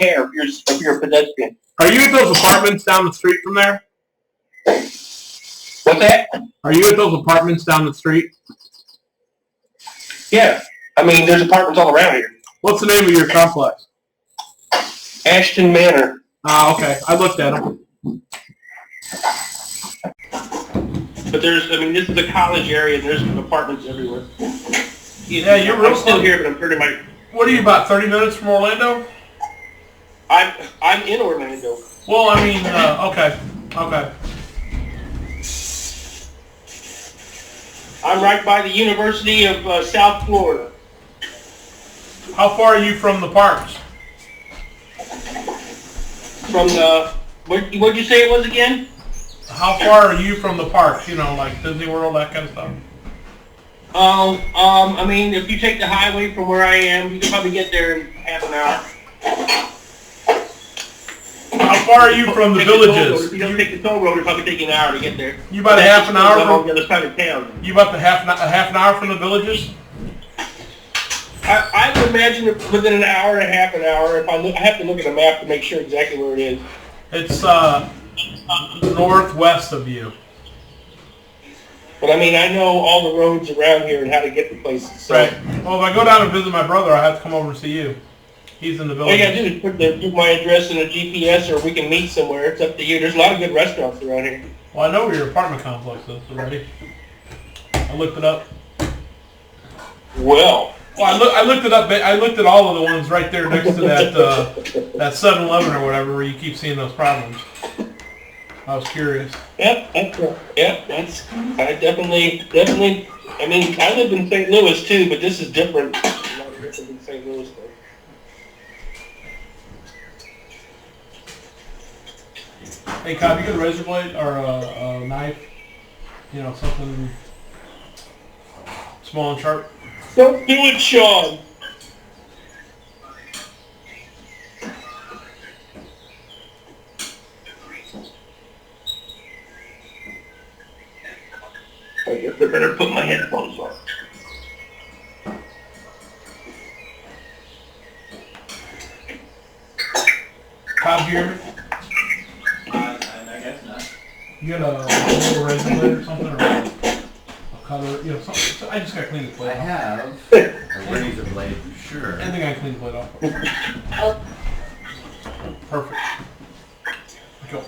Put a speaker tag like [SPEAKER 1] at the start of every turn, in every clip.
[SPEAKER 1] care if you're a pedestrian.
[SPEAKER 2] Are you at those apartments down the street from there?
[SPEAKER 1] What's that?
[SPEAKER 2] Are you at those apartments down the street?
[SPEAKER 1] Yeah. I mean, there's apartments all around here.
[SPEAKER 2] What's the name of your complex?
[SPEAKER 1] Ashton Manor.
[SPEAKER 2] Ah, okay. I looked at them.
[SPEAKER 1] But this is a college area, and there's apartments everywhere.
[SPEAKER 2] Yeah, you're real.
[SPEAKER 1] I'm still here, but I'm pretty much.
[SPEAKER 2] What are you, about 30 minutes from Orlando?
[SPEAKER 1] I'm in Orlando.
[SPEAKER 2] Well, I mean, okay.
[SPEAKER 1] I'm right by the University of South Florida.
[SPEAKER 2] How far are you from the parks?
[SPEAKER 1] From the, what'd you say it was again?
[SPEAKER 2] How far are you from the parks? You know, like Disney World, that kind of stuff.
[SPEAKER 1] I mean, if you take the highway from where I am, you can probably get there in half an hour.
[SPEAKER 2] How far are you from the villages?
[SPEAKER 1] If you don't take the toll road, it'll probably take you an hour to get there.
[SPEAKER 2] You about a half an hour from
[SPEAKER 1] the other side of town.
[SPEAKER 2] You about a half an hour from the villages?
[SPEAKER 1] I would imagine within an hour and a half an hour. I have to look at a map to make sure exactly where it is.
[SPEAKER 2] It's northwest of you.
[SPEAKER 1] But I mean, I know all the roads around here and how to get to places. So.
[SPEAKER 2] Right. Well, if I go down and visit my brother, I have to come over and see you. He's in the village.
[SPEAKER 1] All you gotta do is put my address in a GPS, or we can meet somewhere. It's up to you. There's a lot of good restaurants around here.
[SPEAKER 2] Well, I know where your apartment complex is already. I looked it up.
[SPEAKER 1] Well,
[SPEAKER 2] I looked it up. I looked at all of the ones right there next to that that 7-Eleven or whatever where you keep seeing those problems. I was curious.
[SPEAKER 1] Yep. That's. I definitely. I mean, I live in St. Louis too, but this is different. A lot different in St. Louis, though.
[SPEAKER 2] Hey, Cobb, you got a razor blade or a knife? You know, something small and sharp?
[SPEAKER 1] Don't do it, Sean! I guess I better put my headphones on.
[SPEAKER 2] Cobb, do you hear me?
[SPEAKER 3] I guess not.
[SPEAKER 2] You got a little razor blade or something, or a cutter, you know, something. I just got to clean the blade
[SPEAKER 3] I
[SPEAKER 2] off.
[SPEAKER 3] have a razor blade for sure.
[SPEAKER 2] Anything I can clean the blade off. Perfect. Go.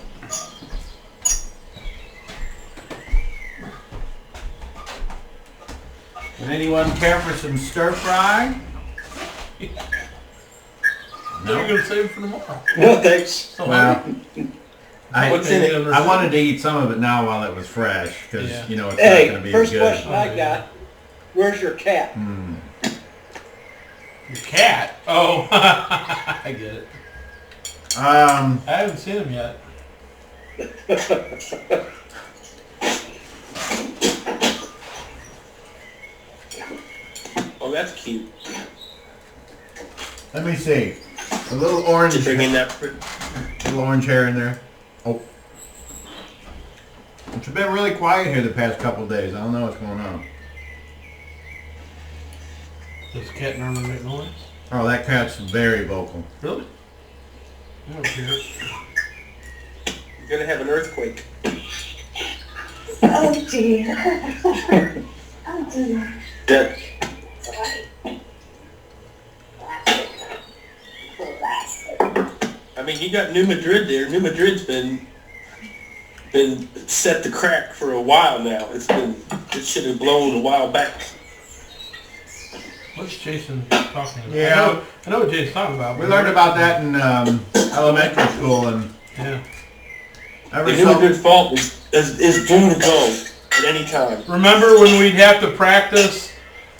[SPEAKER 3] Would anyone care for some stir fry?
[SPEAKER 2] No. You're going to save it for tomorrow.
[SPEAKER 1] No, thanks.
[SPEAKER 2] So
[SPEAKER 3] Well,
[SPEAKER 1] What's in it?
[SPEAKER 3] I wanted to eat some of it now while it was fresh, because,
[SPEAKER 2] Yeah.
[SPEAKER 3] you know, it's
[SPEAKER 4] Hey,
[SPEAKER 3] not going to be
[SPEAKER 4] first
[SPEAKER 3] good.
[SPEAKER 4] question I got, where's your cat?
[SPEAKER 2] Your cat? Oh, I get it. I haven't seen him yet.
[SPEAKER 1] Oh, that's cute.
[SPEAKER 3] Let me see. A little orange,
[SPEAKER 1] To bring in that.
[SPEAKER 3] little orange hair in there. Oh. It's been really quiet here the past couple days. I don't know what's going on.
[SPEAKER 2] Does the cat normally make noise?
[SPEAKER 3] Oh, that cat's very vocal.
[SPEAKER 2] Really? I don't hear it.
[SPEAKER 1] You're gonna have an earthquake.
[SPEAKER 5] Oh dear. Oh dear.
[SPEAKER 1] Yeah. I mean, you got New Madrid there. New Madrid's been set to crack for a while now. It should have blown a while back.
[SPEAKER 2] What's Jason talking about?
[SPEAKER 3] Yeah.
[SPEAKER 2] I know what Jason's talking about.
[SPEAKER 3] We learned about that in elementary school, and
[SPEAKER 2] Yeah.
[SPEAKER 3] ever
[SPEAKER 1] The New
[SPEAKER 3] so
[SPEAKER 1] Madrid fault is doomed to go at any time.
[SPEAKER 2] Remember when we'd have to practice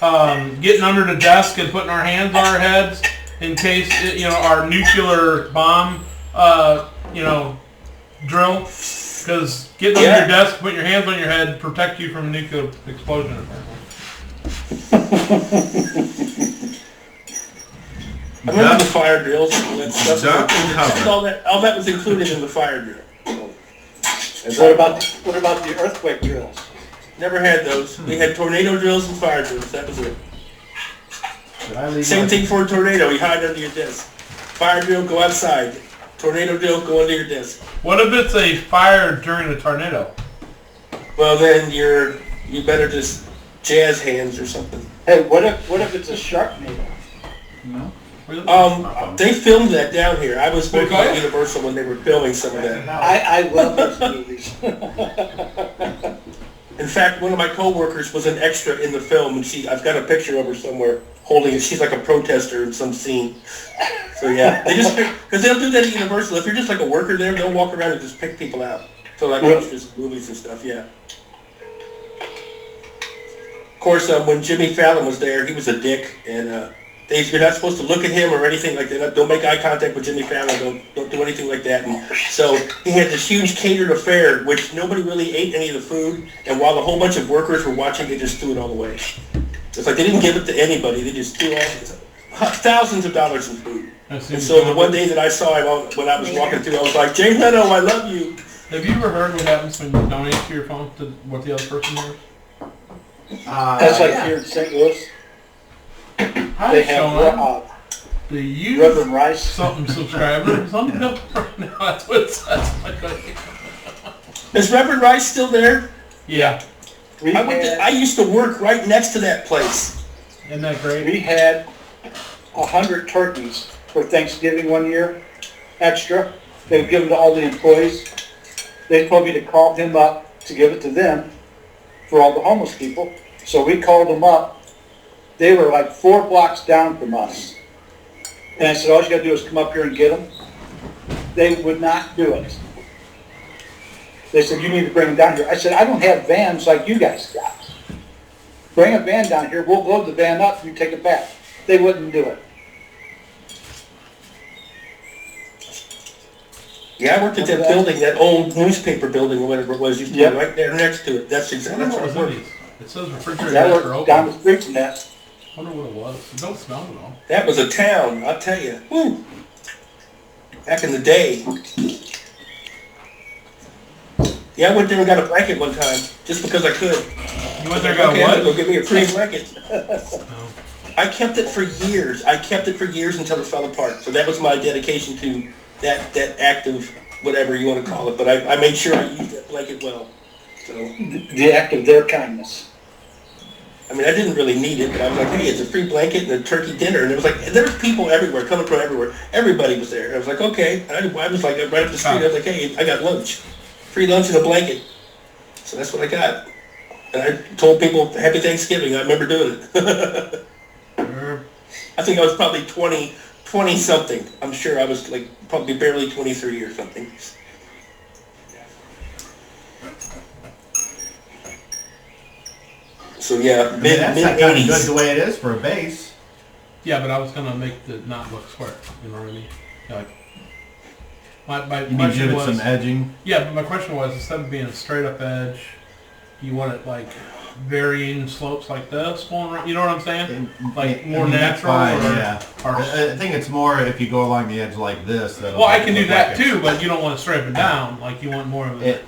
[SPEAKER 2] getting under the desk and putting our hands on our heads in case, you know, our nuclear bomb, drill? Because getting under your desk, putting your hands on your head, protect you from a nuclear explosion, apparently.
[SPEAKER 1] I remember the fire drills and that stuff.
[SPEAKER 3] Duck and cover.
[SPEAKER 1] All that was included in the fire drill.
[SPEAKER 4] And what about the earthquake drills?
[SPEAKER 1] Never had those. We had tornado drills and fire drills. That was it.
[SPEAKER 3] Did I leave
[SPEAKER 1] Same
[SPEAKER 3] my-
[SPEAKER 1] thing for a tornado. You hide under your desk. Fire drill, go outside. Tornado drill, go under your desk.
[SPEAKER 2] What if it's a fire during a tornado?
[SPEAKER 1] Well, then you better just jazz hands or something.
[SPEAKER 4] Hey, what if it's a Sharknado?
[SPEAKER 3] No?
[SPEAKER 1] They filmed that down here. I was working
[SPEAKER 2] Okay.
[SPEAKER 1] at Universal when they were filming some of that.
[SPEAKER 4] I love those movies.
[SPEAKER 1] In fact, one of my coworkers was an extra in the film, and I've got a picture of her somewhere holding it. She's like a protester in some scene. So yeah, because they'll do that at Universal. If you're just like a worker there, they'll walk around and just pick people out. So like extras, movies and stuff, yeah. Of course, when Jimmy Fallon was there, he was a dick, and you're not supposed to look at him or anything like that. Don't make eye contact with Jimmy Fallon. Don't do anything like that. And so he had this huge catered affair, which nobody really ate any of the food. And while a whole bunch of workers were watching, they just threw it all away. It's like they didn't give it to anybody. They just threw thousands of dollars in food. And so the one day that I saw him when I was walking through, I was like, Jay Leno, I love you.
[SPEAKER 2] Have you ever heard what happens when you donate to your phone to what the other person hears?
[SPEAKER 4] That's like here in St. Louis.
[SPEAKER 2] Hi,
[SPEAKER 4] They
[SPEAKER 2] Sean.
[SPEAKER 4] have
[SPEAKER 2] Do you
[SPEAKER 4] Reverend Rice.
[SPEAKER 2] something subscriber? Something up right now. That's what it says.
[SPEAKER 1] Is Reverend Rice still there?
[SPEAKER 2] Yeah.
[SPEAKER 1] I used to work right next to that place.
[SPEAKER 2] Isn't that great?
[SPEAKER 4] We had 100 turkeys for Thanksgiving one year, extra. They would give them to all the employees. They told me to call him up to give it to them for all the homeless people. So we called them up. They were like 4 blocks down from us. And I said, all you got to do is come up here and get them. They would not do it. They said, you need to bring them down here. I said, I don't have vans like you guys got. Bring a van down here. We'll load the van up and you take it back. They wouldn't do it.
[SPEAKER 1] Yeah, I worked at that building, that old newspaper building or whatever it was, used to be right there next to it. That's exactly
[SPEAKER 2] What
[SPEAKER 1] what
[SPEAKER 2] was
[SPEAKER 1] I
[SPEAKER 2] in
[SPEAKER 1] worked.
[SPEAKER 2] these? It says refrigerator
[SPEAKER 4] That
[SPEAKER 2] after
[SPEAKER 4] worked down
[SPEAKER 2] open.
[SPEAKER 4] the street from that.
[SPEAKER 2] I wonder what it was. It don't smell at all.
[SPEAKER 1] That was a town, I'll tell you. Woo. Back in the day. Yeah, I went there and got a blanket one time, just because I could.
[SPEAKER 2] You went there and got
[SPEAKER 1] Okay,
[SPEAKER 2] what?
[SPEAKER 1] go give me a free blanket.
[SPEAKER 2] Oh.
[SPEAKER 1] I kept it for years. I kept it for years until it fell apart. So that was my dedication to that act of whatever you want to call it. But I made sure I used that blanket well. So
[SPEAKER 4] The act of their kindness.
[SPEAKER 1] I mean, I didn't really need it, but I was like, hey, it's a free blanket and a turkey dinner. And it was like, there was people everywhere, coming from everywhere. Everybody was there. I was like, okay. I was like, right up the street, I was like, hey, I got lunch. Free lunch and a blanket. So that's what I got. And I told people, happy Thanksgiving. I remember doing it. I think I was probably 20-something. I'm sure I was like probably barely 23 or something. So yeah,
[SPEAKER 3] I mean, that's not kind of good
[SPEAKER 1] mid-80s.
[SPEAKER 3] the way it is for a base.
[SPEAKER 2] Yeah, but I was gonna make it not look square. You know what I mean? Like, my
[SPEAKER 3] You need to
[SPEAKER 2] question
[SPEAKER 3] give it
[SPEAKER 2] was,
[SPEAKER 3] some edging.
[SPEAKER 2] yeah, but my question was, instead of being a straight up edge, you want it like varying slopes like this going around. You know what I'm saying? Like more
[SPEAKER 3] that's
[SPEAKER 2] natural.
[SPEAKER 3] fine,
[SPEAKER 2] Or,
[SPEAKER 3] yeah.
[SPEAKER 2] or-
[SPEAKER 3] I think it's more if you go along the edge like this.
[SPEAKER 2] well, I can do that too, but you don't want to straight it down. Like you want more of a.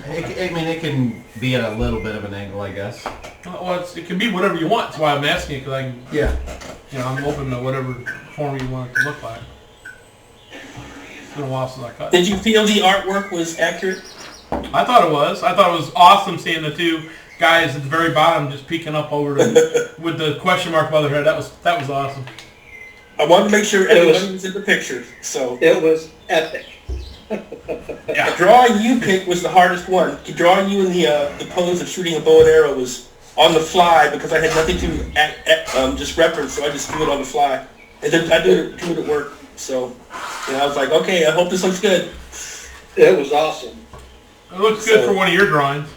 [SPEAKER 3] It can be at a little bit of an angle, I guess.
[SPEAKER 2] Well, it can be whatever you want. That's why I'm asking you, because I can,
[SPEAKER 3] Yeah.
[SPEAKER 2] you know, I'm open to whatever form you want it to look like. It's been a while since I cut.
[SPEAKER 1] Did you feel the artwork was accurate?
[SPEAKER 2] I thought it was. I thought it was awesome seeing the two guys at the very bottom just peeking up over with the question mark above their head. That was awesome.
[SPEAKER 1] I wanted to make sure everybody was in the picture. So
[SPEAKER 4] It was epic.
[SPEAKER 1] the drawing you picked was the hardest one. Drawing you in the pose of shooting a bow and arrow was on the fly because I had nothing to just reference, so I just drew it on the fly. And then I drew it at work. So I was like, okay, I hope this looks good.
[SPEAKER 4] It was awesome.
[SPEAKER 2] It looks good for one of your drawings.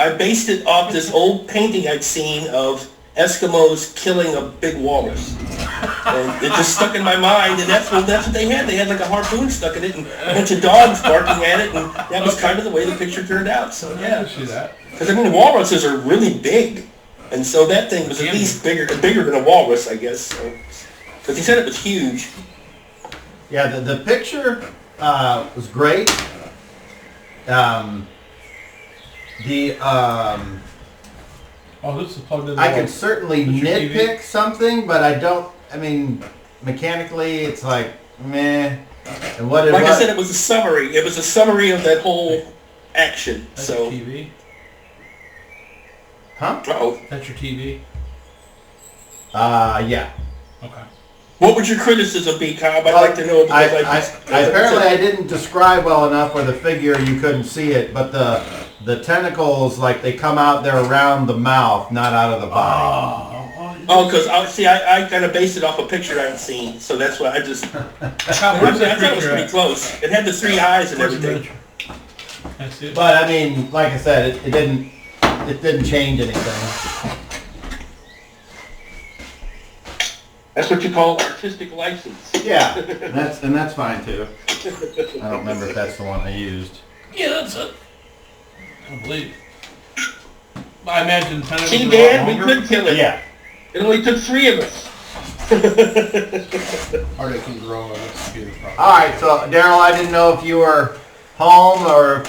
[SPEAKER 1] I based it off this old painting I'd seen of Eskimos killing a big walrus. And it just stuck in my mind, and that's what they had. They had like a harpoon stuck in it, and a bunch of dogs barking at it, and that was kind of the way the picture turned out. So
[SPEAKER 2] I
[SPEAKER 1] yeah,
[SPEAKER 2] can see that.
[SPEAKER 1] because I mean, walruses are really big, and so that thing was at least bigger than a walrus, I guess. So, because he said it was huge.
[SPEAKER 3] Yeah, the picture was great.
[SPEAKER 2] Oh, this is plugged in.
[SPEAKER 3] I could certainly
[SPEAKER 2] Is your TV?
[SPEAKER 3] nitpick something, but I don't. I mean, mechanically, it's like, meh. And what it
[SPEAKER 1] Like I
[SPEAKER 3] was,
[SPEAKER 1] said, it was a summary. It was a summary of that whole action.
[SPEAKER 2] That's your
[SPEAKER 1] So,
[SPEAKER 2] TV?
[SPEAKER 3] huh?
[SPEAKER 1] uh-oh.
[SPEAKER 2] That's your TV?
[SPEAKER 3] Yeah.
[SPEAKER 2] Okay.
[SPEAKER 1] What would your criticism be, Cobb? I'd
[SPEAKER 3] Well,
[SPEAKER 1] like to know. Because
[SPEAKER 3] apparently I didn't describe well enough where the figure you couldn't see it, but the tentacles, like they come out, they're around the mouth, not out of the body.
[SPEAKER 1] Oh, because I kind of based it off a picture I've seen, so that's why I just. I
[SPEAKER 2] Where's that
[SPEAKER 1] thought it was
[SPEAKER 2] picture
[SPEAKER 1] pretty
[SPEAKER 2] at?
[SPEAKER 1] close. It had the 3 eyes and
[SPEAKER 2] Where's the
[SPEAKER 1] everything.
[SPEAKER 2] picture? I see it.
[SPEAKER 3] But I mean, like I said, it didn't change anything.
[SPEAKER 1] That's what you call artistic license.
[SPEAKER 3] Yeah, and that's fine too. I don't remember if that's the one I used.
[SPEAKER 2] Yeah, that's it. I believe. I imagine tentacles
[SPEAKER 1] See,
[SPEAKER 2] are a
[SPEAKER 1] Dan,
[SPEAKER 2] lot
[SPEAKER 1] we
[SPEAKER 2] longer.
[SPEAKER 1] could kill it.
[SPEAKER 3] Yeah.
[SPEAKER 1] It only took 3 of us.
[SPEAKER 2] Or they can grow on this computer probably.
[SPEAKER 3] All right, so Daryl, I didn't know if you were home or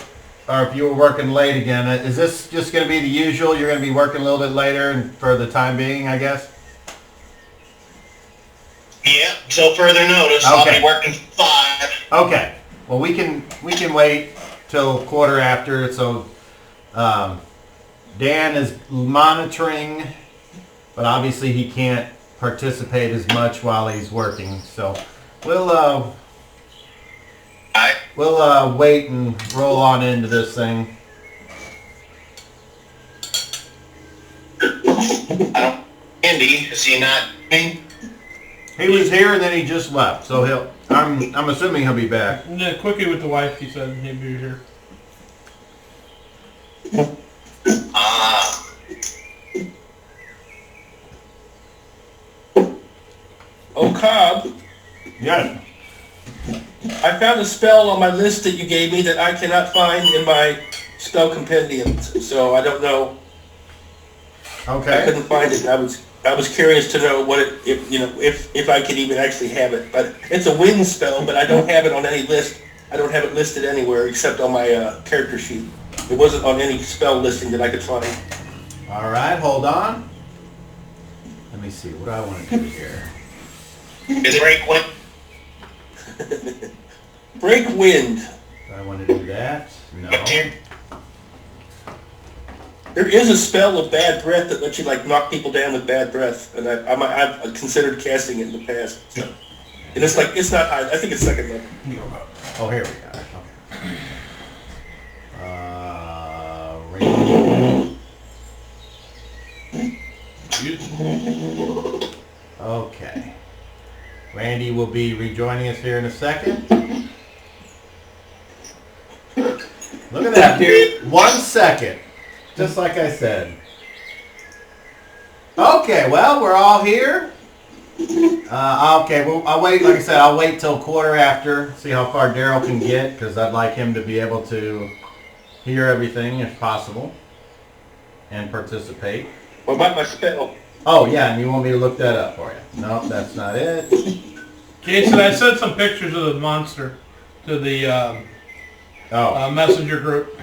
[SPEAKER 3] if you were working late again. Is this just going to be the usual? You're going to be working a little bit later and for the time being, I guess?
[SPEAKER 6] Yeah, till further notice.
[SPEAKER 3] Okay.
[SPEAKER 6] I'll be working 5.
[SPEAKER 3] Okay. Well, we can wait till quarter after. So Dan is monitoring, but obviously he can't participate as much while he's working. So we'll wait and roll on into this thing.
[SPEAKER 6] I don't. Andy, is he not?
[SPEAKER 3] He was here and then he just left. So I'm assuming he'll be back.
[SPEAKER 2] Yeah, quickie with the wife, he said he'd be here.
[SPEAKER 1] Oh, Cobb,
[SPEAKER 3] Yes.
[SPEAKER 1] I found a spell on my list that you gave me that I cannot find in my spell compendiums. So I don't know. I
[SPEAKER 3] Okay.
[SPEAKER 1] couldn't find it. I was curious to know what if I could even actually have it. But it's a wind spell, but I don't have it on any list. I don't have it listed anywhere except on my character sheet. It wasn't on any spell listing that I could find.
[SPEAKER 3] All right. Hold on. Let me see. What do I want to do here?
[SPEAKER 6] Is it break when?
[SPEAKER 1] Break wind.
[SPEAKER 3] Do I want to do that? No.
[SPEAKER 1] There is a spell of bad breath that lets you like knock people down with bad breath, and I've considered casting it in the past. So. And it's like it's not high. I think it's second level.
[SPEAKER 3] Oh, here we go. Okay. Randy. Okay. Randy will be rejoining us here in a second. Look at that. 1 second. Just like I said. Okay, well, we're all here. Okay, well, I'll wait. Like I said, I'll wait till quarter after, see how far Daryl can get, because I'd like him to be able to hear everything if possible and participate.
[SPEAKER 1] What about my spell?
[SPEAKER 3] Oh, yeah, and you want me to look that up for you? No, that's not it.
[SPEAKER 2] Jason, I sent some pictures of the monster to the messenger group.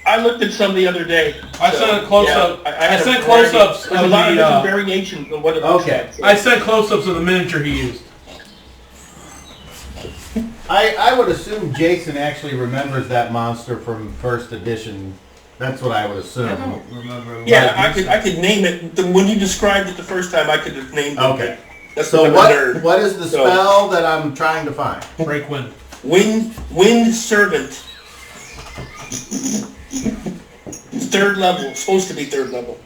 [SPEAKER 1] I looked at some the other day.
[SPEAKER 2] I sent a close-up.
[SPEAKER 1] Yeah,
[SPEAKER 2] I sent close-ups
[SPEAKER 1] There's a
[SPEAKER 2] of
[SPEAKER 1] lot of different
[SPEAKER 2] the.
[SPEAKER 1] variations of what it looks
[SPEAKER 3] Okay.
[SPEAKER 1] like. So.
[SPEAKER 2] I sent close-ups of the miniature he used.
[SPEAKER 3] I would assume Jason actually remembers that monster from first edition. That's what I would assume.
[SPEAKER 2] I don't remember.
[SPEAKER 1] Yeah, I could name it. When you described it the first time, I could have named it.
[SPEAKER 3] Okay.
[SPEAKER 1] That's
[SPEAKER 3] So
[SPEAKER 1] what I'm a nerd.
[SPEAKER 3] what is the spell that I'm trying to find?
[SPEAKER 2] Break wind.
[SPEAKER 1] Wind servant. It's 3rd level. It's supposed to be 3rd level.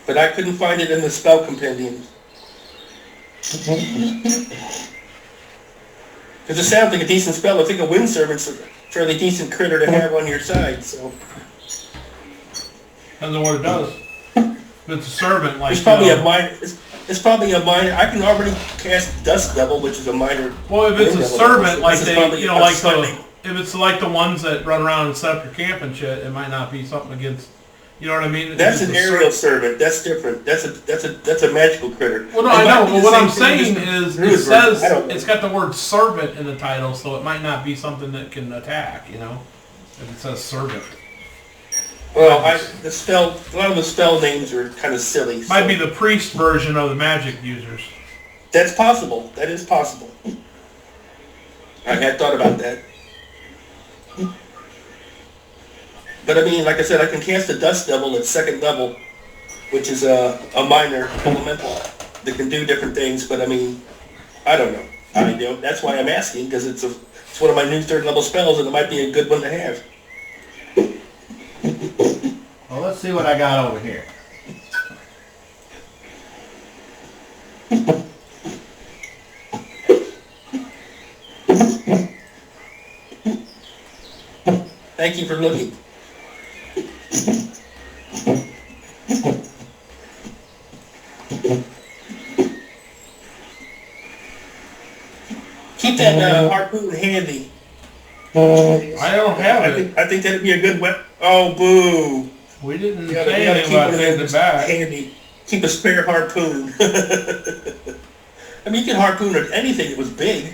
[SPEAKER 1] But I couldn't find it in the spell compendiums. Because it sounds like a decent spell. I think a wind servant's a fairly decent critter to have on your side. So
[SPEAKER 2] Depends on what it does. If it's a servant, like
[SPEAKER 1] it's probably a minor. It's probably a minor. I can already cast Dust Devil, which is a minor.
[SPEAKER 2] Well, if it's a
[SPEAKER 1] wind devil.
[SPEAKER 2] servant, like
[SPEAKER 1] This is
[SPEAKER 2] they,
[SPEAKER 1] probably
[SPEAKER 2] you know,
[SPEAKER 1] a
[SPEAKER 2] like
[SPEAKER 1] slightly-
[SPEAKER 2] if it's like the ones that run around and set up your camp and shit, it might not be something against. You know what I mean? If
[SPEAKER 1] That's
[SPEAKER 2] it's
[SPEAKER 1] an
[SPEAKER 2] a
[SPEAKER 1] aerial servant. That's different. That's a magical critter.
[SPEAKER 2] Well, no,
[SPEAKER 1] It
[SPEAKER 2] I
[SPEAKER 1] might
[SPEAKER 2] know,
[SPEAKER 1] be
[SPEAKER 2] but
[SPEAKER 1] the
[SPEAKER 2] what
[SPEAKER 1] same
[SPEAKER 2] I'm
[SPEAKER 1] thing
[SPEAKER 2] saying
[SPEAKER 1] as
[SPEAKER 2] is
[SPEAKER 1] the
[SPEAKER 2] it
[SPEAKER 1] druid version.
[SPEAKER 2] says
[SPEAKER 1] I don't know.
[SPEAKER 2] it's got the word servant in the title, so it might not be something that can attack, you know? If it says servant.
[SPEAKER 1] Well, a lot of the spell names are kind of silly.
[SPEAKER 2] Might
[SPEAKER 1] so.
[SPEAKER 2] be the priest version of the magic users.
[SPEAKER 1] That's possible. That is possible. I had thought about that. But I mean, like I said, I can cast a Dust Devil at 2nd level, which is a minor elemental that can do different things. But I mean, I don't know. That's why I'm asking, because it's one of my new 3rd level spells, and it might be a good one to have.
[SPEAKER 3] Well, let's see what I got over here.
[SPEAKER 1] Thank you for looking. Keep that harpoon handy.
[SPEAKER 2] I don't have it.
[SPEAKER 1] I think that'd be a good weapon. Oh, boo.
[SPEAKER 2] We didn't
[SPEAKER 1] You gotta
[SPEAKER 2] say anything
[SPEAKER 1] keep
[SPEAKER 2] about
[SPEAKER 1] one of
[SPEAKER 2] getting
[SPEAKER 1] them
[SPEAKER 2] it back.
[SPEAKER 1] handy. Keep a spare harpoon. I mean, you can harpoon at anything that was big.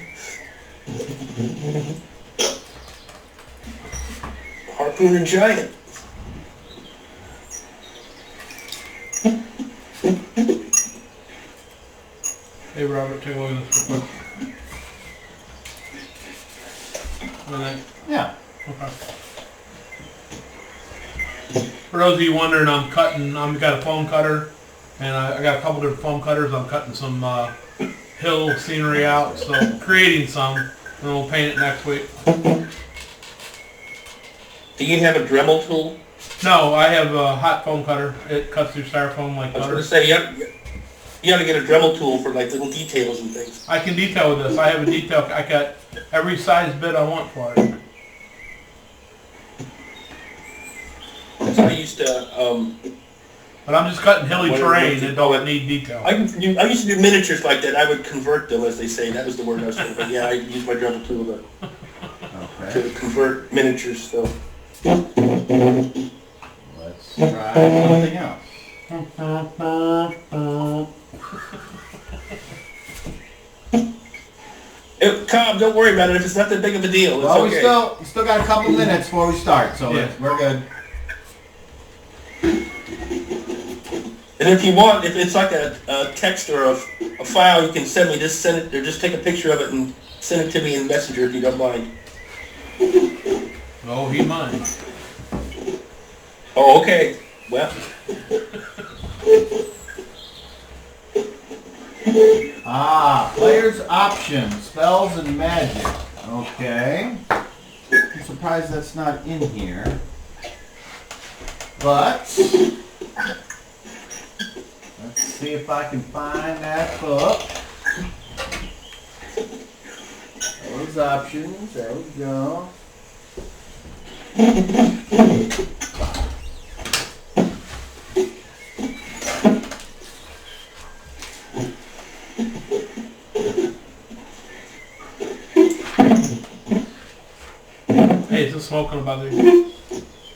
[SPEAKER 1] Harpoon and giant.
[SPEAKER 2] Hey Robert, take a look at this real quick.
[SPEAKER 3] Yeah.
[SPEAKER 2] Okay. For those of you wondering, I've got a foam cutter, and I got a couple different foam cutters. I'm cutting some hill scenery out, so creating some, and we'll paint it next week.
[SPEAKER 1] Do you have a Dremel tool?
[SPEAKER 2] No, I have a hot foam cutter. It cuts through styrofoam like
[SPEAKER 1] I was going
[SPEAKER 2] butter.
[SPEAKER 1] to say, you got to get a Dremel tool for like little details and things.
[SPEAKER 2] I can detail with this. I have a detail. I got every size bit I want for it.
[SPEAKER 1] I used to,
[SPEAKER 2] But I'm just cutting hilly
[SPEAKER 1] Whatever
[SPEAKER 2] terrain
[SPEAKER 1] makes
[SPEAKER 2] that
[SPEAKER 1] it
[SPEAKER 2] don't need detail.
[SPEAKER 1] I used to do miniatures like that. I would convert them, as they say. That was the word I was saying. But yeah, I use my Dremel tool to convert miniatures. So.
[SPEAKER 3] Let's try something else.
[SPEAKER 1] Cobb, don't worry about it. If it's not that big of a deal, it's
[SPEAKER 3] Well,
[SPEAKER 1] okay.
[SPEAKER 3] we still got a couple minutes before we start, so
[SPEAKER 2] Yeah.
[SPEAKER 3] we're good.
[SPEAKER 1] And if you want, if it's like a text or a file, you can send me. Just send it, or just take a picture of it and send it to me in Messenger if you don't mind.
[SPEAKER 2] Oh, he mine.
[SPEAKER 1] Oh, okay. Well,
[SPEAKER 3] Player's options, spells and magic. Okay. I'm surprised that's not in here. But let's see if I can find that book. Those options, there we go.
[SPEAKER 2] Hey, is this smoke gonna bother you?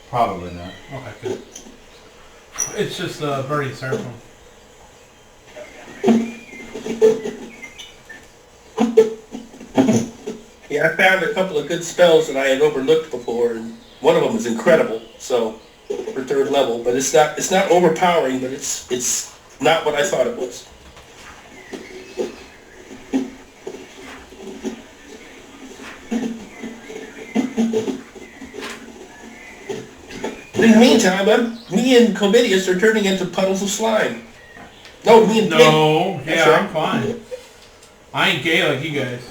[SPEAKER 3] Probably not.
[SPEAKER 2] Okay, good. It's just burning styrofoam.
[SPEAKER 1] yeah, I found a couple of good spells that I had overlooked before, and one of them is incredible. So, for 3rd level, but it's not overpowering, but it's not what I thought it was. In the meantime, me and Covidius are turning into puddles of slime. No, me and Pig.
[SPEAKER 2] No,
[SPEAKER 1] That's
[SPEAKER 2] yeah,
[SPEAKER 1] right.
[SPEAKER 2] I'm fine. I ain't gay like you guys.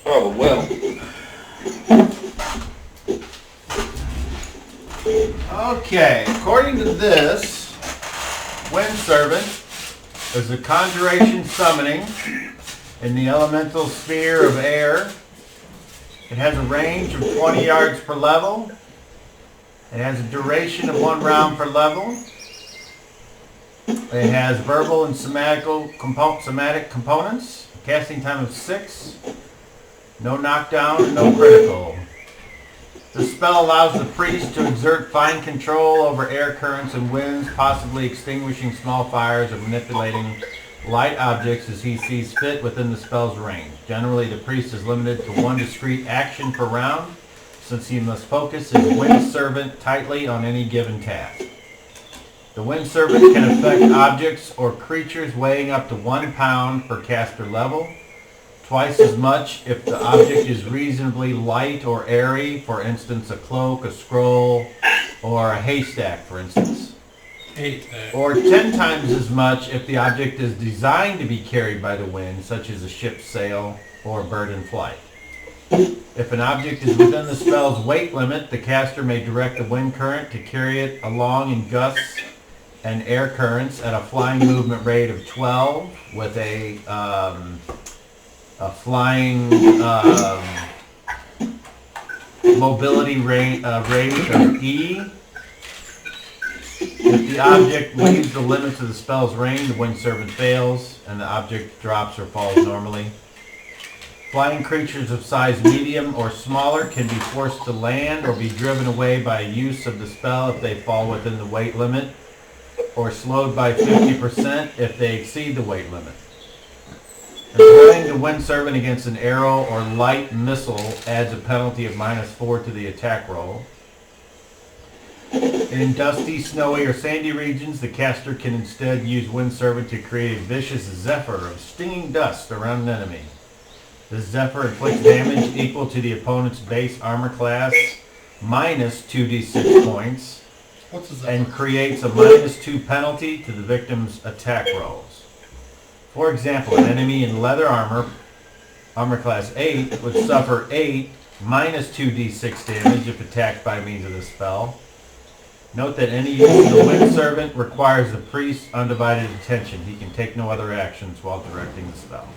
[SPEAKER 1] Oh, well.
[SPEAKER 3] Okay, according to this, Wind Servant is a conjuration summoning in the elemental sphere of air. It has a range of 20 yards per level. It has a duration of 1 round per level. It has verbal and somatic components. Casting time of 6. No knockdown and no critical. The spell allows the priest to exert fine control over air currents and winds, possibly extinguishing small fires or manipulating light objects as he sees fit within the spell's range. Generally, the priest is limited to 1 discrete action per round. since he must focus his Wind Servant tightly on any given task. The Wind Servant can affect objects or creatures weighing up to 1 pound per caster level, twice as much if the object is reasonably light or airy, for instance a cloak, a scroll, or a haystack, for instance. Or 10 times as much if the object is designed to be carried by the wind, such as a ship's sail or a bird in flight. If an object is within the spell's weight limit, the caster may direct the wind current to carry it along in gusts and air currents at a flying movement rate of 12 with a flying mobility rate of E. If the object leaves the limits of the spell's range, the Wind Servant fails, and the object drops or falls normally. Flying creatures of size medium or smaller can be forced to land or be driven away by use of the spell if they fall within the weight limit, or slowed by 50% if they exceed the weight limit. Employing the Wind Servant against an arrow or light missile adds a penalty of -4 to the attack roll. In dusty, snowy, or sandy regions, the caster can instead use Wind Servant to create a vicious zephyr of stinging dust around an enemy. This zephyr inflicts damage equal to the opponent's base armor class minus 2d6 points and creates a -2 penalty to the victim's attack rolls. For example, an enemy in leather armor class 8, would suffer 8 minus 2d6 damage if attacked by means of the spell. Note that any use of the Wind Servant requires the priest's undivided attention. He can take no other actions while directing the spell.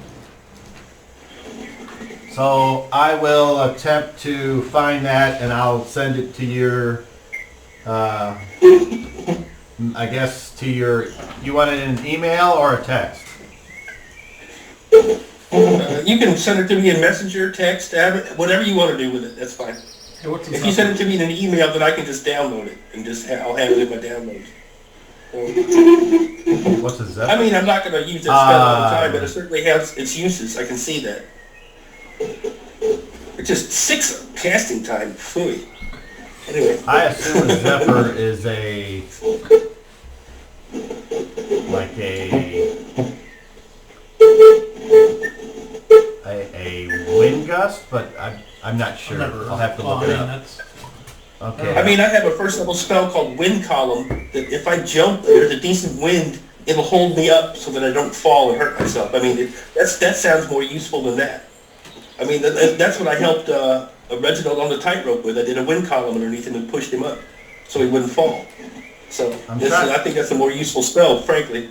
[SPEAKER 3] So I will attempt to find that, and I'll send it to your, I guess to your, you want it in an email or a text?
[SPEAKER 1] You can send it to me in Messenger, text, whatever you want to do with it. That's fine.
[SPEAKER 2] Hey, what's
[SPEAKER 1] If you send it to me in an email, then I can just download it and just I'll have it in my downloads.
[SPEAKER 3] What's a zephyr?
[SPEAKER 1] I mean, I'm not going to use that spell all the time, but it certainly has its uses. I can see that. It's just 6 casting time. Phooey. Anyway.
[SPEAKER 3] I assume a zephyr is like a wind gust, but I'm not sure. I'll have to look it up. Okay.
[SPEAKER 1] I mean, I have a first level spell called Wind Column that if I jump, there's a decent wind, it'll hold me up so that I don't fall and hurt myself. I mean, that sounds more useful than that. I mean, that's what I helped Reginald on the tightrope with. I did a wind column underneath him and pushed him up so he wouldn't fall. So I think that's a more useful spell, frankly.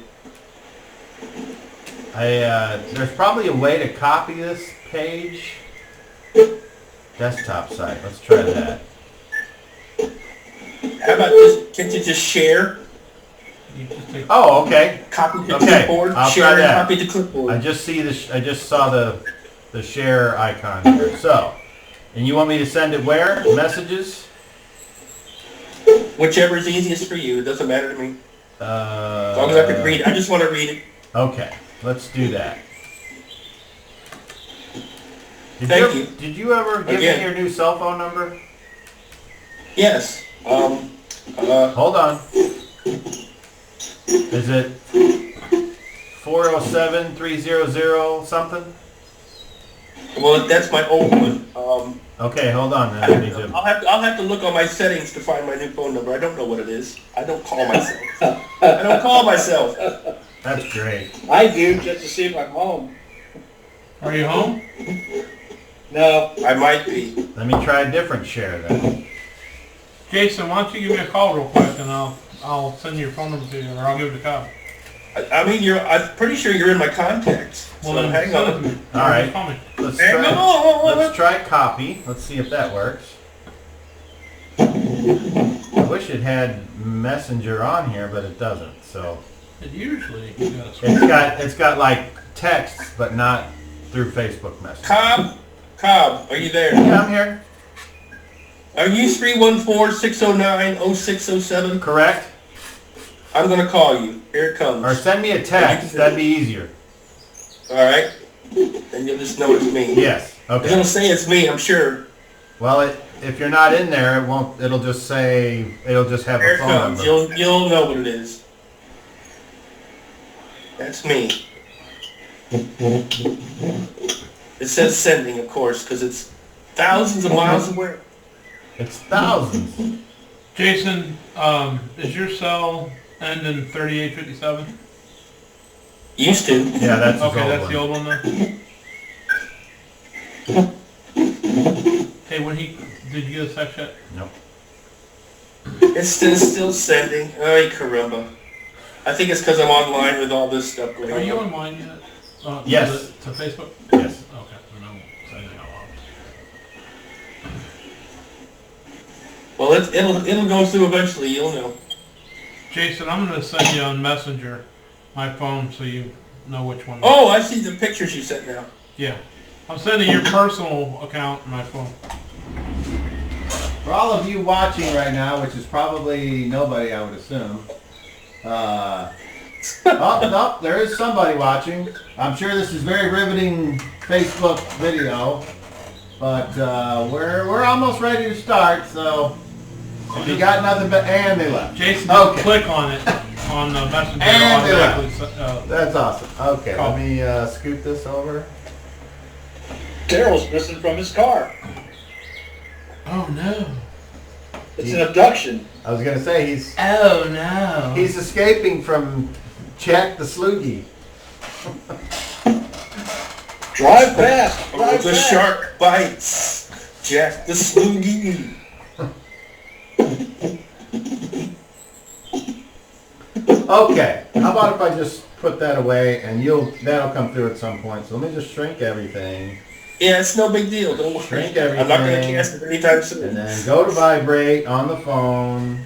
[SPEAKER 3] There's probably a way to copy this page. Desktop site. Let's try that.
[SPEAKER 1] How about this? Can't you just share?
[SPEAKER 3] Oh, okay.
[SPEAKER 1] Copy to clipboard.
[SPEAKER 3] I'll
[SPEAKER 1] share
[SPEAKER 3] try that.
[SPEAKER 1] And copy to clipboard.
[SPEAKER 3] I just saw the share icon here. So, and you want me to send it where? Messages?
[SPEAKER 1] Whichever is easiest for you. It doesn't matter to me. As long as I can read it. I just want to read it.
[SPEAKER 3] Okay, let's do that.
[SPEAKER 1] Thank you.
[SPEAKER 3] Did you ever give me your new cell phone number?
[SPEAKER 1] Yes.
[SPEAKER 3] Hold on. Is it 407-300 something?
[SPEAKER 1] Well, that's my old one.
[SPEAKER 3] Okay, hold on.
[SPEAKER 1] I'll have to look on my settings to find my new phone number. I don't know what it is. I don't call myself. I don't call myself.
[SPEAKER 3] That's great.
[SPEAKER 4] I do, just to see if I'm home.
[SPEAKER 2] Are you home?
[SPEAKER 4] No.
[SPEAKER 1] I might be.
[SPEAKER 3] Let me try a different share then.
[SPEAKER 2] Jason, why don't you give me a call real quick and I'll send you your phone number to you, or I'll give it to Kyle.
[SPEAKER 1] I mean, I'm pretty sure you're in my contacts.
[SPEAKER 2] Well,
[SPEAKER 1] So
[SPEAKER 2] then
[SPEAKER 1] hang
[SPEAKER 2] send it to
[SPEAKER 1] on.
[SPEAKER 2] me.
[SPEAKER 3] All right.
[SPEAKER 2] Call me.
[SPEAKER 3] Let's try copy. Let's see if that works. I wish it had Messenger on here, but it doesn't. So
[SPEAKER 2] It usually does.
[SPEAKER 3] it's got like texts, but not through Facebook Messenger.
[SPEAKER 1] Cobb, are you there?
[SPEAKER 3] Yeah, I'm here.
[SPEAKER 1] Are you 314-609-0607?
[SPEAKER 3] Correct.
[SPEAKER 1] I'm going to call you. Here it comes.
[SPEAKER 3] Or send me a text. That'd be easier.
[SPEAKER 1] All right. Then you'll just know it's me.
[SPEAKER 3] Yes.
[SPEAKER 1] It's
[SPEAKER 3] Okay.
[SPEAKER 1] going to say it's me, I'm sure.
[SPEAKER 3] Well, if you're not in there, it won't. It'll just say. It'll just have
[SPEAKER 1] Here
[SPEAKER 3] a
[SPEAKER 1] it
[SPEAKER 3] phone
[SPEAKER 1] comes.
[SPEAKER 3] number.
[SPEAKER 1] You'll know what it is. That's me. It says sending, of course, because it's thousands of miles away.
[SPEAKER 3] It's thousands.
[SPEAKER 2] Jason, is your cell end in 3857?
[SPEAKER 1] Used to.
[SPEAKER 3] Yeah, that's his
[SPEAKER 2] Okay,
[SPEAKER 3] old
[SPEAKER 2] that's
[SPEAKER 3] one.
[SPEAKER 2] the old one then. Hey, did you get a sex yet?
[SPEAKER 3] Nope.
[SPEAKER 1] It's still sending. Ay, caramba. I think it's because I'm online with all this stuff going on.
[SPEAKER 2] Are you online yet?
[SPEAKER 3] Yes.
[SPEAKER 2] To Facebook?
[SPEAKER 3] Yes.
[SPEAKER 2] Okay, then I won't say anything out loud.
[SPEAKER 1] Well, it'll go through eventually. You'll know.
[SPEAKER 2] Jason, I'm going to send you on Messenger my phone so you know which one.
[SPEAKER 1] Oh, I see the pictures you sent now.
[SPEAKER 2] Yeah. I'm sending your personal account my phone.
[SPEAKER 3] For all of you watching right now, which is probably nobody, I would assume. No, there is somebody watching. I'm sure this is very riveting Facebook video, but we're almost ready to start. So if you got nothing but and they left.
[SPEAKER 2] Jason,
[SPEAKER 3] Okay.
[SPEAKER 2] click on it on the Messenger.
[SPEAKER 3] And they left.
[SPEAKER 2] automatically,
[SPEAKER 3] That's awesome. Okay,
[SPEAKER 2] Cool.
[SPEAKER 3] let me scoot this over.
[SPEAKER 4] Daryl's missing from his car.
[SPEAKER 2] Oh no.
[SPEAKER 4] It's an abduction.
[SPEAKER 3] I was gonna say he's
[SPEAKER 2] Oh no.
[SPEAKER 3] escaping from Jack the Sloogie.
[SPEAKER 4] Drive fast.
[SPEAKER 1] Oh,
[SPEAKER 4] Drive
[SPEAKER 1] the
[SPEAKER 4] fast.
[SPEAKER 1] shark bites. Jack the Sloogie.
[SPEAKER 3] Okay, how about if I just put that away and that'll come through at some point. So let me just shrink everything
[SPEAKER 1] Yeah, it's no big deal. Don't worry.
[SPEAKER 3] Shrink
[SPEAKER 1] I'm not going to
[SPEAKER 3] everything.
[SPEAKER 1] cast it anytime
[SPEAKER 3] and
[SPEAKER 1] soon.
[SPEAKER 3] then go to vibrate on the phone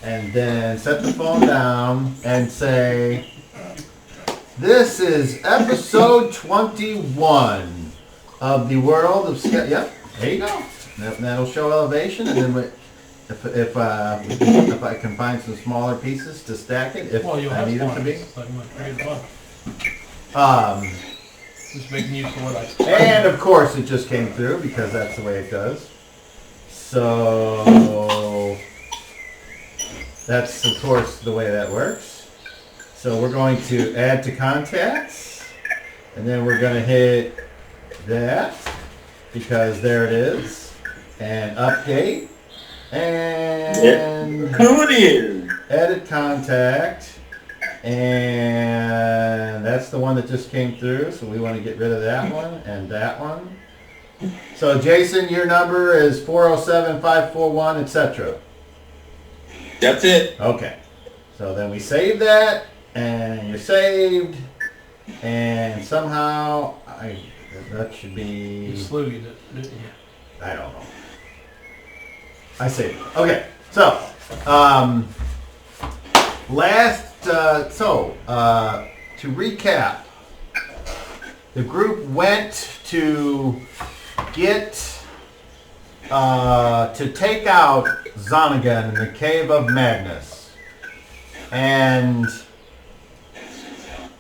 [SPEAKER 3] and then set the phone down and say, this is episode 21 of the world of Skell. Yep, there you go. That'll show elevation and then if I can find some smaller pieces to stack it, if
[SPEAKER 2] Well, you'll
[SPEAKER 3] I
[SPEAKER 2] have
[SPEAKER 3] need them to be.
[SPEAKER 2] spawns, like my creative bug. Just making use of what I
[SPEAKER 3] And of course it just came through because that's the way it does. So that's of course the way that works. So we're going to add to contacts and then we're going to hit that because there it is and update and
[SPEAKER 1] Who it is?
[SPEAKER 3] edit contact. And that's the one that just came through, so we want to get rid of that one and that one. So Jason, your number is 407-541, etc.
[SPEAKER 1] That's it.
[SPEAKER 3] Okay. So then we save that, and you're saved, and somehow that should
[SPEAKER 2] You
[SPEAKER 3] be,
[SPEAKER 2] sloogied it, didn't you?
[SPEAKER 3] I don't know. I saved it. Okay. So to recap, the group went to take out Zonagan in the Cave of Madness, and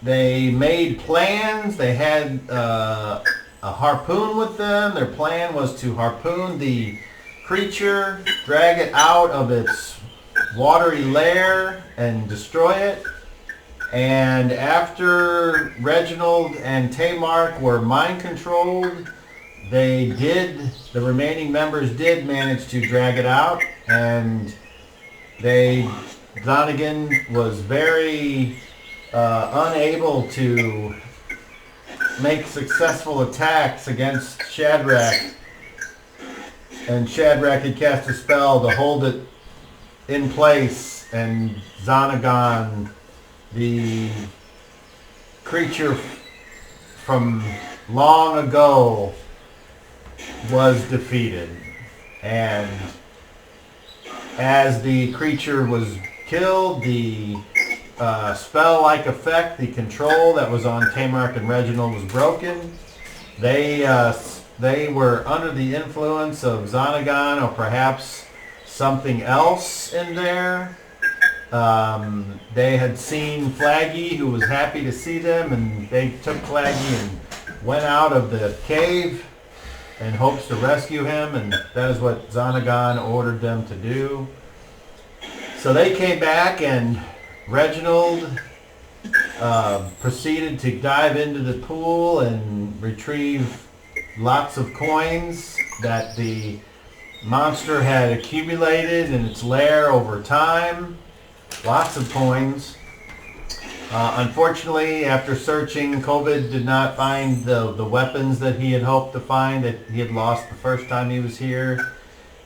[SPEAKER 3] they made plans. They had a harpoon with them. Their plan was to harpoon the creature, drag it out of its watery lair and destroy it. And after Reginald and Tamark were mind controlled, the remaining members did manage to drag it out, and Donegan was very unable to make successful attacks against Shadrach, and Shadrach had cast a spell to hold it in place, and Zonagan, the creature from long ago, was defeated. And as the creature was killed, the spell-like effect, the control that was on Tamark and Reginald was broken. They were under the influence of Zonagan, or perhaps something else in there. They had seen Flaggy, who was happy to see them, and they took Flaggy and went out of the cave. in hopes to rescue him, and that is what Xanagon ordered them to do. So they came back, and Reginald proceeded to dive into the pool and retrieve lots of coins that the monster had accumulated in its lair over time. Lots of coins. Unfortunately, after searching, COVID did not find the weapons that he had hoped to find, that he had lost the first time he was here.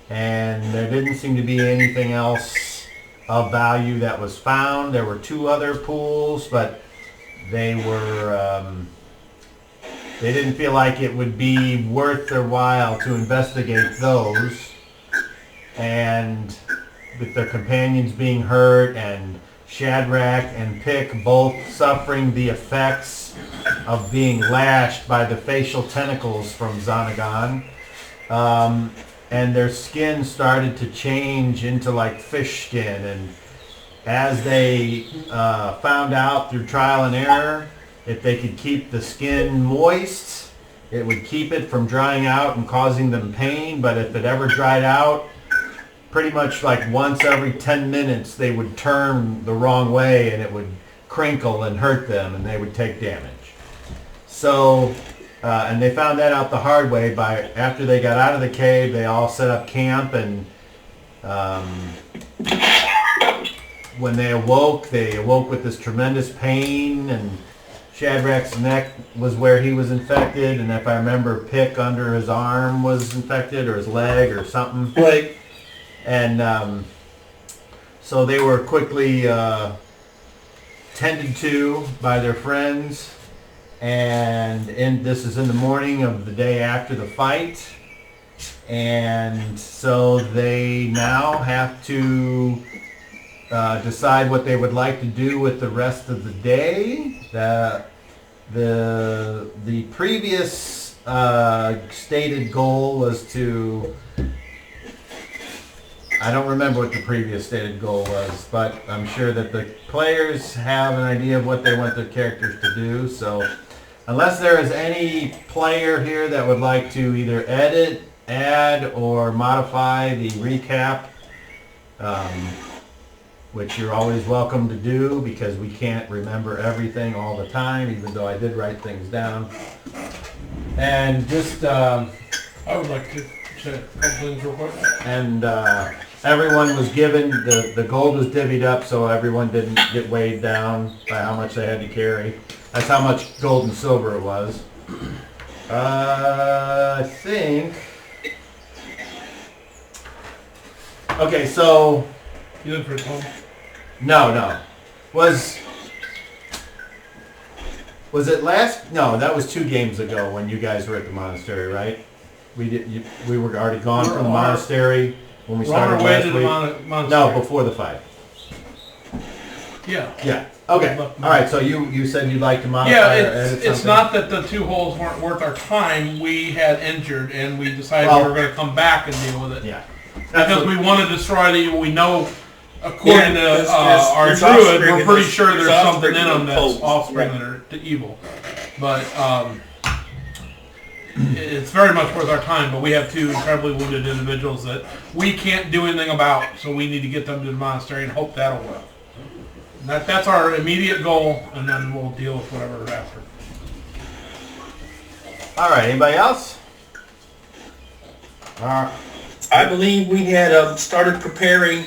[SPEAKER 3] And there didn't seem to be anything else of value that was found. There were 2 other pools, but they didn't feel like it would be worth their while to investigate those. And with their companions being hurt and Shadrach and Pick both suffering the effects of being lashed by the facial tentacles from Xanagon, and their skin started to change into like fish skin. And as they found out through trial and error, if they could keep the skin moist, it would keep it from drying out and causing them pain. But if it ever dried out, pretty much like once every 10 minutes, they would turn the wrong way and it would crinkle and hurt them, and they would take damage. So, and they found that out the hard way by after they got out of the cave, they all set up camp, and when they awoke with this tremendous pain, and Shadrach's neck was where he was infected, and if I remember, Pick under his arm was infected, or his leg or something.
[SPEAKER 1] Right.
[SPEAKER 3] And so they were quickly tended to by their friends, and this is in the morning of the day after the fight, and so they now have to decide what they would like to do with the rest of the day. The previous stated goal was to, I don't remember what the previous stated goal was, but I'm sure that the players have an idea of what they want their characters to do. So unless there is any player here that would like to either edit, add, or modify the recap, which you're always welcome to do, because we can't remember everything all the time, even though I did write things down. And just
[SPEAKER 2] I would like to say a couple things real quick.
[SPEAKER 3] and everyone was given, the gold was divvied up, so everyone didn't get weighed down by how much they had to carry. That's how much gold and silver it was. I think. Okay, so
[SPEAKER 2] You look for home.
[SPEAKER 3] no. Was it last? No, that was 2 games ago when you guys were at the monastery, right? We were already gone from the monastery when we
[SPEAKER 2] We're on
[SPEAKER 3] started
[SPEAKER 2] our way
[SPEAKER 3] last
[SPEAKER 2] to the
[SPEAKER 3] week.
[SPEAKER 2] monastery.
[SPEAKER 3] No, before the fight.
[SPEAKER 2] Yeah.
[SPEAKER 3] Yeah. Okay. All right. So you said you'd like to modify.
[SPEAKER 2] Yeah,
[SPEAKER 3] or edit
[SPEAKER 2] it's
[SPEAKER 3] something?
[SPEAKER 2] not that the 2 holes weren't worth our time. We had injured, and we decided
[SPEAKER 3] Well-
[SPEAKER 2] we were going to come back and deal with it.
[SPEAKER 3] Yeah. That's
[SPEAKER 2] Because
[SPEAKER 3] what-
[SPEAKER 2] we want to destroy the evil. We know, according to
[SPEAKER 1] there's
[SPEAKER 2] our
[SPEAKER 1] offspring
[SPEAKER 2] druid, we're
[SPEAKER 1] in
[SPEAKER 2] pretty
[SPEAKER 1] those-
[SPEAKER 2] sure there's
[SPEAKER 1] there's
[SPEAKER 2] something in
[SPEAKER 1] offspring
[SPEAKER 2] them
[SPEAKER 1] in
[SPEAKER 2] that's
[SPEAKER 1] those.
[SPEAKER 2] offspring
[SPEAKER 1] Right.
[SPEAKER 2] that are to evil. But it's very much worth our time. But we have 2 incredibly wounded individuals that we can't do anything about, so we need to get them to the monastery and hope that'll work. And that's our immediate goal, and then we'll deal with whatever after.
[SPEAKER 3] All right. Anybody else? All right.
[SPEAKER 1] I believe we had started preparing.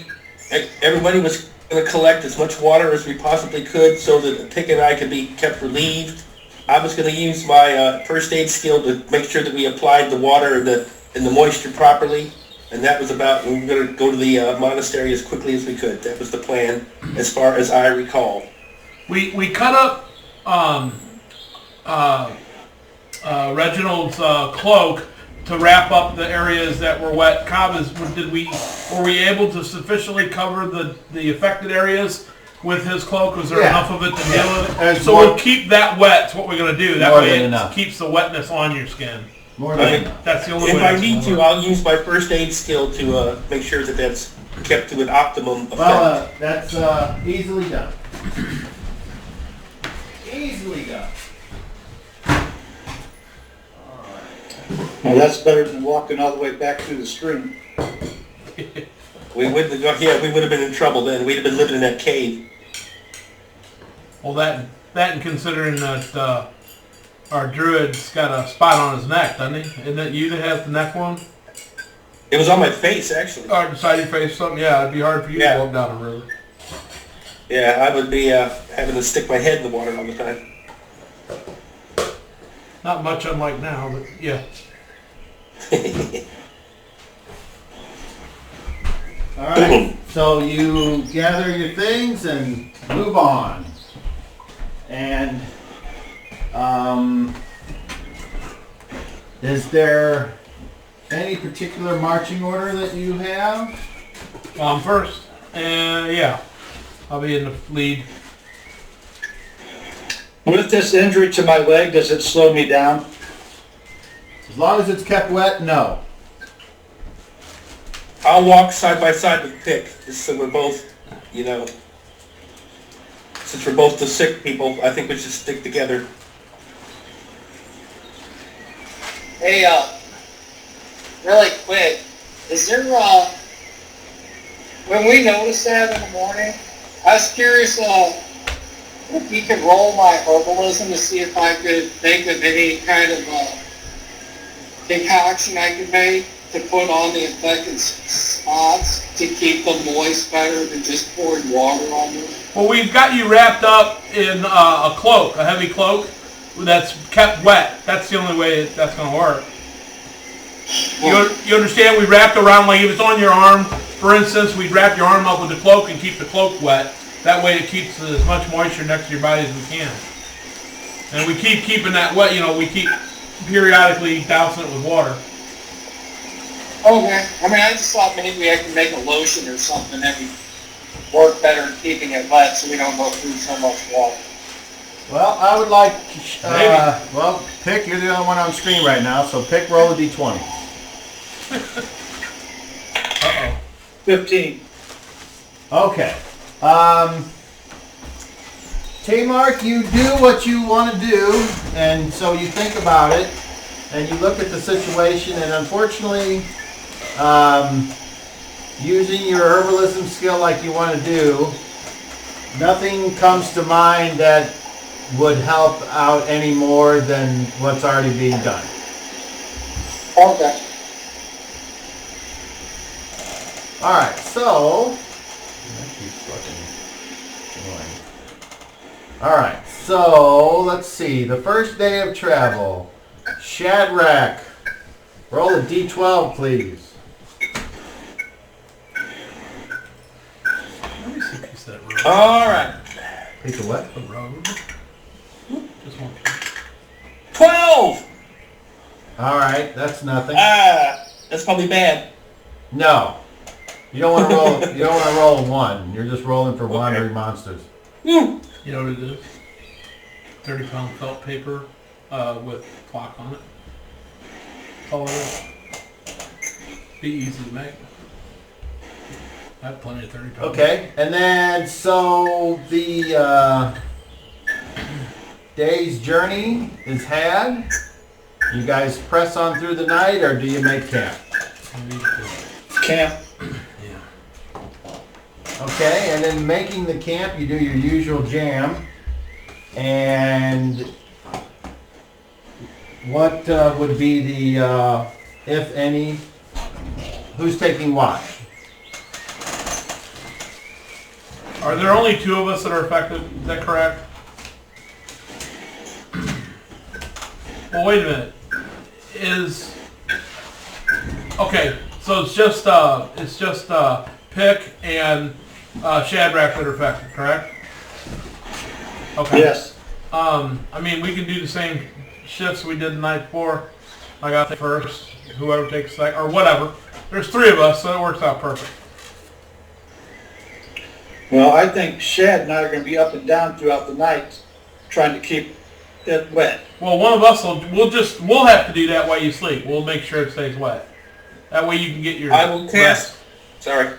[SPEAKER 1] Everybody was going to collect as much water as we possibly could so that Pick and I could be kept relieved. I was going to use my first aid skill to make sure that we applied the water and the moisture properly. And that was about, we were going to go to the monastery as quickly as we could. That was the plan, as far as I recall.
[SPEAKER 2] We cut up Reginald's cloak to wrap up the areas that were wet. Cobb, were we able to sufficiently cover the affected areas with his cloak? Was there
[SPEAKER 3] Yeah.
[SPEAKER 2] enough of it to deal with it?
[SPEAKER 3] There's
[SPEAKER 2] So
[SPEAKER 3] more-
[SPEAKER 2] we'll keep that wet. That's what we're going to do. That
[SPEAKER 3] More
[SPEAKER 2] way
[SPEAKER 3] than
[SPEAKER 2] it
[SPEAKER 3] enough.
[SPEAKER 2] keeps the wetness on your skin.
[SPEAKER 3] More
[SPEAKER 1] Okay.
[SPEAKER 3] than
[SPEAKER 2] That's the only
[SPEAKER 1] If
[SPEAKER 2] way.
[SPEAKER 1] I
[SPEAKER 2] that's
[SPEAKER 1] need
[SPEAKER 2] gonna
[SPEAKER 1] to,
[SPEAKER 2] work.
[SPEAKER 1] I'll use my first aid skill to make sure that that's kept to an optimum effect.
[SPEAKER 3] Well, that's easily done. Easily done. All right.
[SPEAKER 4] Well, that's better than walking all the way back through the stream.
[SPEAKER 1] We would have been in trouble then. We'd have been living in that cave.
[SPEAKER 2] Well, that and considering that our druid's got a spot on his neck, doesn't he? Isn't that you that has the neck one?
[SPEAKER 1] It was on my face, actually.
[SPEAKER 2] Or the side of your face, something? Yeah, it'd be hard for you
[SPEAKER 1] Yeah.
[SPEAKER 2] to walk down a river.
[SPEAKER 1] Yeah, I would be having to stick my head in the water all the time.
[SPEAKER 2] Not much unlike now, but yeah.
[SPEAKER 3] All right. So you gather your things and move on. And is there any particular marching order that you have?
[SPEAKER 2] First, yeah, I'll be in the lead.
[SPEAKER 4] With this injury to my leg, does it slow me down?
[SPEAKER 3] As long as it's kept wet, no.
[SPEAKER 1] I'll walk side by side with Pick, just so we're both, since we're both the sick people, I think we should stick together.
[SPEAKER 7] Hey, really quick, is there, when we noticed that in the morning, I was curious, if you could roll my herbalism to see if I could think of any kind of, concoction I could make to put on the affected spots to keep them moist better than just pouring water on them.
[SPEAKER 2] Well, we've got you wrapped up in a cloak, a heavy cloak that's kept wet. That's the only way that's going to work. You understand? We wrapped around, like if it's on your arm, for instance, we'd wrap your arm up with the cloak and keep the cloak wet. That way it keeps as much moisture next to your body as we can. And we keep keeping that wet, we keep periodically dousing it with water.
[SPEAKER 7] Okay. I mean, I just thought maybe I could make a lotion or something that would work better at keeping it wet so we don't go through so much water.
[SPEAKER 3] Well, I would like, Pick, you're the only one on screen right now, so Pick, roll a d20.
[SPEAKER 2] Uh-oh.
[SPEAKER 4] 15.
[SPEAKER 3] Okay. T-Mark, you do what you want to do, and so you think about it, and you look at the situation, and unfortunately, using your herbalism skill like you want to do, nothing comes to mind that would help out any more than what's already being done.
[SPEAKER 7] Okay.
[SPEAKER 3] Alright, so... Alright, so let's see. The first day of travel. Shadrach. Roll a d12, please.
[SPEAKER 2] Let me see if you said road.
[SPEAKER 1] All right.
[SPEAKER 3] Piece of what?
[SPEAKER 2] The road. Just one.
[SPEAKER 1] 12!
[SPEAKER 3] Alright, that's nothing.
[SPEAKER 1] That's probably bad.
[SPEAKER 3] No. You don't want to roll you don't want to roll a 1. You're just rolling for wandering monsters.
[SPEAKER 1] Woo.
[SPEAKER 2] You know what it is? 30-pound felt paper with clock on it. That's all it is. Be easy to make. I have plenty of 30 pounds.
[SPEAKER 3] Okay, and then so the day's journey is had. You guys press on through the night, or do you make camp?
[SPEAKER 4] Camp.
[SPEAKER 2] Yeah.
[SPEAKER 3] Okay, and then making the camp, you do your usual jam. And what would be the, if any, who's taking watch?
[SPEAKER 2] Are there only 2 of us that are affected? Is that correct? Well, wait a minute. Okay, so it's just Pick and Shadrach that are affected, correct? Okay.
[SPEAKER 4] Yes.
[SPEAKER 2] I mean, we can do the same shifts we did the night before. I got the first, whoever takes second, or whatever. There's 3 of us, so it works out perfect.
[SPEAKER 4] Well, I think Shad and I are going to be up and down throughout the night trying to keep it wet.
[SPEAKER 2] Well, one of us we'll have to do that while you sleep. We'll make sure it stays wet. That way you can get your
[SPEAKER 1] I will cast.
[SPEAKER 2] rest.
[SPEAKER 1] Sorry.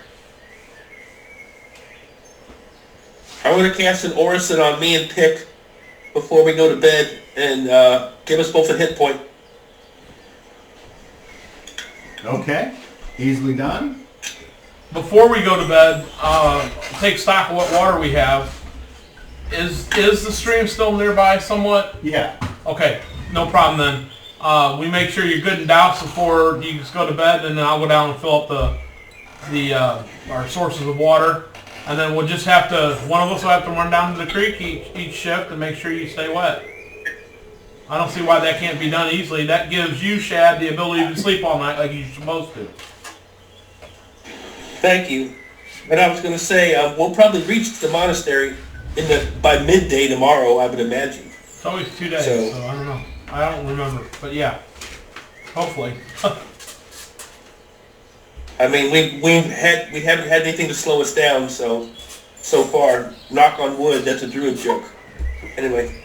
[SPEAKER 1] I'm going to cast an Orison on me and Pick before we go to bed and give us both a hit point.
[SPEAKER 3] Okay, easily done.
[SPEAKER 2] Before we go to bed, take stock of what water we have. Is the stream still nearby somewhat?
[SPEAKER 3] Yeah.
[SPEAKER 2] Okay, no problem then. We make sure you're good and doused before you just go to bed, and then I'll go down and fill up our sources of water. And then we'll just have to, one of us will have to run down to the creek each shift and make sure you stay wet. I don't see why that can't be done easily. That gives you, Shad, the ability to sleep all night like you're supposed to.
[SPEAKER 1] Thank you. And I was going to say, we'll probably reach the monastery by midday tomorrow, I would imagine.
[SPEAKER 2] It's always 2 days, so I don't know. I don't remember, but yeah, hopefully.
[SPEAKER 1] I mean, we haven't had anything to slow us down, so far, knock on wood, that's a druid joke. Anyway.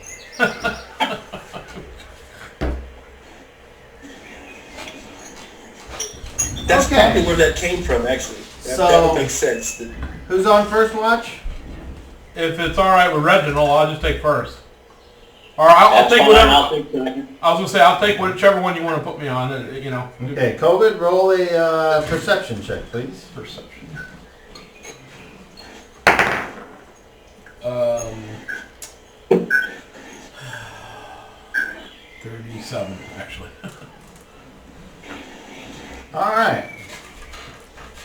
[SPEAKER 1] That's probably where that came from, actually. That would make sense.
[SPEAKER 3] Who's on first watch?
[SPEAKER 2] If it's all right with Reginald, I'll just take first. Or I'll take whatever.
[SPEAKER 7] I'll take second.
[SPEAKER 2] I was gonna say I'll take whichever one you want to put me on. You know.
[SPEAKER 3] Okay, COVID, roll a perception check, please.
[SPEAKER 2] Perception. 37, actually.
[SPEAKER 3] All right.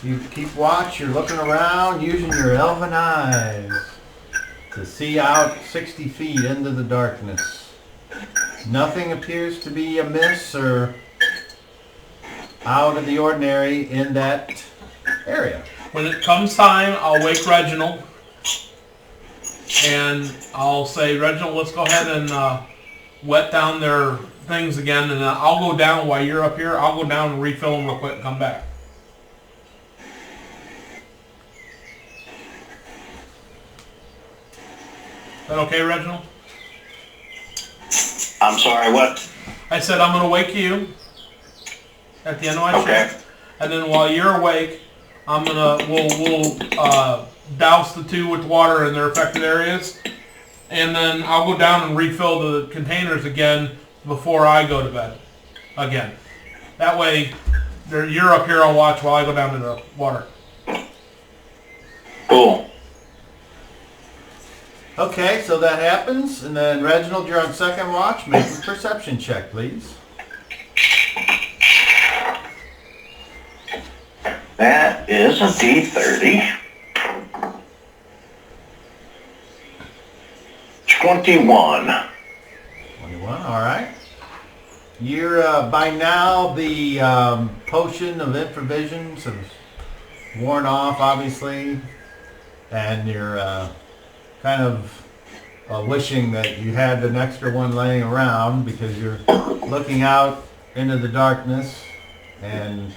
[SPEAKER 3] You keep watch. You're looking around, using your elven eyes to see out 60 feet into the darkness. Nothing appears to be amiss or out of the ordinary in that area.
[SPEAKER 2] When it comes time, I'll wake Reginald, and I'll say, Reginald, let's go ahead and wet down their things again, and I'll go down while you're up here. I'll go down and refill them real quick and come back. Is that okay, Reginald?
[SPEAKER 6] I'm sorry, what?
[SPEAKER 2] I said I'm going to wake you at the end of my shift, and then while you're awake, we'll douse the two with water in their affected areas, and then I'll go down and refill the containers again before I go to bed again. That way, you're up here on watch while I go down to the water.
[SPEAKER 6] Cool.
[SPEAKER 3] Okay, so that happens, and then Reginald, you're on second watch. Make a perception check, please.
[SPEAKER 6] That is a D30. 21.
[SPEAKER 3] 21, all right. You're, by now, the potion of infravisions has worn off, obviously, and you're kind of wishing that you had an extra one laying around because you're looking out into the darkness and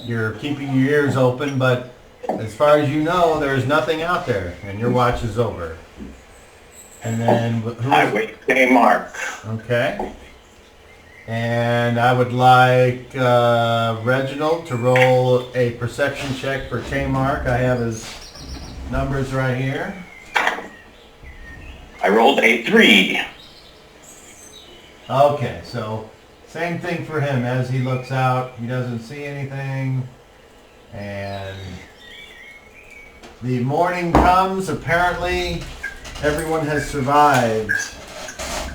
[SPEAKER 3] you're keeping your ears open, but as far as you know, there's nothing out there, and your watch is over. And then
[SPEAKER 6] I wait J Mark.
[SPEAKER 3] Okay. And I would like Reginald to roll a perception check for K-Mark. I have his numbers right here.
[SPEAKER 6] I rolled a 3.
[SPEAKER 3] Okay, so same thing for him. As he looks out, he doesn't see anything. And the morning comes. Apparently, everyone has survived.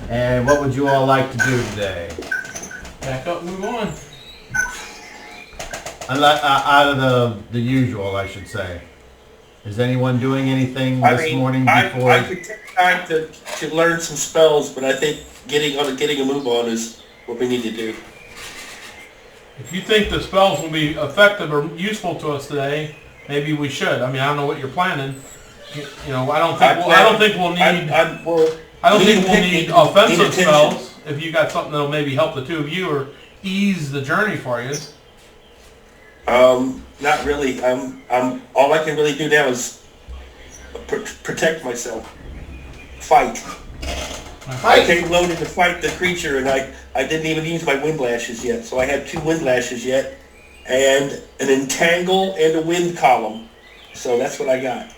[SPEAKER 3] And what would you all like to do today?
[SPEAKER 2] Back up, move on.
[SPEAKER 3] Out of the usual, I should say. Is anyone doing anything this morning before?
[SPEAKER 1] I could take time to learn some spells, but I think getting a move on is what we need to do.
[SPEAKER 2] If you think the spells will be effective or useful to us today, maybe we should. I mean, I don't know what you're planning. You know, I don't think we'll need offensive spells. If you got something that'll maybe help the two of you or ease the journey for you.
[SPEAKER 1] Not really. All I can really do now is protect myself. Fight. I came loaded to fight the creature, and I didn't even use my wind lashes yet. So I have 2 wind lashes yet, and an entangle and a wind column. So that's what I got.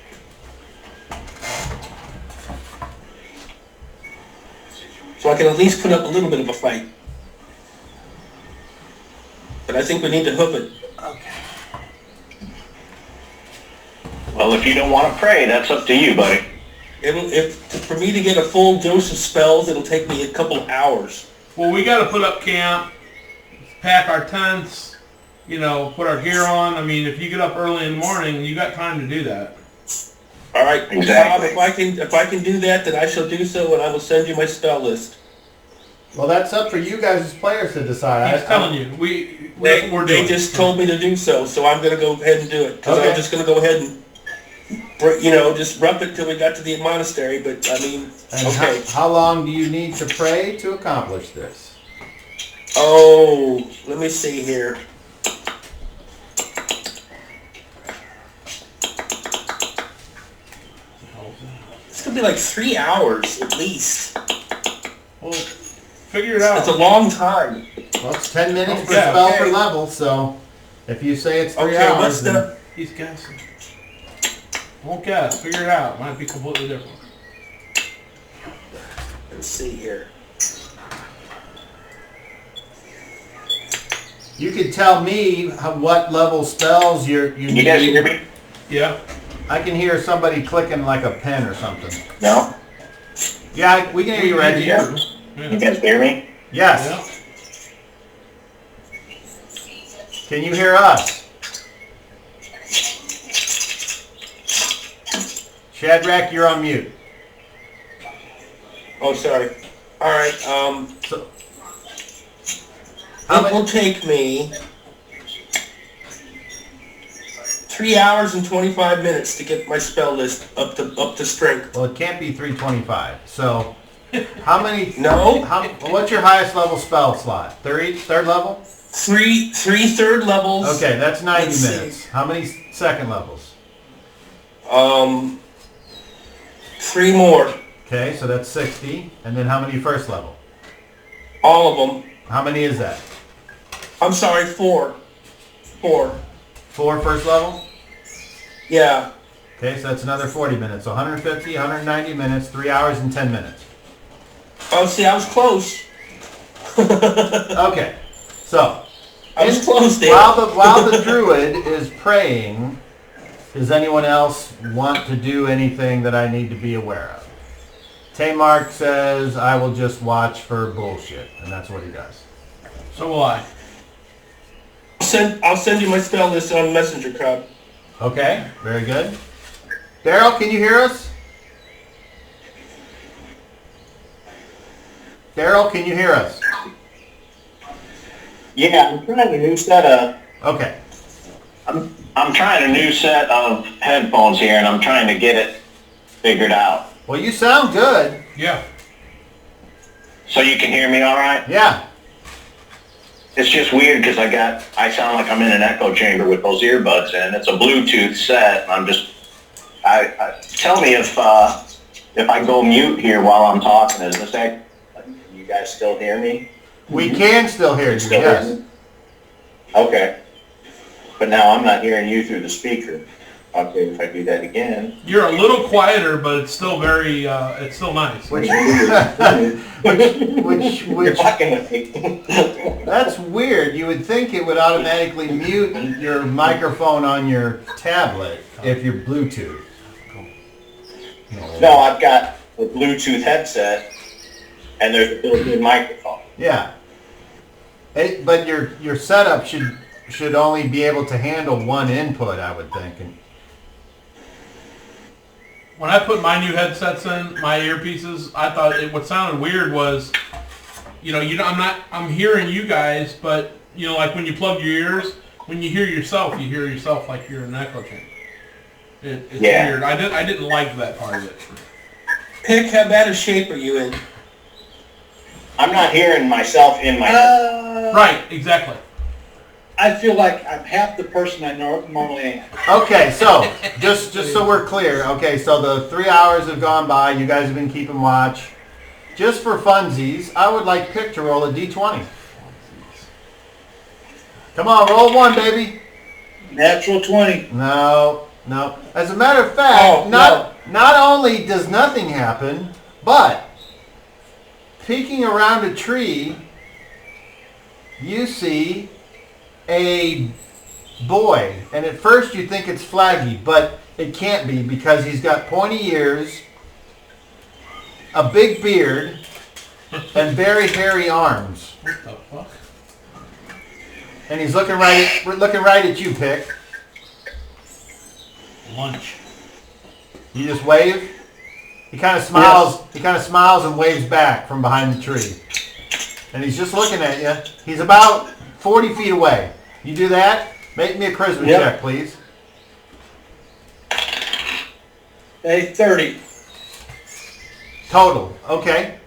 [SPEAKER 1] So I can at least put up a little bit of a fight. but I think we need to hoof it.
[SPEAKER 6] Well, if you don't want to pray, that's up to you, buddy.
[SPEAKER 1] For me to get a full dose of spells, it'll take me a couple hours.
[SPEAKER 2] Well, we got to put up camp, pack our tents, put our gear on. I mean, if you get up early in the morning, you got time to do that.
[SPEAKER 1] All right,
[SPEAKER 6] Exactly.
[SPEAKER 1] Bob, if I can do that, then I shall do so, and I will send you my spell list.
[SPEAKER 3] Well, that's up for you guys as players to decide.
[SPEAKER 2] He's telling you. That's what we're doing.
[SPEAKER 1] They just told me to do so, so I'm going to go ahead and do it. Because
[SPEAKER 3] Okay.
[SPEAKER 1] I'm just going to go ahead and, just rough it till we got to the monastery. But, I mean,
[SPEAKER 3] And
[SPEAKER 1] okay.
[SPEAKER 3] how long do you need to pray to accomplish this?
[SPEAKER 1] Oh, let me see here. It's going to be like 3 hours at least.
[SPEAKER 2] Well, figure it out.
[SPEAKER 1] It's a long time.
[SPEAKER 3] Well, it's 10 minutes per
[SPEAKER 2] Yeah,
[SPEAKER 3] spell
[SPEAKER 1] okay.
[SPEAKER 3] per level, so if you say it's 3
[SPEAKER 1] Okay,
[SPEAKER 3] hours,
[SPEAKER 1] what's
[SPEAKER 3] then
[SPEAKER 1] the...
[SPEAKER 2] He's guessing. Won't guess. Figure it out. Might be completely different.
[SPEAKER 1] Let's see here.
[SPEAKER 3] you could tell me what level spells you
[SPEAKER 6] Can you guys
[SPEAKER 3] need.
[SPEAKER 6] hear me?
[SPEAKER 2] Yeah.
[SPEAKER 3] I can hear somebody clicking like a pen or something.
[SPEAKER 6] No?
[SPEAKER 3] Yeah, we can hear you, Reggie.
[SPEAKER 6] Yeah. You guys hear me?
[SPEAKER 3] Yes.
[SPEAKER 2] Yeah.
[SPEAKER 3] Can you hear us? Shadrach, you're on mute.
[SPEAKER 1] Oh, sorry. All right.
[SPEAKER 3] So,
[SPEAKER 1] It will take me 3 hours and 25 minutes to get my spell list up to strength.
[SPEAKER 3] well, it can't be 325. So, how many?
[SPEAKER 1] No.
[SPEAKER 3] What's your highest level spell slot? Third level?
[SPEAKER 1] Three third levels.
[SPEAKER 3] Okay, that's 90
[SPEAKER 1] Let's see.
[SPEAKER 3] minutes. How many second levels?
[SPEAKER 1] 3 more.
[SPEAKER 3] Okay, so that's 60. And then how many first level?
[SPEAKER 1] All of them.
[SPEAKER 3] How many is that?
[SPEAKER 1] I'm sorry, 4. 4.
[SPEAKER 3] 4 first level?
[SPEAKER 1] Yeah.
[SPEAKER 3] Okay, so that's another 40 minutes. So 150, 190 minutes, 3 hours and 10 minutes.
[SPEAKER 1] Oh, see, I was close.
[SPEAKER 3] Okay, so
[SPEAKER 1] I was close there.
[SPEAKER 3] while the druid is praying, does anyone else want to do anything that I need to be aware of? Taymark says, I will just watch for bullshit, and that's what he does.
[SPEAKER 2] So will I.
[SPEAKER 1] I'll send you my spell list on Messenger, Cobb.
[SPEAKER 3] Okay, very good. Daryl, can you hear us? Daryl, can you hear us?
[SPEAKER 6] Yeah, I'm trying a new set of...
[SPEAKER 3] Okay.
[SPEAKER 6] I'm trying a new set of headphones here, and I'm trying to get it figured out.
[SPEAKER 3] Well, you sound good.
[SPEAKER 2] Yeah.
[SPEAKER 6] So you can hear me all right?
[SPEAKER 3] Yeah.
[SPEAKER 6] It's just weird because I sound like I'm in an echo chamber with those earbuds in. It's a Bluetooth set. And tell me if I go mute here while I'm talking, is this act? You guys still hear me?
[SPEAKER 3] We can still hear you,
[SPEAKER 6] Still
[SPEAKER 3] yes.
[SPEAKER 6] hear me? Okay. But now I'm not hearing you through the speaker. Okay, if I do that again.
[SPEAKER 2] You're a little quieter, but it's still very, it's still nice.
[SPEAKER 3] Which,
[SPEAKER 6] You're fucking with me.
[SPEAKER 3] that's weird. You would think it would automatically mute your microphone on your tablet if you're Bluetooth.
[SPEAKER 6] No, I've got a Bluetooth headset, and there's a built-in microphone.
[SPEAKER 3] Yeah. But your setup should only be able to handle one input, I would think. And
[SPEAKER 2] When I put my new headsets in, my earpieces, I thought what sounded weird was, I'm hearing you guys, but, like when you plug your ears, when you hear yourself like you're in an echo chamber. It's
[SPEAKER 6] Yeah.
[SPEAKER 2] weird. I didn't like that part of it.
[SPEAKER 1] Pick, how bad a shape are you in?
[SPEAKER 6] I'm not hearing myself in my head.
[SPEAKER 2] Right, exactly.
[SPEAKER 4] I feel like I'm half the person I normally am.
[SPEAKER 3] okay, so just so we're clear, okay, so the 3 hours have gone by. You guys have been keeping watch. Just for funsies, I would like Pick to roll a d20. Come on, roll 1, baby.
[SPEAKER 4] Natural 20.
[SPEAKER 3] No. As a matter of fact, not only does nothing happen, but peeking around a tree, you see a boy. And at first you think it's Flaggy, but it can't be because he's got pointy ears, a big beard, and very hairy arms.
[SPEAKER 2] What the fuck?
[SPEAKER 3] And he's looking right at you, Pick.
[SPEAKER 2] Lunch.
[SPEAKER 3] You just wave. He kind of smiles. Yes. He kind of smiles and waves back from behind the tree. And he's just looking at you. He's about 40 feet away. You do that? Make me a charisma check, please.
[SPEAKER 4] A 30.
[SPEAKER 3] Total. Okay.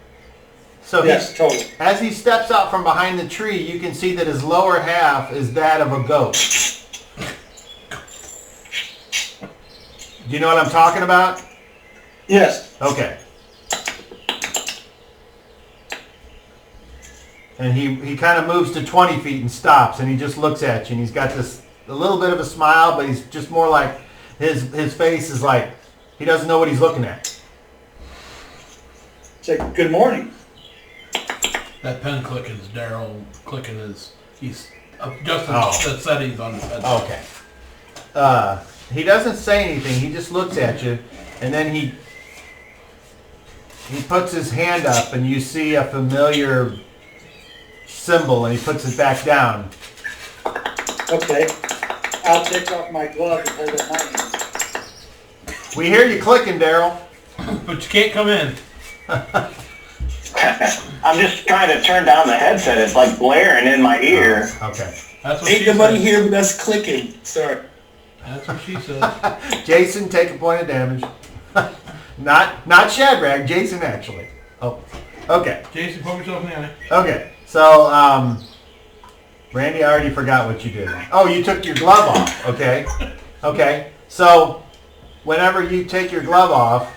[SPEAKER 3] So
[SPEAKER 4] yes, total.
[SPEAKER 3] As he steps out from behind the tree, you can see that his lower half is that of a goat. Do you know what I'm talking about?
[SPEAKER 4] Yes.
[SPEAKER 3] Okay. And he kind of moves to 20 feet and stops, and he just looks at you, and he's got a little bit of a smile, but he's just more like, his face is like, he doesn't know what he's looking at.
[SPEAKER 4] Say, good morning.
[SPEAKER 2] That pen clicking is Daryl clicking he's adjusting the settings on his head.
[SPEAKER 3] Okay. He doesn't say anything, he just looks at you, and then he puts his hand up, and you see a familiar symbol, and he puts it back down.
[SPEAKER 4] Okay. I'll take off my glove and hold up my hand.
[SPEAKER 3] We hear you clicking, Daryl.
[SPEAKER 2] But you can't come in.
[SPEAKER 6] I'm just trying to turn down the headset. It's like blaring in my ear.
[SPEAKER 3] Okay.
[SPEAKER 2] That's what
[SPEAKER 1] Ain't
[SPEAKER 2] she
[SPEAKER 1] nobody
[SPEAKER 2] said.
[SPEAKER 1] here but us clicking. Sorry.
[SPEAKER 2] That's what she said.
[SPEAKER 3] Jason, take a point of damage. Not Shadrach, Jason actually. Oh, okay.
[SPEAKER 2] Jason, poke yourself in the eye.
[SPEAKER 3] Okay, so, Randy, I already forgot what you did. Oh, you took your glove off, okay. Okay, so whenever you take your glove off,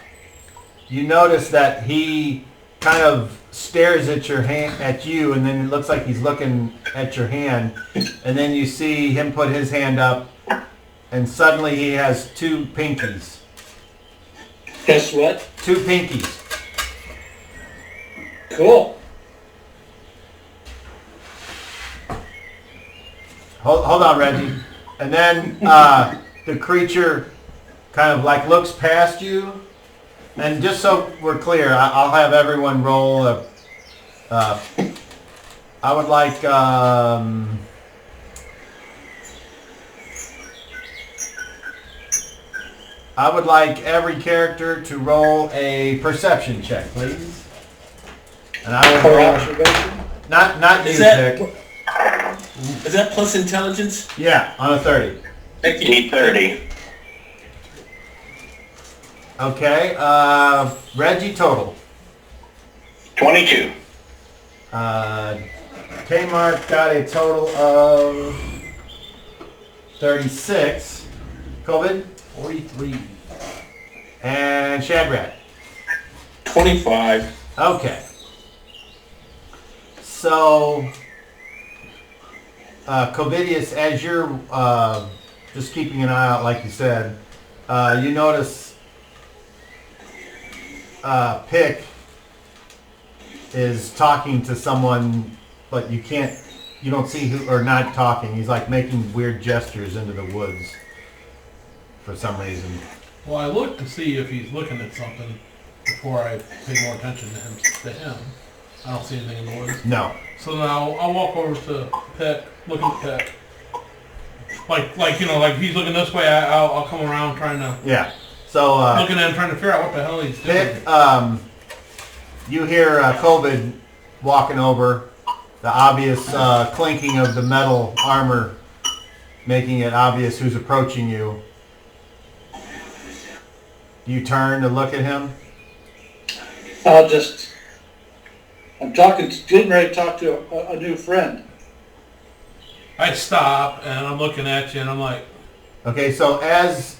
[SPEAKER 3] you notice that he kind of stares at your hand, at you, and then it looks like he's looking at your hand, and then you see him put his hand up, and suddenly he has two pinkies.
[SPEAKER 4] Guess what?
[SPEAKER 3] Two pinkies.
[SPEAKER 4] Cool.
[SPEAKER 3] Hold on, Reggie. And then the creature kind of like looks past you. And just so we're clear, I'll have everyone roll a... I would like... I would like every character to roll a perception check, please. And I will
[SPEAKER 4] For
[SPEAKER 3] roll...
[SPEAKER 4] observation?
[SPEAKER 3] Not you,
[SPEAKER 1] Is that-
[SPEAKER 3] Dick.
[SPEAKER 1] Is that plus intelligence?
[SPEAKER 3] Yeah, on a 30.
[SPEAKER 1] Thank you.
[SPEAKER 6] Need 30.
[SPEAKER 3] Okay, Reggie total.
[SPEAKER 6] 22.
[SPEAKER 3] Kmart got a total of 36. COVID
[SPEAKER 2] 43.
[SPEAKER 3] and Shadrach.
[SPEAKER 1] 25.
[SPEAKER 3] Okay. So, Covidius, as you're just keeping an eye out, like you said, you notice Pick is talking to someone, but you don't see who, or not talking. He's like making weird gestures into the woods for some reason.
[SPEAKER 2] Well, I look to see if he's looking at something before I pay more attention to him. I don't see anything in the woods.
[SPEAKER 3] No.
[SPEAKER 2] So now I'll walk over to Pick, look at Pick. Like if he's looking this way, I'll come around trying to
[SPEAKER 3] Yeah. So,
[SPEAKER 2] looking at him, trying to figure out what the hell he's doing.
[SPEAKER 3] Pick, you hear COVID walking over, the obvious clinking of the metal armor, making it obvious who's approaching you. You turn to look at him.
[SPEAKER 4] I'm getting ready to talk to a new friend.
[SPEAKER 2] I stop and I'm looking at you and I'm like,
[SPEAKER 3] Okay, so as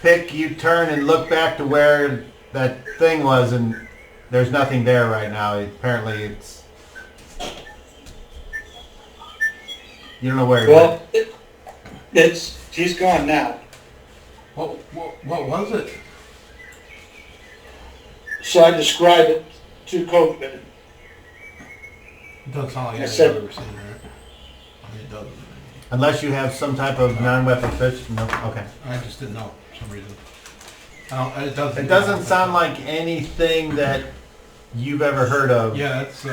[SPEAKER 3] Pick, you turn and look back to where that thing was, and there's nothing there right now. Apparently, you don't know where he went.
[SPEAKER 4] Well, he's gone now.
[SPEAKER 2] what was it?
[SPEAKER 4] So I describe it to COVID.
[SPEAKER 2] It doesn't sound like
[SPEAKER 4] I
[SPEAKER 2] any
[SPEAKER 4] said-
[SPEAKER 2] other scene, right? I mean, it doesn't.
[SPEAKER 3] Unless you have some type of non-weapon fish. No. Okay.
[SPEAKER 2] I just didn't know for some reason. It doesn't.
[SPEAKER 3] It doesn't sound like anything that you've ever heard of.
[SPEAKER 2] Yeah, it's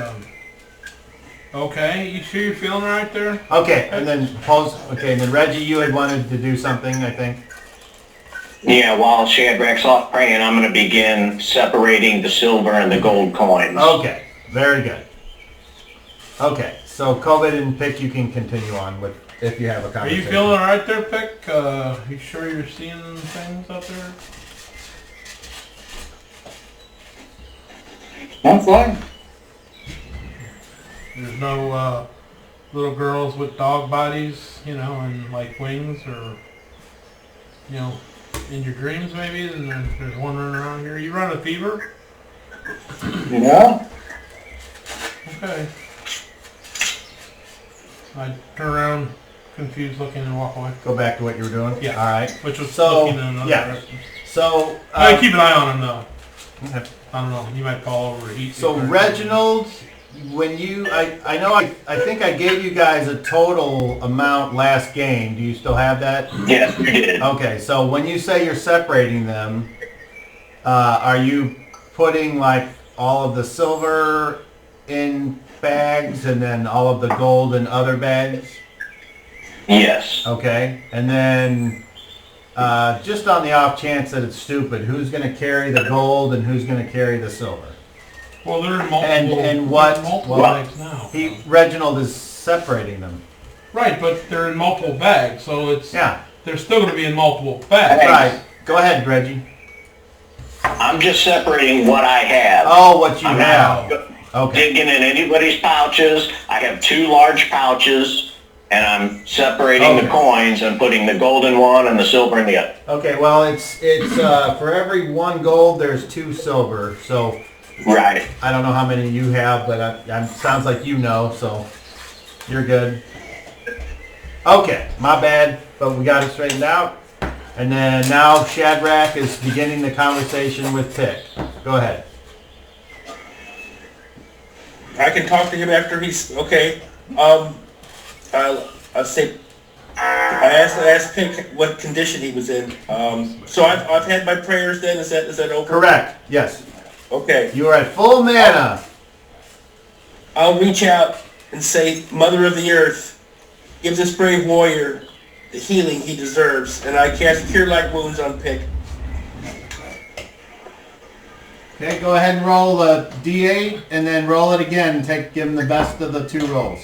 [SPEAKER 2] okay. You sure you're feeling all right there?
[SPEAKER 3] Okay, and then pause. Okay, and then Reggie, you had wanted to do something, I think.
[SPEAKER 6] Yeah, while Shadrach's off praying, I'm going to begin separating the silver and the gold coins.
[SPEAKER 3] Okay, very good. Okay, so COVID and Pick, you can continue on with if you have a
[SPEAKER 2] Are
[SPEAKER 3] conversation.
[SPEAKER 2] you feeling all right there, Pick? You sure you're seeing things out there?
[SPEAKER 4] I'm fine.
[SPEAKER 2] There's no little girls with dog bodies, you know, and like wings, or you know, in your dreams maybe. And there's one running around here. You run a fever?
[SPEAKER 4] Yeah?
[SPEAKER 2] Okay. I turn around, confused, looking, and walk away.
[SPEAKER 3] Go back to what you were doing?
[SPEAKER 2] Yeah.
[SPEAKER 3] All right.
[SPEAKER 2] Which was
[SPEAKER 3] So,
[SPEAKER 2] looking in another
[SPEAKER 3] yeah.
[SPEAKER 2] direction.
[SPEAKER 3] So,
[SPEAKER 2] I keep an eye on him though.
[SPEAKER 3] okay.
[SPEAKER 2] I don't know. He might fall over and eat.
[SPEAKER 3] So
[SPEAKER 2] me.
[SPEAKER 3] Reginald, when you, I know I think I gave you guys a total amount last game. Do you still have that?
[SPEAKER 6] Yes, you did.
[SPEAKER 3] Okay, so when you say you're separating them, are you putting like all of the silver in bags and then all of the gold in other bags?
[SPEAKER 6] Yes.
[SPEAKER 3] Okay, and then just on the off chance that it's stupid, who's going to carry the gold and who's going to carry the silver?
[SPEAKER 2] Well, they're in multiple.
[SPEAKER 3] And what-
[SPEAKER 2] they're in multiple
[SPEAKER 3] what-
[SPEAKER 2] bags now.
[SPEAKER 3] Reginald is separating them.
[SPEAKER 2] Right, but they're in multiple bags, so it's
[SPEAKER 3] Yeah,
[SPEAKER 2] they're still going to be in multiple bags.
[SPEAKER 6] Hey.
[SPEAKER 3] right. Go ahead, Reggie.
[SPEAKER 6] I'm just separating what I have.
[SPEAKER 3] Oh, what you
[SPEAKER 6] I'm
[SPEAKER 3] have.
[SPEAKER 6] not
[SPEAKER 3] Okay.
[SPEAKER 6] digging in anybody's pouches. I have 2 large pouches, and I'm separating
[SPEAKER 3] Okay.
[SPEAKER 6] the coins and putting the gold in one and the silver in the other.
[SPEAKER 3] Okay, well, it's for every 1 gold, there's 2 silver. So
[SPEAKER 6] Right.
[SPEAKER 3] I don't know how many you have, but sounds like you know, so you're good. Okay, my bad, but we got it straightened out. And then now Shadrach is beginning the conversation with Pick. Go ahead.
[SPEAKER 1] I can talk to him after he's okay. I'll say I asked Pink what condition he was in. So I've had my prayers. Then is that over?
[SPEAKER 3] Correct. Yes.
[SPEAKER 1] Okay.
[SPEAKER 3] You are at full mana.
[SPEAKER 1] I'll reach out and say, Mother of the Earth, give this brave warrior the healing he deserves, and I cast Cure Light Wounds on Pick.
[SPEAKER 3] Okay, go ahead and roll a D8 and then roll it again and give him the best of the 2 rolls.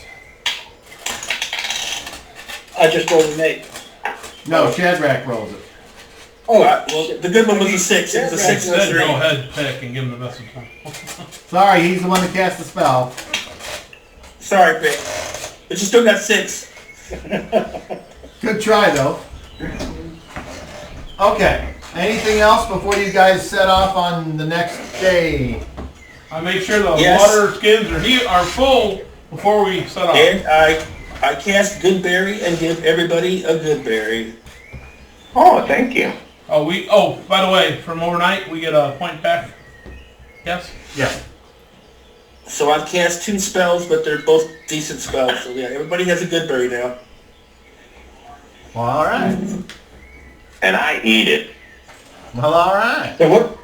[SPEAKER 4] I just rolled an 8.
[SPEAKER 3] No, Shadrach rolls it.
[SPEAKER 4] Oh,
[SPEAKER 1] Well, the good one was a 6. It was a 6 and a
[SPEAKER 2] Then
[SPEAKER 1] 3.
[SPEAKER 2] go ahead, Pick, and give him the best of time.
[SPEAKER 3] Sorry, he's the one that cast the spell.
[SPEAKER 1] Sorry, Pick. But you still got 6.
[SPEAKER 3] Good try, though. Okay. Anything else before you guys set off on the next day?
[SPEAKER 2] I make sure the
[SPEAKER 1] Yes.
[SPEAKER 2] water skins are full before we set off.
[SPEAKER 1] And I cast Good Berry and give everybody a Good Berry.
[SPEAKER 6] Oh, thank you.
[SPEAKER 2] Oh, by the way, from overnight we get a point back. Yes.
[SPEAKER 3] Yeah.
[SPEAKER 1] So I've cast 2 spells, but they're both decent spells. So yeah, everybody has a Good Berry now.
[SPEAKER 3] Well, all right.
[SPEAKER 6] And I eat it.
[SPEAKER 3] Well, all right.
[SPEAKER 4] so what?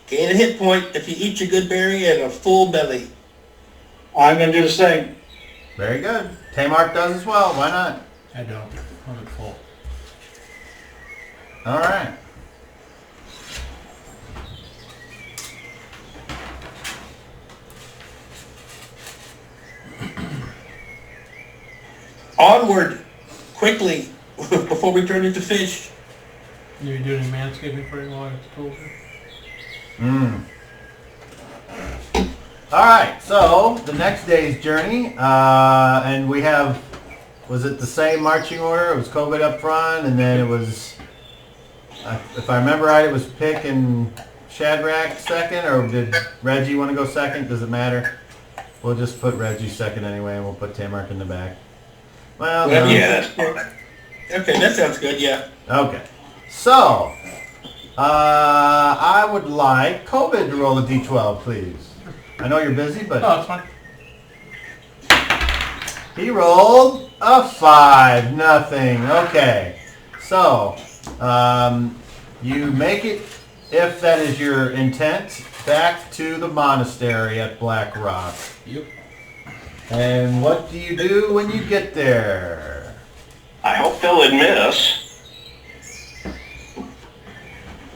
[SPEAKER 1] Gain a hit point if you eat your Good Berry and a full belly.
[SPEAKER 4] I'm going to do the same.
[SPEAKER 3] Very good. Tamar does as well. Why not?
[SPEAKER 2] I don't. I'm at full.
[SPEAKER 3] All right.
[SPEAKER 1] Onward, quickly, before we turn into fish.
[SPEAKER 2] You doing any manscaping for you while I told you?
[SPEAKER 3] All right. So the next day's journey, and we have. Was it the same marching order? It was COVID up front, and then it was. If I remember right, it was Pick and Shadrach second, or did Reggie want to go second? Does it matter? We'll just put Reggie second anyway, and we'll put Tamar in the back. Well, no.
[SPEAKER 6] Yeah, that's fine.
[SPEAKER 1] Okay, that sounds good, yeah.
[SPEAKER 3] Okay. So, I would like COVID to roll a d12, please. I know you're busy, but
[SPEAKER 2] No, it's fine.
[SPEAKER 3] he rolled a 5. Nothing. Okay. So, you make it, if that is your intent, back to the monastery at Black Rock.
[SPEAKER 2] Yep.
[SPEAKER 3] And what do you do when you get there?
[SPEAKER 6] I hope they'll admit us.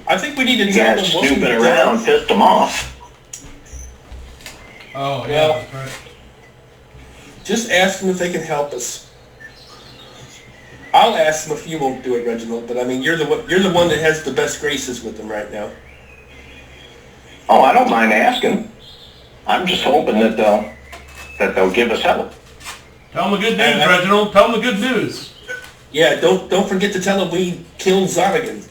[SPEAKER 1] I think we need to
[SPEAKER 6] You
[SPEAKER 1] tell
[SPEAKER 6] guys
[SPEAKER 1] them what we
[SPEAKER 6] snooping
[SPEAKER 1] did.
[SPEAKER 6] around pissed them off.
[SPEAKER 2] Oh, yeah,
[SPEAKER 1] Well-
[SPEAKER 2] that's right.
[SPEAKER 1] Just ask them if they can help us. I'll ask them if you won't do it, Reginald. But I mean, you're the one that has the best graces with them right now.
[SPEAKER 6] Oh, I don't mind asking. I'm just hoping that they'll give us help.
[SPEAKER 2] Tell them the good news, Reginald. Tell them the good news.
[SPEAKER 1] Yeah, don't forget to tell them we killed Zonnegan.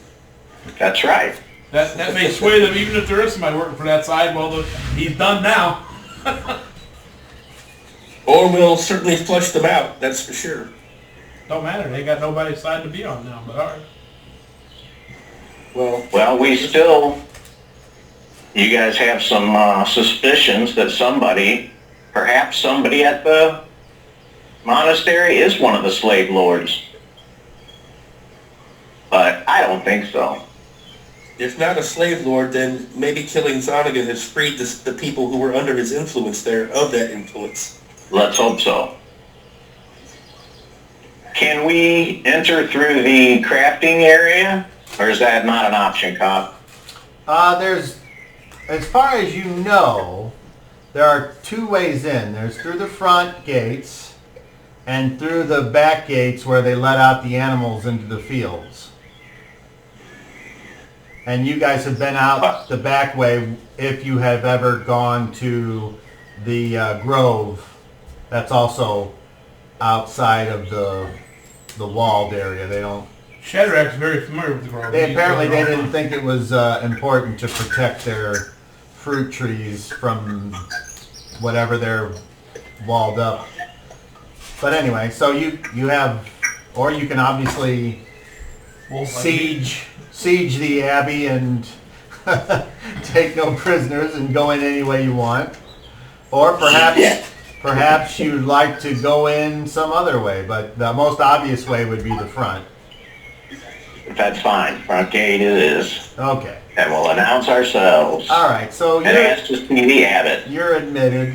[SPEAKER 6] That's right.
[SPEAKER 2] That may sway them even if there is somebody working for that side. Well, he's done now.
[SPEAKER 1] Or we'll certainly flush them out, that's for sure.
[SPEAKER 2] Don't matter. They got nobody's side to be on now, but all right.
[SPEAKER 1] Well,
[SPEAKER 6] You guys have some suspicions that perhaps somebody at the monastery is one of the slave lords. But I don't think so.
[SPEAKER 1] if not a slave lord, then maybe killing Zonnegan has freed the people who were under his influence there of that influence.
[SPEAKER 6] Let's hope so. Can we enter through the crafting area? Or is that not an option, Cop?
[SPEAKER 3] There's, as far as you know, there are 2 ways in. There's through the front gates and through the back gates where they let out the animals into the fields. And you guys have been out the back way if you have ever gone to the grove. That's also outside of the walled area. They don't.
[SPEAKER 2] Shadrack's very familiar with the grove.
[SPEAKER 3] They didn't think it was important to protect their fruit trees from whatever they're walled up. But anyway, so you have, or you can obviously siege the abbey and take no prisoners and go in any way you want. Or perhaps you'd like to go in some other way, but the most obvious way would be the front.
[SPEAKER 6] That's fine. Front gate it is.
[SPEAKER 3] Okay.
[SPEAKER 6] And we'll announce ourselves.
[SPEAKER 3] All right, so
[SPEAKER 6] And ask to see the abbot.
[SPEAKER 3] you're admitted,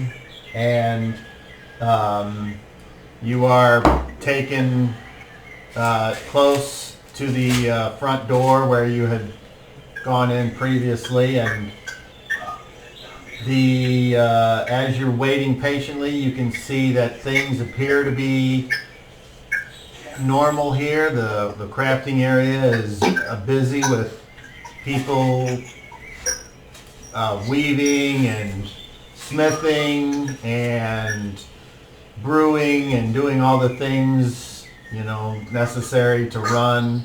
[SPEAKER 3] and you are taken close to the front door where you had gone in previously, and as you're waiting patiently, you can see that things appear to be normal here. The crafting area is busy with people weaving and smithing and brewing and doing all the things, necessary to run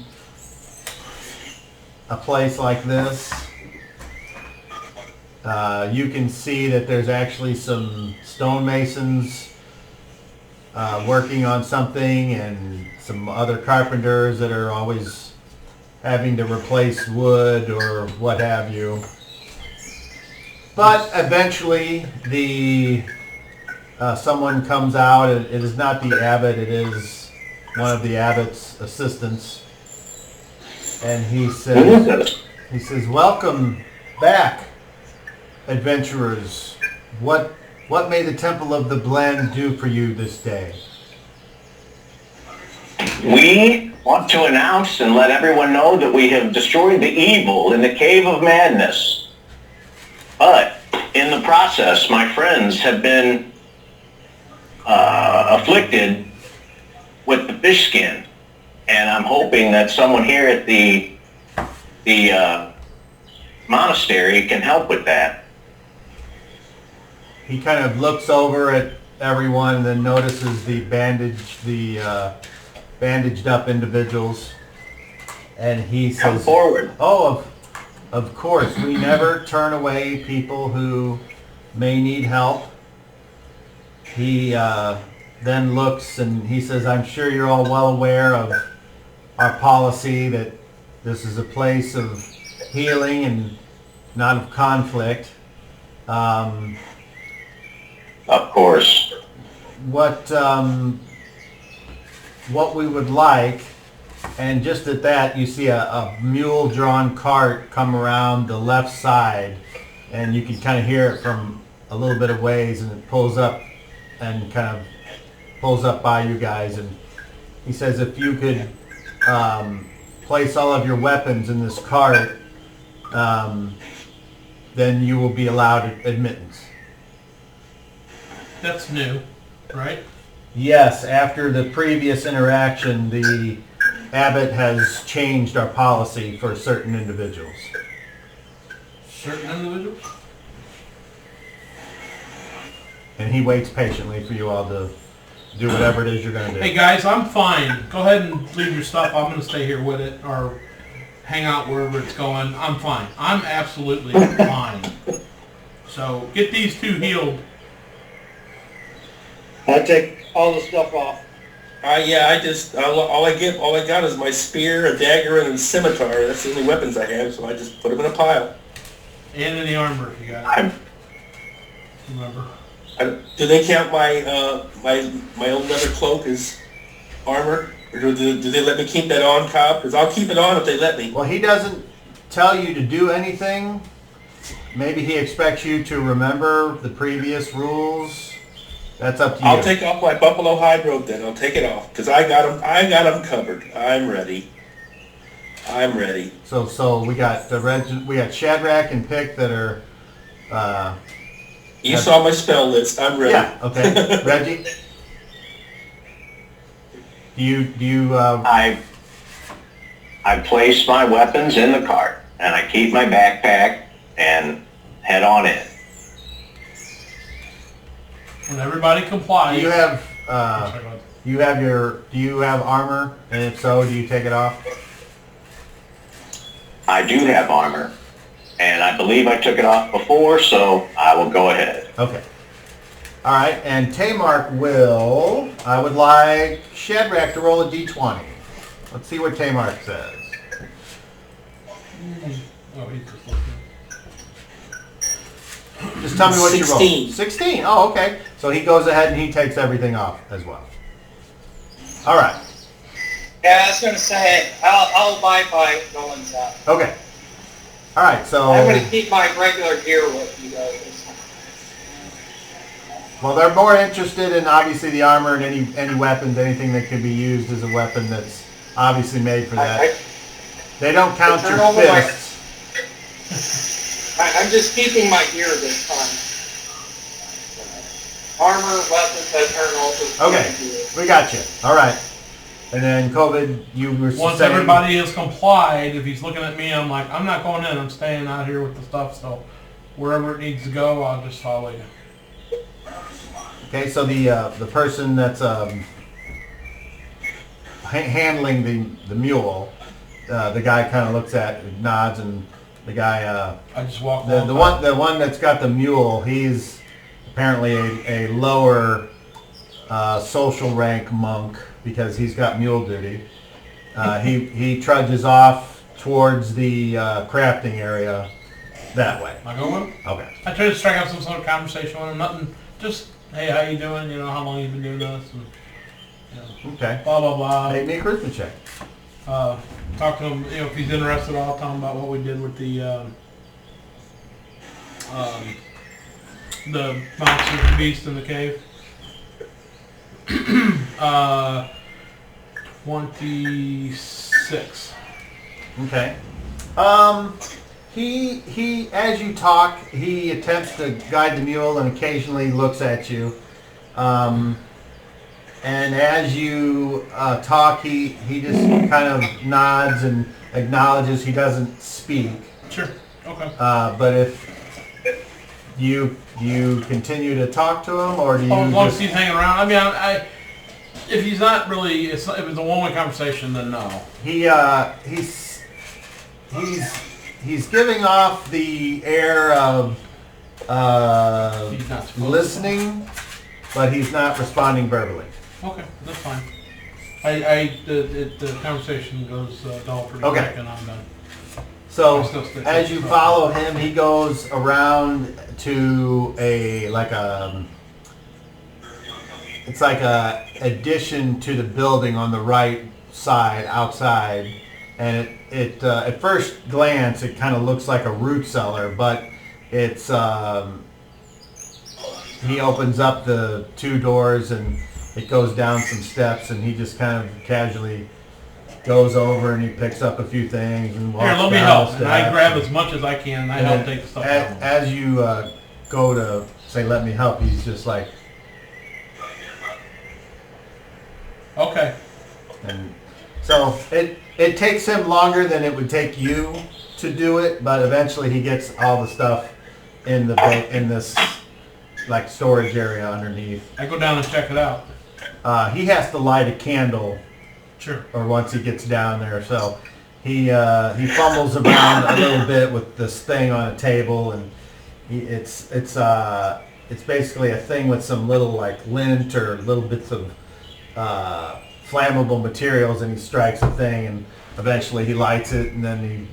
[SPEAKER 3] a place like this. You can see that there's actually some stonemasons working on something, and some other carpenters that are always having to replace wood or what have you. But eventually someone comes out. It is not the abbot, it is one of the abbot's assistants. And he says, "Welcome back, adventurers. What may the Temple of the Blend do for you this day?"
[SPEAKER 6] We want to announce and let everyone know that we have destroyed the evil in the Cave of Madness. But in the process, my friends have been afflicted with the fish skin. And I'm hoping that someone here at the monastery can help with that.
[SPEAKER 3] He kind of looks over at everyone and then notices the bandaged up individuals, and he says,
[SPEAKER 6] Come forward.
[SPEAKER 3] "Oh, of course, we never turn away people who may need help." He then looks and he says, "I'm sure you're all well aware of our policy that this is a place of healing and not of conflict.
[SPEAKER 6] Of course.
[SPEAKER 3] what we would like, and just at that you see a mule-drawn cart come around the left side, and you can kind of hear it from a little bit of ways, and it pulls up and kind of pulls up by you guys, and he says if you could place all of your weapons in this cart, then you will be allowed admittance.
[SPEAKER 2] That's new, right?
[SPEAKER 3] Yes, after the previous interaction, the abbot has changed our policy for certain individuals.
[SPEAKER 2] Certain individuals?
[SPEAKER 3] And he waits patiently for you all to do whatever it is you're going to do.
[SPEAKER 2] Hey guys, I'm fine. Go ahead and leave your stuff. I'm going to stay here with it or hang out wherever it's going. I'm fine. I'm absolutely fine. So get these two healed.
[SPEAKER 4] I take all the stuff off.
[SPEAKER 1] Yeah, all I got is my spear, a dagger, and a scimitar. That's the only weapons I have, so I just put them in a pile.
[SPEAKER 2] And in the armor if you got it. Remember.
[SPEAKER 1] Do they count my old leather cloak as armor? Or do they let me keep that on, Cobb? Because I'll keep it on if they let me.
[SPEAKER 3] Well, he doesn't tell you to do anything. Maybe he expects you to remember the previous rules. That's up to you.
[SPEAKER 1] I'll take off my buffalo hide robe then. I'll take it off because I got them covered. I'm ready.
[SPEAKER 3] So we got Shadrach and Pick that are.
[SPEAKER 1] You saw my spell list. I'm ready.
[SPEAKER 3] Yeah. Okay. Reggie. Do you?
[SPEAKER 6] I place my weapons in the cart, and I keep my backpack and head on in.
[SPEAKER 2] When everybody complies.
[SPEAKER 3] Do you have armor? And if so, do you take it off?
[SPEAKER 6] I do have armor, and I believe I took it off before, so I will go ahead.
[SPEAKER 3] Okay. All right, and Tamark will. I would like Shadrach to roll a d20. Let's see what Tamark says.
[SPEAKER 2] Oh, he's just looking.
[SPEAKER 3] Just tell me what you rolled.
[SPEAKER 1] 16.
[SPEAKER 3] 16. Oh, okay. So he goes ahead and he takes everything off as well. All right.
[SPEAKER 7] Yeah, I was gonna say, I'll abide by Nolan's out.
[SPEAKER 3] Okay. All right. So.
[SPEAKER 7] I'm gonna keep my regular gear with you guys.
[SPEAKER 3] Well, they're more interested in obviously the armor and any weapons, anything that can be used as a weapon that's obviously made for that. They don't count your fists.
[SPEAKER 7] I'm just keeping my gear this time. Armor, weapons, I turn also.
[SPEAKER 3] Okay, we got you. All right. And then COVID, you were
[SPEAKER 2] Once
[SPEAKER 3] saying,
[SPEAKER 2] everybody has complied, if he's looking at me, I'm like, I'm not going in. I'm staying out here with the stuff. So wherever it needs to go, I'll just follow you.
[SPEAKER 3] Okay, so the person that's handling the mule, the guy kind of looks at, nods, and the guy,
[SPEAKER 2] I just walk
[SPEAKER 3] the one that's got the mule, he's apparently a lower social rank monk because he's got mule duty. He trudges off towards the crafting area that way.
[SPEAKER 2] I go with him.
[SPEAKER 3] Okay.
[SPEAKER 2] I try to strike up some sort of conversation with him. Nothing. Just, hey, how you doing? You know, how long you been doing this? And, you know,
[SPEAKER 3] Okay.
[SPEAKER 2] blah blah blah.
[SPEAKER 3] Make me a charisma check.
[SPEAKER 2] Talk to him. You know, if he's interested, I'll tell him about what we did with the monster beast in the cave. 26.
[SPEAKER 3] Okay. He, as you talk, he attempts to guide the mule and occasionally looks at you. And as you talk, he just kind of nods and acknowledges. He doesn't speak.
[SPEAKER 2] Sure. Okay.
[SPEAKER 3] But if you continue to talk to him, or do you?
[SPEAKER 2] As long as he's hanging around. I mean, if he's not really, if it's a one-way conversation, then no.
[SPEAKER 3] He's giving off the air of
[SPEAKER 2] He's not supposed
[SPEAKER 3] listening, but he's not responding verbally.
[SPEAKER 2] Okay, that's fine. The conversation goes dull pretty
[SPEAKER 3] Okay.
[SPEAKER 2] quick, and I'm done.
[SPEAKER 3] So
[SPEAKER 2] I still stick
[SPEAKER 3] as
[SPEAKER 2] with
[SPEAKER 3] you
[SPEAKER 2] the
[SPEAKER 3] follow him, he goes around to a it's like a addition to the building on the right side outside, and it at first glance it kind of looks like a root cellar, but it's he opens up the 2 doors and it goes down some steps, and he just kind of casually goes over and he picks up a few things and walks
[SPEAKER 2] Here, let me
[SPEAKER 3] down
[SPEAKER 2] help.
[SPEAKER 3] the
[SPEAKER 2] And I
[SPEAKER 3] steps.
[SPEAKER 2] grab as much as I can, and I
[SPEAKER 3] And
[SPEAKER 2] help
[SPEAKER 3] then
[SPEAKER 2] take the stuff
[SPEAKER 3] as,
[SPEAKER 2] down.
[SPEAKER 3] as you go to say, let me help, he's just like,
[SPEAKER 2] Okay.
[SPEAKER 3] and so it takes him longer than it would take you to do it, but eventually he gets all the stuff in in this like storage area underneath.
[SPEAKER 2] I go down and check it out.
[SPEAKER 3] He has to light a candle,
[SPEAKER 2] Sure.
[SPEAKER 3] or once he gets down there, so he fumbles around a little bit with this thing on a table, and it's basically a thing with some little like lint or little bits of flammable materials, and he strikes a thing, and eventually he lights it, and then he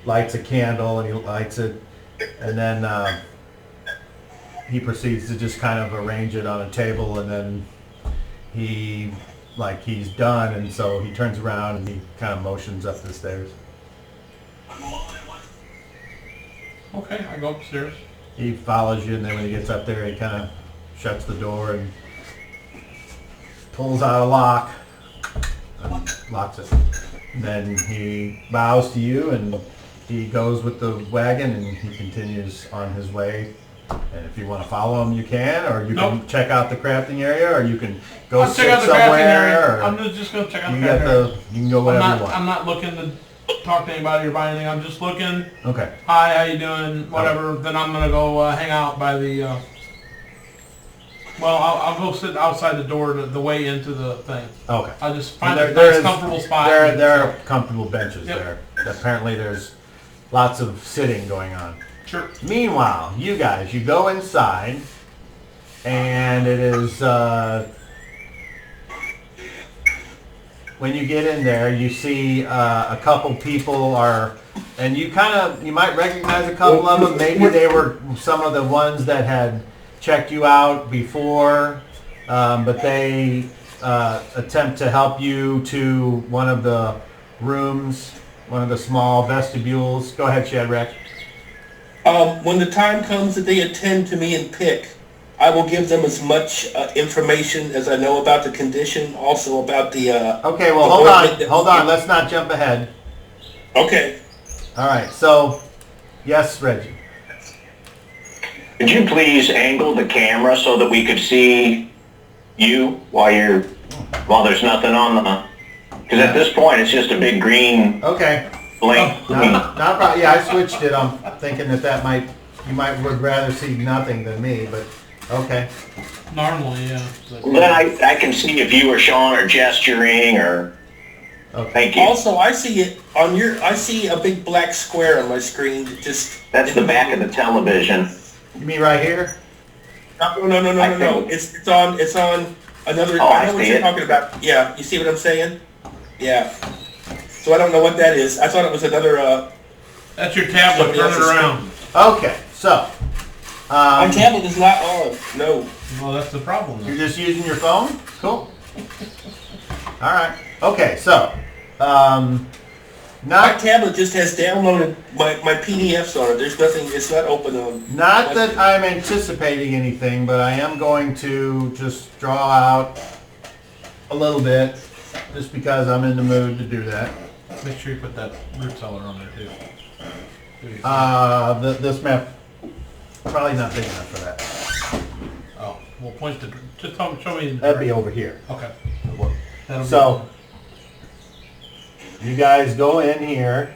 [SPEAKER 3] lights a candle, and he lights it, and then he proceeds to just kind of arrange it on a table, and then he's done, and so he turns around and he kind of motions up the stairs.
[SPEAKER 2] Okay, I go upstairs.
[SPEAKER 3] He follows you, and then when he gets up there, he kind of shuts the door and pulls out a lock and locks it. And then he bows to you, and he goes with the wagon, and he continues on his way. And if you want to follow him, you can, or you can
[SPEAKER 2] Nope.
[SPEAKER 3] check out the crafting area, or you can go
[SPEAKER 2] I'll
[SPEAKER 3] sit
[SPEAKER 2] check out the crafting
[SPEAKER 3] somewhere.
[SPEAKER 2] area.
[SPEAKER 3] Or
[SPEAKER 2] I'm just going to check out the
[SPEAKER 3] you
[SPEAKER 2] crafting
[SPEAKER 3] got
[SPEAKER 2] area.
[SPEAKER 3] you can go whatever you want.
[SPEAKER 2] I'm not looking to talk to anybody or buy anything. I'm just looking.
[SPEAKER 3] Okay.
[SPEAKER 2] Hi, how you doing? Whatever. Then I'm gonna go hang out by the. Well, I'll go sit outside the door, the way into the thing.
[SPEAKER 3] Okay.
[SPEAKER 2] I'll just find
[SPEAKER 3] There-
[SPEAKER 2] a
[SPEAKER 3] there
[SPEAKER 2] nice,
[SPEAKER 3] is-
[SPEAKER 2] comfortable spot.
[SPEAKER 3] There are comfortable benches
[SPEAKER 2] Yep.
[SPEAKER 3] there. Apparently, there's lots of sitting going on.
[SPEAKER 2] Sure.
[SPEAKER 3] Meanwhile, you guys, you go inside, and it is, when you get in there, you see a couple people and you might recognize a couple of them. Maybe they were some of the ones that had checked you out before, but they attempt to help you to one of the rooms, one of the small vestibules. Go ahead, Shadrach.
[SPEAKER 1] When the time comes that they attend to me and pick, I will give them as much information as I know about the condition, also about the...
[SPEAKER 3] Okay, well,
[SPEAKER 1] the
[SPEAKER 3] hold on. Let's not jump ahead.
[SPEAKER 1] Okay.
[SPEAKER 3] All right, so, yes, Reggie.
[SPEAKER 6] Could you please angle the camera so that we could see you while there's nothing on the... Because at this point, it's just a big green
[SPEAKER 3] Okay.
[SPEAKER 6] blank.
[SPEAKER 3] Not a problem. Yeah, I switched it. I'm thinking that would rather see nothing than me, but okay.
[SPEAKER 2] Normally, yeah. But-
[SPEAKER 6] Then I can see if you or Sean are gesturing or...
[SPEAKER 3] Okay.
[SPEAKER 6] Thank you.
[SPEAKER 1] Also, I see it on I see a big black square on my screen that just...
[SPEAKER 6] That's the back of the television.
[SPEAKER 3] You mean right here?
[SPEAKER 1] No. It's on another...
[SPEAKER 6] Oh,
[SPEAKER 1] I know
[SPEAKER 6] I
[SPEAKER 1] what
[SPEAKER 6] see
[SPEAKER 1] you're
[SPEAKER 6] it.
[SPEAKER 1] talking about. Yeah, you see what I'm saying? Yeah. So I don't know what that is. I thought it was another...
[SPEAKER 2] That's your tablet.
[SPEAKER 1] Somebody
[SPEAKER 2] Turn it
[SPEAKER 1] else's
[SPEAKER 2] around.
[SPEAKER 3] Okay, so.
[SPEAKER 1] My tablet is not on. No.
[SPEAKER 2] Well, that's the problem.
[SPEAKER 3] You're
[SPEAKER 2] Then.
[SPEAKER 3] just using your phone? Cool. All right. Okay, so.
[SPEAKER 1] My
[SPEAKER 3] Not
[SPEAKER 1] tablet just has downloaded my PDFs on it. There's nothing... It's not open on...
[SPEAKER 3] Not that I'm anticipating anything, but I am going to just draw out a little bit, just because I'm in the mood to do that.
[SPEAKER 2] Make sure you put that root cellar on there too.
[SPEAKER 3] This map, probably not big enough for that.
[SPEAKER 2] Oh, well, point to. Just show me.
[SPEAKER 3] That'd be over here.
[SPEAKER 2] Okay. That'll
[SPEAKER 3] So, you guys go in here,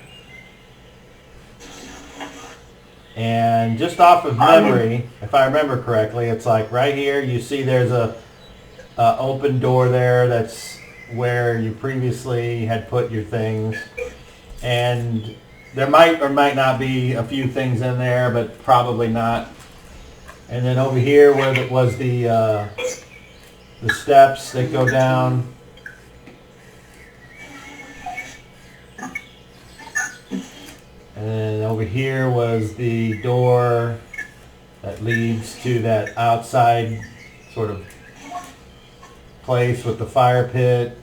[SPEAKER 3] and just off of memory, if I remember correctly, it's like right here, you see there's a open door there, that's where you previously had put your things, and there might or might not be a few things in there, but probably not. And then over here where it was the steps that go down. And then over here was the door that leads to that outside sort of place with the fire pit.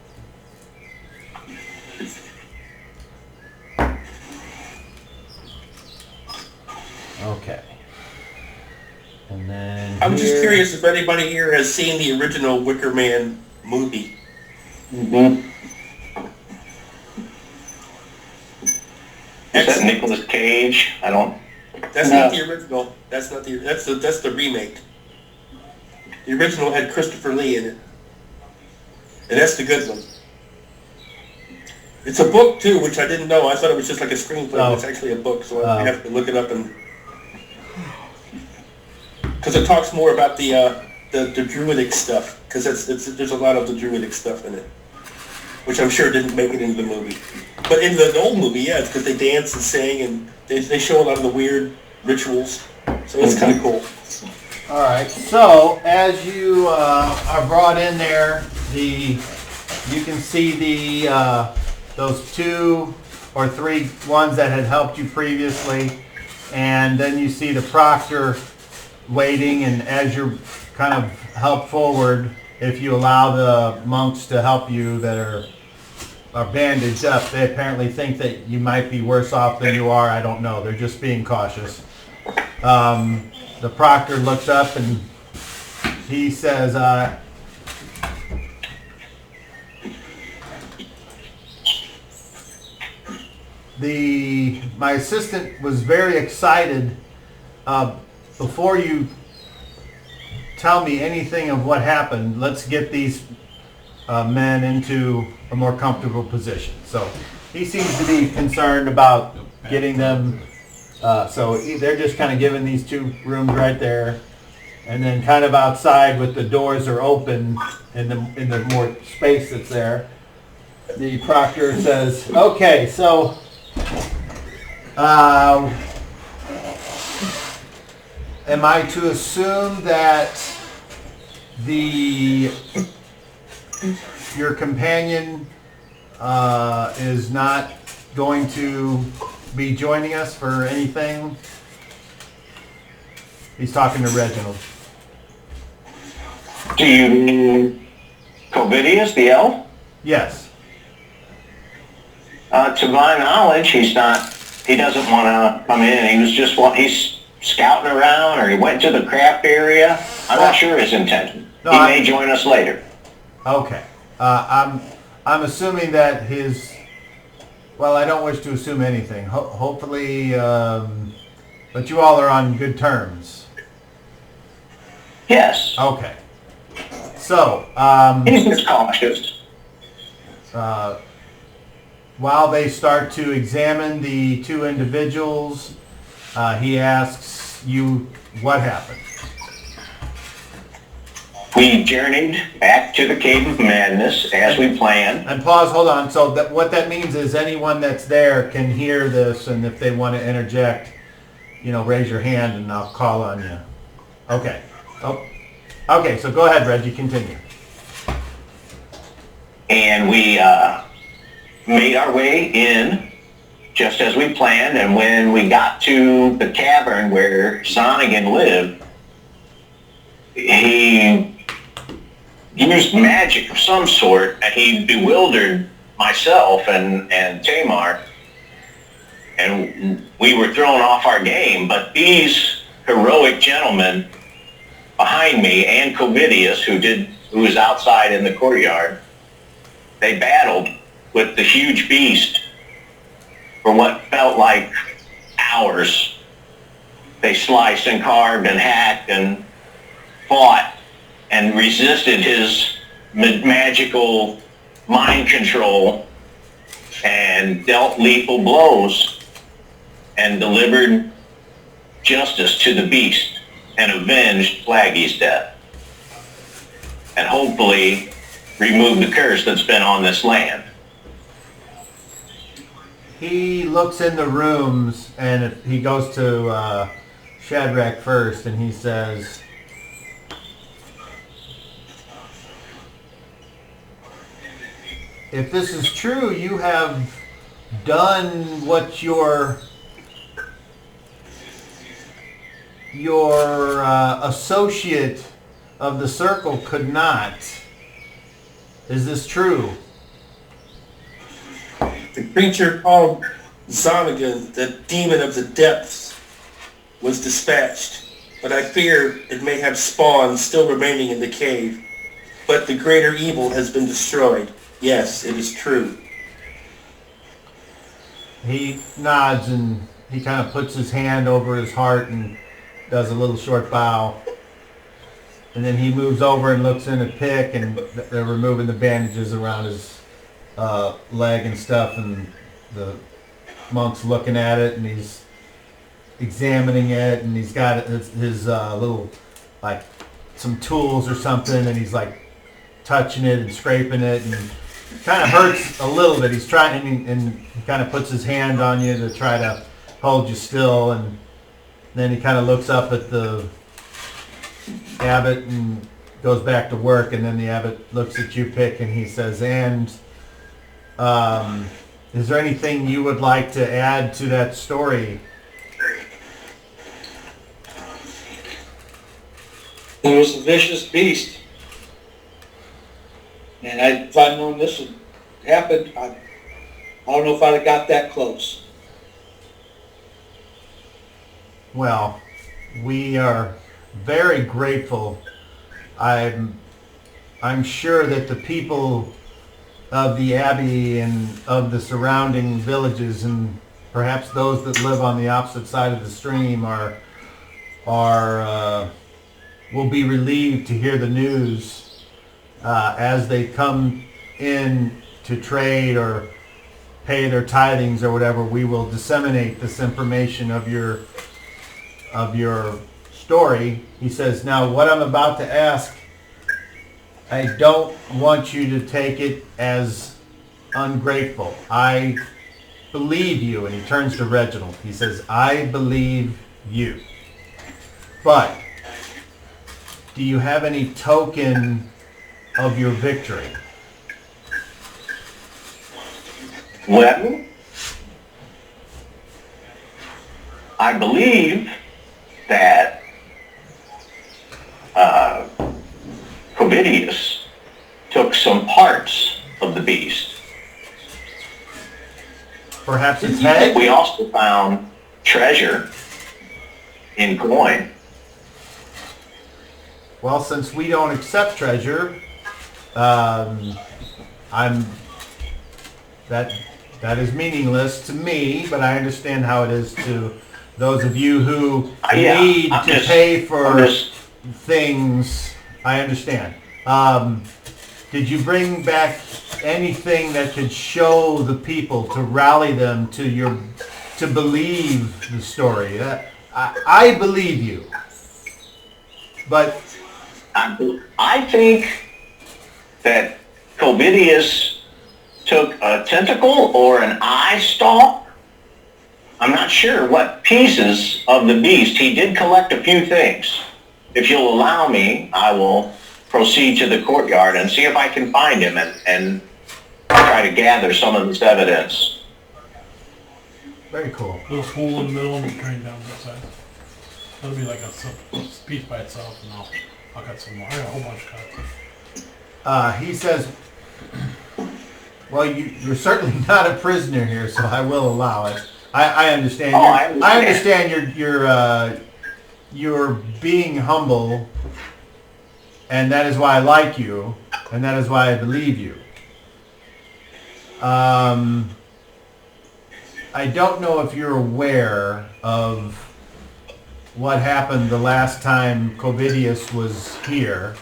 [SPEAKER 3] Okay. And then
[SPEAKER 1] I'm just
[SPEAKER 3] here-
[SPEAKER 1] curious if anybody here has seen the original Wicker Man movie.
[SPEAKER 6] Mm-hmm. Is that Nicolas Cage? I don't.
[SPEAKER 1] That's
[SPEAKER 4] No.
[SPEAKER 1] not the original. That's the remake. The original had Christopher Lee in it, and that's the good one. It's a book too, which I didn't know. I thought it was just like a screenplay, but it's actually a book, so I have to look it up and because it talks more about the druidic stuff. Because there's a lot of the druidic stuff in it, which I'm sure didn't make it into the movie. But in the old movie, yeah, it's because they dance and sing and they show a lot of the weird rituals. So it's kind of cool.
[SPEAKER 3] All right. So as you are brought in there, you can see those 2 or 3 ones that had helped you previously, and then you see the proctor waiting. And as you're kind of helped forward, if you allow the monks to help you that are bandaged up, they apparently think that you might be worse off than you are. I don't know. They're just being cautious. The proctor looks up and he says, my assistant was very excited. Before you tell me anything of what happened, let's get these men into a more comfortable position. So he seems to be concerned about getting them. So they're just kind of giving these 2 rooms right there, and then kind of outside with the doors are open in the more space that's there. The proctor says, "Okay, so am I to assume that your companion is not going to be joining us for anything?" He's talking to Reginald.
[SPEAKER 6] Do you mean Covidius, the elf?
[SPEAKER 3] Yes.
[SPEAKER 6] To my knowledge, he doesn't want to come in. He's scouting around, or he went to the craft area. I'm not sure his intention.
[SPEAKER 3] No,
[SPEAKER 6] He may join us later.
[SPEAKER 3] Okay. I'm assuming that well, I don't wish to assume anything. Hopefully, but you all are on good terms.
[SPEAKER 6] Yes.
[SPEAKER 3] Okay. So,
[SPEAKER 6] He's just cautious.
[SPEAKER 3] while they start to examine the 2 individuals, he asks you what happened.
[SPEAKER 6] We journeyed back to the Cave of Madness as we planned.
[SPEAKER 3] And pause, hold on. So what that means is anyone that's there can hear this, and if they want to interject, raise your hand and I'll call on you. Okay. Oh. Okay, so go ahead, Reggie, continue.
[SPEAKER 6] And we made our way in just as we planned, and when we got to the cavern where Zonigan lived, he used magic of some sort, and he bewildered myself and Tamar, and we were thrown off our game. But these heroic gentlemen behind me, and Covidius, who was outside in the courtyard, they battled with the huge beast for what felt like hours. They sliced and carved and hacked and fought and resisted his magical mind control and dealt lethal blows and delivered justice to the beast and avenged Flaggy's death, and hopefully removed the curse that's been on this land.
[SPEAKER 3] He looks in the rooms, and he goes to Shadrach first, and he says, "If this is true, you have done what your associate of the circle could not. Is this true?
[SPEAKER 1] The creature called Zonagan, the demon of the depths, was dispatched, but I fear it may have spawns still remaining in the cave. But the greater evil has been destroyed. Yes, it is true.
[SPEAKER 3] He nods and he kind of puts his hand over his heart and does a little short bow. And then he moves over and looks in at Pick, and they're removing the bandages around his leg and stuff, and the monk's looking at it, and he's examining it, and he's got his little, like, some tools or something, and he's like touching it and scraping it, and it kind of hurts a little bit. He's trying, and he kind of puts his hand on you to try to hold you still, and then he kind of looks up at the abbot and goes back to work, and then the abbot looks at you, Pick, and he says, and is there anything you would like to add to that story?
[SPEAKER 4] He was a vicious beast. And if I'd known this would happen, I don't know if I'd have got that close.
[SPEAKER 3] Well, we are very grateful. I'm sure that the people of the Abbey and of the surrounding villages, and perhaps those that live on the opposite side of the stream, will be relieved to hear the news as they come in to trade or pay their tithings or whatever. We will disseminate this information of your story. He says, now what I'm about to ask, I don't want you to take it as ungrateful. I believe you. And he turns to Reginald. He says, I believe you. But do you have any token of your victory?
[SPEAKER 6] Well, I believe that Covidius took some parts of the beast.
[SPEAKER 3] Perhaps its head?
[SPEAKER 6] We also found treasure in coin.
[SPEAKER 3] Well, since we don't accept treasure, that is meaningless to me, but I understand how it is to those of you who need to pay for things. I understand. Did you bring back anything that could show the people, to rally them to believe the story? I believe you, but
[SPEAKER 6] I think that Covidius took a tentacle or an eye stalk. I'm not sure what pieces of the beast. He did collect a few things. If you'll allow me, I will proceed to the courtyard and see if I can find him and try to gather some of this evidence.
[SPEAKER 3] very cool.
[SPEAKER 2] Little pool in the middle and drain down that side. That'll be like a piece by itself, and I'll cut some more. I got a whole bunch cut.
[SPEAKER 3] He says, well, you're certainly not a prisoner here, so I will allow it. I understand. I understand you're being humble, and that is why I like you, and that is why I believe you. I don't know if you're aware of what happened the last time Covidius was here,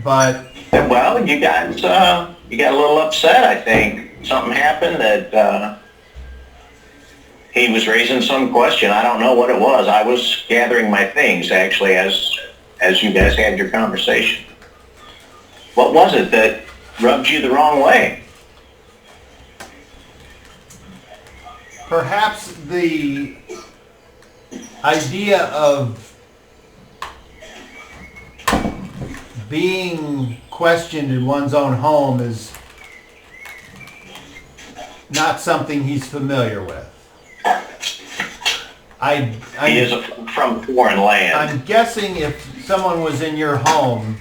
[SPEAKER 3] but...
[SPEAKER 6] Well, you got a little upset, I think. Something happened that he was raising some question. I don't know what it was. I was gathering my things, actually, as you guys had your conversation. What was it that rubbed you the wrong way?
[SPEAKER 3] Perhaps the idea of being questioned in one's own home is not something he's familiar with.
[SPEAKER 6] He is from foreign land.
[SPEAKER 3] I'm guessing if someone was in your home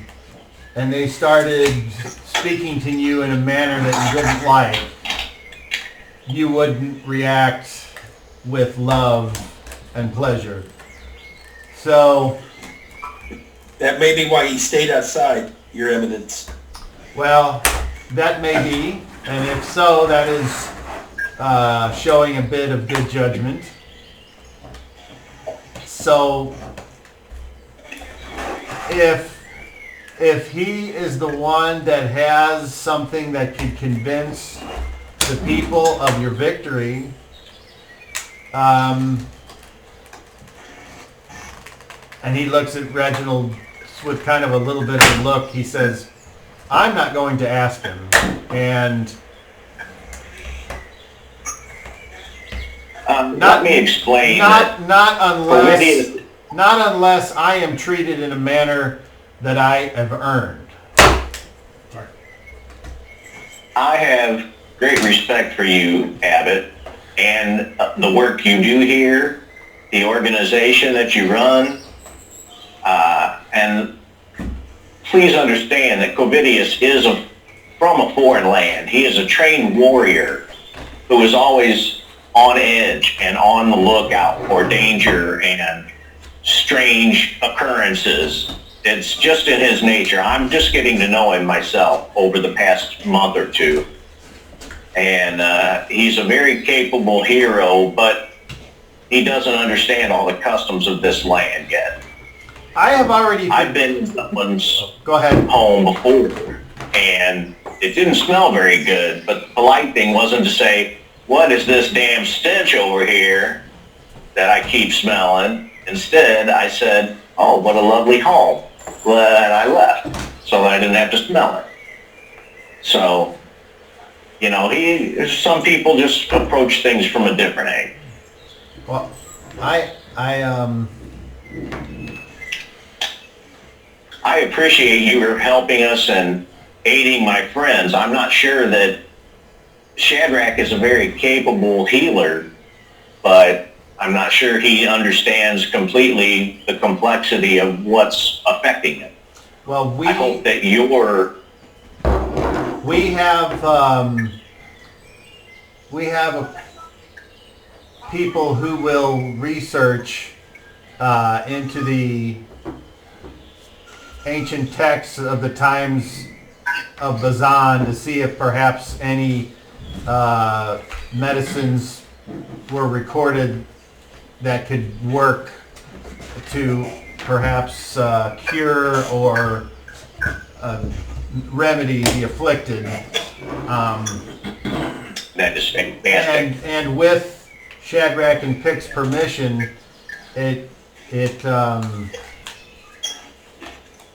[SPEAKER 3] and they started speaking to you in a manner that you didn't like, you wouldn't react with love and pleasure. So,
[SPEAKER 1] That may be why he stayed outside, Your Eminence.
[SPEAKER 3] well, that may be, and if so, that is showing a bit of good judgment. So, if he is the one that has something that could convince the people of your victory, and he looks at Reginald with kind of a little bit of a look, he says, I'm not going to ask him. And
[SPEAKER 6] let me explain.
[SPEAKER 3] not
[SPEAKER 6] Covidius-
[SPEAKER 3] unless I am treated in a manner that I have earned.
[SPEAKER 6] I have great respect for you, Abbott, and the work you do here, the organization that you run, and please understand that Covidius is from a foreign land. He is a trained warrior who is always on edge and on the lookout for danger and strange occurrences. It's just in his nature. I'm just getting to know him myself over the past month or two. And he's a very capable hero, but he doesn't understand all the customs of this land yet. I've been in someone's
[SPEAKER 3] Go ahead.
[SPEAKER 6] home before, and it didn't smell very good, but the polite thing wasn't to say, what is this damn stench over here that I keep smelling? Instead, I said, oh, what a lovely home. Well, and I left, so I didn't have to smell it. So, you know, some people just approach things from a different angle.
[SPEAKER 3] Well,
[SPEAKER 6] I appreciate you helping us and aiding my friends. I'm not sure that Shadrach is a very capable healer, but I'm not sure he understands completely the complexity of what's affecting him.
[SPEAKER 3] well,
[SPEAKER 6] I hope that
[SPEAKER 3] we have people who will research into the ancient texts of the times of Bazan to see if perhaps any medicines were recorded that could work to perhaps cure or remedy the afflicted.
[SPEAKER 6] that is fantastic.
[SPEAKER 3] And with Shadrach and Pick's permission,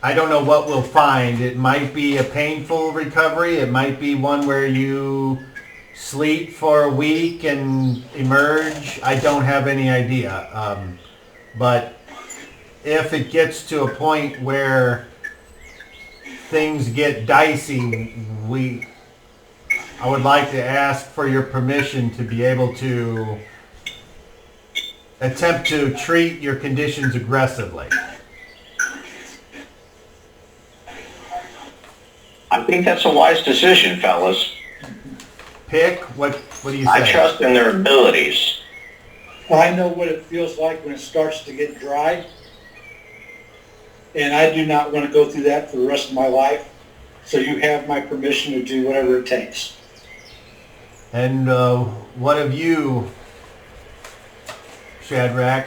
[SPEAKER 3] I don't know what we'll find. It might be a painful recovery. It might be one where you sleep for a week and emerge. I don't have any idea. But if it gets to a point where things get dicey, I would like to ask for your permission to be able to attempt to treat your conditions aggressively.
[SPEAKER 6] I think that's a wise decision, fellas.
[SPEAKER 3] Pick, what do you say?
[SPEAKER 6] I trust in their abilities.
[SPEAKER 4] I know what it feels like when it starts to get dry. And I do not want to go through that for the rest of my life. So you have my permission to do whatever it takes.
[SPEAKER 3] And what of you, Shadrach?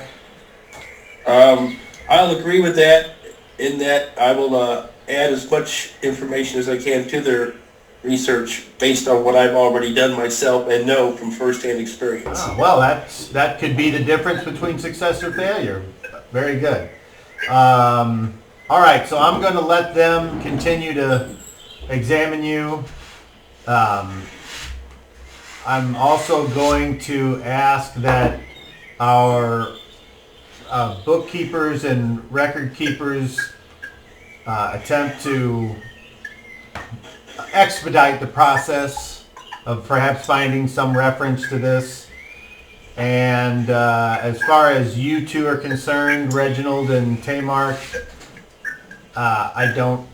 [SPEAKER 1] I'll agree with that, in that I will add as much information as I can to their research based on what I've already done myself and know from firsthand experience.
[SPEAKER 3] Oh, well, that could be the difference between success or failure. Very good. All right, so I'm going to let them continue to examine you. I'm also going to ask that our bookkeepers and record keepers attempt to expedite the process of perhaps finding some reference to this. And as far as you two are concerned, Reginald and Tamar, I don't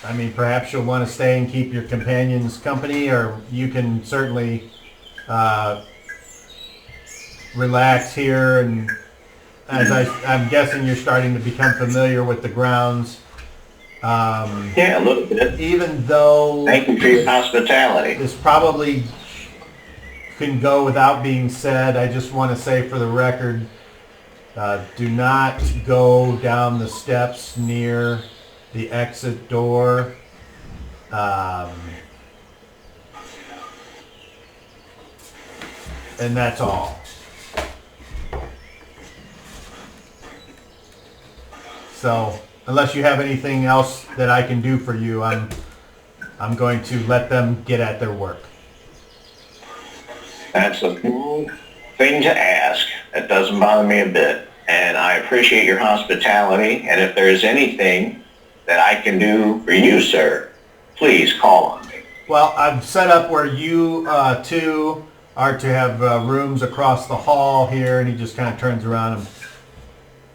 [SPEAKER 3] I mean, perhaps you'll want to stay and keep your companions company, or you can certainly relax here. And as I'm guessing, you're starting to become familiar with the grounds.
[SPEAKER 6] Yeah, a little bit.
[SPEAKER 3] Even though
[SPEAKER 6] Thank you for your hospitality.
[SPEAKER 3] this probably can go without being said, I just want to say for the record, do not go down the steps near the exit door. And that's all. So, unless you have anything else that I can do for you, I'm going to let them get at their work.
[SPEAKER 6] That's a cool thing to ask. That doesn't bother me a bit. And I appreciate your hospitality. And if there's anything that I can do for you, sir, please call on me.
[SPEAKER 3] Well, I've set up where you two are to have rooms across the hall here, and he just kind of turns around and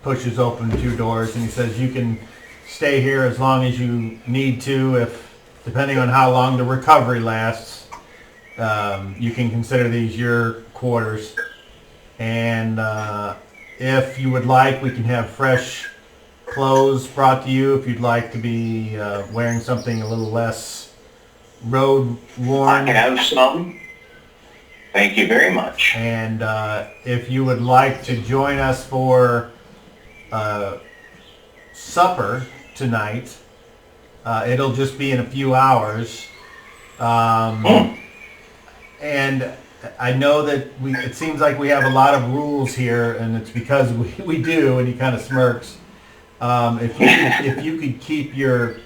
[SPEAKER 3] pushes open 2 doors, and he says you can stay here as long as you need to, if depending on how long the recovery lasts. You can consider these your quarters, and if you would like, we can have fresh clothes brought to you if you'd like to be wearing something a little less road worn.
[SPEAKER 6] I have some. Thank you very much.
[SPEAKER 3] And if you would like to join us for supper tonight, it'll just be in a few hours. And I know that it seems like we have a lot of rules here, and it's because we do, and he kind of smirks. If you could keep your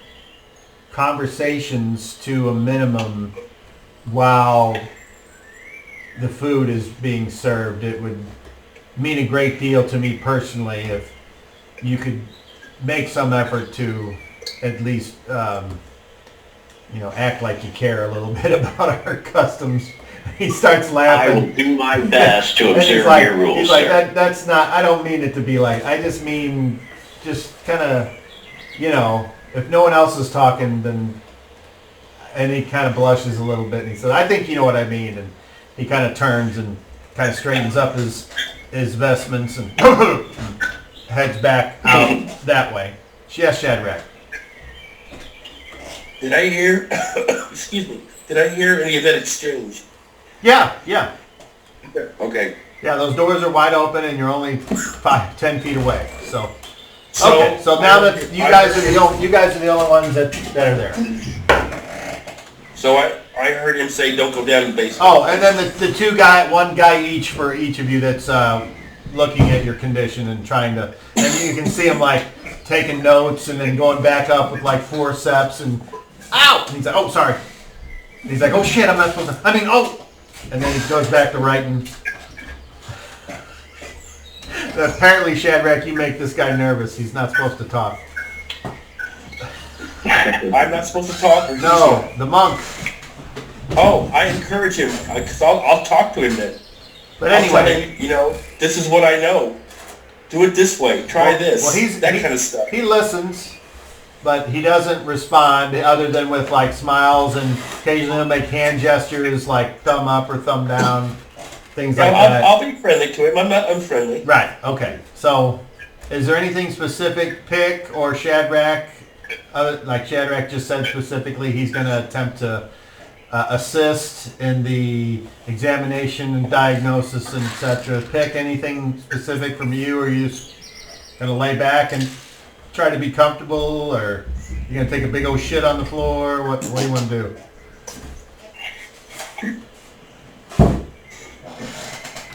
[SPEAKER 3] conversations to a minimum while the food is being served, it would mean a great deal to me personally if you could make some effort to at least act like you care a little bit about our customs. He starts laughing.
[SPEAKER 6] I will do my best to
[SPEAKER 3] And
[SPEAKER 6] observe
[SPEAKER 3] he's like,
[SPEAKER 6] your rules,
[SPEAKER 3] he's like,
[SPEAKER 6] sir.
[SPEAKER 3] that's not, I don't mean it to be like, I just mean just kind of, if no one else is talking, then, and he kind of blushes a little bit, and he says, I think you know what I mean, and he kind of turns and kind of straightens up his vestments and heads back out that way. Yes, Shadrach.
[SPEAKER 1] Did I hear, excuse me, did I hear any of that exchange?
[SPEAKER 3] Yeah.
[SPEAKER 1] Okay.
[SPEAKER 3] Yeah, those doors are wide open and you're only 10 feet away, so.
[SPEAKER 1] So,
[SPEAKER 3] Okay, so now that you guys are the only ones that are there.
[SPEAKER 1] So I heard him say, don't go down the basement.
[SPEAKER 3] Oh, and then one guy each for each of you that's looking at your condition and trying to, and you can see him like taking notes and then going back up with like forceps and, ow! And he's like, oh, sorry. And he's like, oh shit, I'm not supposed to, oh! And then he goes back to writing. Apparently, Shadrach, you make this guy nervous. He's not supposed to talk.
[SPEAKER 1] I'm not supposed to talk? Or
[SPEAKER 3] No, the monk.
[SPEAKER 1] Oh, I encourage him, because I'll talk to him then.
[SPEAKER 3] But
[SPEAKER 1] I'll tell
[SPEAKER 3] anyway.
[SPEAKER 1] him, this is what I know. Do it this way. Try this.
[SPEAKER 3] Well,
[SPEAKER 1] that kind of stuff.
[SPEAKER 3] He listens, but he doesn't respond other than with like smiles, and occasionally he'll make hand gestures like thumb up or thumb down, things like that.
[SPEAKER 1] I'll be friendly to him. I'm not unfriendly.
[SPEAKER 3] Right, okay. So, is there anything specific, Pick or Shadrach? Like Shadrach just said specifically, he's going to attempt to assist in the examination and diagnosis and etc. Pick, anything specific from you, or are you just going to lay back and try to be comfortable, or you going to take a big old shit on the floor? What do you want to do?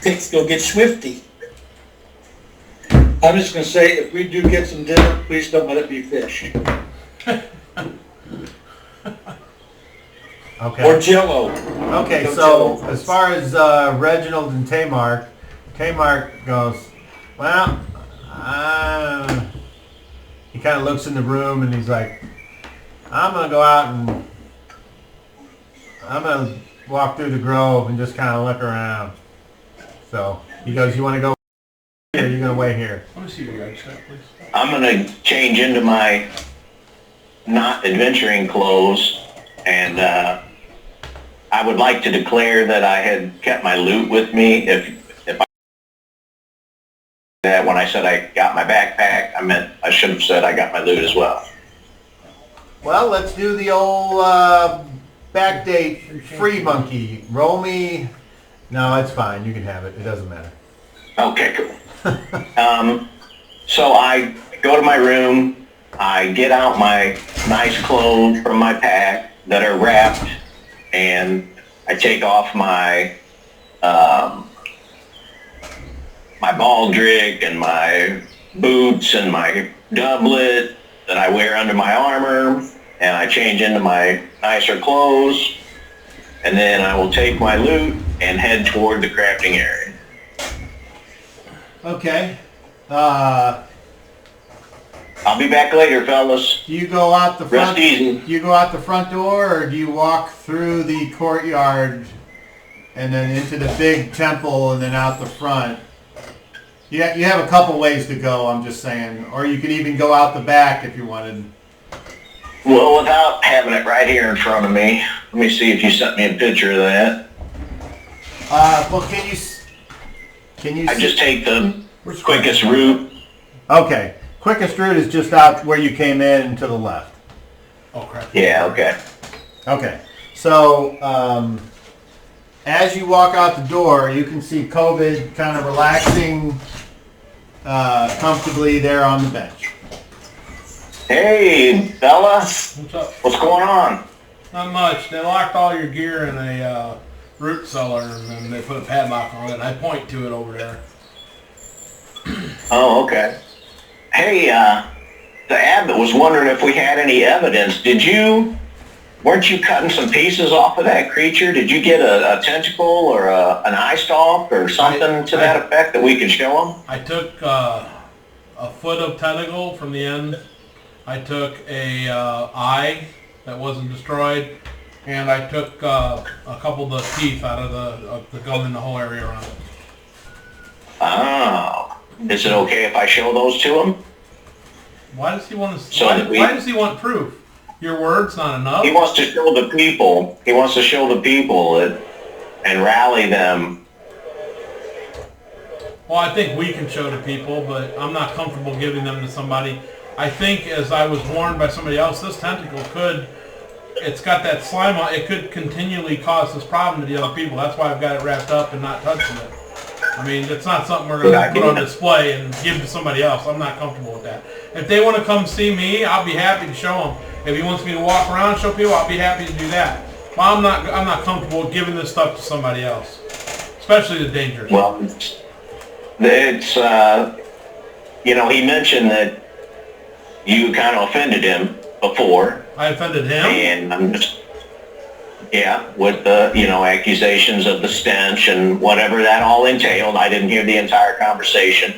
[SPEAKER 1] Pick's gonna get swifty.
[SPEAKER 4] I'm just gonna say, if we do get some dinner, please don't let it be fish.
[SPEAKER 3] Okay.
[SPEAKER 1] Or Jell-O.
[SPEAKER 3] Okay,
[SPEAKER 1] No
[SPEAKER 3] so
[SPEAKER 1] Jell-O.
[SPEAKER 3] as far as Reginald and Tamar goes, well, he kind of looks in the room and he's like, I'm going to go out and I'm going to walk through the grove and just kind of look around. So he goes, you want to go here? You're going to wait here.
[SPEAKER 2] Let me see your yard check, please.
[SPEAKER 6] I'm going to change into my not adventuring clothes, and I would like to declare that I had kept my loot with me. If I that when I said I got my backpack, I meant I should have said I got my loot as well.
[SPEAKER 3] Well, let's do the old backdate free monkey. Roll me. No, it's fine. You can have it. It doesn't matter.
[SPEAKER 6] Okay, cool. So I go to my room. I get out my nice clothes from my pack that are wrapped, and I take off my my baldric and my boots and my doublet that I wear under my armor, and I change into my nicer clothes, and then I will take my loot and head toward the crafting area.
[SPEAKER 3] Okay.
[SPEAKER 6] I'll be back later, fellas.
[SPEAKER 3] Do you go out the front?
[SPEAKER 6] Rest easy.
[SPEAKER 3] Do you go out the front door, or do you walk through the courtyard and then into the big temple and then out the front? You have a couple ways to go, I'm just saying. Or you could even go out the back if you wanted.
[SPEAKER 6] Well, without having it right here in front of me, let me see if you sent me a picture of that.
[SPEAKER 3] Well, can you
[SPEAKER 6] I
[SPEAKER 3] see?
[SPEAKER 6] just take the quickest route.
[SPEAKER 3] Okay. Quickest route is just out where you came in and to the left.
[SPEAKER 2] Oh crap.
[SPEAKER 6] Yeah, okay.
[SPEAKER 3] Okay. So, as you walk out the door, you can see COVID kind of relaxing comfortably there on the bench.
[SPEAKER 6] Hey, fella.
[SPEAKER 2] What's up?
[SPEAKER 6] What's going on?
[SPEAKER 2] Not much. They locked all your gear in a root cellar, and then they put a padlock on it, and I point to it over there.
[SPEAKER 6] Oh, okay. Hey, the abbot was wondering if we had any evidence. Weren't you cutting some pieces off of that creature? Did you get a tentacle or an eye stalk or something to that effect that we could show him?
[SPEAKER 2] I took a foot of tentacle from the end. I took a eye that wasn't destroyed, and I took a couple of the teeth out of the gum in the whole area around it.
[SPEAKER 6] Oh. Is it okay if I show those to him?
[SPEAKER 2] Why does he want to?
[SPEAKER 6] So
[SPEAKER 2] why does he want proof? Your word's not enough.
[SPEAKER 6] He wants to show the people. He wants to show the people and rally them.
[SPEAKER 2] Well, I think we can show to people, but I'm not comfortable giving them to somebody. I think, as I was warned by somebody else, this tentacle it's got that slime on it, could continually cause this problem to the other people. That's why I've got it wrapped up and not touching it. I mean, it's not something we're going to put on display and give to somebody else. I'm not comfortable with that. If they want to come see me, I'll be happy to show them. If he wants me to walk around and show people, I'll be happy to do that. But I'm not comfortable with giving this stuff to somebody else, especially the dangerous.
[SPEAKER 6] Well, it's he mentioned that you kind of offended him before.
[SPEAKER 2] I offended him?
[SPEAKER 6] And I'm just, with the, accusations of the stench and whatever that all entailed. I didn't hear the entire conversation,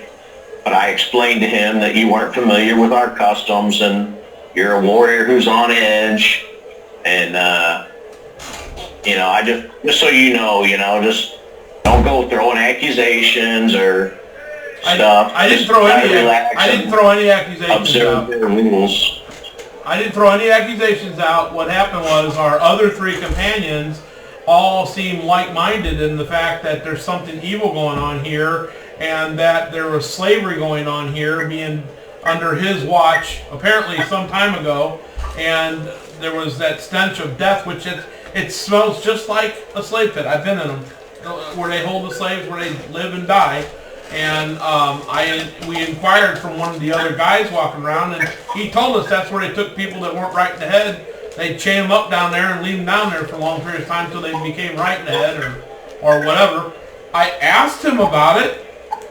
[SPEAKER 6] but I explained to him that you weren't familiar with our customs and you're a warrior who's on edge. And, I just so you know, just don't go throwing accusations or stuff.
[SPEAKER 2] I didn't throw any accusations out.
[SPEAKER 6] Observe their rules.
[SPEAKER 2] I didn't throw any accusations out. What happened was our other three companions all seemed like-minded in the fact that there's something evil going on here and that there was slavery going on here being under his watch apparently some time ago, and there was that stench of death, which it smells just like a slave pit. I've been in them, where they hold the slaves, where they live and die. And we inquired from one of the other guys walking around, and he told us that's where they took people that weren't right in the head. They'd chain them up down there and leave them down there for a long period of time until they became right in the head or whatever. I asked him about it,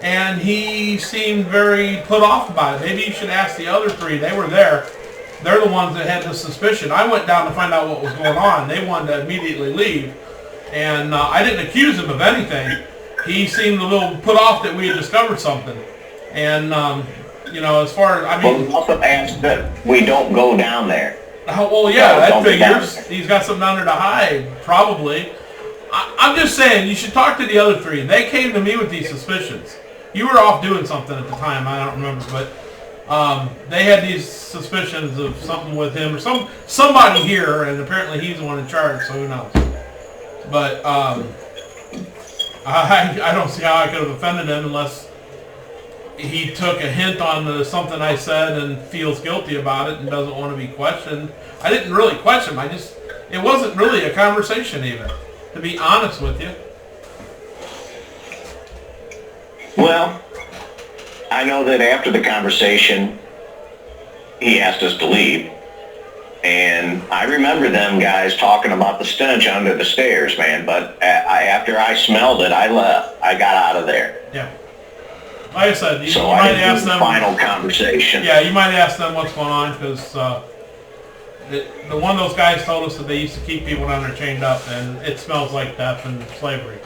[SPEAKER 2] and he seemed very put off by it. Maybe you should ask the other three. They were there. They're the ones that had the suspicion. I went down to find out what was going on. They wanted to immediately leave, and I didn't accuse him of anything. He seemed a little put off that we had discovered something. And, as far as,
[SPEAKER 6] Well, we also asked that we don't go down there.
[SPEAKER 2] Well, yeah, that figures. He's got something down there to hide, probably. I'm just saying, you should talk to the other three. They came to me with these suspicions. You were off doing something at the time, I don't remember, but They had these suspicions of something with him or somebody here, and apparently he's the one in charge, so who knows. But I don't see how I could have offended him unless he took a hint on something I said and feels guilty about it and doesn't want to be questioned. I didn't really question him. It wasn't really a conversation even, to be honest with you.
[SPEAKER 6] Well, I know that after the conversation, he asked us to leave. And I remember them guys talking about the stench under the stairs, man. But after I smelled it, I left. I got out of there.
[SPEAKER 2] Yeah. Like I said, you
[SPEAKER 6] So
[SPEAKER 2] might
[SPEAKER 6] I didn't
[SPEAKER 2] ask
[SPEAKER 6] do the
[SPEAKER 2] them.
[SPEAKER 6] final conversation.
[SPEAKER 2] Yeah, you might ask them what's going on because the one of those guys told us that they used to keep people down there chained up, and it smells like death and slavery,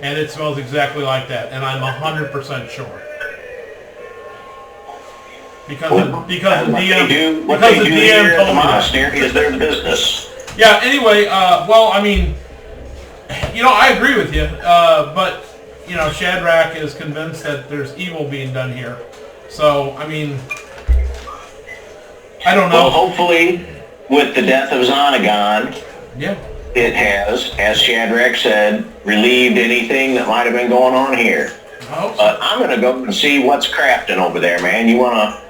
[SPEAKER 2] and it smells exactly like that, and I'm 100% sure. Because
[SPEAKER 6] What
[SPEAKER 2] the
[SPEAKER 6] they
[SPEAKER 2] DM
[SPEAKER 6] do, what
[SPEAKER 2] because
[SPEAKER 6] they
[SPEAKER 2] the
[SPEAKER 6] do here
[SPEAKER 2] DM
[SPEAKER 6] at the
[SPEAKER 2] told me that.
[SPEAKER 6] monastery is their business.
[SPEAKER 2] Yeah. Anyway, well, I mean, I agree with you, but Shadrach is convinced that there's evil being done here. So, I mean, I don't know.
[SPEAKER 6] Well, hopefully, with the death of Zonagon,
[SPEAKER 2] Yeah.
[SPEAKER 6] it has, as Shadrach said, relieved anything that might have been going on here.
[SPEAKER 2] I hope so.
[SPEAKER 6] But I'm going to go and see what's crafting over there, man. You want to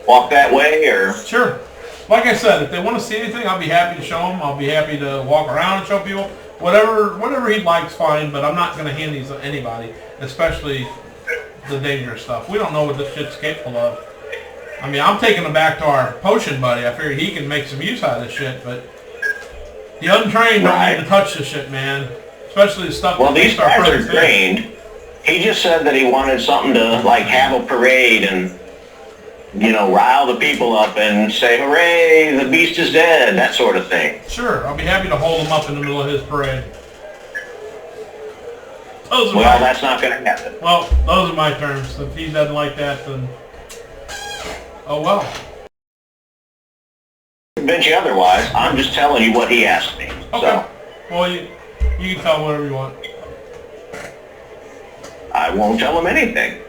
[SPEAKER 6] walk that way, or?
[SPEAKER 2] Sure. Like I said, if they want to see anything, I'll be happy to show them. I'll be happy to walk around and show people. Whatever he likes, fine, but I'm not going to hand these to anybody, especially the dangerous stuff. We don't know what this shit's capable of. I mean, I'm taking them back to our potion buddy. I figured he can make some use out of this shit, but the untrained don't need to touch this shit, man. Especially the stuff
[SPEAKER 6] Well,
[SPEAKER 2] that they
[SPEAKER 6] these
[SPEAKER 2] start
[SPEAKER 6] guys
[SPEAKER 2] putting
[SPEAKER 6] are trained. He just said that he wanted something to, like, have a parade and, rile the people up and say, hooray, the beast is dead, that sort of thing.
[SPEAKER 2] Sure, I'll be happy to hold him up in the middle of his parade.
[SPEAKER 6] Well, that's not going to happen.
[SPEAKER 2] Well, those are my terms. If he doesn't like that, then oh well.
[SPEAKER 6] Convince you otherwise. I'm just telling you what he asked me.
[SPEAKER 2] Okay.
[SPEAKER 6] So
[SPEAKER 2] Well, you can tell him whatever you want.
[SPEAKER 6] I won't tell him anything.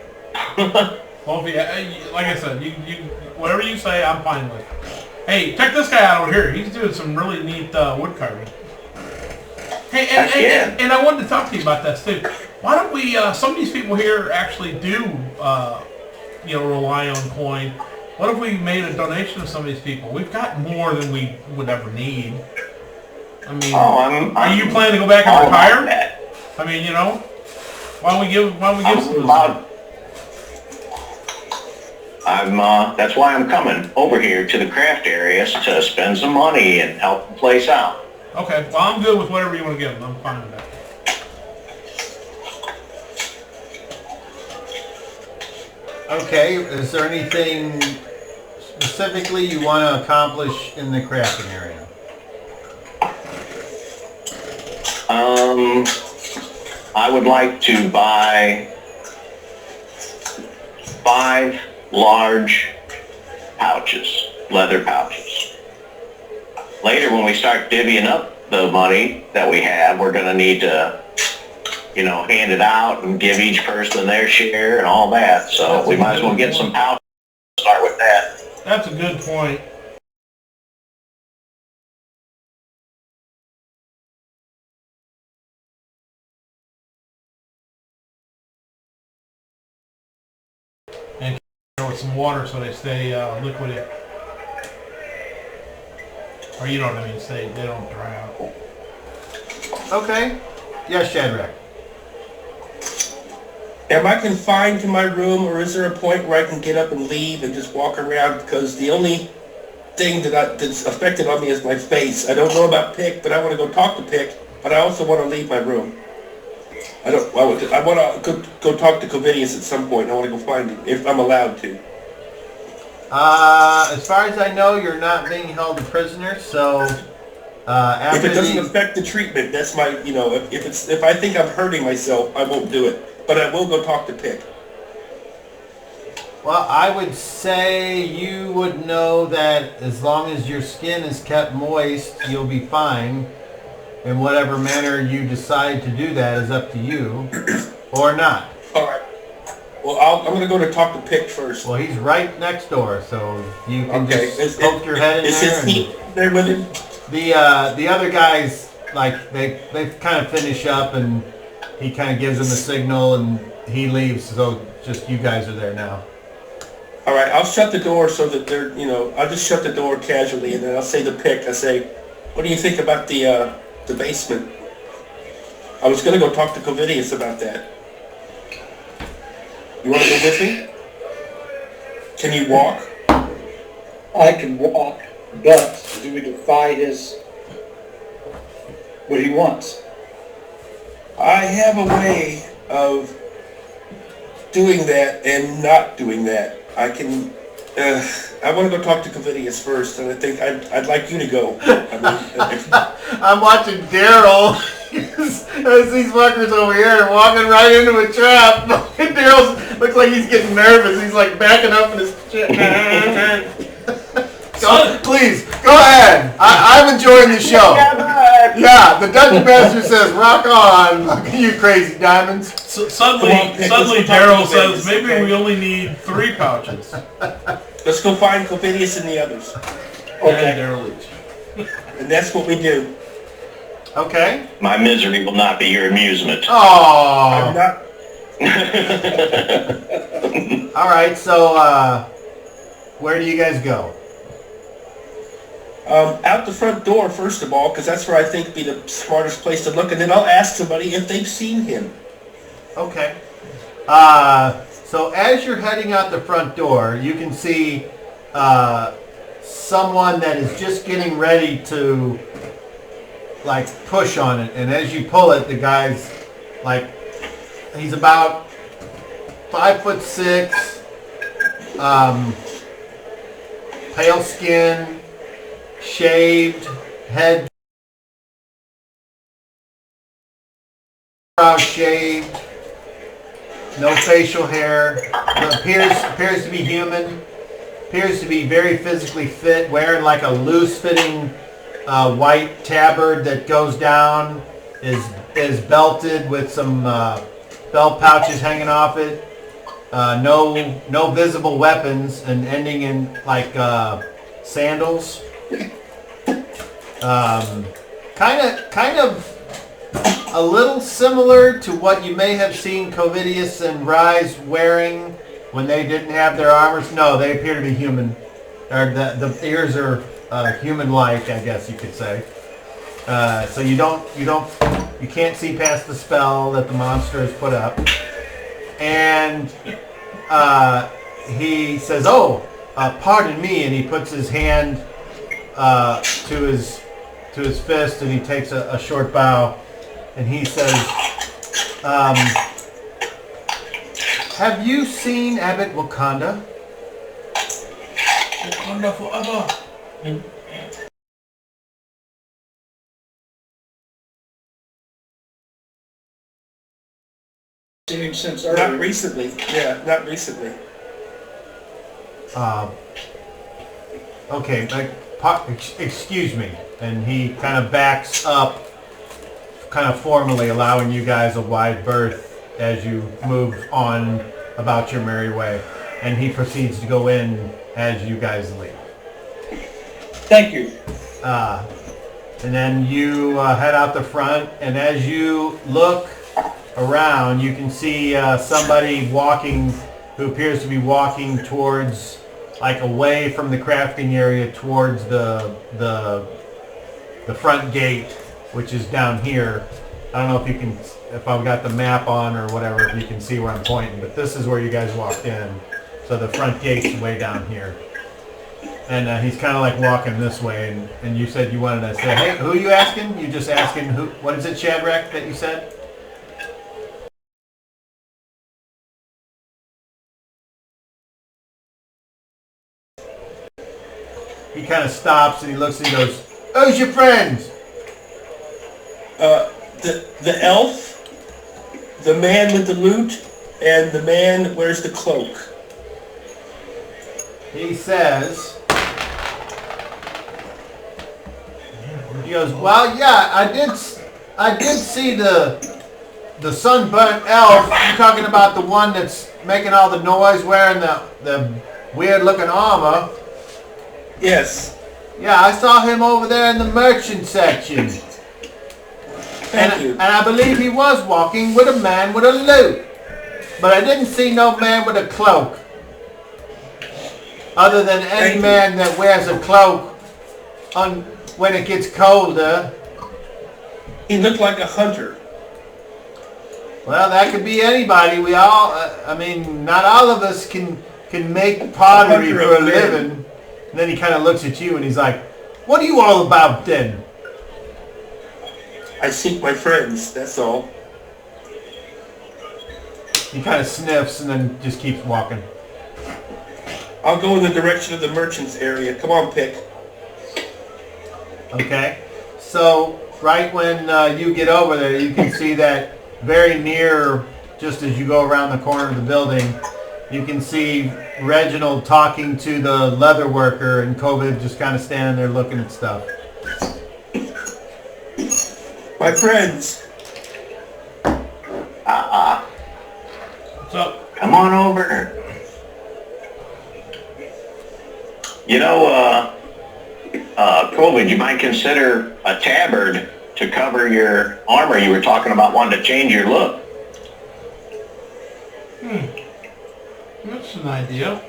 [SPEAKER 2] Well, if like I said, you whatever you say, I'm fine with. Hey, check this guy out over here. He's doing some really neat wood carving. Hey, and I wanted to talk to you about this too. Why don't we? Some of these people here actually do, rely on coin. What if we made a donation to some of these people? We've got more than we would ever need. I mean, are you planning to go back and retire? I mean, why don't we give some?
[SPEAKER 6] That's why I'm coming over here to the craft areas to spend some money and help the place out.
[SPEAKER 2] Okay, well, I'm good with whatever you want to give them. I'm fine with that.
[SPEAKER 3] Okay, is there anything specifically you want to accomplish in the crafting area?
[SPEAKER 6] I would like to buy 5 large pouches, leather pouches. Later, when we start divvying up the money that we have, we're going to need to, hand it out and give each person their share and all that. So we might as well get some pouches. Start with that.
[SPEAKER 2] That's a good point. And with some water so they stay liquidy. Or you know what I mean, they don't dry out.
[SPEAKER 3] Okay. Yes, Shadrach.
[SPEAKER 1] Am I confined to my room, or is there a point where I can get up and leave and just walk around? Because the only thing that's affected on me is my face. I don't know about Pick, but I want to go talk to Pick, but I also want to leave my room. I want to go talk to Covidius at some point. I want to go find him, if I'm allowed to.
[SPEAKER 3] As far as I know, you're not being held a prisoner, so after
[SPEAKER 1] if it doesn't affect the treatment, that's my, if I think I'm hurting myself, I won't do it. But I will go talk to Pick.
[SPEAKER 3] Well, I would say you would know that as long as your skin is kept moist, you'll be fine. In whatever manner you decide to do that is up to you, or not.
[SPEAKER 1] All right. Well, I'm going to go to talk to Pick first.
[SPEAKER 3] Well, he's right next door, so you can
[SPEAKER 1] Okay.
[SPEAKER 3] just poke your head in
[SPEAKER 1] Is
[SPEAKER 3] there.
[SPEAKER 1] his team there with him?
[SPEAKER 3] The other guys, like, they kind of finish up, and he kind of gives them a signal, and he leaves, so just you guys are there now.
[SPEAKER 1] All right, I'll shut the door so that they're, I'll just shut the door casually, and then I'll say to Pick, I say, what do you think about the basement? I was going to go talk to Covidius about that. You want to go with me? Can you walk?
[SPEAKER 4] I can walk, but do we defy what he wants?
[SPEAKER 1] I have a way of doing that and not doing that. I can. I want to go talk to Covidius first, and I think I'd like you to go. I mean,
[SPEAKER 3] I'm watching Daryl as these fuckers over here are walking right into a trap. Daryl looks like he's getting nervous. He's like backing up in his chair. So, please, go ahead. I'm enjoying the show. Yeah, the Dungeon Master says, rock on. Look at you crazy diamonds.
[SPEAKER 2] Suddenly Daryl says, maybe we only need 3 pouches.
[SPEAKER 1] let's go find Covidius and the others.
[SPEAKER 2] Okay. And Daryl leaves.
[SPEAKER 1] And that's what we do.
[SPEAKER 3] Okay.
[SPEAKER 6] My misery will not be your amusement.
[SPEAKER 3] Oh.
[SPEAKER 1] I'm not.
[SPEAKER 3] All right, so where do you guys go?
[SPEAKER 1] Out the front door, first of all, because that's where I think be the smartest place to look, and then I'll ask somebody if they've seen him.
[SPEAKER 3] Okay. So as you're heading out the front door, you can see someone that is just getting ready to, like, push on it. And as you pull it, the guy's, like, he's about 5'6", pale skin, shaved, head brow shaved, no facial hair, appears to be human, appears to be very physically fit, wearing like a loose fitting white tabard that goes down, is belted with some belt pouches hanging off it, no visible weapons, and ending in like sandals. Kind of a little similar to what you may have seen Covidius and Rise wearing when they didn't have their armors. No, they appear to be human. Or the ears are human-like, I guess you could say. So you can't see past the spell that the monster has put up. And he says, "Oh, pardon me," and he puts his hand to his fist, and he takes a short bow, and he says, "Have you seen Abbot Wakanda?"
[SPEAKER 2] Wakanda forever.
[SPEAKER 4] Seen him since
[SPEAKER 1] Not
[SPEAKER 4] earlier.
[SPEAKER 1] recently. Yeah, not recently.
[SPEAKER 3] Okay, excuse me. And he kind of backs up, kind of formally allowing you guys a wide berth as you move on about your merry way. And he proceeds to go in as you guys leave.
[SPEAKER 4] Thank you.
[SPEAKER 3] And then you head out the front, and as you look around, you can see somebody walking, who appears to be walking towards, like, away from the crafting area towards the front gate, which is down here. I don't know if I've got the map on or whatever, if you can see where I'm pointing, but this is where you guys walked in. So the front gate's way down here. And he's kind of like walking this way, and you said you wanted to say, hey, who are you asking? You just asking who? What is it, Shadrach, that you said? He kind of stops and he looks and he goes, "Who's your friends?"
[SPEAKER 1] The elf, the man with the lute, and the man wears the cloak.
[SPEAKER 3] He says, he goes, "Well, yeah, I did see the sunburnt elf. You're talking about the one that's making all the noise wearing the weird looking armor?
[SPEAKER 1] Yes.
[SPEAKER 3] Yeah, I saw him over there in the merchant section.
[SPEAKER 1] Thank you.
[SPEAKER 3] And I believe he was walking with a man with a lute. But I didn't see no man with a cloak. Other than any man that wears a cloak when it gets colder.
[SPEAKER 1] He looked like a hunter.
[SPEAKER 3] Well, that could be anybody. We all, I mean, not all of us can make pottery for a living. And then he kind of looks at you and he's like, what are you all about then?
[SPEAKER 1] I seek my friends, that's all.
[SPEAKER 3] He kind of sniffs and then just keeps walking.
[SPEAKER 1] I'll go in the direction of the merchants area. Come on, Pick.
[SPEAKER 3] Okay. So, right when you get over there, you can see that very near, just as you go around the corner of the building, you can see Reginald talking to the leather worker and COVID just kind of standing there looking at stuff.
[SPEAKER 1] My friends.
[SPEAKER 2] What's up?
[SPEAKER 6] Come on over. You know, COVID, you might consider a tabard to cover your armor. You were talking about wanting to change your look.
[SPEAKER 2] That's an idea.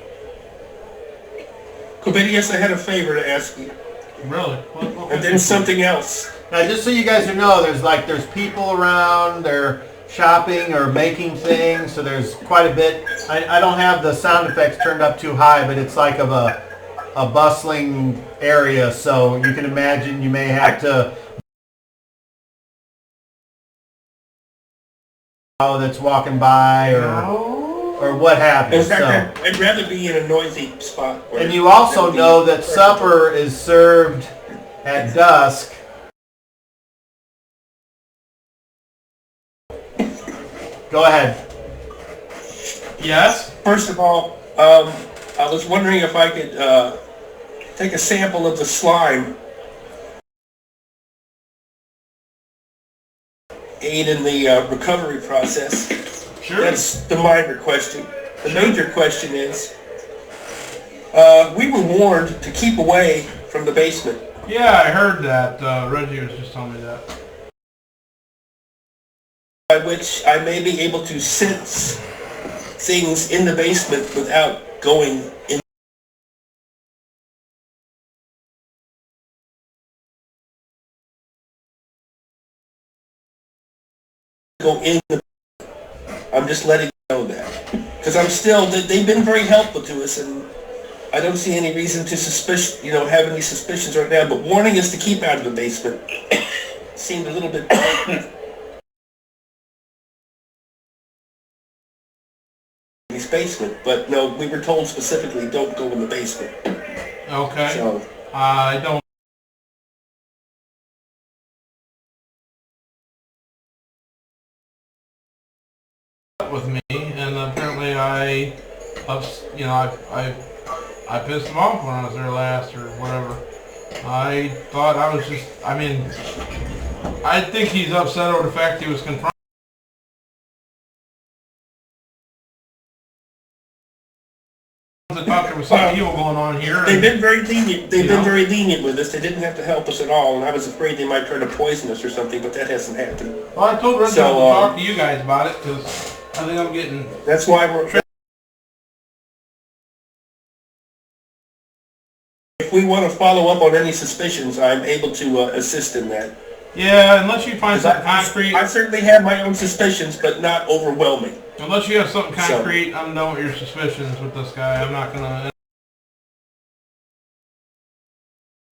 [SPEAKER 1] Covidius, I had a favor to ask you.
[SPEAKER 2] Really?
[SPEAKER 1] And then something else.
[SPEAKER 3] Now, just so you guys know, there's people around, they're shopping or making things, so there's quite a bit. I don't have the sound effects turned up too high, but it's like of a bustling area, so you can imagine you may have to that's walking by or what have you.
[SPEAKER 1] In fact, I'd rather be in a noisy spot.
[SPEAKER 3] And you also know that supper is served at dusk. Go ahead.
[SPEAKER 2] Yes?
[SPEAKER 1] First of all, I was wondering if I could take a sample of the slime. Aid in the recovery process.
[SPEAKER 2] Sure.
[SPEAKER 1] That's the minor question. The major question is, we were warned to keep away from the basement.
[SPEAKER 2] Yeah, I heard that. Reggie was just telling me that.
[SPEAKER 1] By which I may be able to sense things in the basement without going in. Go in. I'm just letting you know that. Because they've been very helpful to us, and I don't see any reason to have any suspicions right now, but warning us to keep out of the basement seemed a little bit his basement, but no, we were told specifically don't go in the basement.
[SPEAKER 2] Okay.
[SPEAKER 1] So
[SPEAKER 2] I don't. With me, and apparently I pissed him off when I was there last or whatever. I thought I was just. I mean, I think he's upset over the fact he was confronted. I thought there was something evil going on here.
[SPEAKER 1] they've been very lenient. They've been very lenient with us. They didn't have to help us at all, and I was afraid they might try to poison us or something, but that hasn't happened.
[SPEAKER 2] Well, I told Reggie to
[SPEAKER 1] So,
[SPEAKER 2] talk to you guys about it because I think I'm getting.
[SPEAKER 1] That's why we're. If we want to follow up on any suspicions, I'm able to assist in that.
[SPEAKER 2] Yeah, unless you find something concrete.
[SPEAKER 1] I certainly have my own suspicions, but not overwhelming.
[SPEAKER 2] Unless you have something concrete, I'm done with your suspicions with this guy. I'm not gonna.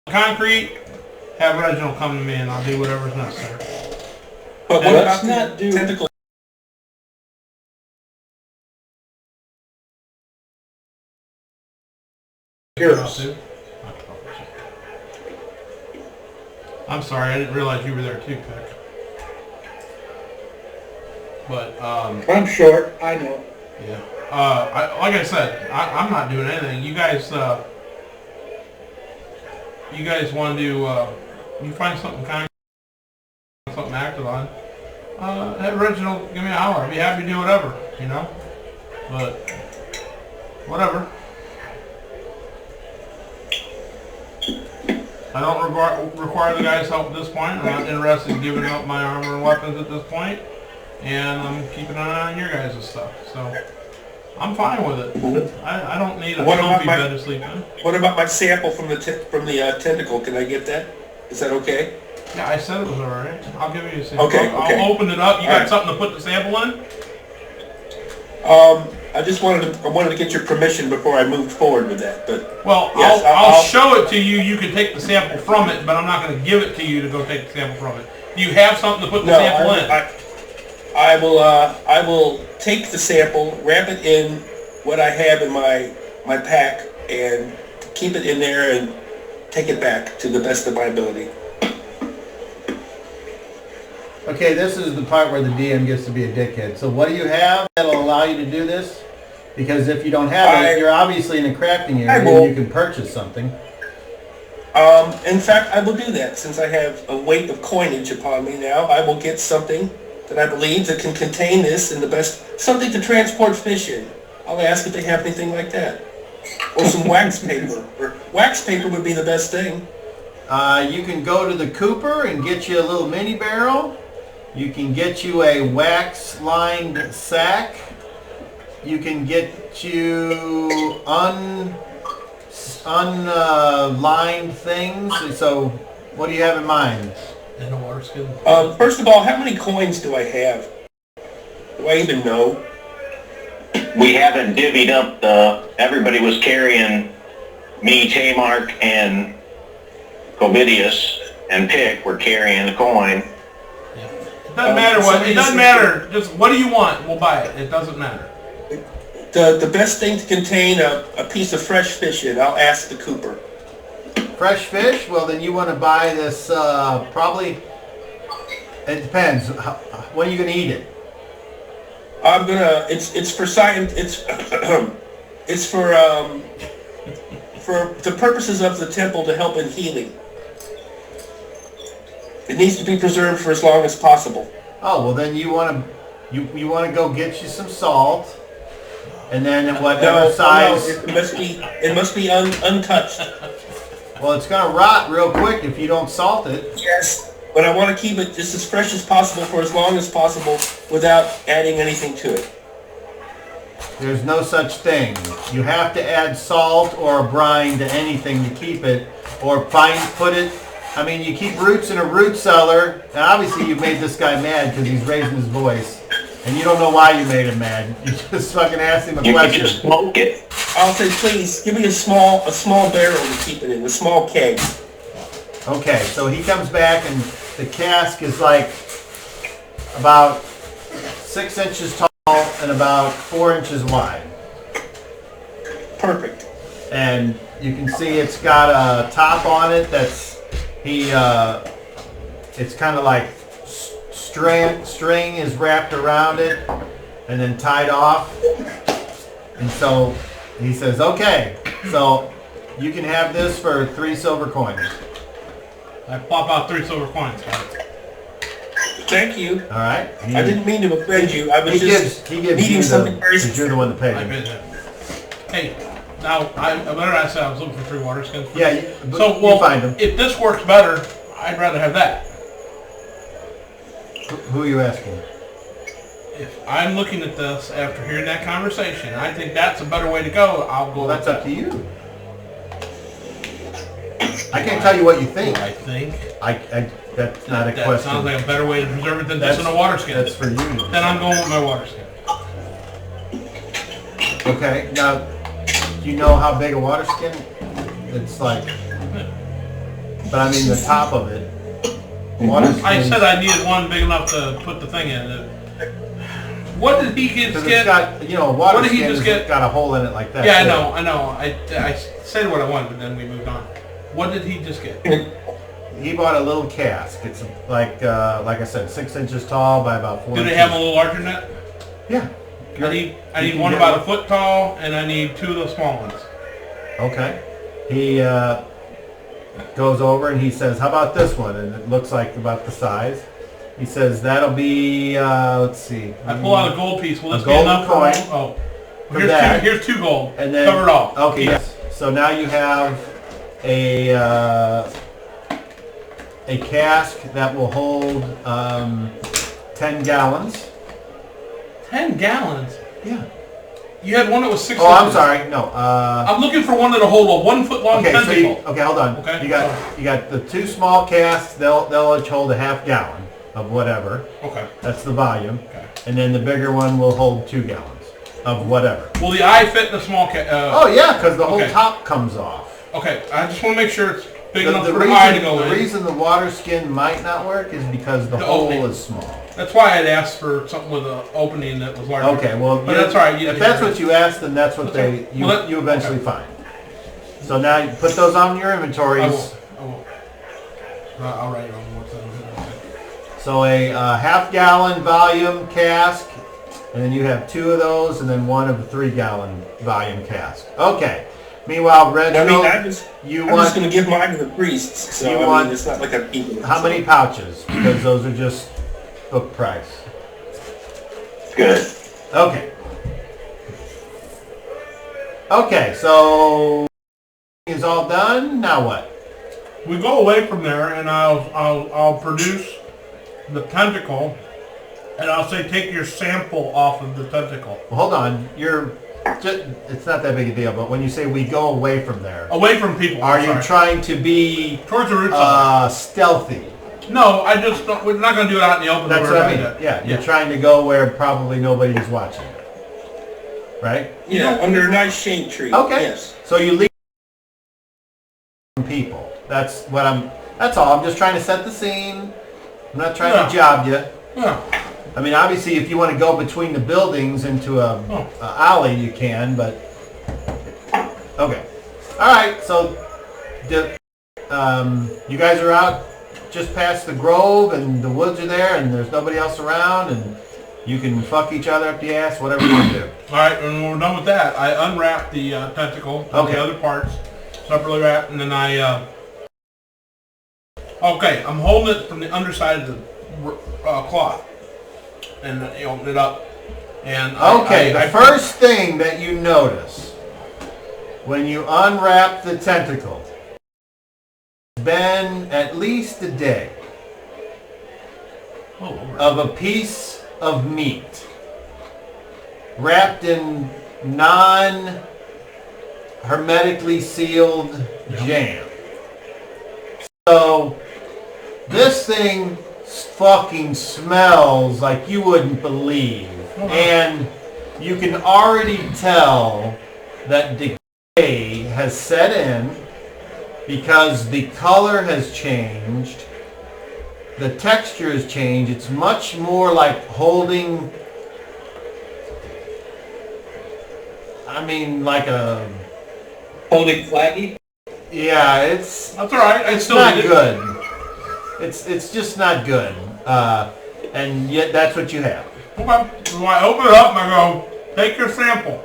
[SPEAKER 2] Concrete, have Reginald come to me and I'll do whatever's necessary.
[SPEAKER 1] But what
[SPEAKER 4] Let's
[SPEAKER 1] about
[SPEAKER 4] not
[SPEAKER 1] the
[SPEAKER 4] do-
[SPEAKER 1] tentacle?
[SPEAKER 2] I'm sorry, I didn't realize you were there too, Pick. But,
[SPEAKER 4] I'm short, I know.
[SPEAKER 2] yeah. Like I said, I'm not doing anything. You guys want to do, you find something kind of, something acted on, have Reginald give me a holler. I'd be happy to do whatever, you know? But whatever. I don't require the guy's help at this point. I'm not interested in giving up my armor and weapons at this point, and I'm keeping an eye on your guys' stuff. So I'm fine with it. I don't need a comfy bed to sleep in.
[SPEAKER 1] What about my sample from the tentacle? Can I get that? Is that okay?
[SPEAKER 2] Yeah, I said it was alright. I'll give you a sample.
[SPEAKER 1] Okay.
[SPEAKER 2] I'll open it up. You got something to put the sample in?
[SPEAKER 1] I just wanted to get your permission before I moved forward with that. But
[SPEAKER 2] well,
[SPEAKER 1] yes,
[SPEAKER 2] I'll show it to you. You can take the sample from it, but I'm not going to give it to you to go take the sample from it. Do you have something to put the sample in?
[SPEAKER 1] I will take the sample, wrap it in what I have in my pack, and keep it in there and take it back to the best of my ability.
[SPEAKER 3] Okay, this is the part where the DM gets to be a dickhead. So what do you have that'll allow you to do this? Because if you don't have it, you're obviously in a crafting area and you can purchase something.
[SPEAKER 1] In fact, I will do that. Since I have a weight of coinage upon me now, I will get something that I believe that can contain this and something to transport fish in. I'll ask if they have anything like that. Or some wax paper. Or wax paper would be the best thing.
[SPEAKER 3] You can go to the Cooper and get you a little mini barrel. You can get you a wax-lined sack. You can get you unlined things. So, what do you have in mind?
[SPEAKER 2] And a water skin.
[SPEAKER 1] First of all, how many coins do I have? Do I even know?
[SPEAKER 6] We haven't divvied up everybody was carrying me, Tamark, and Covidius, and Pick were carrying the coin.
[SPEAKER 2] It doesn't matter what. It doesn't matter. Just what do you want? We'll buy it. It doesn't matter.
[SPEAKER 1] The best thing to contain a piece of fresh fish in, I'll ask the Cooper.
[SPEAKER 3] Fresh fish? Well, then you want to buy this, probably, it depends. When are you going to eat it?
[SPEAKER 1] I'm gonna. It's for science. It's for the purposes of the temple to help in healing. It needs to be preserved for as long as possible.
[SPEAKER 3] Oh, well then you want to go get you some salt, and then whatever size.
[SPEAKER 1] No, it must be untouched.
[SPEAKER 3] Well, it's gonna rot real quick if you don't salt it.
[SPEAKER 1] Yes, but I want to keep it just as fresh as possible for as long as possible without adding anything to it.
[SPEAKER 3] There's no such thing. You have to add salt or a brine to anything to keep it, or put it. I mean, you keep roots in a root cellar, and obviously you've made this guy mad because he's raising his voice, and you don't know why you made him mad. You just fucking asked him a question.
[SPEAKER 6] You can just smoke it.
[SPEAKER 1] I'll say, please, give me a small barrel to keep it in, a small keg.
[SPEAKER 3] Okay, so he comes back, and the cask is like about 6 inches tall and about 4 inches wide.
[SPEAKER 1] Perfect.
[SPEAKER 3] And you can see it's got a top on it that's it's kind of like string is wrapped around it and then tied off. And so he says, okay, so you can have this for 3 silver coins.
[SPEAKER 2] I pop out 3 silver coins, guys.
[SPEAKER 1] Thank you.
[SPEAKER 3] All right.
[SPEAKER 1] I didn't mean to offend you. I was
[SPEAKER 3] He gives
[SPEAKER 1] needing
[SPEAKER 3] you
[SPEAKER 1] something very
[SPEAKER 3] because you're the one that paid
[SPEAKER 2] I
[SPEAKER 3] him.
[SPEAKER 2] bid him. Hey, now I said I was looking for 3 water skins.
[SPEAKER 3] Yeah, you find them.
[SPEAKER 2] If this works better, I'd rather have that.
[SPEAKER 3] Who are you asking?
[SPEAKER 2] If I'm looking at this after hearing that conversation, and I think that's a better way to go, I'll go.
[SPEAKER 3] Well, that's up to you. I can't tell you what you think.
[SPEAKER 2] I think.
[SPEAKER 3] That's not a
[SPEAKER 2] That
[SPEAKER 3] question.
[SPEAKER 2] sounds like a better way to preserve it than just in a water skin.
[SPEAKER 3] That's for you.
[SPEAKER 2] Then I'm going with my water skin.
[SPEAKER 3] Okay, now, do you know how big a water skin? It's like, but I mean the top of it. Water skin.
[SPEAKER 2] I said I needed one big enough to put the thing in. What did he just
[SPEAKER 3] Because
[SPEAKER 2] get?
[SPEAKER 3] it's got, a water
[SPEAKER 2] What did he
[SPEAKER 3] skin
[SPEAKER 2] just
[SPEAKER 3] has
[SPEAKER 2] get?
[SPEAKER 3] got a hole in it like that.
[SPEAKER 2] Yeah, I
[SPEAKER 3] too.
[SPEAKER 2] know. I said what I wanted, but then we moved on. What did he just get?
[SPEAKER 3] He bought a little cask. It's like I said, 6 inches tall by about 4
[SPEAKER 2] Do
[SPEAKER 3] inches.
[SPEAKER 2] they have a little larger than that?
[SPEAKER 3] Yeah.
[SPEAKER 2] I need
[SPEAKER 3] can
[SPEAKER 2] one
[SPEAKER 3] get
[SPEAKER 2] about
[SPEAKER 3] one.
[SPEAKER 2] a foot tall, and I need 2 of the small ones.
[SPEAKER 3] Okay. He goes over and he says, how about this one? And it looks like about the size. He says, that'll be, let's see.
[SPEAKER 2] I pull out a gold piece. Will
[SPEAKER 3] A
[SPEAKER 2] this be
[SPEAKER 3] golden
[SPEAKER 2] enough
[SPEAKER 3] coin.
[SPEAKER 2] for? Oh,
[SPEAKER 3] for that.
[SPEAKER 2] Here's 2 gold.
[SPEAKER 3] And then
[SPEAKER 2] Cover it all.
[SPEAKER 3] Okay, yes. So now you have a cask that will hold 10 gallons.
[SPEAKER 2] 10 gallons?
[SPEAKER 3] Yeah.
[SPEAKER 2] You had one that was 6
[SPEAKER 3] Oh, I'm
[SPEAKER 2] inches.
[SPEAKER 3] sorry. No.
[SPEAKER 2] I'm looking for one that'll hold a 1 foot long
[SPEAKER 3] Okay, so
[SPEAKER 2] tentacle.
[SPEAKER 3] okay, hold on.
[SPEAKER 2] Okay.
[SPEAKER 3] You got the 2 small casks. They'll each hold a half gallon of whatever.
[SPEAKER 2] Okay.
[SPEAKER 3] That's the volume.
[SPEAKER 2] Okay.
[SPEAKER 3] And then the bigger one will hold 2 gallons of whatever.
[SPEAKER 2] Will the eye fit in a small
[SPEAKER 3] Oh yeah, because the whole
[SPEAKER 2] okay.
[SPEAKER 3] top comes off.
[SPEAKER 2] Okay, I just want to make sure it's big enough
[SPEAKER 3] The
[SPEAKER 2] for the eye to
[SPEAKER 3] reason,
[SPEAKER 2] go
[SPEAKER 3] the
[SPEAKER 2] in.
[SPEAKER 3] reason the water skin might not work is because the hole
[SPEAKER 2] opening.
[SPEAKER 3] is small.
[SPEAKER 2] That's why I'd asked for something with an opening that was larger.
[SPEAKER 3] Okay, well,
[SPEAKER 2] But that's all right.
[SPEAKER 3] if that's what you asked, then that's what
[SPEAKER 2] Okay.
[SPEAKER 3] you
[SPEAKER 2] Well,
[SPEAKER 3] you eventually
[SPEAKER 2] okay.
[SPEAKER 3] find. So now you put those on your
[SPEAKER 2] I
[SPEAKER 3] inventories.
[SPEAKER 2] will. I'll write it on more time.
[SPEAKER 3] So a half-gallon volume cask, and then you have 2 of those, and then 1 of the 3-gallon volume cask. Okay. Meanwhile, Reginald,
[SPEAKER 1] I'm just
[SPEAKER 3] you
[SPEAKER 1] going
[SPEAKER 3] want
[SPEAKER 1] to give mine to the priests, so
[SPEAKER 3] You
[SPEAKER 1] I mean,
[SPEAKER 3] want-
[SPEAKER 1] it's not like I'm eating it.
[SPEAKER 3] how many pouches? Because those are just book price.
[SPEAKER 6] Good.
[SPEAKER 3] Okay. Okay, so is all done. Now what?
[SPEAKER 2] We go away from there, and I'll produce the tentacle, and I'll say take your sample off of the tentacle.
[SPEAKER 3] Well, hold on. It's not that big a deal, but when you say we go away from there,
[SPEAKER 2] Away from people.
[SPEAKER 3] are
[SPEAKER 2] I'm
[SPEAKER 3] you
[SPEAKER 2] sorry.
[SPEAKER 3] trying to be
[SPEAKER 2] Towards the roots of
[SPEAKER 3] stealthy?
[SPEAKER 2] it. No, I just don't, we're not going to do it out in the open.
[SPEAKER 3] That's
[SPEAKER 2] We're
[SPEAKER 3] what I
[SPEAKER 2] gonna
[SPEAKER 3] mean.
[SPEAKER 2] do
[SPEAKER 3] Yeah,
[SPEAKER 2] it.
[SPEAKER 3] you're trying to go where probably nobody's watching. Right?
[SPEAKER 1] Yeah, under a nice shade tree.
[SPEAKER 3] Okay.
[SPEAKER 1] Yes.
[SPEAKER 3] So you leave from people. That's all. I'm just trying to set the scene. I'm not trying
[SPEAKER 2] Yeah.
[SPEAKER 3] to job you.
[SPEAKER 2] Yeah.
[SPEAKER 3] I mean, obviously, if you want to go between the buildings into a alley, you can, but... Okay. All right, so you guys are out just past the grove, and the woods are there, and there's nobody else around, and you can fuck each other up the ass, whatever you want to do.
[SPEAKER 2] All right, and when we're done with that, I unwrap the tentacle and
[SPEAKER 3] Okay.
[SPEAKER 2] the other parts, separately wrapped, and then okay, I'm holding it from the underside of the cloth, and you open it up, and
[SPEAKER 3] Okay, the first thing that you notice when you unwrap the tentacle, it's been at least a day of a piece of meat wrapped in non-hermetically sealed jam. So this thing fucking smells like you wouldn't believe. And you can already tell that decay has set in because the color has changed, the texture has changed. It's much more like holding, like a...
[SPEAKER 4] Holding flaggy?
[SPEAKER 3] Yeah, it's...
[SPEAKER 2] That's all right. I
[SPEAKER 3] It's
[SPEAKER 2] still
[SPEAKER 3] not
[SPEAKER 2] eat it.
[SPEAKER 3] good. It's just not good. And yet that's what you have.
[SPEAKER 2] Okay. So I open it up and I go, take your sample.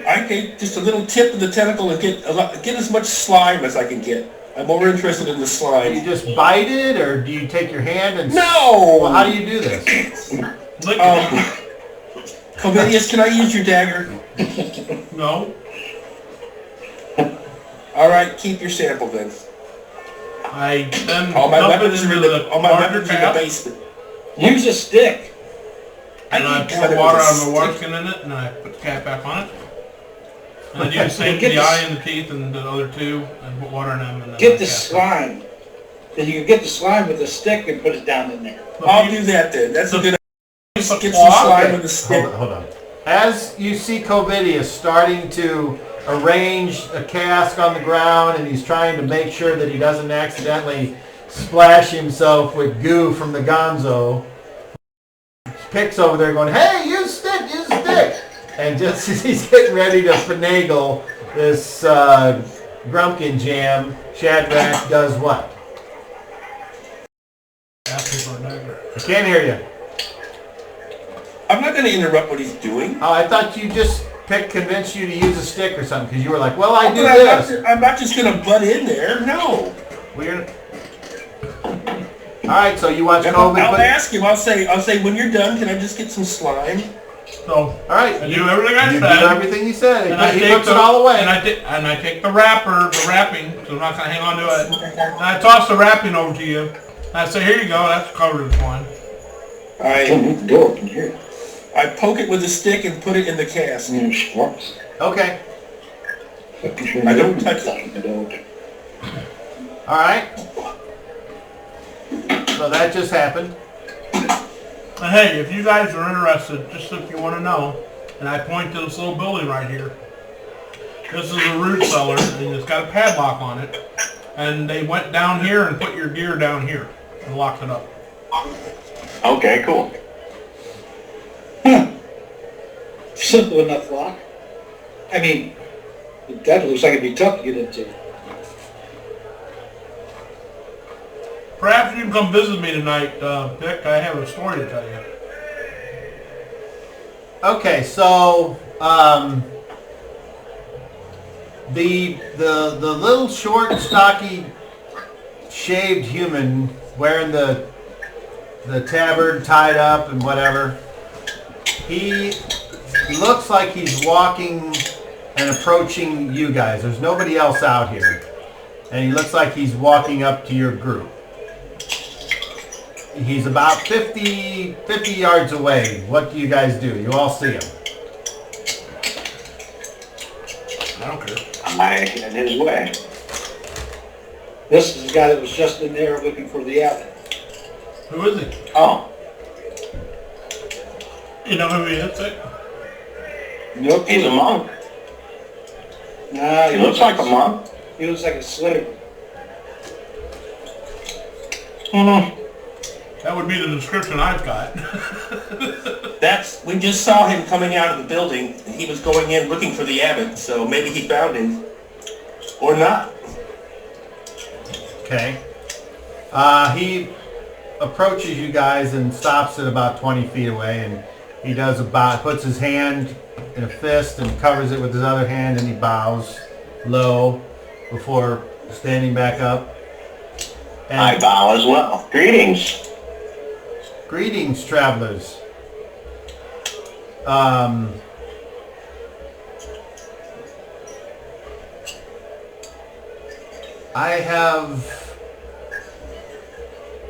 [SPEAKER 1] I take just a little tip of the tentacle and get as much slime as I can get. I'm more interested in the
[SPEAKER 3] Do you
[SPEAKER 1] slime.
[SPEAKER 3] just bite it, or do you take your hand and...
[SPEAKER 1] No!
[SPEAKER 3] Well, how do you do this?
[SPEAKER 2] Lick it.
[SPEAKER 1] Covidius, can I use your dagger?
[SPEAKER 2] No.
[SPEAKER 1] All right, keep your sample then.
[SPEAKER 2] I then
[SPEAKER 1] All my
[SPEAKER 2] dump it
[SPEAKER 1] weapons are
[SPEAKER 2] into
[SPEAKER 1] in
[SPEAKER 2] the
[SPEAKER 1] all my
[SPEAKER 2] larger
[SPEAKER 1] weapons are in the
[SPEAKER 2] cap,
[SPEAKER 1] basement.
[SPEAKER 4] Use a stick.
[SPEAKER 2] and I
[SPEAKER 1] need
[SPEAKER 2] pour
[SPEAKER 1] kind
[SPEAKER 2] water
[SPEAKER 1] of a
[SPEAKER 2] out of the water
[SPEAKER 1] stick.
[SPEAKER 2] skin in it, and I put the cap back on it. And I do the same to
[SPEAKER 4] Get
[SPEAKER 2] the
[SPEAKER 4] the-
[SPEAKER 2] eye and the teeth and the other two, and put water in them. And then
[SPEAKER 4] Get
[SPEAKER 2] I
[SPEAKER 4] the
[SPEAKER 2] cap
[SPEAKER 4] slime. Then you can get the slime with a stick and put it down in there.
[SPEAKER 2] it.
[SPEAKER 1] I'll do that then. That's a good
[SPEAKER 2] Piece
[SPEAKER 1] idea.
[SPEAKER 2] of
[SPEAKER 1] Get some
[SPEAKER 2] cloth.
[SPEAKER 1] slime
[SPEAKER 3] Okay,
[SPEAKER 1] with a stick.
[SPEAKER 3] hold on. As you see Covidius starting to arrange a cask on the ground, and he's trying to make sure that he doesn't accidentally splash himself with goo from the gonzo, Pick's over there going, hey, use stick! And just as he's getting ready to finagle this Grumpkin jam, Shadrach does what?
[SPEAKER 2] Ask me for a dagger.
[SPEAKER 3] I can't hear you.
[SPEAKER 1] I'm not going to interrupt what he's doing.
[SPEAKER 3] Oh, I thought you just Pick convinced you to use a stick or something because you were like, well, I do
[SPEAKER 1] But
[SPEAKER 3] this.
[SPEAKER 1] I'm not just going to butt in there. No.
[SPEAKER 3] We're all right. So you watch
[SPEAKER 1] I'll
[SPEAKER 3] COVID.
[SPEAKER 1] ask him. I'll say, when you're done, can I just get some slime?
[SPEAKER 2] So,
[SPEAKER 3] All right.
[SPEAKER 2] I do everything I
[SPEAKER 3] You
[SPEAKER 2] said.
[SPEAKER 3] do everything you said.
[SPEAKER 2] And I
[SPEAKER 3] He
[SPEAKER 2] take
[SPEAKER 3] puts it all away.
[SPEAKER 2] And I take the wrapping, so I'm not gonna hang on to it. And I toss the wrapping over to you. And I say, here you go, that's covered in twine.
[SPEAKER 1] I poke it with a stick and put it in the cask.
[SPEAKER 3] Okay.
[SPEAKER 1] I don't touch it.
[SPEAKER 3] All right. So that just happened.
[SPEAKER 2] And hey, if you guys are interested, just if you want to know, and I point to this little building right here. This is a root cellar, and it's got a padlock on it. And they went down here and put your gear down here and locked it up.
[SPEAKER 6] Okay, cool.
[SPEAKER 4] Simple enough lock. I mean, that looks like it'd be tough to get into.
[SPEAKER 2] Perhaps you can come visit me tonight, Dick. I have a story to tell you.
[SPEAKER 3] Okay, so the little short, stocky, shaved human wearing the tabard tied up and whatever. He looks like he's walking and approaching you guys. There's nobody else out here, and he looks like he's walking up to your group. He's about 50 yards away. What do you guys do? You all see him.
[SPEAKER 2] I don't care.
[SPEAKER 6] I in his way.
[SPEAKER 4] This is the guy that was just in there looking for the abbot.
[SPEAKER 2] Who is he?
[SPEAKER 6] Oh,
[SPEAKER 2] You know who he is, Dick?
[SPEAKER 4] Nope.
[SPEAKER 6] he's a monk.
[SPEAKER 4] Nah,
[SPEAKER 6] He looks like a monk.
[SPEAKER 4] He looks like a slave.
[SPEAKER 2] That would be the description I've got.
[SPEAKER 1] We just saw him coming out of the building. He was going in looking for the abbot, so maybe he found him. Or not.
[SPEAKER 3] Okay. He approaches you guys and stops at about 20 feet away, and he puts his hand in a fist and covers it with his other hand, and he bows low before standing back up. And
[SPEAKER 6] I bow as well. Greetings.
[SPEAKER 3] greetings, travelers. I have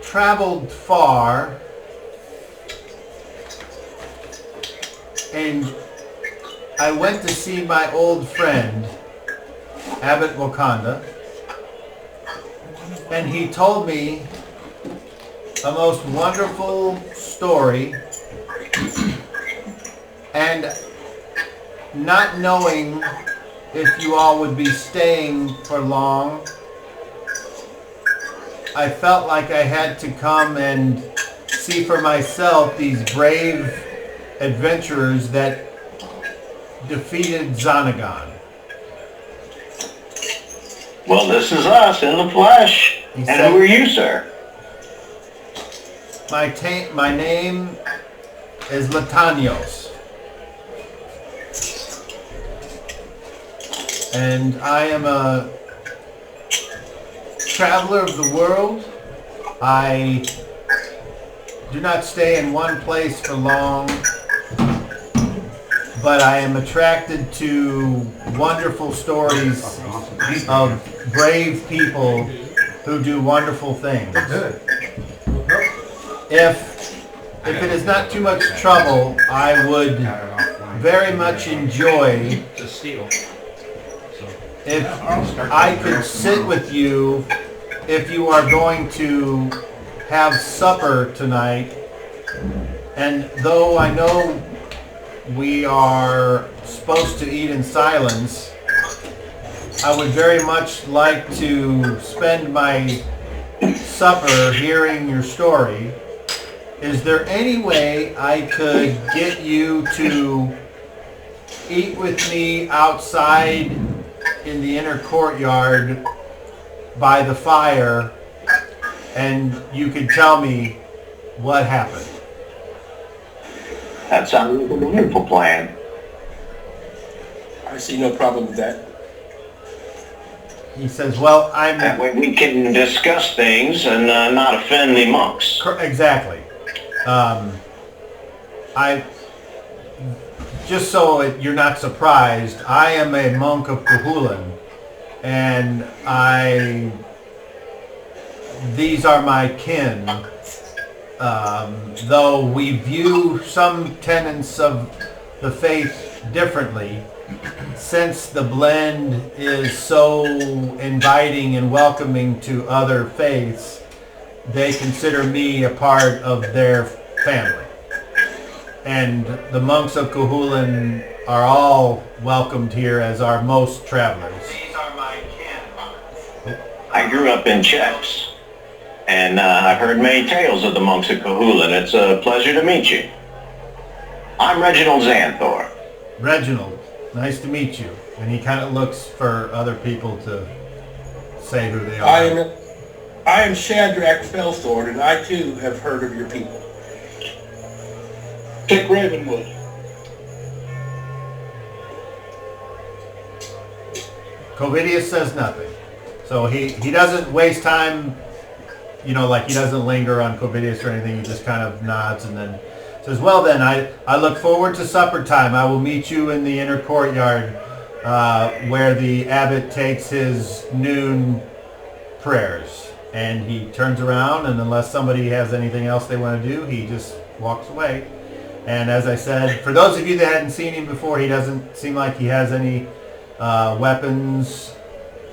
[SPEAKER 3] traveled far, and I went to see my old friend, Abbot Wakanda, and he told me a most wonderful story, and not knowing if you all would be staying for long, I felt like I had to come and see for myself these brave adventurers that defeated Xanagon.
[SPEAKER 6] Well, this is us in the flesh.
[SPEAKER 3] He
[SPEAKER 6] And
[SPEAKER 3] said-
[SPEAKER 6] who are you, sir?
[SPEAKER 3] My name is Latanios. And I am a traveler of the world. I do not stay in one place for long, but I am attracted to wonderful stories of brave people who do wonderful things. If it is not too much trouble, I would very much enjoy if I could sit with you if you are going to have supper tonight. And though I know we are supposed to eat in silence, I would very much like to spend my supper hearing your story. Is there any way I could get you to eat with me outside in the inner courtyard by the fire, and you could tell me what happened?
[SPEAKER 6] That sounds like a wonderful plan.
[SPEAKER 1] I see no problem with that.
[SPEAKER 3] He says, well,
[SPEAKER 6] That way we can discuss things and not offend the monks.
[SPEAKER 3] Exactly. just so you're not surprised, I am a monk of Cuchulainn, and these are my kin. Though we view some tenets of the faith differently, since the blend is so inviting and welcoming to other faiths, they consider me a part of their family. And the monks of Cuchulainn are all welcomed here as are most travelers.
[SPEAKER 6] These are my kin. I grew up in Czechs, and I've heard many tales of the monks of Cuchulainn. It's a pleasure to meet you. I'm Reginald Xanthor.
[SPEAKER 3] Reginald, nice to meet you. And he kind of looks for other people to say who they are.
[SPEAKER 1] I am Shadrach Fellthorn, and I too have heard of your people.
[SPEAKER 4] Dick Ravenwood.
[SPEAKER 3] Covidius says nothing. So he doesn't waste time, like he doesn't linger on Covidius or anything. He just kind of nods and then says, well then, I look forward to supper time. I will meet you in the inner courtyard where the abbot takes his noon prayers. And he turns around, and unless somebody has anything else they want to do, he just walks away. And as I said, for those of you that hadn't seen him before, he doesn't seem like he has any weapons.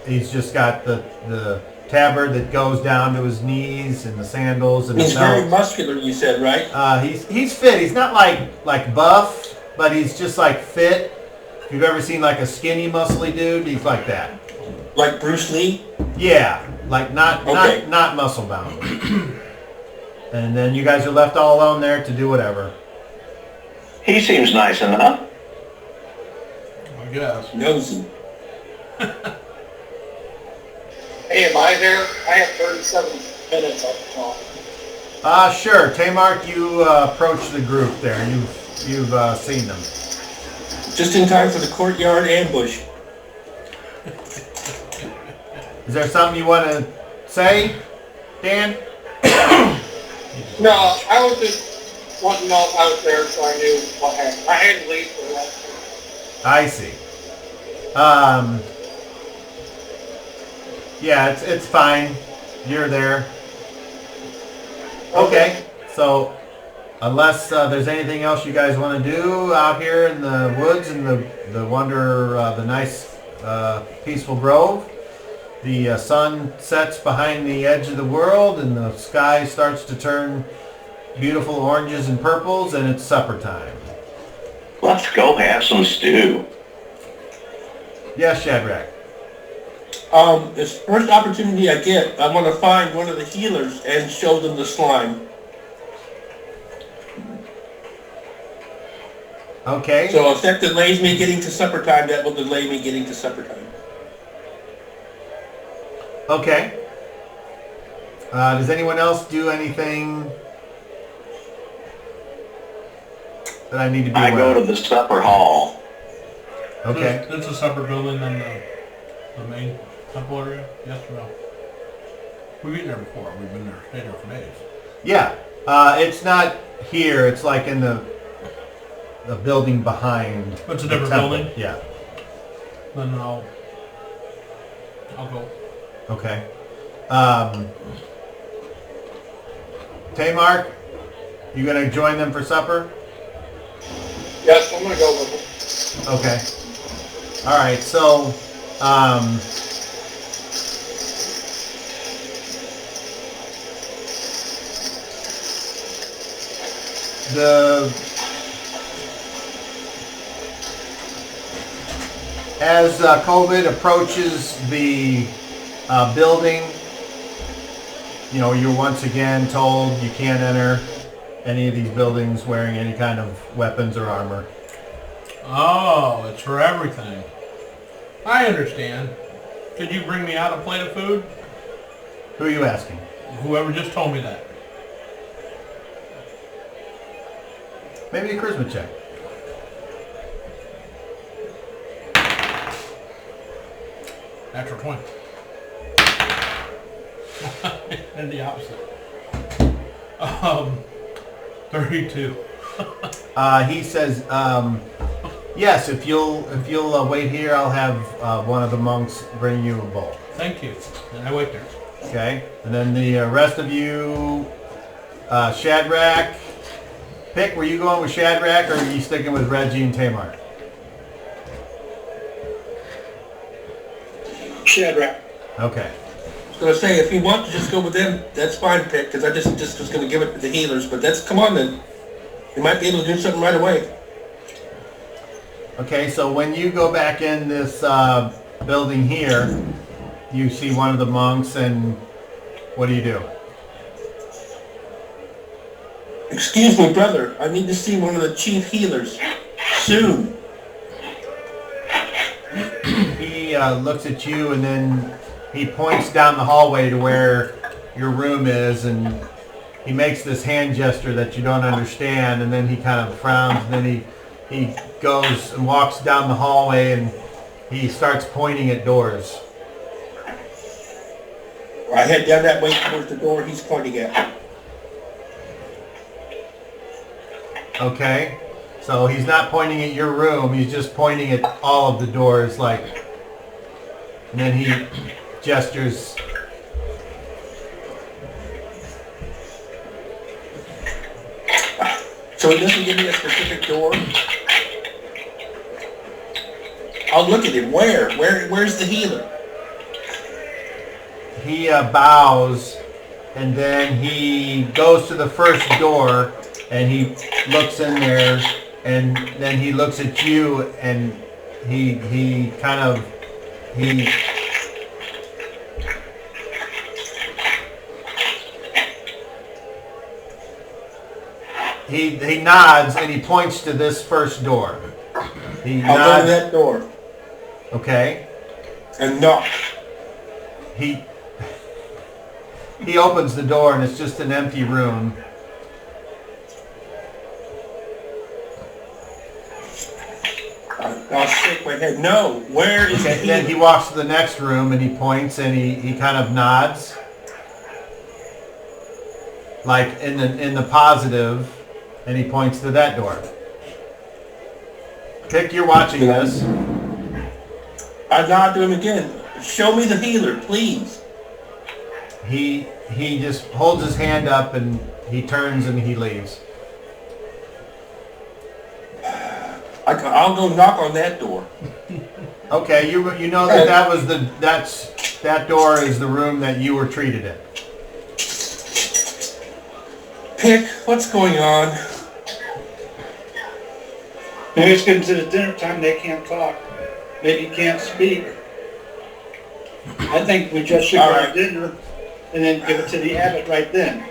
[SPEAKER 3] He's just got the tabard that goes down to his knees and the sandals and
[SPEAKER 1] He's
[SPEAKER 3] the belt.
[SPEAKER 1] very muscular, you said, right?
[SPEAKER 3] He's fit. He's not like buff, but he's just like fit. If you've ever seen like a skinny, muscly dude, he's like that.
[SPEAKER 1] Like Bruce Lee?
[SPEAKER 3] Yeah, like not muscle bound. And then you guys are left all alone there to do whatever.
[SPEAKER 6] He seems nice enough.
[SPEAKER 2] I guess.
[SPEAKER 1] Nosy.
[SPEAKER 7] Hey, am I there? I have 37 minutes on the clock.
[SPEAKER 3] Sure. Tamark, you approach the group there. You've seen them.
[SPEAKER 1] Just in time for the courtyard ambush.
[SPEAKER 3] Is there something you want to say, Dan?
[SPEAKER 7] No, I was just wanting to know if I was there so I knew what happened. I had to leave for that.
[SPEAKER 3] I see. Yeah, it's fine. You're there. Okay. So, unless there's anything else you guys want to do out here in the woods and the nice peaceful grove, the sun sets behind the edge of the world and the sky starts to turn beautiful oranges and purples, and it's supper time.
[SPEAKER 6] Let's go have some stew.
[SPEAKER 3] Yes, Shadrach.
[SPEAKER 1] This first opportunity I get, I want to find one of the healers and show them the slime.
[SPEAKER 3] Okay.
[SPEAKER 1] So if that delays me getting to supper time, that will delay me getting to supper time.
[SPEAKER 3] Okay. Does anyone else do anything that I need to be
[SPEAKER 6] I
[SPEAKER 3] aware
[SPEAKER 6] go
[SPEAKER 3] of?
[SPEAKER 6] to the supper hall.
[SPEAKER 3] Okay.
[SPEAKER 2] It's a separate building than the main temple area? Yes or no? We've been there before. We've been there, stayed there for days.
[SPEAKER 3] Yeah. It's not here. It's like in the building behind.
[SPEAKER 2] It's a
[SPEAKER 3] the
[SPEAKER 2] different
[SPEAKER 3] temple.
[SPEAKER 2] building?
[SPEAKER 3] Yeah.
[SPEAKER 2] Then I'll go.
[SPEAKER 3] Okay. Tamark, you gonna join them for supper?
[SPEAKER 7] Yes, I'm going to go with it.
[SPEAKER 3] Okay. All right. So, as COVID approaches the building, you're once again told you can't enter any of these buildings wearing any kind of weapons or armor.
[SPEAKER 2] Oh, it's for everything. I understand. Could you bring me out a plate of food?
[SPEAKER 3] Who are you asking?
[SPEAKER 2] Whoever just told me that.
[SPEAKER 3] Maybe a charisma check.
[SPEAKER 2] Natural 20. And the opposite. 32.
[SPEAKER 3] He says, yes, if you'll wait here, I'll have one of the monks bring you a bowl.
[SPEAKER 2] Thank you. And I wait there.
[SPEAKER 3] Okay, and then the rest of you, Shadrach, pick, were you going with Shadrach or are you sticking with Reggie and Tamar?
[SPEAKER 4] Shadrach.
[SPEAKER 3] Okay.
[SPEAKER 1] I was gonna say, if you want to just go with them, that's fine, Pick, because I just was gonna give it to the healers, but come on then. You might be able to do something right away.
[SPEAKER 3] Okay, so when you go back in this building here, you see one of the monks, and what do you do?
[SPEAKER 1] Excuse me, brother, I need to see one of the chief healers. Soon.
[SPEAKER 3] He looks at you, and then he points down the hallway to where your room is, and he makes this hand gesture that you don't understand, and then he kind of frowns, and then he goes and walks down the hallway, and he starts pointing at doors.
[SPEAKER 1] I head down that way towards the door he's pointing at.
[SPEAKER 3] Okay, so he's not pointing at your room, he's just pointing at all of the doors, like, and then he gestures.
[SPEAKER 1] So he doesn't give me a specific door? I'll look at him. Where's the healer?
[SPEAKER 3] He bows, and then he goes to the first door, and he looks in there, and then he looks at you, and he nods, and he points to this first door.
[SPEAKER 1] I'll go to that door.
[SPEAKER 3] Okay.
[SPEAKER 1] And knock.
[SPEAKER 3] He opens the door, and it's just an empty room.
[SPEAKER 1] I'll shake my head. No, where is the healer?
[SPEAKER 3] Then he walks to the next room, and he points, and he kind of nods, like in the positive, and he points to that door. Pick, you're watching this.
[SPEAKER 1] I nod to him again. Show me the healer, please.
[SPEAKER 3] He just holds his hand up, and he turns, and he leaves.
[SPEAKER 1] I'll go knock on that door.
[SPEAKER 3] Okay, you know that door is the room that you were treated in.
[SPEAKER 1] Pick, what's going on?
[SPEAKER 4] Maybe it's getting to the dinner time, they can't talk. Maybe you can't speak. I think we just should go to dinner and then give it to the abbot right then.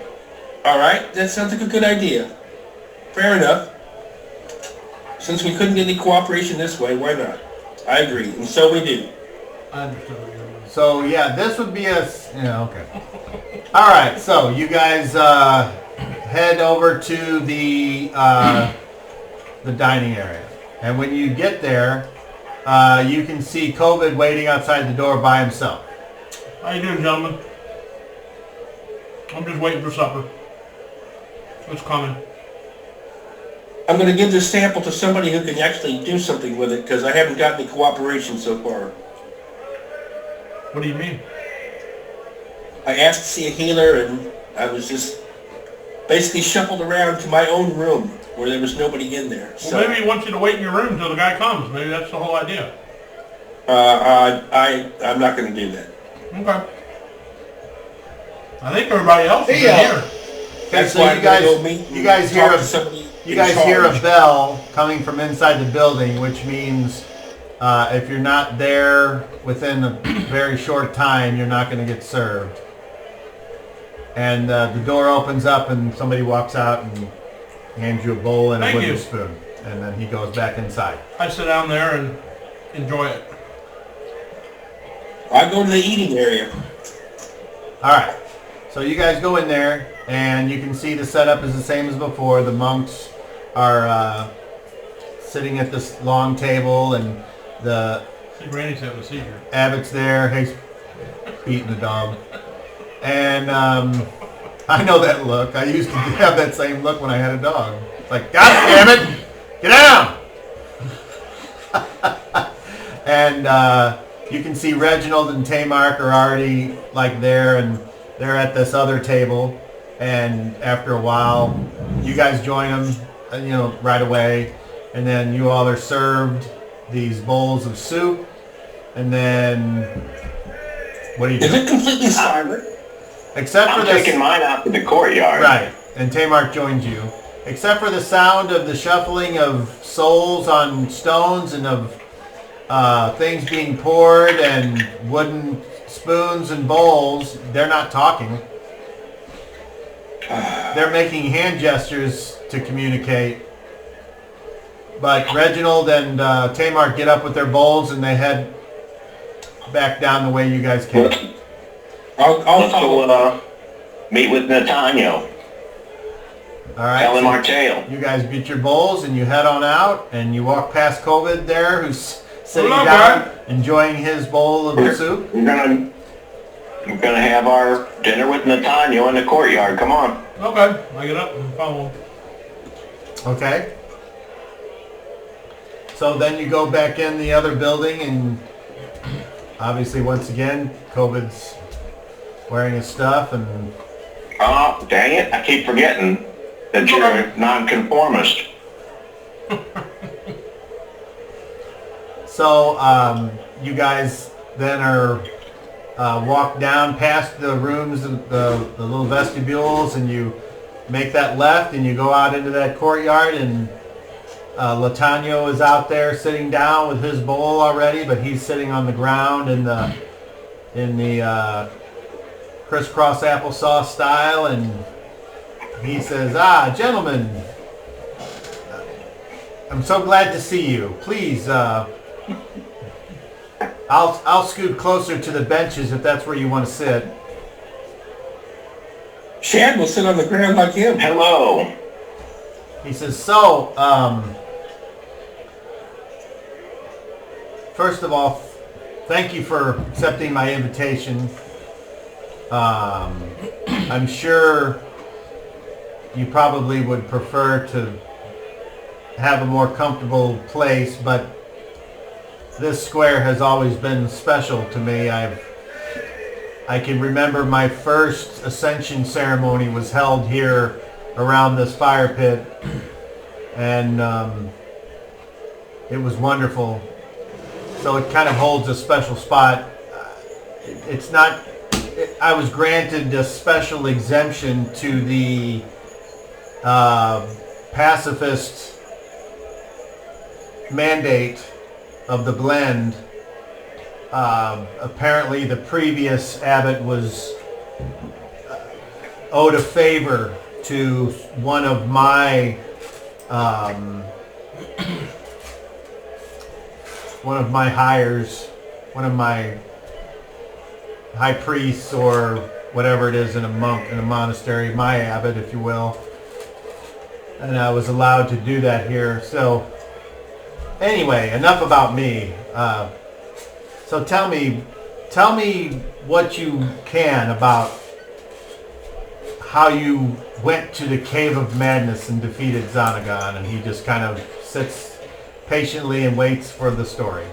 [SPEAKER 1] All right, that sounds like a good idea. Fair enough. Since we couldn't get any cooperation this way, why not? I agree, and so we do.
[SPEAKER 2] I understood what you were.
[SPEAKER 3] So yeah, this would be okay. All right, so you guys head over to the dining area, and when you get there, you can see COVID waiting outside the door by himself.
[SPEAKER 2] How you doing, gentlemen? I'm just waiting for supper. It's coming.
[SPEAKER 1] I'm going to give this sample to somebody who can actually do something with it, because I haven't gotten any cooperation so far.
[SPEAKER 2] What do you mean?
[SPEAKER 1] I asked to see a healer, and I was just basically shuffled around to my own room, where there was nobody in there.
[SPEAKER 2] Well, maybe he wants you to wait in your room until the guy comes. Maybe that's the whole idea.
[SPEAKER 1] I'm not going to do that.
[SPEAKER 2] Okay. I think everybody else is in here.
[SPEAKER 1] That's
[SPEAKER 3] so
[SPEAKER 1] why
[SPEAKER 3] you guys hear a bell coming from inside the building, which means if you're not there within a very short time, you're not going to get served. And the door opens up, and somebody walks out and hands you a bowl and a wooden spoon, and then he goes back inside.
[SPEAKER 2] I sit down there and enjoy it.
[SPEAKER 1] I go to the eating area.
[SPEAKER 3] All right. So you guys go in there, and you can see the setup is the same as before. The monks are sitting at this long table, and the
[SPEAKER 2] Randy's having a seizure.
[SPEAKER 3] abbot's there. He's beating the dog. And I know that look. I used to have that same look when I had a dog. Like, God damn it! Get down! And you can see Reginald and Tamark are already like there, and they're at this other table. And after a while, you guys join them, right away. And then you all are served these bowls of soup. And then, what do you do?
[SPEAKER 1] Is it completely silent?
[SPEAKER 3] Except for
[SPEAKER 6] I'm
[SPEAKER 3] this,
[SPEAKER 6] taking mine out to the courtyard.
[SPEAKER 3] right? And Tamark joins you. Except for the sound of the shuffling of souls on stones and of things being poured and wooden spoons and bowls, they're not talking. They're making hand gestures to communicate. But Reginald and Tamark get up with their bowls and they head back down the way you guys came.
[SPEAKER 1] I'll
[SPEAKER 6] Let's
[SPEAKER 1] follow.
[SPEAKER 6] go meet with Nathaniel.
[SPEAKER 3] All right.
[SPEAKER 6] Tell him
[SPEAKER 3] so
[SPEAKER 6] our tale.
[SPEAKER 3] you guys get your bowls and you head on out and you walk past COVID there, who's sitting
[SPEAKER 2] Hello,
[SPEAKER 3] down
[SPEAKER 2] guy.
[SPEAKER 3] enjoying his bowl of soup.
[SPEAKER 6] We're gonna have our dinner with Nathaniel in the courtyard. Come on.
[SPEAKER 2] Okay, I get up and follow him.
[SPEAKER 3] Okay. So then you go back in the other building and obviously once again COVID's wearing his stuff and
[SPEAKER 6] Oh, dang it. I keep forgetting that you're a nonconformist.
[SPEAKER 3] so you guys then are walk down past the rooms, the little vestibules, and you make that left and you go out into that courtyard and Latano is out there sitting down with his bowl already, but he's sitting on the ground in the crisscross applesauce style, and he says, gentlemen, I'm so glad to see you. Please, I'll scoot closer to the benches if that's where you want to sit.
[SPEAKER 1] Shad will sit on the ground like him.
[SPEAKER 6] Hello.
[SPEAKER 3] He says, so, first of all, thank you for accepting my invitation. I'm sure you probably would prefer to have a more comfortable place, but this square has always been special to me. I can remember my first ascension ceremony was held here around this fire pit, and it was wonderful. So it kind of holds a special spot. It's not, I was granted a special exemption to the pacifist mandate of the blend. Apparently the previous abbot was owed a favor to one of my hires, one of my high priests or whatever it is in a monastery, my abbot, if you will. And I was allowed to do that here. So anyway, enough about me. So tell me what you can about how you went to the Cave of Madness and defeated Xanagon. And he just kind of sits patiently and waits for the story.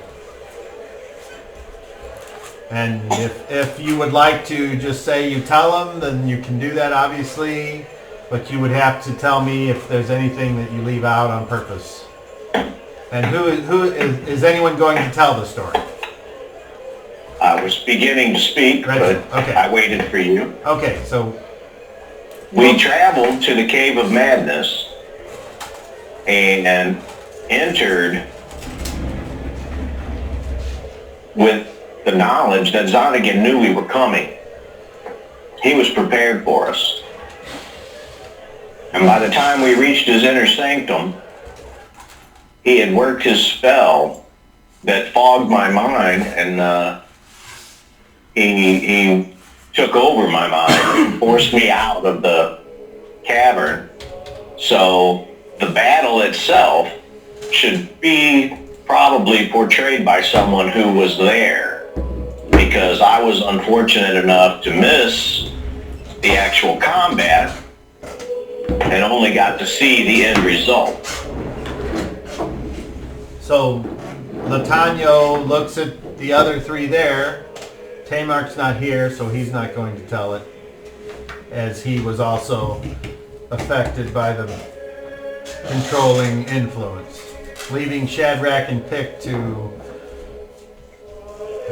[SPEAKER 3] And if you would like to just say you tell him, then you can do that, obviously. But you would have to tell me if there's anything that you leave out on purpose. And who is anyone going to tell the story?
[SPEAKER 6] I was beginning to speak,
[SPEAKER 3] Ready?
[SPEAKER 6] but
[SPEAKER 3] Okay.
[SPEAKER 6] I waited for you.
[SPEAKER 3] Okay, so
[SPEAKER 6] We traveled to the Cave of Madness and entered with the knowledge that Zonnegan knew we were coming. He was prepared for us. And by the time we reached his inner sanctum, he had worked his spell that fogged my mind, and he took over my mind and forced me out of the cavern. So the battle itself should be probably portrayed by someone who was there, because I was unfortunate enough to miss the actual combat, and only got to see the end result.
[SPEAKER 3] So Latano looks at the other three there. Tamark's not here, so he's not going to tell it, as he was also affected by the controlling influence, leaving Shadrach and Pick to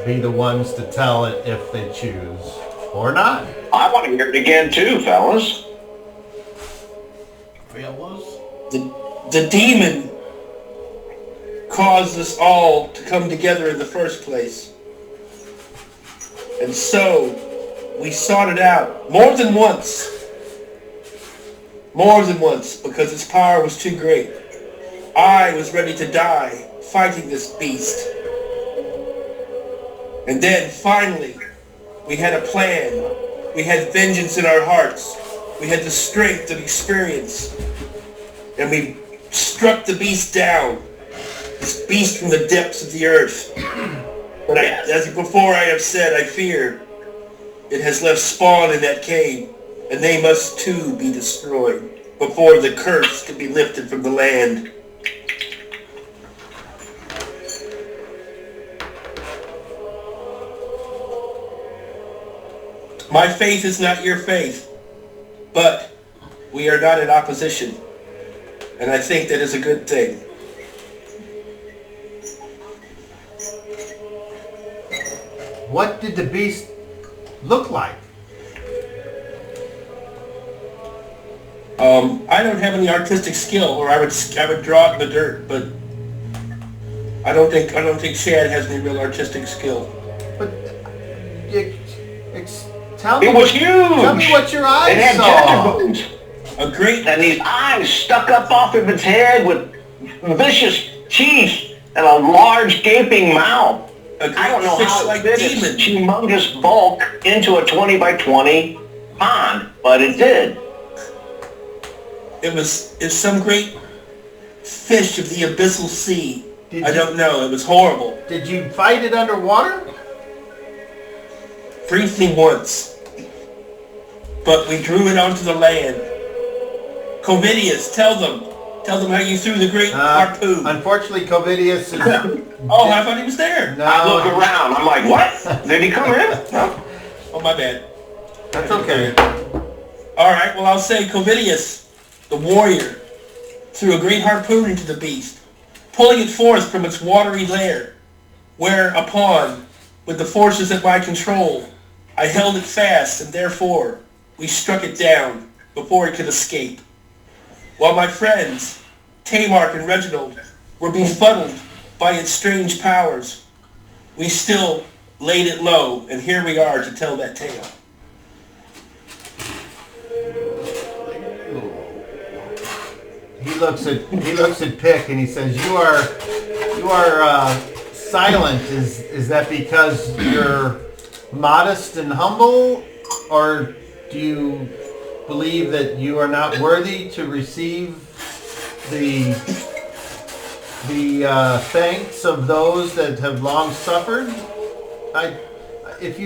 [SPEAKER 3] be the ones to tell it if they choose, or not.
[SPEAKER 6] I want to hear it again too, fellas.
[SPEAKER 1] The demon caused us all to come together in the first place. And so, we sought it out more than once. More than once, because its power was too great. I was ready to die fighting this beast. And then, finally, we had a plan. We had vengeance in our hearts. We had the strength of experience. And we struck the beast down. This beast from the depths of the earth. But as before I have said, I fear it has left spawn in that cave, and they must too be destroyed before the curse can be lifted from the land. My faith is not your faith, but we are not in opposition, and I think that is a good thing.
[SPEAKER 3] What did the beast look like?
[SPEAKER 1] I don't have any artistic skill, or I would draw it in the dirt, but I don't think Chad has any real artistic skill.
[SPEAKER 3] But tell me.
[SPEAKER 6] It was huge.
[SPEAKER 3] Tell me what your eyes
[SPEAKER 6] It had
[SPEAKER 3] saw.
[SPEAKER 6] tentacles.
[SPEAKER 1] A great
[SPEAKER 6] And these eyes stuck up off of its head with vicious teeth and a large gaping mouth. I don't know how it fit its humongous bulk into a 20 by 20 pond, but it did.
[SPEAKER 1] It's some great fish of the abyssal sea. I don't know. It was horrible.
[SPEAKER 3] Did you fight it underwater?
[SPEAKER 1] Briefly once. But we drew it onto the land. Covidius, tell them how you threw the great harpoon.
[SPEAKER 3] Unfortunately, Covidius is...
[SPEAKER 1] Oh, I thought he was there.
[SPEAKER 3] No.
[SPEAKER 6] I look around. I'm like, what? Did he come in? No.
[SPEAKER 1] Oh, my bad.
[SPEAKER 3] That's okay.
[SPEAKER 1] All right, well, I'll say Covidius, the warrior, threw a great harpoon into the beast, pulling it forth from its watery lair, whereupon, with the forces at my control, I held it fast, and therefore we struck it down before it could escape. While my friends, Tamark and Reginald, were befuddled by its strange powers, we still laid it low, and here we are to tell that tale.
[SPEAKER 3] He looks at Pick and he says, "You are silent. Is that because you're modest and humble, or do you believe that you are not worthy to receive the thanks of those that have long suffered? If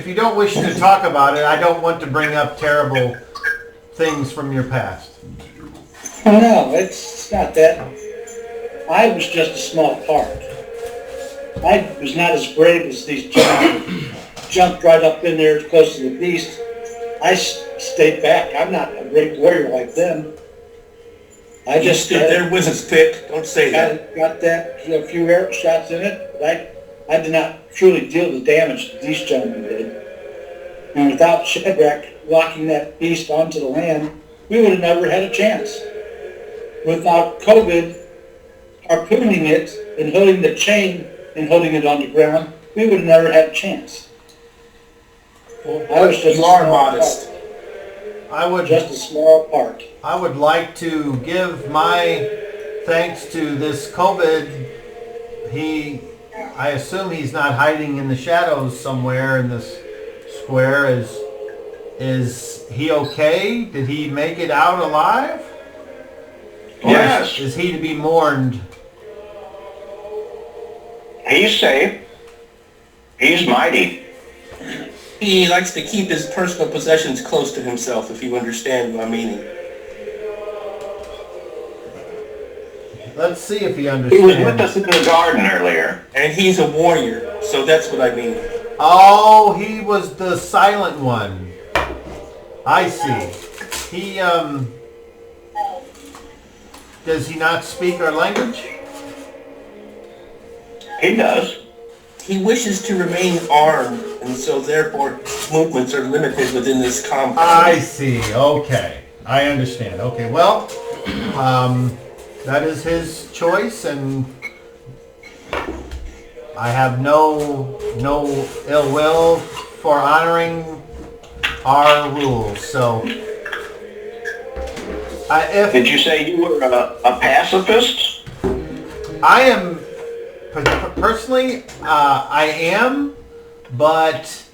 [SPEAKER 3] you don't wish to talk about it, I don't want to bring up terrible things from your past."
[SPEAKER 4] Oh, no, it's not that. I was just a small part. I was not as brave as these gentlemen who jumped right up in there as close to the beast. I stayed back. I'm not a great warrior like them. I just
[SPEAKER 1] stood there with his pick. Don't say that.
[SPEAKER 4] Got that, a few arrow shots in it, but I did not truly deal the damage that these gentlemen did. And without Shadrach locking that beast onto the land, we would have never had a chance. Without COVID harpooning it and holding the chain and holding it on the ground, we would have never had a chance. I was just
[SPEAKER 1] You are modest.
[SPEAKER 4] just a small part.
[SPEAKER 3] I would like to give my thanks to this COVID. I assume he's not hiding in the shadows somewhere in this square. Is he okay? Did he make it out alive? Or
[SPEAKER 6] Yes.
[SPEAKER 3] Is he to be mourned?
[SPEAKER 6] He's safe. He's mighty.
[SPEAKER 1] He likes to keep his personal possessions close to himself, if you understand my meaning.
[SPEAKER 3] Let's see if he
[SPEAKER 6] He was with us
[SPEAKER 3] understands.
[SPEAKER 6] in the garden earlier.
[SPEAKER 1] And he's a warrior, so that's what I mean.
[SPEAKER 3] Oh, he was the silent one. I see. He, does he not speak our language?
[SPEAKER 6] He does.
[SPEAKER 1] He wishes to remain armed, and so therefore movements are limited within this compound.
[SPEAKER 3] I see. Okay. I understand. Okay. Well, that is his choice, and I have no ill will for honoring our rules. So,
[SPEAKER 6] Did you say you were a pacifist?
[SPEAKER 3] I am personally, I am, but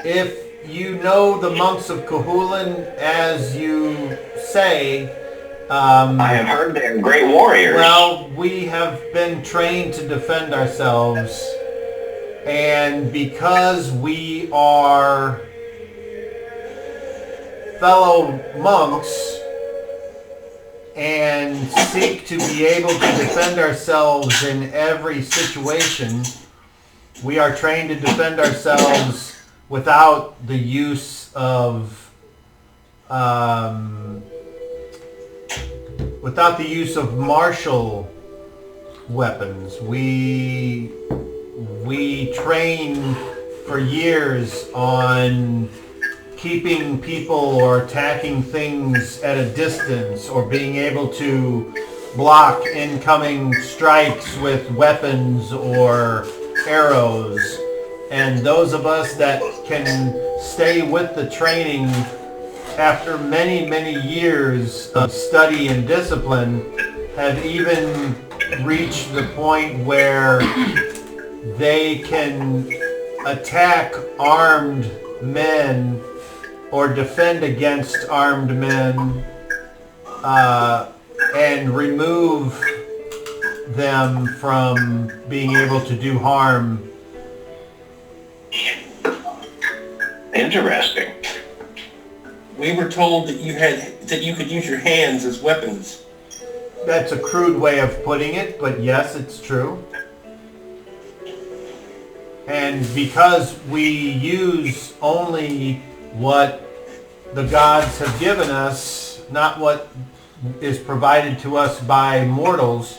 [SPEAKER 3] if you know the monks of Kahulin, as you say,
[SPEAKER 6] I have heard they're great warriors.
[SPEAKER 3] well, we have been trained to defend ourselves, and because we are fellow monks and seek to be able to defend ourselves in every situation, we are trained to defend ourselves without the use of martial weapons. We train for years on keeping people or attacking things at a distance, or being able to block incoming strikes with weapons or arrows. And those of us that can stay with the training after many, many years of study and discipline have even reached the point where they can attack armed men or defend against armed men and remove them from being able to do harm.
[SPEAKER 6] Interesting.
[SPEAKER 1] We were told that you could use your hands as weapons.
[SPEAKER 3] That's a crude way of putting it, but yes, it's true. And because we use only what the gods have given us, not what is provided to us by mortals,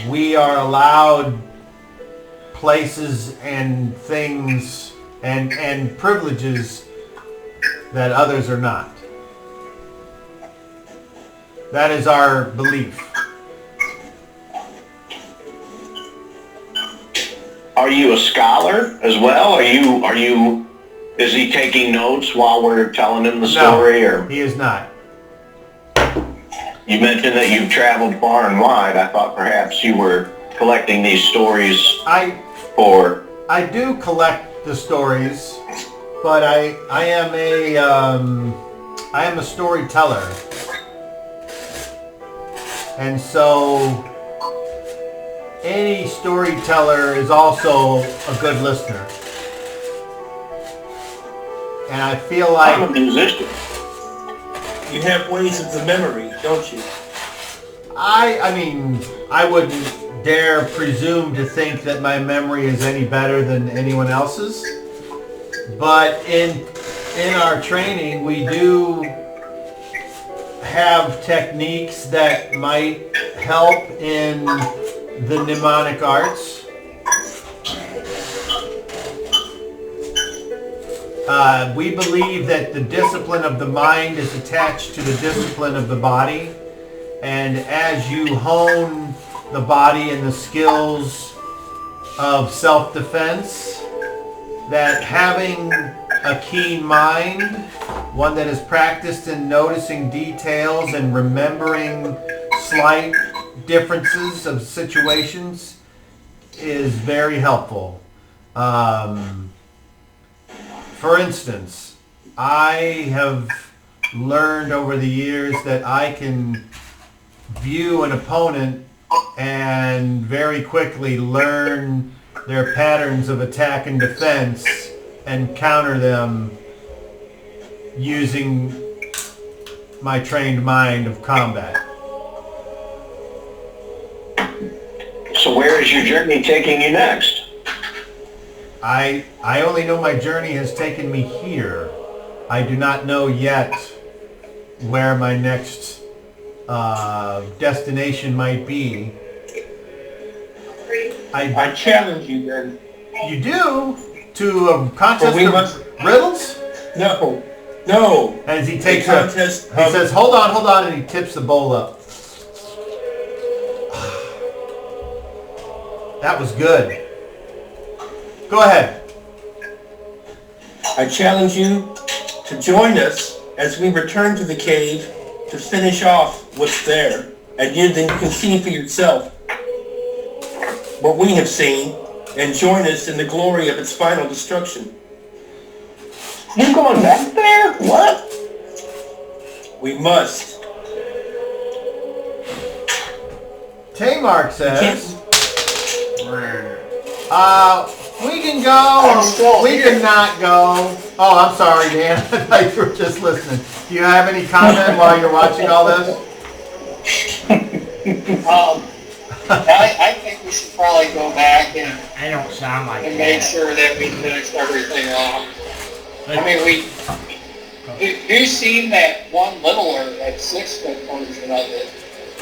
[SPEAKER 3] we are allowed places and things and privileges that others are not. That is our belief.
[SPEAKER 6] Are you a scholar as well? Is he taking notes while we're telling him the story?
[SPEAKER 3] No,
[SPEAKER 6] Or
[SPEAKER 3] he is not.
[SPEAKER 6] you mentioned that you've traveled far and wide. I thought perhaps you were collecting these stories for...
[SPEAKER 3] I do collect the stories, but I am a storyteller. And so any storyteller is also a good listener. And I feel like...
[SPEAKER 6] I'm a musician.
[SPEAKER 1] You have ways of the memory, don't you?
[SPEAKER 3] I mean, I wouldn't dare presume to think that my memory is any better than anyone else's. But in our training, we do have techniques that might help in the mnemonic arts. We believe that the discipline of the mind is attached to the discipline of the body. And as you hone the body and the skills of self-defense, that having a keen mind, one that is practiced in noticing details and remembering slight differences of situations, is very helpful. For instance, I have learned over the years that I can view an opponent and very quickly learn their patterns of attack and defense and counter them using my trained mind of combat.
[SPEAKER 6] So where is your journey taking you next?
[SPEAKER 3] I only know my journey has taken me here. I do not know yet where my next destination might be.
[SPEAKER 1] I challenge you then.
[SPEAKER 3] You do? To a contest of riddles?
[SPEAKER 1] No.
[SPEAKER 3] As he takes
[SPEAKER 1] A contest
[SPEAKER 3] he says, hold on, and he tips the bowl up. That was good. Go ahead.
[SPEAKER 1] I challenge you to join us as we return to the cave to finish off what's there, and then you can see for yourself what we have seen, and join us in the glory of its final destruction.
[SPEAKER 6] You going back there? What?
[SPEAKER 1] We must.
[SPEAKER 3] Tamark says, we can go, or we can not go. Oh, I'm sorry, Dan. I thought you were just listening. Do you have any comment while you're watching all this?
[SPEAKER 7] I think we should probably go back and
[SPEAKER 8] I don't sound like
[SPEAKER 7] make
[SPEAKER 8] that.
[SPEAKER 7] sure that we finish everything off. I mean, you seen that one littler, that 6-foot version of it.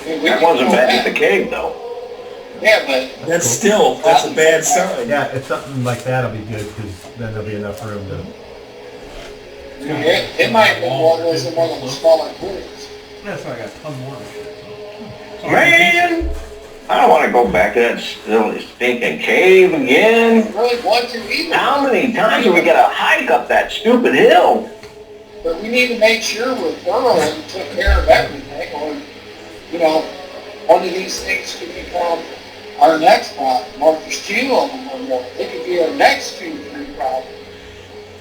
[SPEAKER 7] I mean,
[SPEAKER 6] That wasn't back at the cave, though.
[SPEAKER 7] Yeah, but
[SPEAKER 1] That's a bad sign.
[SPEAKER 3] Yeah, if something like that'll be good, because then there'll be enough room to...
[SPEAKER 7] it might have been one of the smaller groups.
[SPEAKER 2] That's why I got a ton more of it. So.
[SPEAKER 6] Man, I don't want to go back to that silly stinking cave again.
[SPEAKER 7] I really want to either.
[SPEAKER 6] How many times are we got to hike up that stupid hill?
[SPEAKER 7] But we need to make sure we're thorough and took care of everything, or, one of these things could become our next problem. Marcus 2 on them or more. It could be our next 2-3 problem.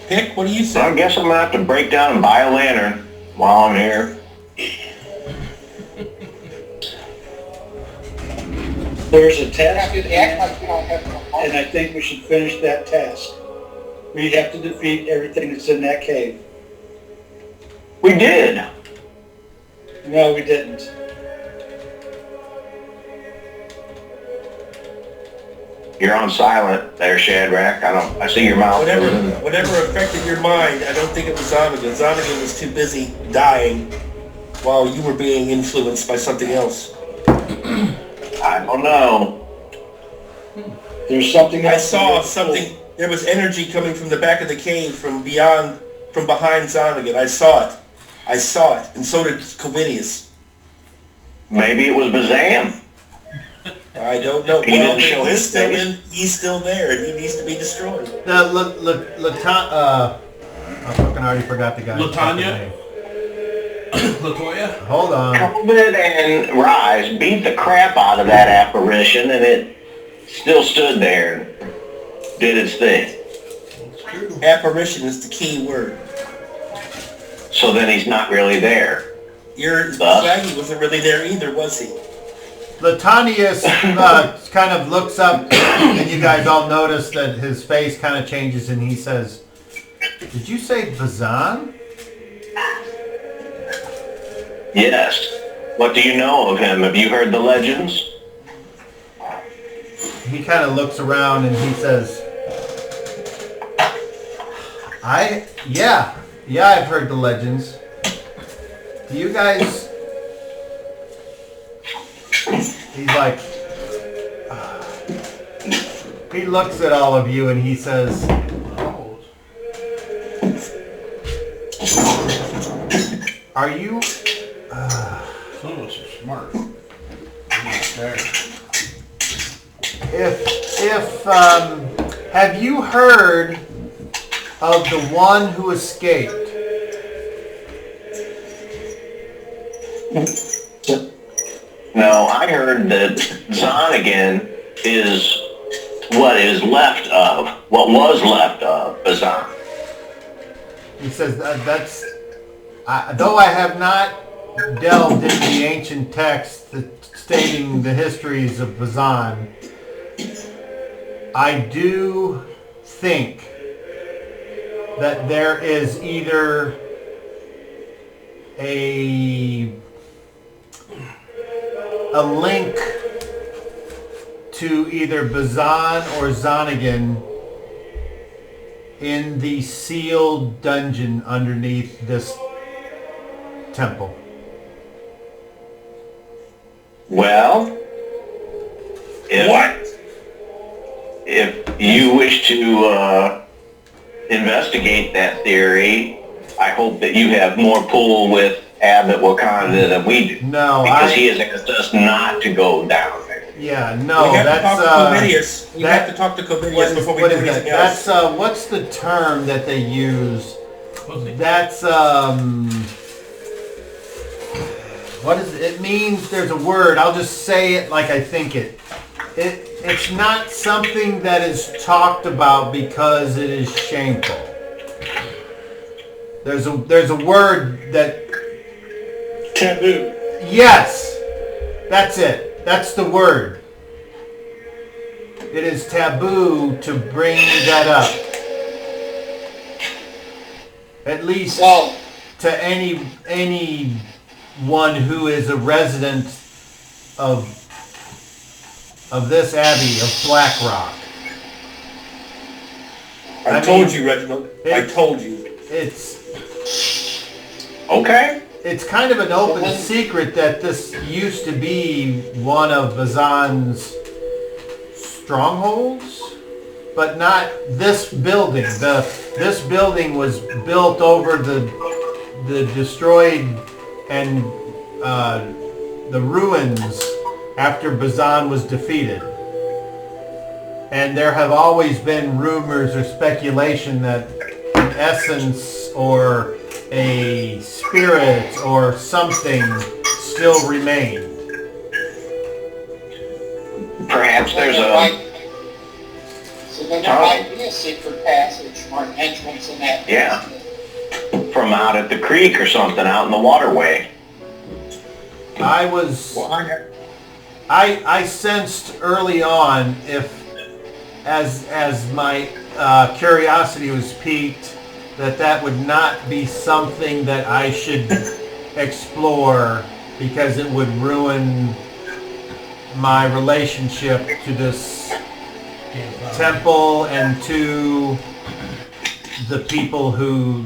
[SPEAKER 1] Pick, what do you
[SPEAKER 6] So I
[SPEAKER 1] say?
[SPEAKER 6] guess I'm going to have to break down and buy a lantern while I'm here.
[SPEAKER 4] There's a task
[SPEAKER 7] Act like we don't have no
[SPEAKER 4] and I think we should finish that task. We have to defeat everything that's in that cave.
[SPEAKER 6] We did.
[SPEAKER 4] No, we didn't.
[SPEAKER 6] You're on silent there, Shadrach. I see your mouth.
[SPEAKER 1] Whatever affected your mind, I don't think it was Zonnegan. Zonnegan was too busy dying while you were being influenced by something else.
[SPEAKER 6] I don't know.
[SPEAKER 4] There's something
[SPEAKER 1] I
[SPEAKER 4] else.
[SPEAKER 1] saw something. There was energy coming from the back of the cave, from behind Zonnegan. I saw it, and so did Covidius.
[SPEAKER 6] Maybe it was Bazam.
[SPEAKER 1] I don't know.
[SPEAKER 6] He didn't show his face.
[SPEAKER 1] He's still there, and he needs to be destroyed.
[SPEAKER 3] I fucking already forgot the guy's
[SPEAKER 2] Latanya?
[SPEAKER 3] fucking name.
[SPEAKER 2] Latoya?
[SPEAKER 3] Hold on.
[SPEAKER 6] COVID and Rise beat the crap out of that apparition, and it still stood there and did its thing.
[SPEAKER 1] Apparition is the key word.
[SPEAKER 6] So then he's not really there.
[SPEAKER 1] Your Swaggy wasn't really there either, was he?
[SPEAKER 3] Latanius kind of looks up, and you guys all notice that his face kind of changes, and he says, "Did you say Bazan?"
[SPEAKER 6] Yes. What do you know of him? Have you heard the legends?
[SPEAKER 3] He kind of looks around and he says, yeah, I've heard the legends. Do you guys..." He's like... He looks at all of you and he says, "Are you..."
[SPEAKER 2] Some of us are smart. I'm not there.
[SPEAKER 3] Have you heard of the one who escaped?
[SPEAKER 6] No, I heard that Zonnegan is what was left of Bazan.
[SPEAKER 3] He says though I have not delved into the ancient texts stating the histories of Bazan, I do think that there is either a link to either Bazan or Zonigan in the sealed dungeon underneath this temple.
[SPEAKER 6] Well, if you wish to investigate that theory, I hope that you have more pull with Abbot Wakanda than we do.
[SPEAKER 3] No,
[SPEAKER 6] because he has asked us not to go down there.
[SPEAKER 3] Yeah, no,
[SPEAKER 1] We have
[SPEAKER 3] that's
[SPEAKER 1] to talk to Covidius. We have to talk to Covidius before we do anything else.
[SPEAKER 3] That's what's the term that they use? That's what is it? It means there's a word. I'll just say it like I think it. It's not something that is talked about because it is shameful. There's a word that
[SPEAKER 4] Taboo.
[SPEAKER 3] Yes, that's it. That's the word. It is taboo to bring that up. At least
[SPEAKER 7] So,
[SPEAKER 3] to anyone who is a resident of this abbey of Black Rock.
[SPEAKER 1] I told you, Reginald. I told you.
[SPEAKER 3] It's
[SPEAKER 6] Okay.
[SPEAKER 3] It's kind of an open secret that this used to be one of Bazan's strongholds, but not this building. This building was built over the destroyed and the ruins after Bazan was defeated. And there have always been rumors or speculation that an essence or a spirit or something still remained.
[SPEAKER 6] Perhaps there's
[SPEAKER 7] so then there
[SPEAKER 6] Charlie.
[SPEAKER 7] might be a secret passage or an entrance in that.
[SPEAKER 6] Yeah. From out at the creek or something out in the waterway.
[SPEAKER 3] I sensed early on, as my curiosity was piqued, that would not be something that I should explore because it would ruin my relationship to this temple and to the people who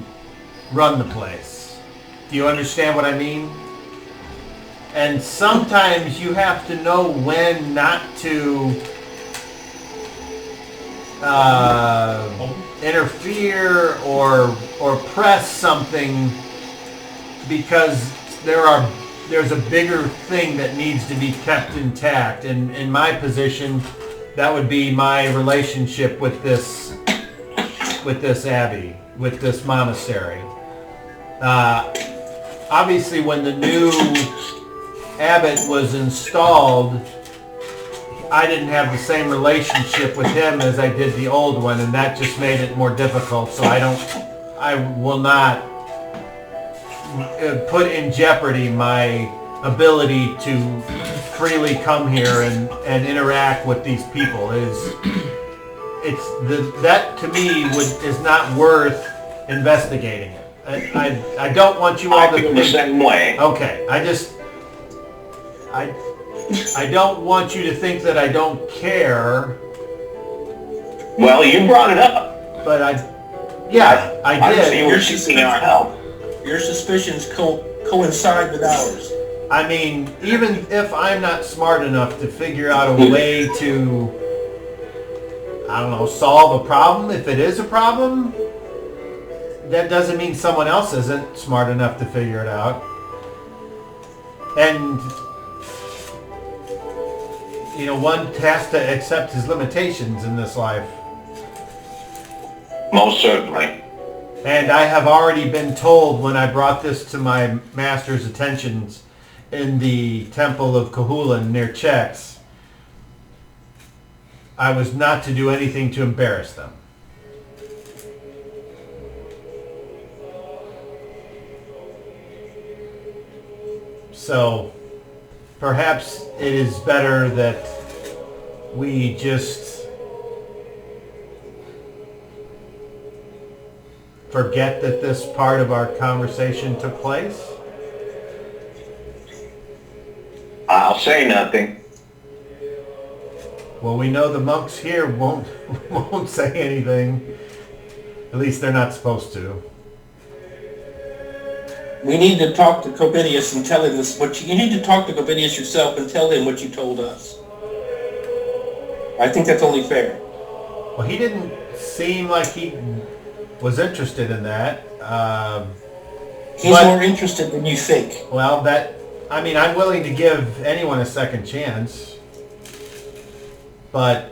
[SPEAKER 3] run the place. Do you understand what I mean? And sometimes you have to know when not to interfere or press something because there's a bigger thing that needs to be kept intact. And in my position, that would be my relationship with this abbey, with this monastery. Obviously, when the new abbot was installed, I didn't have the same relationship with him as I did the old one, and that just made it more difficult. So I will not put in jeopardy my ability to freely come here and interact with these people. That to me is not worth investigating it. I don't want you all to
[SPEAKER 6] feel the same way.
[SPEAKER 3] Okay, I don't want you to think that I don't care.
[SPEAKER 6] Well, you brought it up.
[SPEAKER 3] But I did.
[SPEAKER 6] You were seeking our help.
[SPEAKER 1] Your suspicions coincide with ours.
[SPEAKER 3] I mean, even if I'm not smart enough to figure out a way to, I don't know, solve a problem, if it is a problem, that doesn't mean someone else isn't smart enough to figure it out. And one has to accept his limitations in this life.
[SPEAKER 6] Most certainly.
[SPEAKER 3] And I have already been told when I brought this to my master's attentions in the Temple of Cahulan near Chex, I was not to do anything to embarrass them. So perhaps it is better that we just forget that this part of our conversation took place?
[SPEAKER 6] I'll say nothing.
[SPEAKER 3] Well, we know the monks here won't say anything. At least they're not supposed to.
[SPEAKER 1] We need to talk to Covidius and tell him this. You need to talk to Covidius yourself and tell him what you told us. I think that's only fair.
[SPEAKER 3] Well, he didn't seem like he was interested in that.
[SPEAKER 1] He's more interested than you think.
[SPEAKER 3] Well, I'm willing to give anyone a second chance. But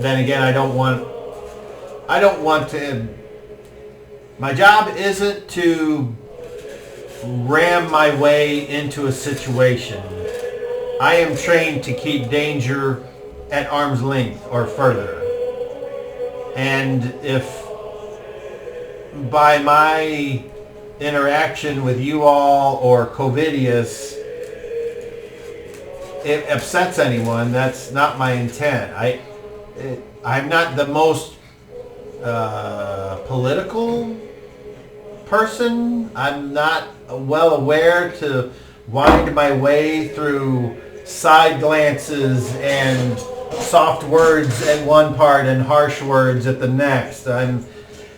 [SPEAKER 3] then again, I don't want to. My job isn't to ram my way into a situation. I am trained to keep danger at arm's length or further. And if by my interaction with you all or Covidius it upsets anyone, that's not my intent. I'm not the most political person. I'm not well aware to wind my way through side glances and soft words at one part and harsh words at the next. I'm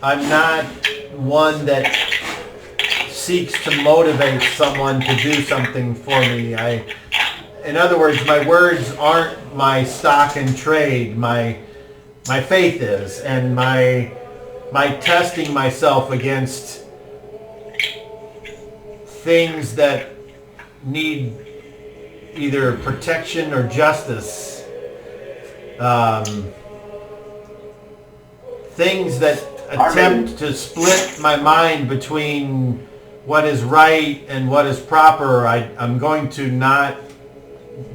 [SPEAKER 3] not one that seeks to motivate someone to do something for me. In other words, my words aren't my stock and trade. My faith is, and my testing myself against things that need either protection or justice. Things that attempt to split my mind between what is right and what is proper. I'm going to not.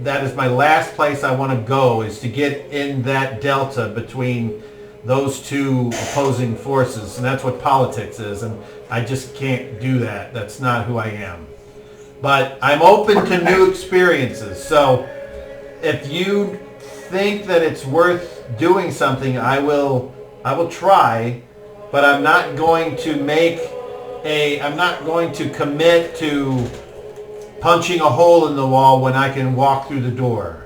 [SPEAKER 3] That is my last place I want to go, is to get in that delta between those two opposing forces. And that's what politics is. And I just can't do that. That's not who I am. But I'm open to new experiences. So if you think that it's worth doing something, I will try. But I'm not going to I'm not going to commit to punching a hole in the wall when I can walk through the door.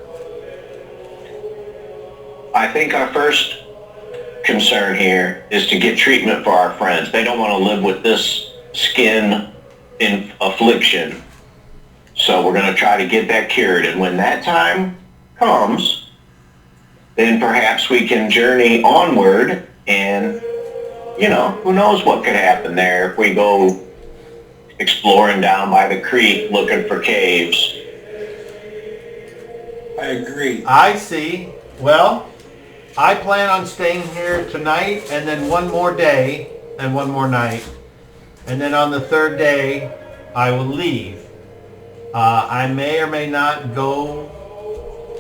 [SPEAKER 6] I think our first concern here is to get treatment for our friends. They don't want to live with this skin in affliction. So we're going to try to get that cured. And when that time comes, then perhaps we can journey onward, and, who knows what could happen there if we go exploring down by the creek looking for caves.
[SPEAKER 1] I agree.
[SPEAKER 3] I see. Well, I plan on staying here tonight and then one more day and one more night. And then on the third day, I will leave. I may or may not go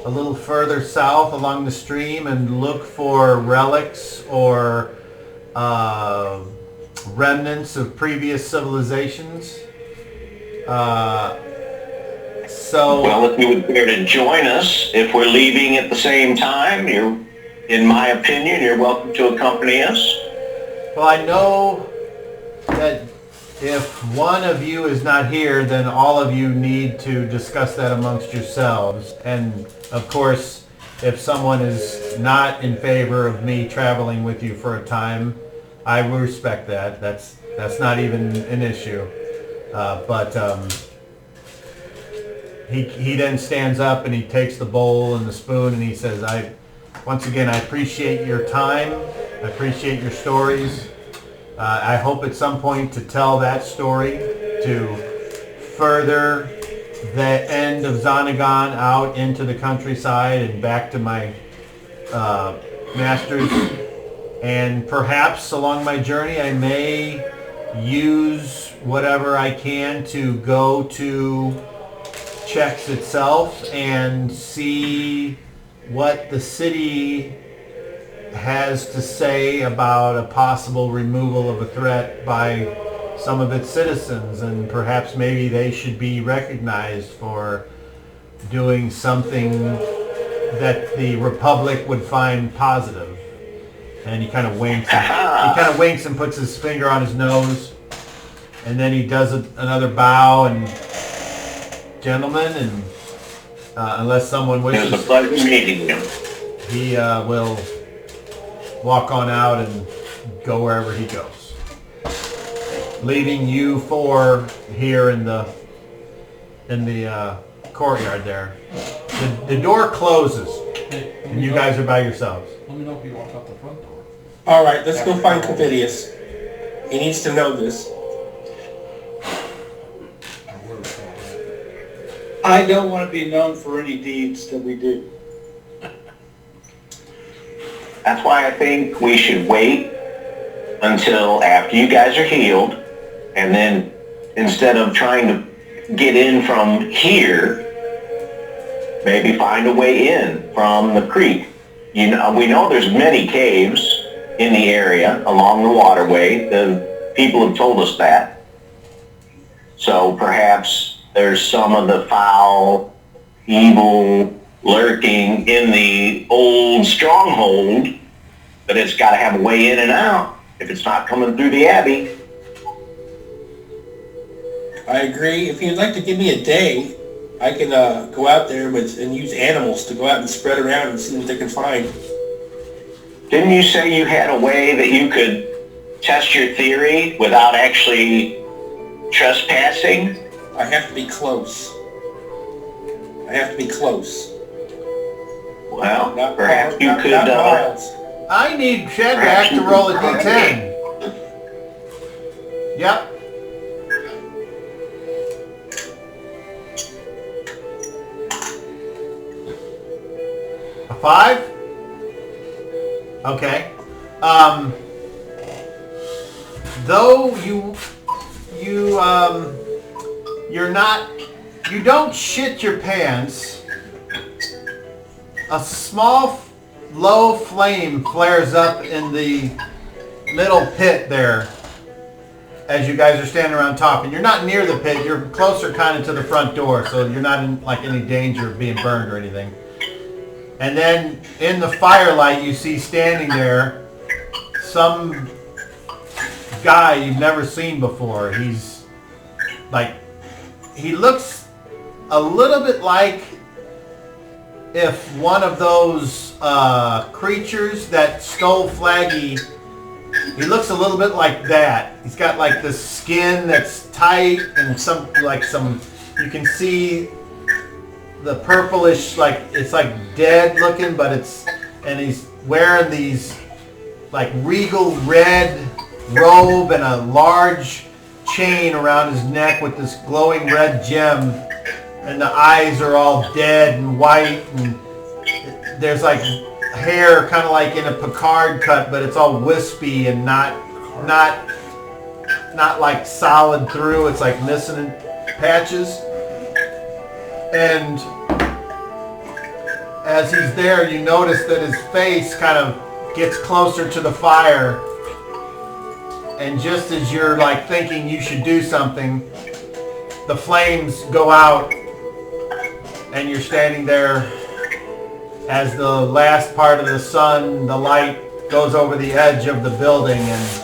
[SPEAKER 3] a little further south along the stream and look for relics or remnants of previous civilizations.
[SPEAKER 6] Well, if you would care to join us, if we're leaving at the same time, in my opinion, you're welcome to accompany us.
[SPEAKER 3] Well, I know that if one of you is not here, then all of you need to discuss that amongst yourselves. And of course, if someone is not in favor of me traveling with you for a time, I will respect that. That's not even an issue. But he then stands up and he takes the bowl and the spoon and he says, once again, I appreciate your time. I appreciate your stories. I hope at some point to tell that story to further the end of Xanagon out into the countryside and back to my masters. And perhaps along my journey I may use whatever I can to go to Chex itself and see what the city has to say about a possible removal of a threat by some of its citizens, and perhaps maybe they should be recognized for doing something that the Republic would find positive. And he kind of winks. He kind of winks and puts his finger on his nose. And then he does another bow and gentlemen, and unless someone
[SPEAKER 6] It was a
[SPEAKER 3] wishes,
[SPEAKER 6] pleasure meeting you.
[SPEAKER 3] he will walk on out and go wherever he goes, leaving you four here in the courtyard there. The door closes,
[SPEAKER 2] Hey,
[SPEAKER 3] and you guys are by yourselves.
[SPEAKER 2] Let me know if you walk out the front door.
[SPEAKER 1] All right, let's go find Covidius. He needs to know this.
[SPEAKER 4] I don't want to be known for any deeds that we do.
[SPEAKER 6] That's why I think we should wait until after you guys are healed, and then instead of trying to get in from here, maybe find a way in from the creek. You know, we know there's many caves in the area along the waterway. The people have told us that. So perhaps there's some of the foul, evil lurking in the old stronghold, but it's got to have a way in and out if it's not coming through the Abbey.
[SPEAKER 1] I agree. If you'd like to give me a day, I can go out there and use animals to go out and spread around and see what they can find.
[SPEAKER 6] Didn't you say you had a way that you could test your theory without actually trespassing?
[SPEAKER 1] I have to be close. I have to be close.
[SPEAKER 6] Well,
[SPEAKER 1] Not
[SPEAKER 6] perhaps
[SPEAKER 1] far-
[SPEAKER 6] you
[SPEAKER 1] not-
[SPEAKER 6] could,
[SPEAKER 1] not miles.
[SPEAKER 3] I need Shadrach to roll a d10. Yep. A 5? Okay. Though you don't shit your pants, a small low flame flares up in the middle pit there as you guys are standing around talking. You're not near the pit, you're closer kind of to the front door, so you're not in like any danger of being burned or anything. And then in the firelight you see standing there some guy you've never seen before. He's like, he looks a little bit like if one of those creatures that stole Flaggy, he looks a little bit like that. He's got like the skin that's tight and some, you can see the purplish, like it's like dead looking, but and he's wearing these like regal red robe and a large chain around his neck with this glowing red gem, and the eyes are all dead and white, and there's like hair kind of like in a Picard cut, but it's all wispy and not like solid through. It's like missing in patches. And as he's there, you notice that his face kind of gets closer to the fire, and just as you're like thinking you should do something, the flames go out and you're standing there as the last part of the sun, the light goes over the edge of the building, and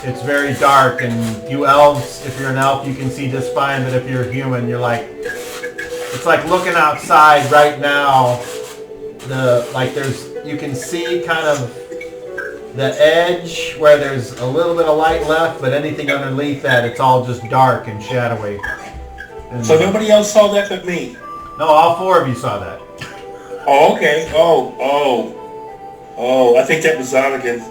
[SPEAKER 3] it's very dark, and you elves, if you're an elf, you can see just fine, but if you're a human, you're like, it's like looking outside right now, you can see kind of the edge where there's a little bit of light left, but anything underneath that, it's all just dark and shadowy. And
[SPEAKER 1] So nobody else saw that but me?
[SPEAKER 3] no, all four of you saw that.
[SPEAKER 1] Oh, okay. Oh, I think that was Zonnegan.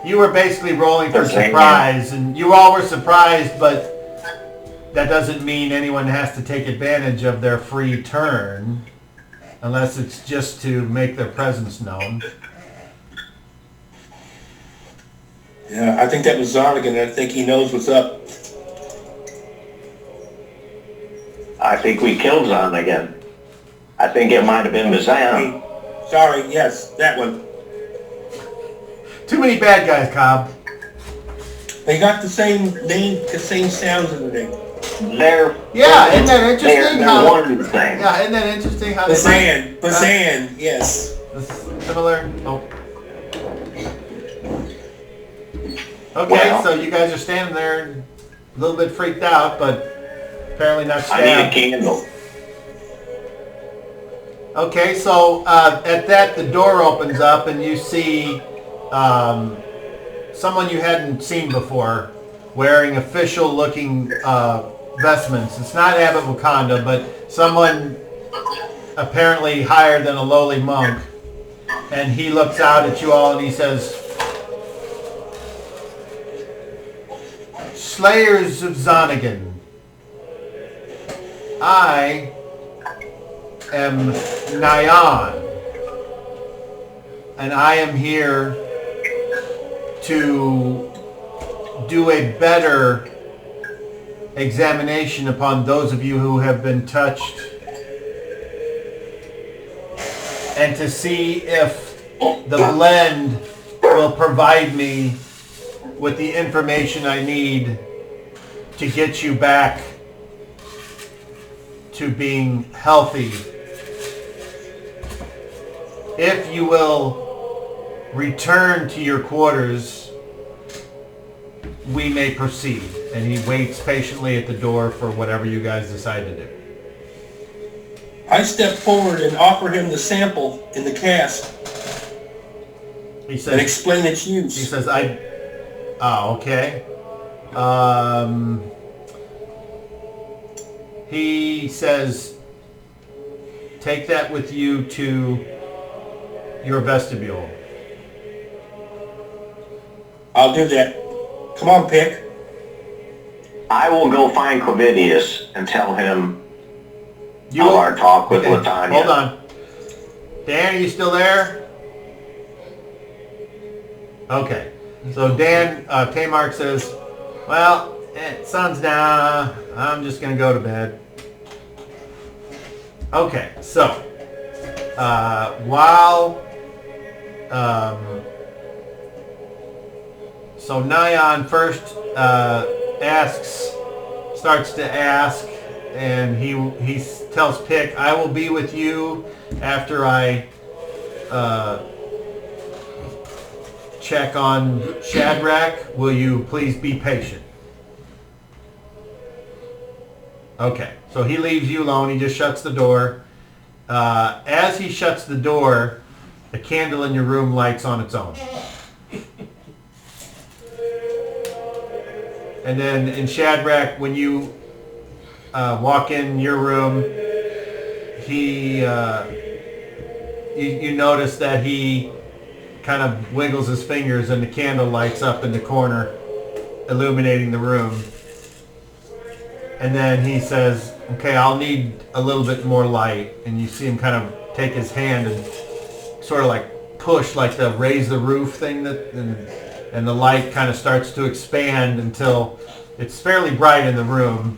[SPEAKER 3] You were basically rolling for
[SPEAKER 6] Okay,
[SPEAKER 3] surprise, and you all were surprised, but that doesn't mean anyone has to take advantage of their free turn, unless it's just to make their presence known.
[SPEAKER 1] Yeah, I think that was Zonnegan. I think he knows what's up.
[SPEAKER 6] I think we killed Zon again. I think it might have been Bazan.
[SPEAKER 1] Sorry, yes, that one.
[SPEAKER 3] Too many bad guys, Cobb.
[SPEAKER 1] They got the same name, the same sounds and everything.
[SPEAKER 3] Yeah, isn't that interesting?
[SPEAKER 6] They're one thing.
[SPEAKER 3] Yeah, isn't that interesting how they
[SPEAKER 1] Bazan, yes.
[SPEAKER 3] similar. Oh, Okay,
[SPEAKER 6] Well-
[SPEAKER 3] so you guys are standing there a little bit freaked out, but apparently not
[SPEAKER 6] I need a
[SPEAKER 3] stabbed.
[SPEAKER 6] candle.
[SPEAKER 3] Okay, so at that, the door opens up and you see someone you hadn't seen before wearing official-looking vestments. It's not Abbot Wakanda, but someone apparently higher than a lowly monk. And he looks out at you all and he says, Slayers of Zonagin, I am Nyan, and I am here to do a better examination upon those of you who have been touched, and to see if the blend will provide me with the information I need to get you back to being healthy. If you will return to your quarters, we may proceed. And he waits patiently at the door for whatever you guys decide to do.
[SPEAKER 1] I step forward and offer him the sample in the cask
[SPEAKER 3] He
[SPEAKER 1] and
[SPEAKER 3] says,
[SPEAKER 1] explain its use.
[SPEAKER 3] he says, okay. He says, take that with you to your vestibule.
[SPEAKER 1] I'll do that. Come on, Pick.
[SPEAKER 6] I will go find Quavidius and tell him
[SPEAKER 3] You
[SPEAKER 6] of our talk with
[SPEAKER 3] okay,
[SPEAKER 6] Latanya.
[SPEAKER 3] hold on. Dan, are you still there? Okay. So Dan, Kmark says, well, sun's down. I'm just going to go to bed. Okay, so so Nyan first starts to ask, and he tells Pick, I will be with you after I check on Shadrach. Will you please be patient? Okay, so he leaves you alone. He just shuts the door. As he shuts the door, a candle in your room lights on its own. And then in Shadrach, when you walk in your room, you notice that he kind of wiggles his fingers and the candle lights up in the corner, illuminating the room. And then he says, okay, I'll need a little bit more light. And you see him kind of take his hand and sort of like push like the raise the roof thing, and the light kind of starts to expand until it's fairly bright in the room.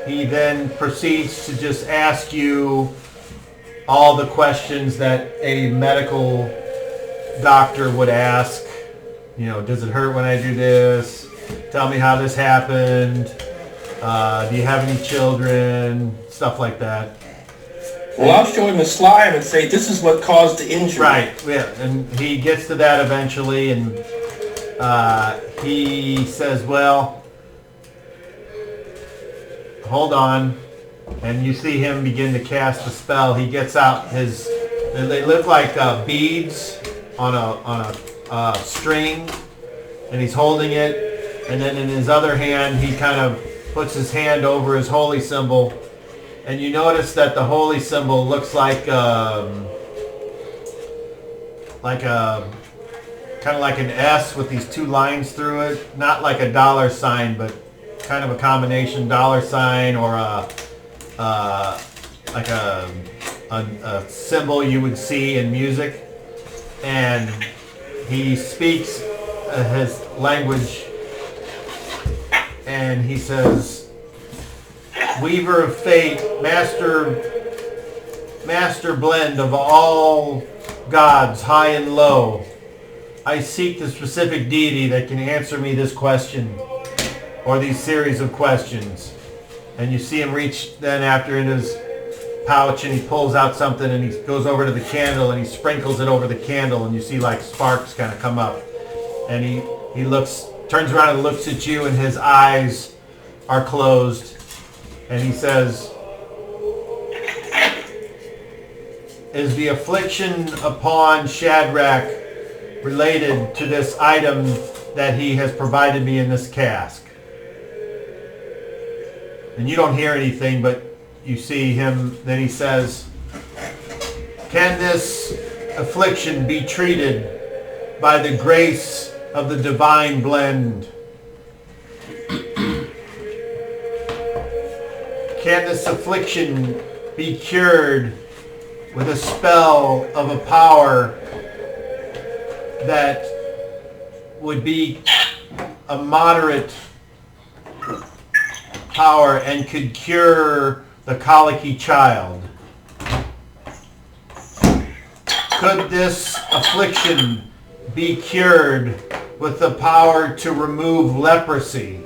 [SPEAKER 3] He then proceeds to just ask you all the questions that a medical doctor would ask. You know, does it hurt when I do this? Tell me how this happened. Do you have any children? Stuff like that.
[SPEAKER 1] Well, I'll show him the slime and say, this is what caused the injury.
[SPEAKER 3] Right, yeah, and he gets to that eventually, and he says, well, hold on, and you see him begin to cast the spell. He gets out they look like beads on a string, and he's holding it, and then in his other hand, he kind of puts his hand over his holy symbol, and you notice that the holy symbol looks like kind of like an S with these two lines through it, not like a dollar sign, but kind of a combination dollar sign or like a symbol you would see in music. And he speaks his language, and he says, Weaver of fate, master blend of all gods, high and low, I seek the specific deity that can answer me this question, or these series of questions. And you see him reach then after in his pouch and he pulls out something and he goes over to the candle and he sprinkles it over the candle and you see like sparks kind of come up. And he turns around and looks at you and his eyes are closed. And he says, "Is the affliction upon Shadrach related to this item that he has provided me in this cask?" And you don't hear anything, but you see him. Then he says, "Can this affliction be treated by the grace of the divine blend? Can this affliction be cured with a spell of a power that would be a moderate power and could cure the colicky child? Could this affliction be cured with the power to remove leprosy?"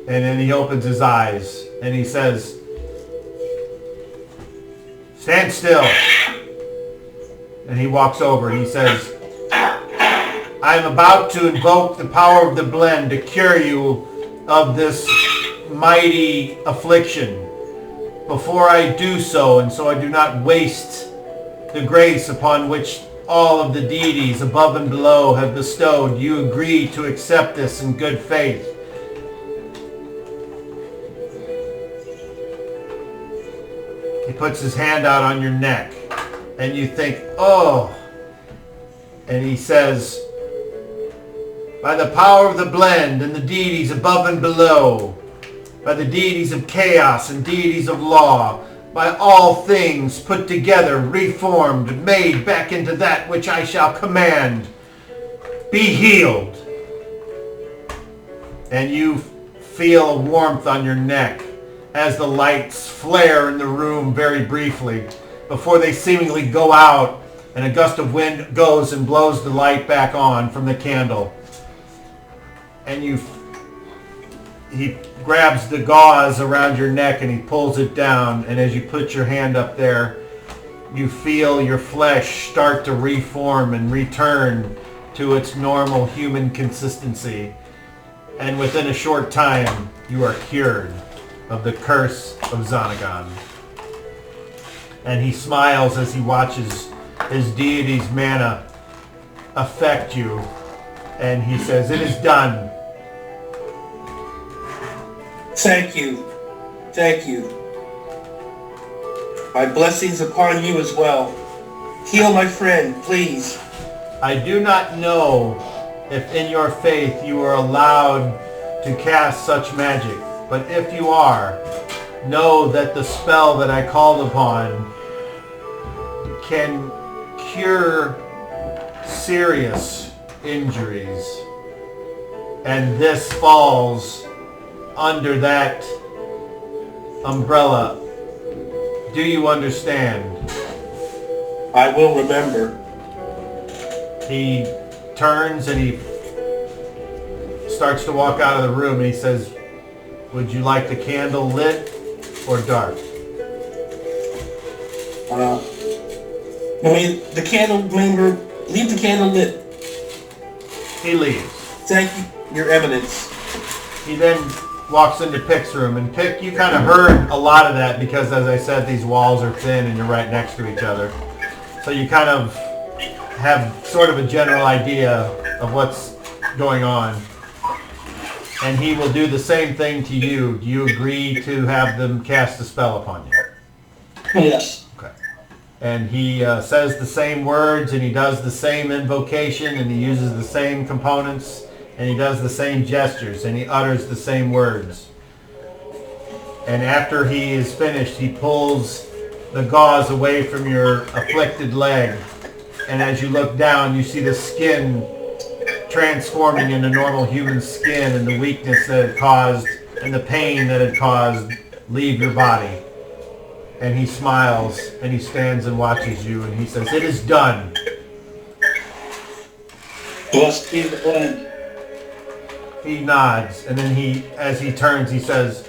[SPEAKER 3] And then he opens his eyes and he says, "Stand still." And he walks over and he says, "I am about to invoke the power of the blend to cure you of this mighty affliction. Before I do so, and so I do not waste the grace upon which all of the deities above and below have bestowed, you agree to accept this in good faith?" He puts his hand out on your neck and you think, "Oh." And he says, "By the power of the blend and the deities above and below, by the deities of chaos and deities of law, by all things put together, reformed, made back into that which I shall command, be healed." And you feel a warmth on your neck as the lights flare in the room very briefly before they seemingly go out and a gust of wind goes and blows the light back on from the candle. And he grabs the gauze around your neck and he pulls it down, and as you put your hand up there, you feel your flesh start to reform and return to its normal human consistency. And within a short time, you are cured of the curse of Xanagon. And he smiles as he watches his deity's mana affect you, and he says, "It is done."
[SPEAKER 1] Thank you. Thank you. My blessings upon you as well. Heal my friend, please.
[SPEAKER 3] I do not know if in your faith you are allowed to cast such magic, but if you are, know that the spell that I called upon can cure serious injuries, and this falls under that umbrella. Do you understand?
[SPEAKER 1] I will remember.
[SPEAKER 3] He turns and he starts to walk out of the room and he says, "Would you like the candle lit or dark?"
[SPEAKER 1] The candle, remember, leave the candle lit.
[SPEAKER 3] He leaves.
[SPEAKER 1] Thank you, Your Eminence.
[SPEAKER 3] He then walks into Pick's room, and Pick, you kind of heard a lot of that because, as I said, these walls are thin and you're right next to each other. So you kind of have sort of a general idea of what's going on. And he will do the same thing to you. Do you agree to have them cast a spell upon you?
[SPEAKER 4] Yes.
[SPEAKER 3] Okay. And he says the same words, and he does the same invocation, and he uses the same components, and he does the same gestures, and he utters the same words. And after he is finished, he pulls the gauze away from your afflicted leg, and as you look down, you see the skin transforming into normal human skin, and the weakness that it caused and the pain that it caused leave your body. And he smiles, and he stands and watches you, and he says, "It is done."
[SPEAKER 4] Blessed be the blend.
[SPEAKER 3] He nods, and then as he turns, he says,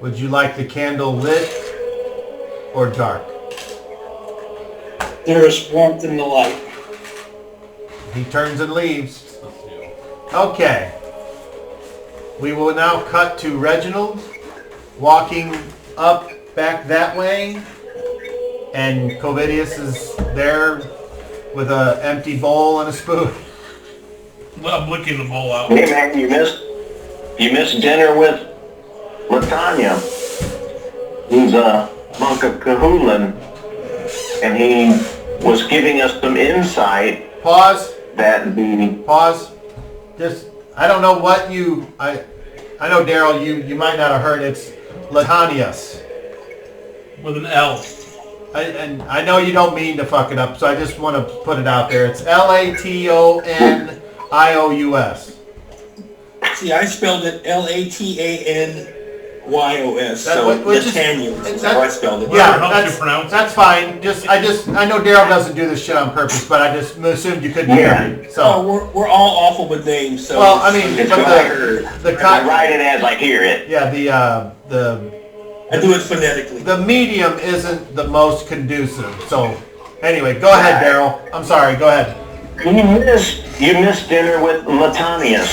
[SPEAKER 3] Would you like the candle lit or dark?
[SPEAKER 4] There is warmth in the light.
[SPEAKER 3] He turns and leaves. Okay. We will now cut to Reginald walking up back that way, and Covidius is there with an empty bowl and a spoon.
[SPEAKER 2] I'm licking the bowl out.
[SPEAKER 6] Hey man, you missed dinner with Latanya. He's a monk of Kahulin, and he was giving us some insight
[SPEAKER 3] Pause.
[SPEAKER 6] that the
[SPEAKER 3] Pause. Just, I don't know what you, I know Daryl, you might not have heard, it's Latanias.
[SPEAKER 2] With an L.
[SPEAKER 3] And I know you don't mean to fuck it up, so I just want to put it out there. It's Latonious.
[SPEAKER 1] See, I spelled it Latanyos.
[SPEAKER 3] That-
[SPEAKER 1] So
[SPEAKER 3] which is-
[SPEAKER 1] Latanyos. That's
[SPEAKER 3] that-
[SPEAKER 1] how I spelled it.
[SPEAKER 2] Whatever
[SPEAKER 3] Yeah,
[SPEAKER 2] helps you pronounce it.
[SPEAKER 3] that's fine. I know Daryl doesn't do this shit on purpose, but I just assumed you couldn't hear me.
[SPEAKER 1] Oh,
[SPEAKER 3] So,
[SPEAKER 1] we're all awful with names. So
[SPEAKER 3] well, I mean,
[SPEAKER 6] it's
[SPEAKER 3] but
[SPEAKER 6] what I heard.
[SPEAKER 3] the
[SPEAKER 6] I write it as I hear it.
[SPEAKER 3] yeah,
[SPEAKER 1] I do it phonetically.
[SPEAKER 3] the medium isn't the most conducive. So, anyway, go ahead, Daryl. I'm sorry. Go ahead.
[SPEAKER 6] You missed dinner with Latanius.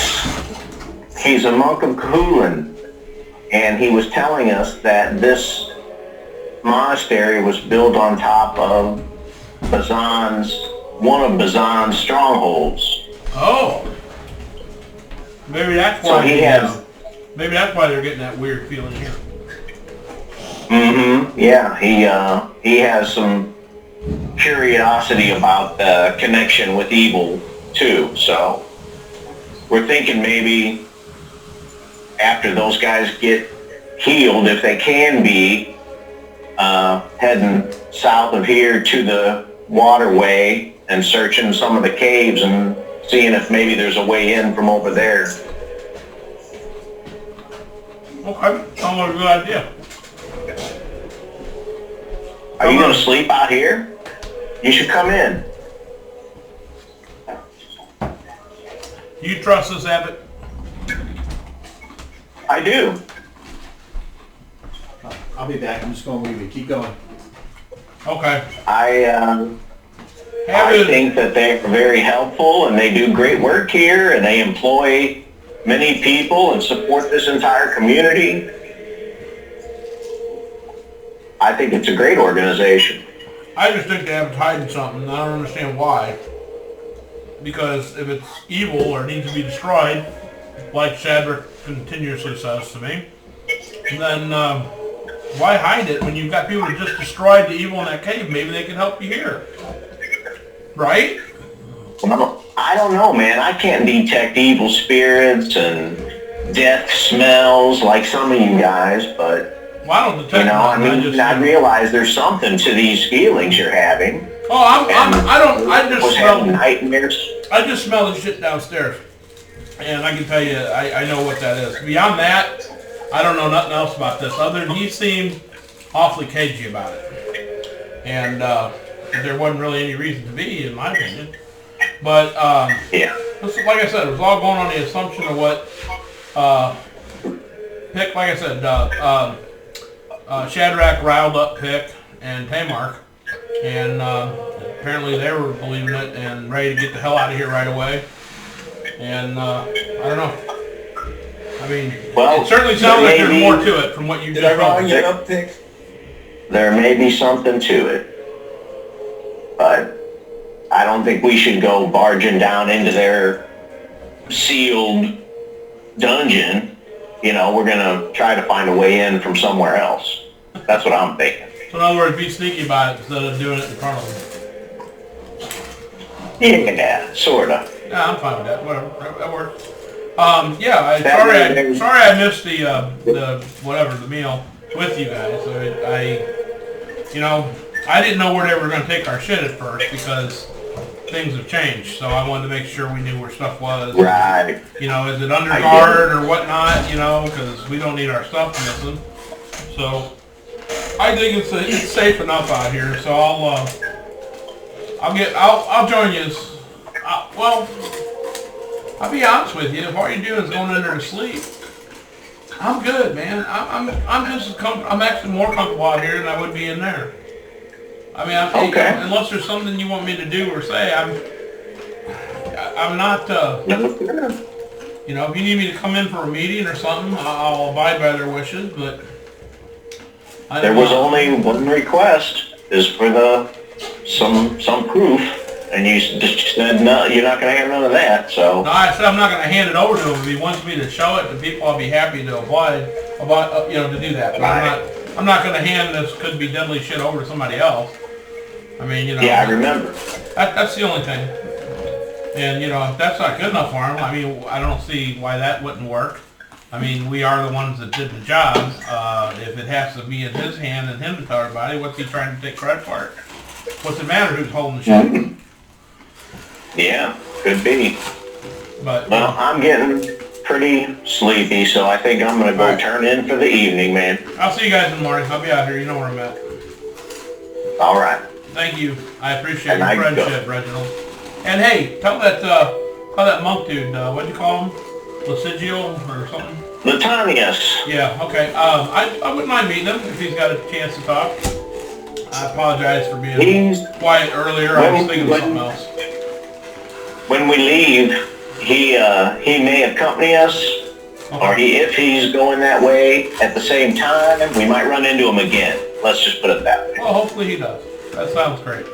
[SPEAKER 6] He's a monk of Kahulin, and he was telling us that this monastery was built on top of one of Bazan's strongholds.
[SPEAKER 2] Oh. Maybe that's
[SPEAKER 6] So
[SPEAKER 2] why.
[SPEAKER 6] he has.
[SPEAKER 2] Maybe that's why they're getting that weird feeling here.
[SPEAKER 6] Yeah, he has some curiosity about the connection with evil too. So we're thinking maybe after those guys get healed, if they can be, heading south of here to the waterway and searching some of the caves and seeing if maybe there's a way in from over there.
[SPEAKER 2] Okay. Sounds like a good idea.
[SPEAKER 6] Are you going to sleep out here? You should come in.
[SPEAKER 2] Do you trust this, Abbott?
[SPEAKER 6] I do.
[SPEAKER 3] I'll be back. I'm just going to leave you. Keep going.
[SPEAKER 2] Okay.
[SPEAKER 6] I
[SPEAKER 2] Abbott,
[SPEAKER 6] think that they're very helpful and they do great work here and they employ many people and support this entire community. I think it's a great organization.
[SPEAKER 2] I just think they have hiding something, and I don't understand why. Because if it's evil or needs to be destroyed, like Shadrach continuously says to me, then why hide it when you've got people who just destroyed the evil in that cave? Maybe they can help you here. Right?
[SPEAKER 6] Well, I don't know, man. I can't detect evil spirits and death smells like some of you guys, but
[SPEAKER 2] Well, I don't detect
[SPEAKER 6] you know, I
[SPEAKER 2] nothing,
[SPEAKER 6] mean, I realize there's something to these feelings you're having.
[SPEAKER 2] Oh, I
[SPEAKER 6] Was
[SPEAKER 2] just
[SPEAKER 6] having
[SPEAKER 2] smell.
[SPEAKER 6] nightmares.
[SPEAKER 2] I just smell the shit downstairs, and I can tell you, I know what that is. Beyond that, I don't know nothing else about this. Other than he seemed awfully cagey about it, and there wasn't really any reason to be, in my opinion. But
[SPEAKER 6] Yeah.
[SPEAKER 2] like I said, it was all going on the assumption of what Pick. Like I said, Shadrach riled up Pick and Tamark, and apparently they were believing it and ready to get the hell out of here right away. And I don't know. I mean,
[SPEAKER 6] Well,
[SPEAKER 2] it certainly sounds like there's
[SPEAKER 6] maybe-
[SPEAKER 2] more to it from what you
[SPEAKER 1] Did
[SPEAKER 2] just
[SPEAKER 1] I wrong
[SPEAKER 2] told
[SPEAKER 1] you
[SPEAKER 2] me.
[SPEAKER 1] up, Pick?
[SPEAKER 6] There may be something to it, but I don't think we should go barging down into their sealed dungeon. You know, we're gonna try to find a way in from somewhere else. That's what I'm thinking.
[SPEAKER 2] So in other words, be sneaky about it instead of doing it in front of them.
[SPEAKER 6] Yeah, sorta.
[SPEAKER 2] Yeah, I'm fine with that. Whatever, that works. Yeah,
[SPEAKER 6] That-
[SPEAKER 2] sorry I missed the meal with you guys. I didn't know where they were going to take our shit at first because things have changed. So I wanted to make sure we knew where stuff was.
[SPEAKER 6] Right.
[SPEAKER 2] You know, is it under
[SPEAKER 6] I
[SPEAKER 2] guard or whatnot? You know, because we don't need our stuff missing. So I think it's safe enough out here. So I'll join you. Well, I'll be honest with you. If all you're doing is going in there to sleep, I'm good, man. I'm just I'm actually more comfortable out here than I would be in there. I mean,
[SPEAKER 6] Okay.
[SPEAKER 2] unless there's something you want me to do or say, I'm not. You know, if you need me to come in for a meeting or something, I'll abide by their wishes. But
[SPEAKER 6] There was only one request, is for some proof, and you just said no, you're not going to have none of that. So
[SPEAKER 2] No, I said I'm not going to hand it over to him. If he wants me to show it to people, I'll be happy to apply, to do that. But I'm not going to hand this could be deadly shit over to somebody else. I mean,
[SPEAKER 6] yeah, I remember.
[SPEAKER 2] That's the only thing. And if that's not good enough for him, I mean, I don't see why that wouldn't work. I mean, we are the ones that did the job. If it has to be in his hand and him to tell everybody, what's he trying to take credit for it? What's it matter who's holding the shit?
[SPEAKER 6] Yeah, could be.
[SPEAKER 2] But
[SPEAKER 6] Well, I'm getting pretty sleepy, so I think I'm going to go turn in for the evening, man.
[SPEAKER 2] I'll see you guys in the morning. I'll be out here. You know where I'm at.
[SPEAKER 6] All right.
[SPEAKER 2] Thank you. I appreciate
[SPEAKER 6] And
[SPEAKER 2] your
[SPEAKER 6] I go.
[SPEAKER 2] friendship, Reginald. And hey, tell that monk dude, what'd you call him? Lasigio or something?
[SPEAKER 6] Latanius.
[SPEAKER 2] Yeah, okay. I wouldn't mind meeting him if he's got a chance to talk. I apologize for being
[SPEAKER 6] He's,
[SPEAKER 2] quiet earlier. I was thinking of something else.
[SPEAKER 6] when we leave, he may accompany us, or if he's going that way at the same time, we might run into him again. Let's just put it that way.
[SPEAKER 2] Well, hopefully he does. That sounds great.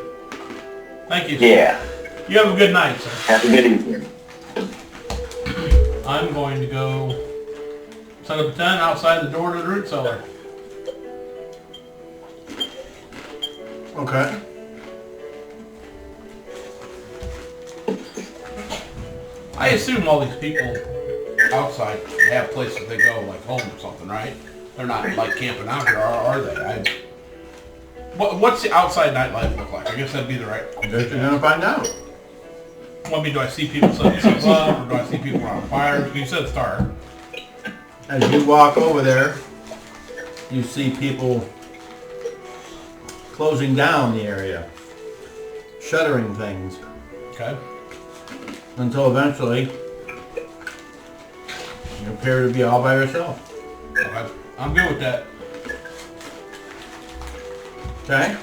[SPEAKER 2] Thank you.
[SPEAKER 6] Yeah.
[SPEAKER 2] You have a good night, sir.
[SPEAKER 6] Have a good evening.
[SPEAKER 2] I'm going to go set up a tent outside the door to the root cellar.
[SPEAKER 3] Okay.
[SPEAKER 2] I assume all these people outside have places they go, like home or something, right? They're not like camping out here, are they? What's the outside nightlife look like? I guess that'd be the right.
[SPEAKER 3] I guess you're gonna find out.
[SPEAKER 2] Well, I mean, do I see people setting themselves up, or do I see people around fires? You said start.
[SPEAKER 3] As you walk over there, you see people closing down the area, shuttering things,
[SPEAKER 2] Okay.
[SPEAKER 3] until eventually you appear to be all by yourself.
[SPEAKER 2] Okay. I'm good with that.
[SPEAKER 3] Okay?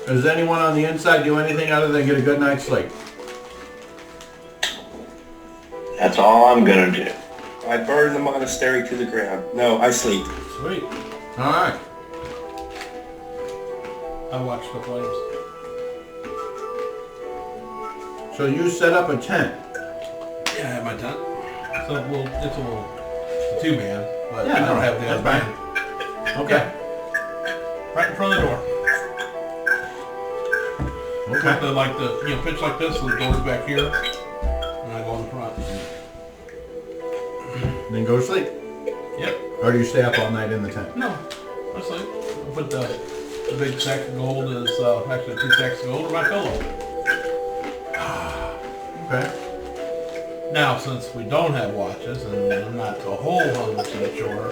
[SPEAKER 3] Does anyone on the inside do anything other than get a good night's sleep?
[SPEAKER 6] That's all I'm gonna do.
[SPEAKER 1] I burn the monastery to the ground. No, I sleep.
[SPEAKER 2] Sweet.
[SPEAKER 3] Alright.
[SPEAKER 2] I watched the flames.
[SPEAKER 3] So you set up a tent.
[SPEAKER 2] Yeah, I have my tent. So it's a two-man, but
[SPEAKER 3] Yeah,
[SPEAKER 2] I don't
[SPEAKER 3] no,
[SPEAKER 2] have the
[SPEAKER 3] that's
[SPEAKER 2] other man.
[SPEAKER 3] Okay.
[SPEAKER 2] Right in front of the door.
[SPEAKER 3] Okay.
[SPEAKER 2] Pitch like this, so the door's back here, and I go in front.
[SPEAKER 3] Then go to sleep.
[SPEAKER 2] Yep.
[SPEAKER 3] Or do you stay up all night in the tent?
[SPEAKER 2] No, I sleep. I put the big sack of gold is actually 2 sacks of gold on my pillow.
[SPEAKER 3] Okay.
[SPEAKER 2] Now, since we don't have watches, and I'm not a whole 100% sure,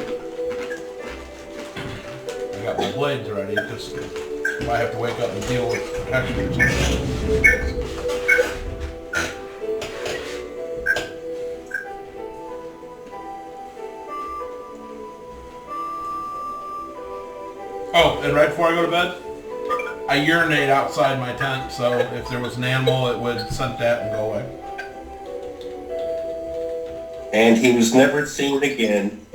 [SPEAKER 2] I got my blades ready, just if I have to wake up and deal with protection or something. Oh, and right before I go to bed, I urinate outside my tent, so if there was an animal, it would scent that and go away.
[SPEAKER 1] And he was never seen again.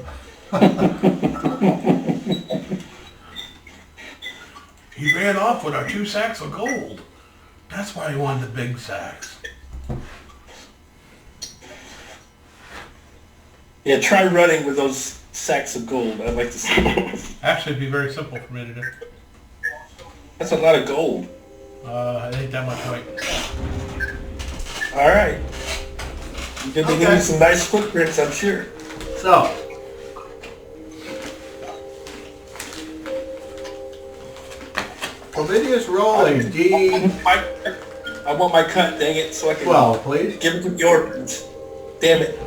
[SPEAKER 2] He ran off with our 2 sacks of gold. That's why he wanted the big sacks.
[SPEAKER 1] Yeah, try running with those sacks of gold. I'd like to see it.
[SPEAKER 2] Actually, it'd be very simple for me to do.
[SPEAKER 1] That's a lot of gold.
[SPEAKER 2] It ain't that much weight.
[SPEAKER 1] All right. You're going to give me some nice footprints, I'm sure.
[SPEAKER 3] So. Ovidius, roll a D.
[SPEAKER 1] I want my cut, dang it, so I can
[SPEAKER 3] 12, please.
[SPEAKER 1] give it to the orphans. Damn it.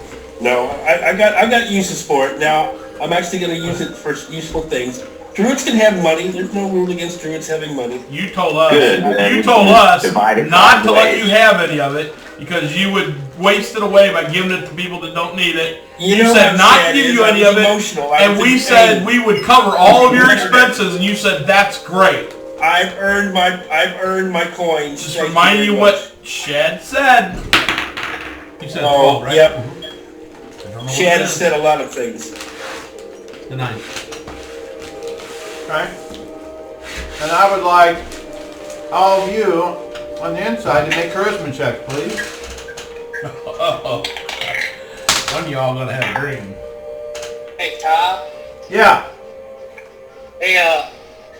[SPEAKER 1] No, I got uses for it. Now, I'm actually going to use it for useful things. Druids can have money. There's no rule against druids having money.
[SPEAKER 2] You told us.
[SPEAKER 6] Good.
[SPEAKER 2] You told us
[SPEAKER 6] Divided
[SPEAKER 2] not to let
[SPEAKER 6] ways.
[SPEAKER 2] you have any of it because you would waste it away by giving it to people that don't need it.
[SPEAKER 1] You
[SPEAKER 2] You
[SPEAKER 1] know
[SPEAKER 2] said
[SPEAKER 1] what
[SPEAKER 2] not
[SPEAKER 1] I'm
[SPEAKER 2] to give
[SPEAKER 1] saying
[SPEAKER 2] you
[SPEAKER 1] is
[SPEAKER 2] any
[SPEAKER 1] I
[SPEAKER 2] of
[SPEAKER 1] was
[SPEAKER 2] it,
[SPEAKER 1] emotional. I
[SPEAKER 2] and
[SPEAKER 1] was
[SPEAKER 2] we
[SPEAKER 1] in
[SPEAKER 2] said
[SPEAKER 1] pain.
[SPEAKER 2] we would cover all of your expenses, and you said that's great.
[SPEAKER 1] I've earned my coins.
[SPEAKER 2] Just
[SPEAKER 1] Thank
[SPEAKER 2] reminding you
[SPEAKER 1] very
[SPEAKER 2] what
[SPEAKER 1] much.
[SPEAKER 2] Shad said. You said 12,
[SPEAKER 1] Oh,
[SPEAKER 2] right?
[SPEAKER 1] yep.
[SPEAKER 2] I don't know what
[SPEAKER 1] Chad
[SPEAKER 2] it
[SPEAKER 1] has
[SPEAKER 2] is.
[SPEAKER 1] said a lot of things.
[SPEAKER 2] The 9.
[SPEAKER 3] Okay. And I would like all of you on the inside to make charisma checks, please.
[SPEAKER 2] Oh. One of y'all gonna have green.
[SPEAKER 7] Hey, Todd.
[SPEAKER 3] Yeah.
[SPEAKER 7] Hey,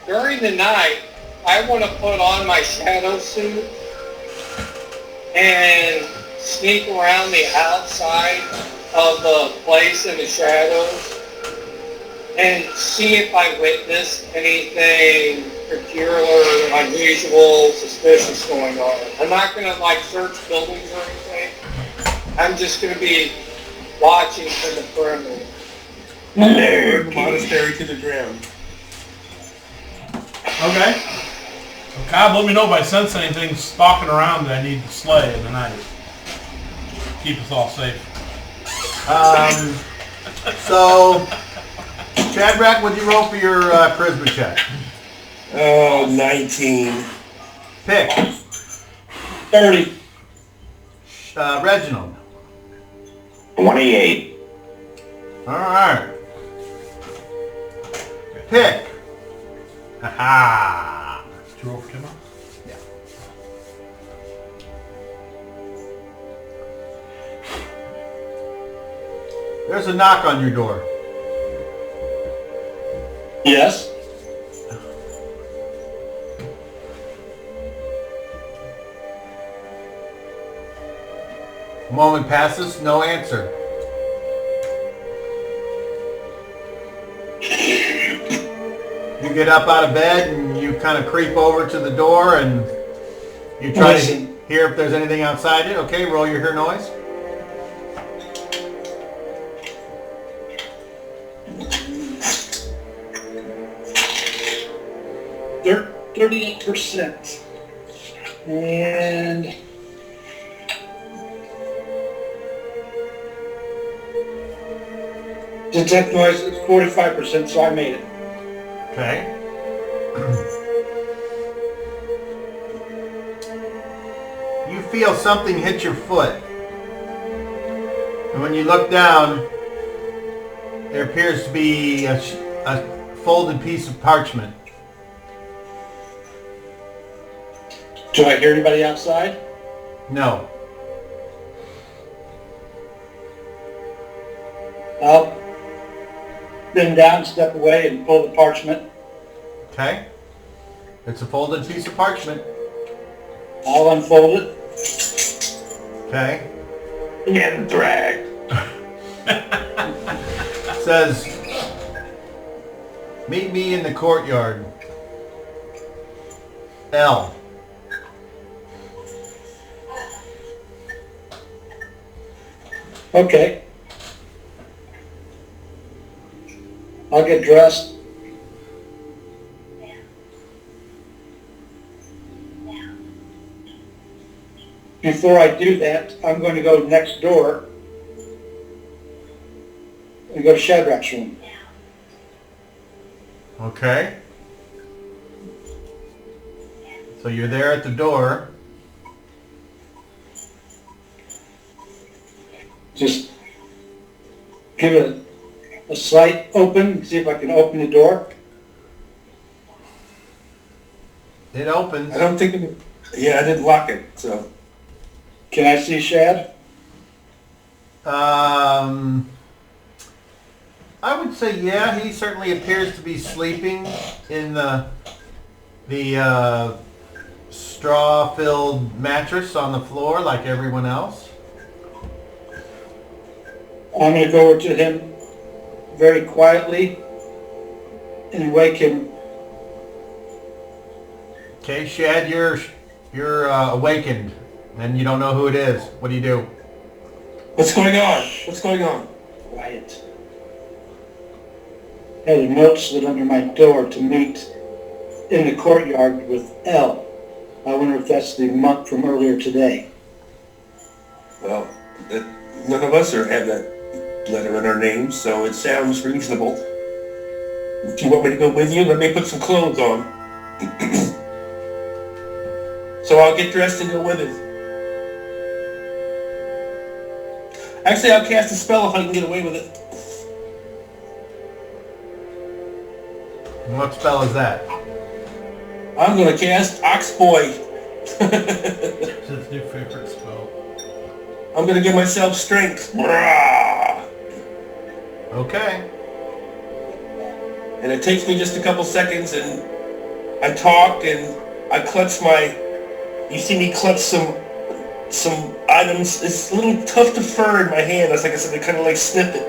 [SPEAKER 7] during the night, I want to put on my shadow suit and sneak around the outside of the place in the shadows and see if I witness anything peculiar, unusual, suspicious going on. I'm not going to like search buildings or anything. I'm just going to be watching from the perimeter.
[SPEAKER 1] Burn the monastery to the ground.
[SPEAKER 3] Okay.
[SPEAKER 2] Well, Cobb, let me know if I sense anything stalking around that I need to slay in the night. Keep us all safe.
[SPEAKER 3] So, Shadrach, what'd you roll for your charisma check?
[SPEAKER 1] Oh, 19.
[SPEAKER 3] Pick.
[SPEAKER 1] 30.
[SPEAKER 3] Reginald.
[SPEAKER 6] 28.
[SPEAKER 3] All right. Pick. Ha-ha.
[SPEAKER 2] Did you roll for Timmo?
[SPEAKER 3] Yeah. There's a knock on your door.
[SPEAKER 4] Yes.
[SPEAKER 3] A moment passes, no answer. You get up out of bed and you kind of creep over to the door and you try to
[SPEAKER 4] Listen.
[SPEAKER 3] hear if there's anything outside it. Okay, roll your hear noise.
[SPEAKER 4] They're 38%. And detect noise is 45%, so I made it.
[SPEAKER 3] Okay. You feel something hit your foot. And when you look down, there appears to be a folded piece of parchment.
[SPEAKER 4] Do I hear anybody outside?
[SPEAKER 3] No.
[SPEAKER 4] I'll bend down, step away, and pull the parchment.
[SPEAKER 3] Okay. It's a folded piece of parchment.
[SPEAKER 4] I'll unfold it.
[SPEAKER 3] Okay.
[SPEAKER 6] And drag.
[SPEAKER 3] It says, meet me in the courtyard. L.
[SPEAKER 4] Okay. I'll get dressed. Before I do that, I'm going to go next door and go to Shadrach's room.
[SPEAKER 3] Okay. So you're there at the door.
[SPEAKER 4] Just give it a slight open, see if I can open the door.
[SPEAKER 3] It opens.
[SPEAKER 1] I don't think it, yeah, I didn't lock it, so.
[SPEAKER 4] Can I see Shad?
[SPEAKER 3] I would say yeah. He certainly appears to be sleeping in the straw-filled mattress on the floor like everyone else.
[SPEAKER 4] I'm going to go over to him very quietly and wake him.
[SPEAKER 3] Okay, Shad, you're awakened, and you don't know who it is. What do you do?
[SPEAKER 1] What's going on? What's going on?
[SPEAKER 4] Quiet. I had a note slid under my door to meet in the courtyard with L. I wonder if that's the monk from earlier today.
[SPEAKER 1] Well, None of us have that letter in our names, so it sounds reasonable. If you want me to go with you, let me put some clothes on. So I'll get dressed and go with it. Actually, I'll cast a spell if I can get away with it.
[SPEAKER 3] What spell is that?
[SPEAKER 1] I'm gonna cast Oxboy.
[SPEAKER 2] It's his new favorite spell.
[SPEAKER 1] I'm gonna give myself strength. Brah!
[SPEAKER 3] Okay.
[SPEAKER 1] And it takes me just a couple seconds, and I talk, and I clutch my... You see me clutch some items. It's a little tough to fur in my hand. That's like I said, I kind of like snip it.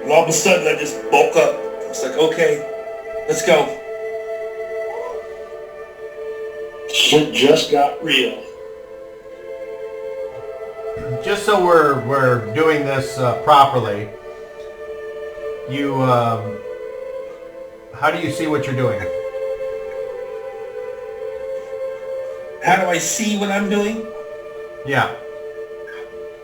[SPEAKER 1] And all of a sudden, I just bulk up. It's like, okay, let's go.
[SPEAKER 4] Shit just got real.
[SPEAKER 3] Just so we're doing this properly, you how do you see what you're doing?
[SPEAKER 1] How do I see what I'm doing?
[SPEAKER 3] Yeah.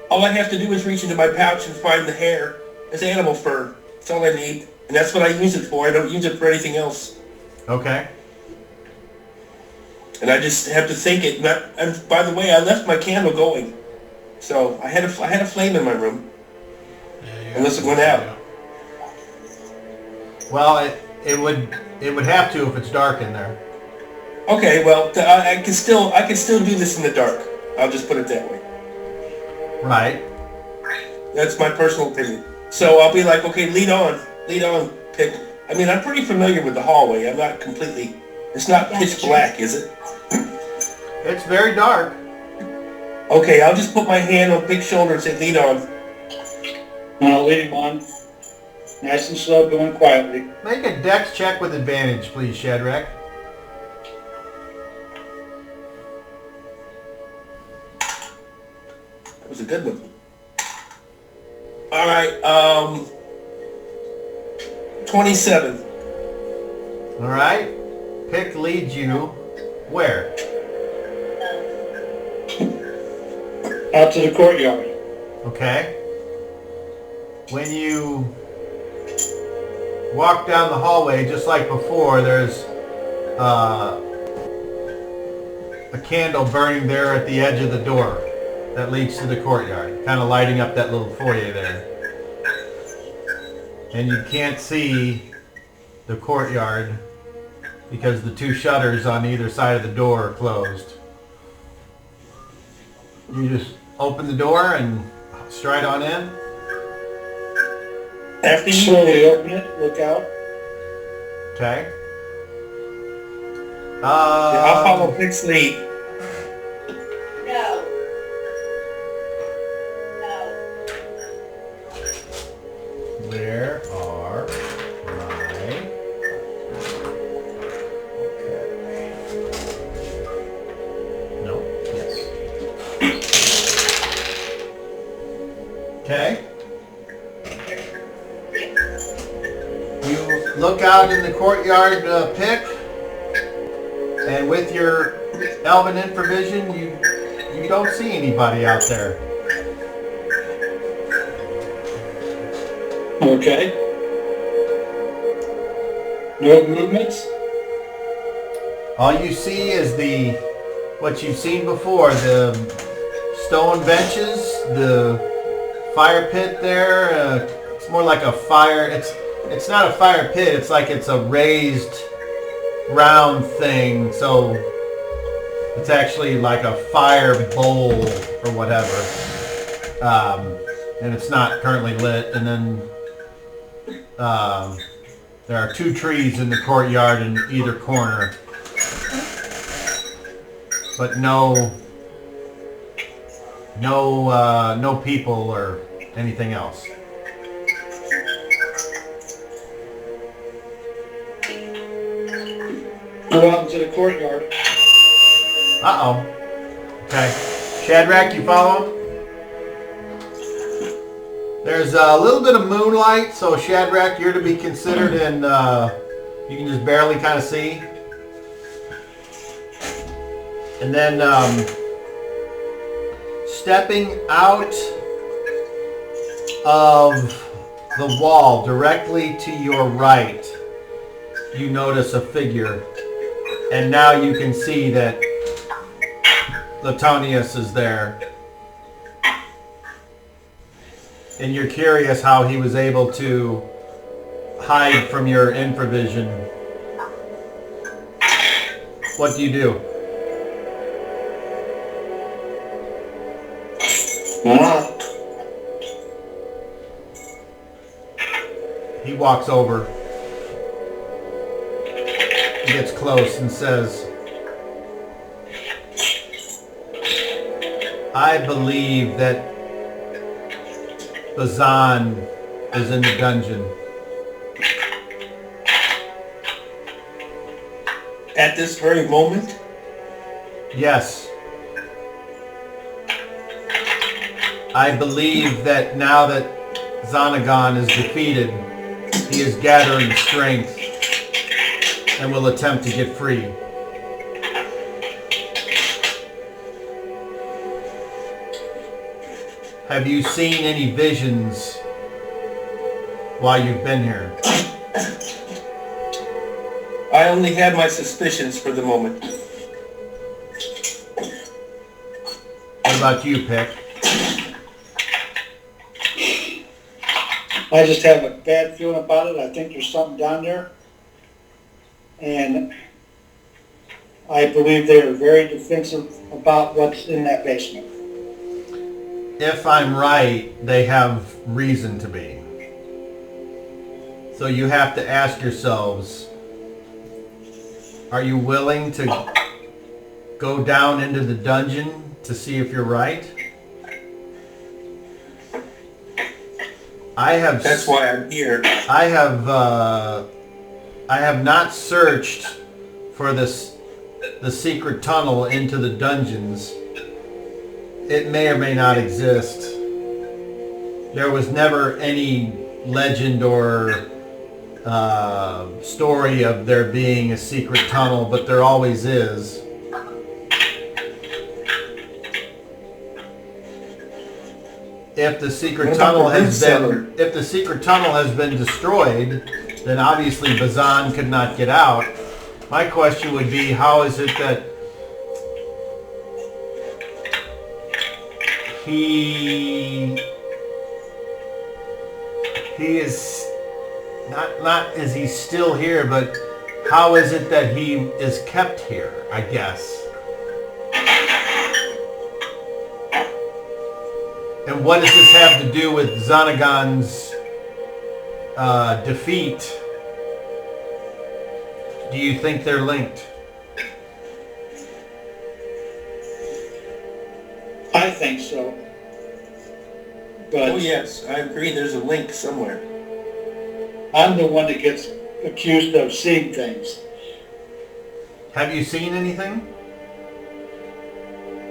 [SPEAKER 1] All I have to do is reach into my pouch and find the hair. It's animal fur. That's all I need. And that's what I use it for. I don't use it for anything else.
[SPEAKER 3] Okay.
[SPEAKER 1] And I just have to think it. And by the way, I left my candle going. So I had a flame in my room.
[SPEAKER 2] Yeah,
[SPEAKER 1] Unless it went out.
[SPEAKER 3] Well, it would have to if it's dark in there.
[SPEAKER 1] Okay, well, I can still do this in the dark. I'll just put it that way.
[SPEAKER 3] Right.
[SPEAKER 1] That's my personal opinion. So I'll be like, okay, lead on, pick. I mean, I'm pretty familiar with the hallway. I'm not completely. It's not pitch black, is it?
[SPEAKER 3] It's very dark.
[SPEAKER 1] Okay, I'll just put my hand on Pig's shoulder and say, lead on.
[SPEAKER 4] And I'll lead him on. Nice and slow, going quietly.
[SPEAKER 3] Make a dex check with advantage, please, Shadrach.
[SPEAKER 1] That was a good one. All right, 27.
[SPEAKER 3] All right. Pick leads you where?
[SPEAKER 4] Out to the courtyard.
[SPEAKER 3] Okay. When you walk down the hallway, just like before, there's a candle burning there at the edge of the door that leads to the courtyard, kind of lighting up that little foyer there. And you can't see the courtyard because the two shutters on either side of the door are closed. You just open the door and stride on in.
[SPEAKER 1] After you
[SPEAKER 4] Slowly open it, look out.
[SPEAKER 3] Okay.
[SPEAKER 1] I'll follow Pig's lead.
[SPEAKER 5] No. No.
[SPEAKER 3] Where are my... Okay. No. Yes. Okay. You look out in the courtyard, Pick, and with your elven infravision, you don't see anybody out there.
[SPEAKER 4] Okay. No movements?
[SPEAKER 3] All you see is what you've seen before, the stone benches, the fire pit there. It's more like a fire. It's not a fire pit. It's like it's a raised round thing. So it's actually like a fire bowl or whatever. And it's not currently lit. And then there are two trees in the courtyard in either corner. But no people or anything else.
[SPEAKER 4] Go out into the courtyard.
[SPEAKER 3] Uh-oh. Okay. Shadrach, you follow him? There's a little bit of moonlight, so Shadrach, you're to be considered, and you can just barely kind of see. And then stepping out of the wall, directly to your right, you notice a figure. And now you can see that Latonius is there. And you're curious how he was able to hide from your infravision. What do you do? He walks over, gets close and says, I believe that Bazan is in the dungeon.
[SPEAKER 1] At this very moment?
[SPEAKER 3] Yes. I believe that now that Xanagon is defeated, he is gathering strength and will attempt to get free. Have you seen any visions while you've been here?
[SPEAKER 1] I only had my suspicions for the moment.
[SPEAKER 3] What about you, Pick?
[SPEAKER 4] I just have a bad feeling about it. I think there's something down there. And I believe they are very defensive about what's in that basement.
[SPEAKER 3] If I'm right, they have reason to be. So you have to ask yourselves, are you willing to go down into the dungeon to see if you're right?
[SPEAKER 1] That's why I'm here.
[SPEAKER 3] I have not searched for the secret tunnel into the dungeons. It may or may not exist. There was never any legend or story of there being a secret tunnel, but there always is. If the secret tunnel has been destroyed, then obviously Bazan could not get out. My question would be, how is it that he is not is he still here, but how is it that he is kept here, I guess? And what does this have to do with Xanagon's defeat? Do you think they're linked?
[SPEAKER 4] I think so. But
[SPEAKER 1] Oh yes, I agree there's a link somewhere.
[SPEAKER 4] I'm the one that gets accused of seeing things.
[SPEAKER 3] Have you seen anything?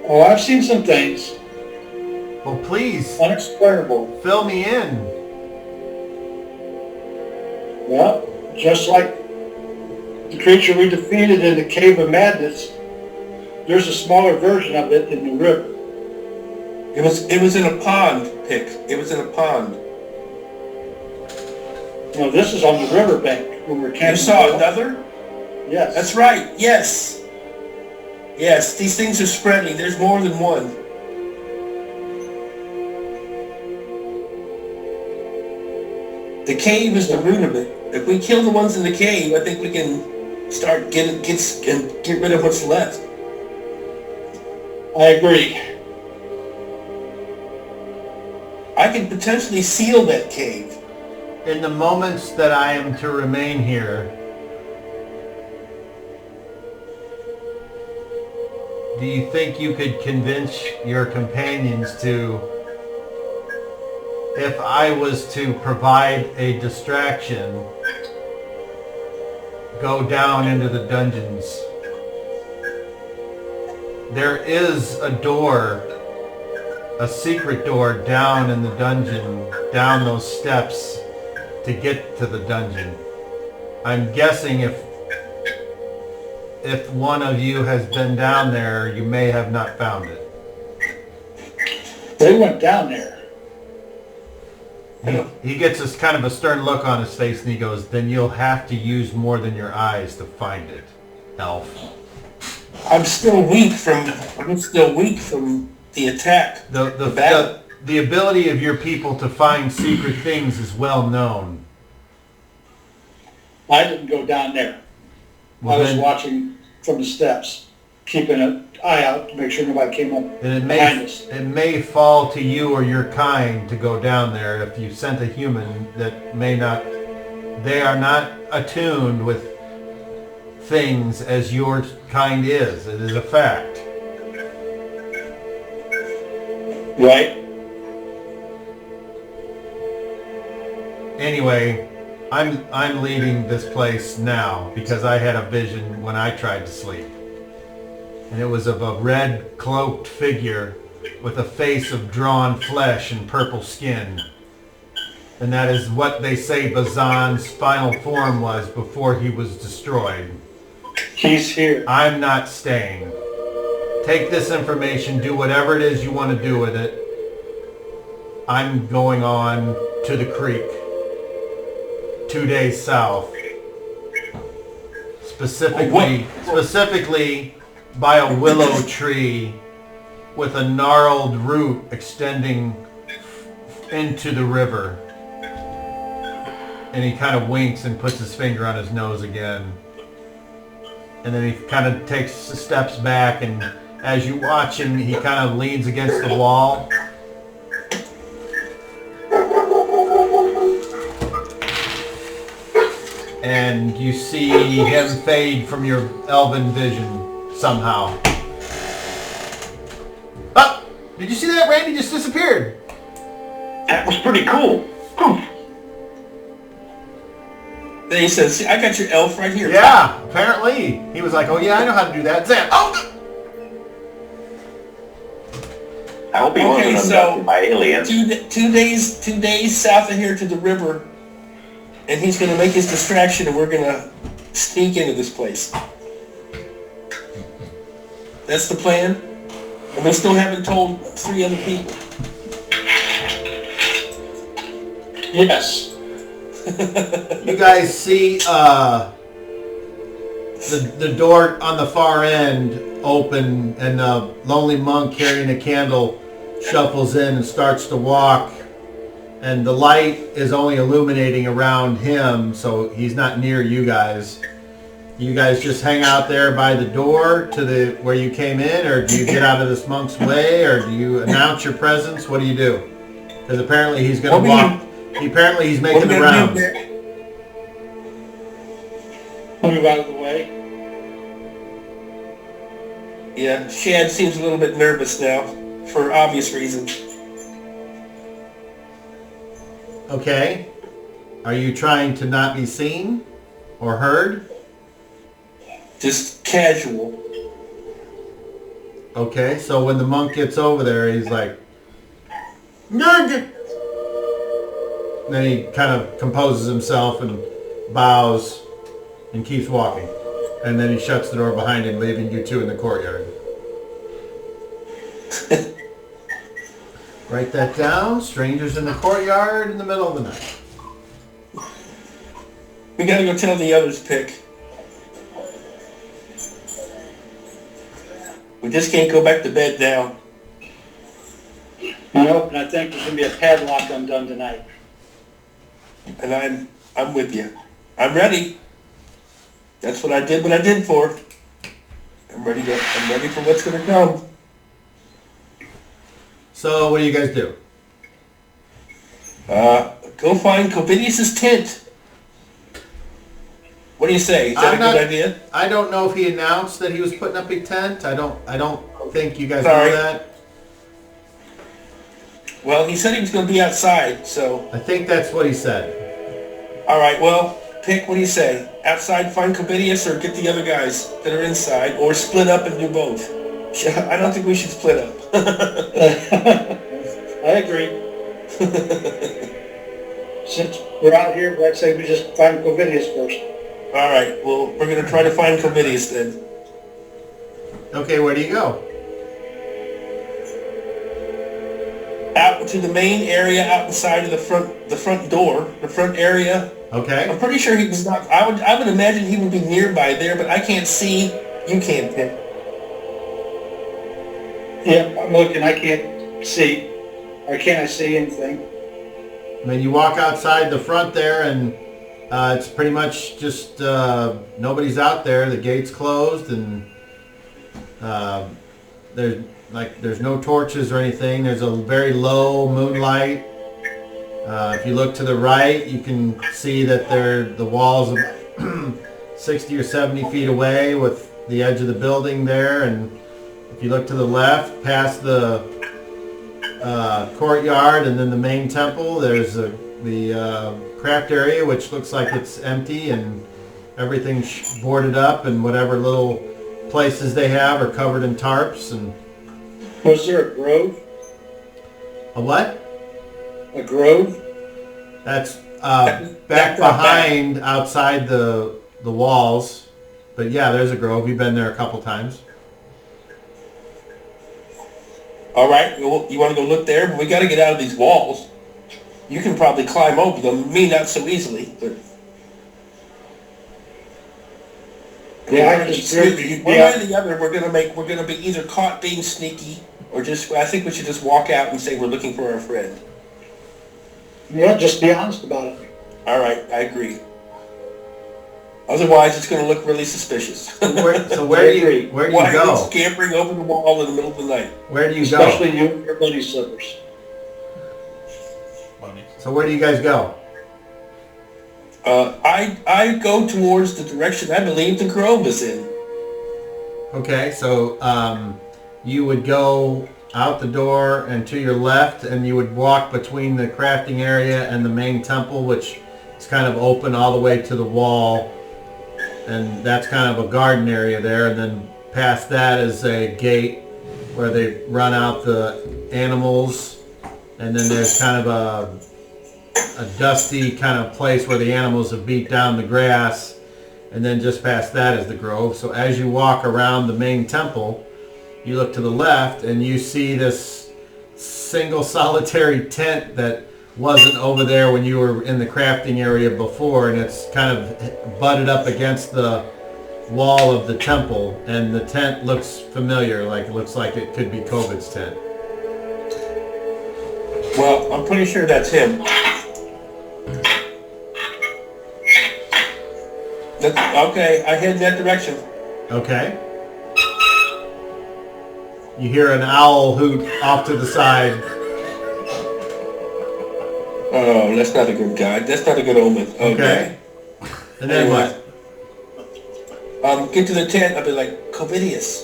[SPEAKER 4] Oh, I've seen some things.
[SPEAKER 3] Well, please,
[SPEAKER 4] Unexplainable.
[SPEAKER 3] fill me in.
[SPEAKER 4] Well, just like the creature we defeated in the Cave of Madness, there's a smaller version of it in the river.
[SPEAKER 1] It was in a pond, Pick. It was in a pond.
[SPEAKER 4] No, this is on the riverbank when we're camping.
[SPEAKER 1] You saw another?
[SPEAKER 4] Yes.
[SPEAKER 1] That's right, yes. Yes, these things are spreading. There's more than one. The cave is the root of it. If we kill the ones in the cave, I think we can start get rid of what's left.
[SPEAKER 4] I agree.
[SPEAKER 1] I can potentially seal that cave.
[SPEAKER 3] In the moments that I am to remain here, do you think you could convince your companions to, if I was to provide a distraction, go down into the dungeons? There is a door, a secret door down in the dungeon, down those steps to get to the dungeon. I'm guessing if one of you has been down there, you may have not found it.
[SPEAKER 4] They went down there.
[SPEAKER 3] He gets this kind of a stern look on his face, and he goes, "Then you'll have to use more than your eyes to find it, elf."
[SPEAKER 1] I'm still weak from the attack.
[SPEAKER 3] The
[SPEAKER 1] battle.
[SPEAKER 3] the ability of your people to find secret things is well known.
[SPEAKER 4] I didn't go down there.
[SPEAKER 3] Well,
[SPEAKER 4] I was
[SPEAKER 3] then-
[SPEAKER 4] watching from the steps, keeping an eye out to make sure nobody came up
[SPEAKER 3] And
[SPEAKER 4] behind us.
[SPEAKER 3] it may fall to you or your kind to go down there if you sent a human that may not, they are not attuned with things as your kind is. It is a fact.
[SPEAKER 4] Right?
[SPEAKER 3] Anyway, I'm leaving this place now because I had a vision when I tried to sleep. And it was of a red cloaked figure with a face of drawn flesh and purple skin. And that is what they say Bazan's final form was before he was destroyed.
[SPEAKER 4] He's here.
[SPEAKER 3] I'm not staying. Take this information, do whatever it is you want to do with it. I'm going on to the creek. 2 days south. Specifically by a willow tree with a gnarled root extending into the river. And he kind of winks and puts his finger on his nose again. And then he kind of takes steps back, and as you watch him, he kind of leans against the wall. And you see him fade from your elven vision somehow. Ah! Did you see that? Randy just disappeared.
[SPEAKER 6] That was pretty cool.
[SPEAKER 1] Then he says, "See, I got your elf right here."
[SPEAKER 3] Yeah, apparently. He was like, "Oh yeah, I know how to do that." Zam! Oh!
[SPEAKER 6] I hope he
[SPEAKER 1] Okay,
[SPEAKER 6] wasn't
[SPEAKER 1] so
[SPEAKER 6] abducted by aliens.
[SPEAKER 1] 2 days south of here to the river, and he's gonna make his distraction, and we're gonna sneak into this place. That's the plan, and we still haven't told 3 other people.
[SPEAKER 4] Yes.
[SPEAKER 3] You guys see the door on the far end open, and the lonely monk carrying a candle shuffles in and starts to walk, and the light is only illuminating around him, so he's not near you guys. You guys just hang out there by the door to the where you came in, or do you get out of this monk's way, or do you announce your presence? What do you do? Because apparently he's going to walk. Apparently he's making the rounds.
[SPEAKER 4] Move out of the way.
[SPEAKER 1] Yeah, Shad seems a little bit nervous now, for obvious reasons.
[SPEAKER 3] Okay. Are you trying to not be seen or heard?
[SPEAKER 1] Just casual.
[SPEAKER 3] Okay, so when the monk gets over there, he's like, "Nugget!" Then he kind of composes himself and bows and keeps walking. And then he shuts the door behind him, leaving you two in the courtyard. Write that down. Strangers in the courtyard in the middle of the night.
[SPEAKER 1] We gotta go tell the others, Pick. We just can't go back to bed now.
[SPEAKER 4] Nope, and I think there's going to be a padlock undone tonight.
[SPEAKER 1] And I'm with you. I'm ready. That's what I did for. I'm ready for what's gonna come.
[SPEAKER 3] So what do you guys do?
[SPEAKER 1] Go find Covidius's tent. What do you say? Is that a good idea?
[SPEAKER 3] I don't know if he announced that he was putting up a tent. I don't think you guys
[SPEAKER 1] Sorry.
[SPEAKER 3] know that.
[SPEAKER 1] Well, he said he was gonna be outside, so.
[SPEAKER 3] I think that's what he said.
[SPEAKER 1] Alright, well, Pick, what do you say? Outside find Covidius, or get the other guys that are inside, or split up and do both? I don't think we should split up.
[SPEAKER 4] I agree. Since we're out here, I'd say we just find Covidius first.
[SPEAKER 1] Alright, well, we're gonna try to find Covidius then.
[SPEAKER 3] Okay, where do you go?
[SPEAKER 1] Out out to the main area out inside of the front door, the front area.
[SPEAKER 3] Okay.
[SPEAKER 1] I'm pretty sure he was not. I would imagine he would be nearby there, but I can't see. You can't pick.
[SPEAKER 4] Yeah, I'm looking, I can't see. Or can I see anything?
[SPEAKER 3] I mean, you walk outside the front there, and it's pretty much just nobody's out there. The gate's closed, and there's no torches or anything. There's a very low moonlight. If you look to the right, you can see that the walls are 60 or 70 feet away with the edge of the building there. And if you look to the left, past the courtyard and then the main temple, there's the craft area, which looks like it's empty and everything's boarded up, and whatever little places they have are covered in tarps. And
[SPEAKER 4] Was there a grove?
[SPEAKER 3] a what?
[SPEAKER 4] A grove?
[SPEAKER 3] That's back behind, outside the walls. But yeah, there's a grove. We've been there a couple times.
[SPEAKER 1] All right, well, you want to go look there? But we got to get out of these walls. You can probably climb over them. Me, not so easily. But
[SPEAKER 4] Yeah, I just
[SPEAKER 1] one way or the other, we're gonna be either caught being sneaky, or just. I think we should just walk out and say we're looking for our friend.
[SPEAKER 4] Yeah, just be honest about it.
[SPEAKER 1] All right, I agree. Otherwise, it's going to look really suspicious.
[SPEAKER 3] So where do you
[SPEAKER 1] Why are
[SPEAKER 3] go?
[SPEAKER 1] you scampering over the wall in the middle of the night?
[SPEAKER 3] Where do you go?
[SPEAKER 4] Especially you and your bunny slippers.
[SPEAKER 3] So where do you guys go?
[SPEAKER 1] I go towards the direction I believe the grove is in.
[SPEAKER 3] Okay, so you would go out the door and to your left, and you would walk between the crafting area and the main temple, which is kind of open all the way to the wall, and that's kind of a garden area there. And then past that is a gate where they run out the animals, and then there's kind of a dusty kind of place where the animals have beat down the grass, and then just past that is the grove. So as you walk around the main temple, you look to the left and you see this single solitary tent that wasn't over there when you were in the crafting area before, and it's kind of butted up against the wall of the temple, and the tent looks familiar, like it looks like it could be COVID's tent.
[SPEAKER 1] Well, I'm pretty sure that's him. Okay, I head in that direction.
[SPEAKER 3] Okay. You hear an owl hoot off to the side.
[SPEAKER 1] Oh, that's not a good guy. That's not a good omen. Okay.
[SPEAKER 3] And then
[SPEAKER 1] Anyway.
[SPEAKER 3] what?
[SPEAKER 1] Get to the tent. I'll be like, Covidius.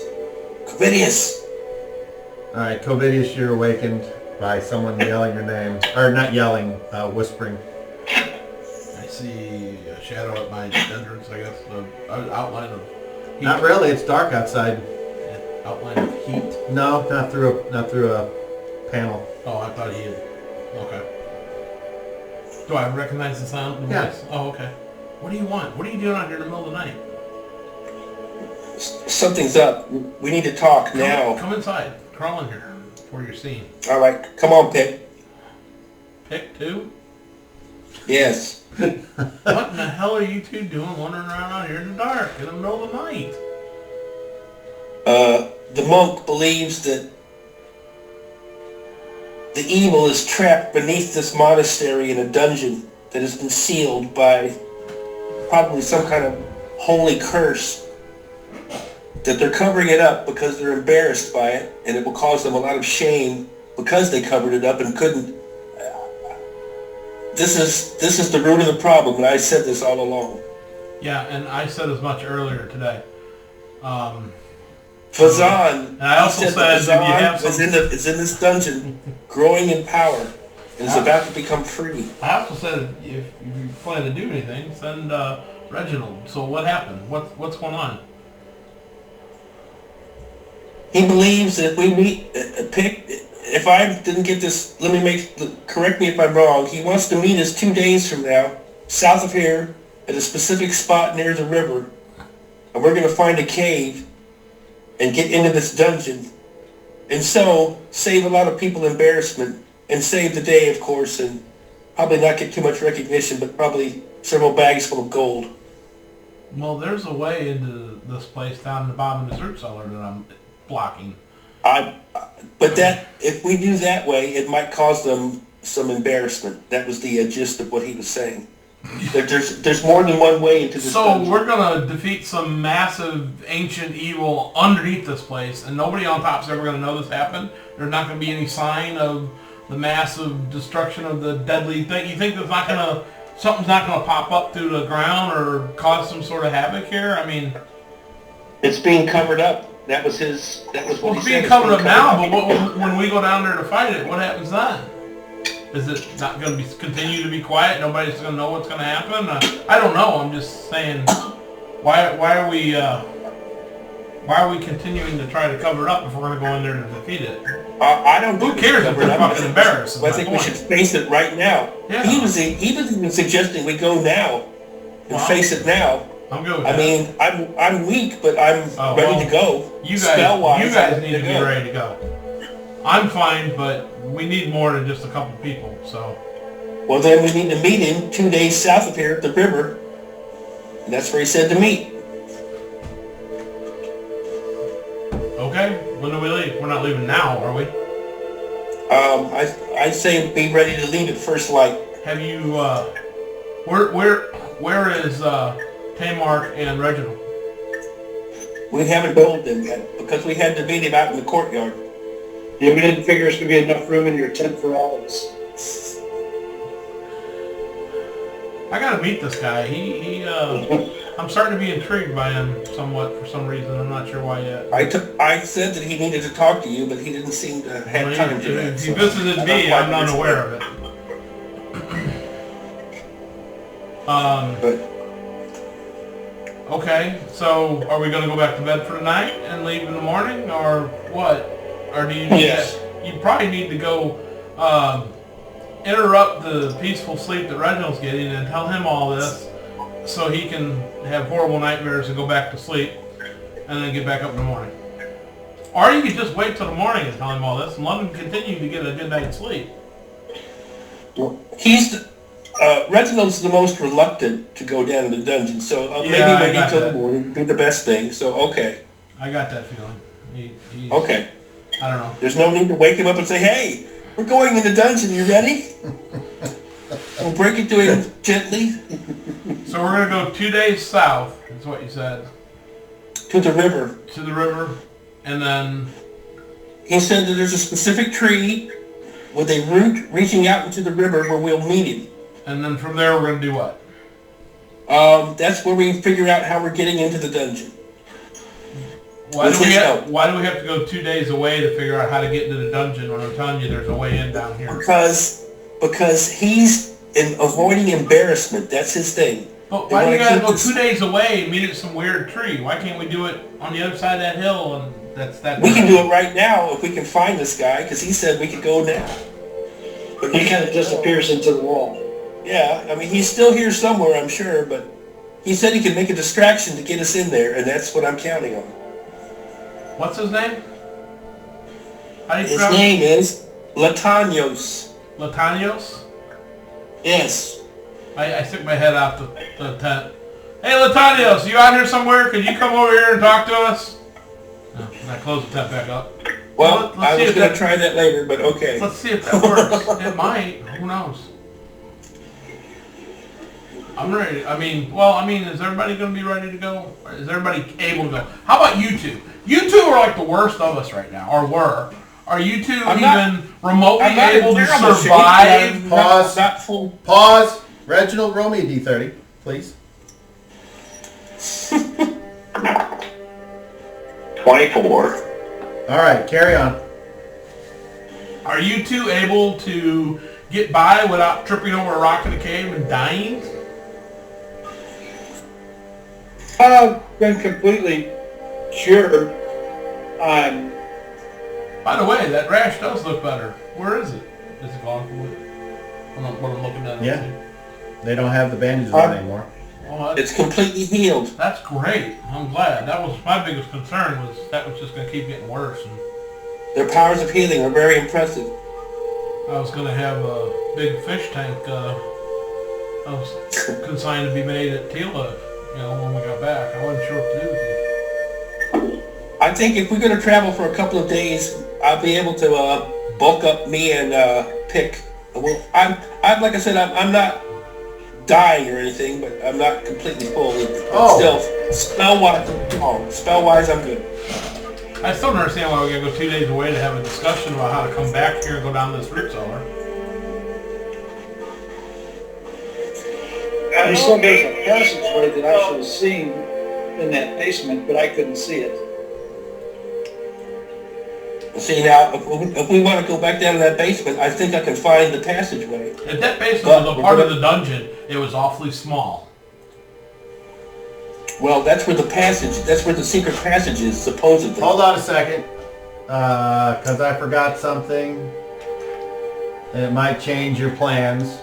[SPEAKER 1] Covidius.
[SPEAKER 3] All right, Covidius, you're awakened by someone yelling your name. Or not yelling, whispering.
[SPEAKER 2] I see a shadow at my entrance, I guess. An outline of heat.
[SPEAKER 3] Not really, it's dark outside.
[SPEAKER 2] An outline of heat.
[SPEAKER 3] No, not through a panel.
[SPEAKER 2] Oh, I thought he had... Okay. Do I recognize the sound? The
[SPEAKER 3] Yeah.
[SPEAKER 2] voice? Oh, okay. What do you want? What are you doing out here in the middle of the night?
[SPEAKER 1] Something's up. We need to talk now.
[SPEAKER 2] Come inside. Crawl in here before you're seen.
[SPEAKER 1] All right, come on, Pick.
[SPEAKER 2] Pick two?
[SPEAKER 1] Yes.
[SPEAKER 2] What in the hell are you two doing wandering around out here in the dark in the middle of the night?
[SPEAKER 1] The monk believes that the evil is trapped beneath this monastery in a dungeon that has been sealed by probably some kind of holy curse. That they're covering it up because they're embarrassed by it, and it will cause them a lot of shame because they covered it up and couldn't. This is the root of the problem, and I said this all along.
[SPEAKER 2] Yeah, and I said as much earlier today.
[SPEAKER 1] Fazan,
[SPEAKER 2] And I also
[SPEAKER 1] he
[SPEAKER 2] said,
[SPEAKER 1] that
[SPEAKER 2] if you have
[SPEAKER 1] Fazan is in this dungeon, growing in power, and is about to become free.
[SPEAKER 2] I also said if you plan to do anything, send Reginald. So what happened? What's going on?
[SPEAKER 1] He believes that if we meet, if I didn't get this, correct me if I'm wrong, he wants to meet us 2 days from now, south of here, at a specific spot near the river, and we're going to find a cave and get into this dungeon, and so save a lot of people embarrassment and save the day, of course, and probably not get too much recognition, but probably several bags full of gold.
[SPEAKER 2] Well, there's a way into this place down in the bottom of this root cellar that I'm blocking.
[SPEAKER 1] But that, if we do that way, it might cause them some embarrassment. That was the gist of what he was saying. There's more than one way into this dungeon.
[SPEAKER 2] We're gonna defeat some massive ancient evil underneath this place, and nobody on top's ever gonna know this happened. There's not gonna be any sign of the massive destruction of the deadly thing. You think something's not gonna pop up through the ground or cause some sort of havoc here? I mean,
[SPEAKER 1] it's being covered up. That was what he said.
[SPEAKER 2] It's being covered up now, but when we go down there to fight it, what happens then? Is it not going to continue to be quiet? Nobody's going to know what's going to happen? I don't know. I'm just saying, why are we continuing to try to cover it up if we're going to go in there to defeat it?
[SPEAKER 1] I don't.
[SPEAKER 2] Who cares if they're fucking embarrassed?
[SPEAKER 1] I think we should face it right now.
[SPEAKER 2] Yeah.
[SPEAKER 1] He was even suggesting we go now and face it now.
[SPEAKER 2] I'm good with
[SPEAKER 1] I
[SPEAKER 2] that.
[SPEAKER 1] mean, I'm weak, but I'm ready to go.
[SPEAKER 2] You
[SPEAKER 1] Spell-wise,
[SPEAKER 2] guys need to be ready to go. I'm fine, but we need more than just a couple people, so.
[SPEAKER 1] Well, then we need to meet him 2 days south of here at the river. And that's where he said to meet.
[SPEAKER 2] Okay, when do we leave? We're not leaving now, are we?
[SPEAKER 1] I say be ready to leave at first light.
[SPEAKER 2] Have you, where is, Tamar and Reginald?
[SPEAKER 1] We haven't told them yet because we had to meet him out in the courtyard.
[SPEAKER 4] Yeah, we didn't figure there's going to be enough room in your tent for all of us.
[SPEAKER 2] I gotta meet this guy. I'm starting to be intrigued by him somewhat for some reason. I'm not sure why yet.
[SPEAKER 1] I said that he needed to talk to you, but he didn't seem to have time to that.
[SPEAKER 2] If he visited me, I'm not aware of it. Okay, so are we gonna go back to bed for the night and leave in the morning, or what? Or do you need you probably need to go interrupt the peaceful sleep that Reginald's getting and tell him all this so he can have horrible nightmares and go back to sleep and then get back up in the morning. Or you could just wait till the morning and tell him all this and let him continue to get a good night's sleep.
[SPEAKER 1] Well, Reginald's the most reluctant to go down to the dungeon, so maybe wait till the morning would be the best thing, so okay.
[SPEAKER 2] I got that feeling.
[SPEAKER 1] Okay.
[SPEAKER 2] I don't know.
[SPEAKER 1] There's no need to wake him up and say, hey, we're going in the dungeon, you ready? We'll break it to him gently.
[SPEAKER 2] So we're going to go 2 days south, is what you said.
[SPEAKER 1] To the river.
[SPEAKER 2] To the river, and then...
[SPEAKER 1] He said that there's a specific tree with a root reaching out into the river where we'll meet him.
[SPEAKER 2] And then from there we're going to do what?
[SPEAKER 1] That's where we figure out how we're getting into the dungeon.
[SPEAKER 2] Why do we have to go 2 days away to figure out how to get into the dungeon when I'm telling you there's a way in down here?
[SPEAKER 1] Because he's avoiding embarrassment. That's his thing.
[SPEAKER 2] But why do you gotta go 2 days away and meet at some weird tree? Why can't we do it on the other side of that hill? And
[SPEAKER 1] we can do it right now if we can find this guy, because he said we could go now.
[SPEAKER 4] But he kind of disappears into the wall.
[SPEAKER 1] Yeah, I mean, he's still here somewhere, I'm sure, but he said he could make a distraction to get us in there, and that's what I'm counting on.
[SPEAKER 2] What's his name?
[SPEAKER 1] His name is Latanios.
[SPEAKER 2] Latanios?
[SPEAKER 1] Yes.
[SPEAKER 2] I stick my head out the tent. Hey, Latanios, you out here somewhere? Could you come over here and talk to us? No, and I close the tent back up.
[SPEAKER 1] Well, I was going to try that later, but okay.
[SPEAKER 2] Let's see if that works. It might. Who knows? I'm ready. I mean, is everybody going to be ready to go? Or is everybody able to go? How about you two? You two are like the worst of us right now, or were. Are you two remotely able to survive?
[SPEAKER 3] Pause. Reginald, roll me a D30, please.
[SPEAKER 6] 24.
[SPEAKER 3] All right, carry on.
[SPEAKER 2] Are you two able to get by without tripping over a rock in the cave and dying?
[SPEAKER 4] I've been completely sure.
[SPEAKER 2] By the way, that rash does look better. Where is it? Is it gone from what I'm looking at?
[SPEAKER 3] Yeah. They don't have the bandages on anymore.
[SPEAKER 2] Oh,
[SPEAKER 1] it's completely healed.
[SPEAKER 2] That's great. I'm glad. That was my biggest concern, was that was just going to keep getting worse. And
[SPEAKER 1] their powers of healing are very impressive.
[SPEAKER 2] I was gonna have a big fish tank, consigned to be made at Tila, when we got back. I wasn't sure what to do with you.
[SPEAKER 1] I think if we're going to travel for a couple of days, I'll be able to bulk up me and pick. Well, I'm like I said, I'm not dying or anything, but I'm not completely full. Still, spell-wise, I'm good.
[SPEAKER 2] I still don't understand why we gotta go 2 days away to have a discussion about how to come back here and go down this root cellar.
[SPEAKER 4] You said there's a passageway that I should have seen in that basement, but I couldn't see it.
[SPEAKER 1] See, now, if we want to go back down to that basement, I think I can find the passageway.
[SPEAKER 2] If that basement was a part of the dungeon, it was awfully small.
[SPEAKER 1] Well, that's where the secret passage is, supposedly.
[SPEAKER 3] Hold on a second, because I forgot something. And it might change your plans.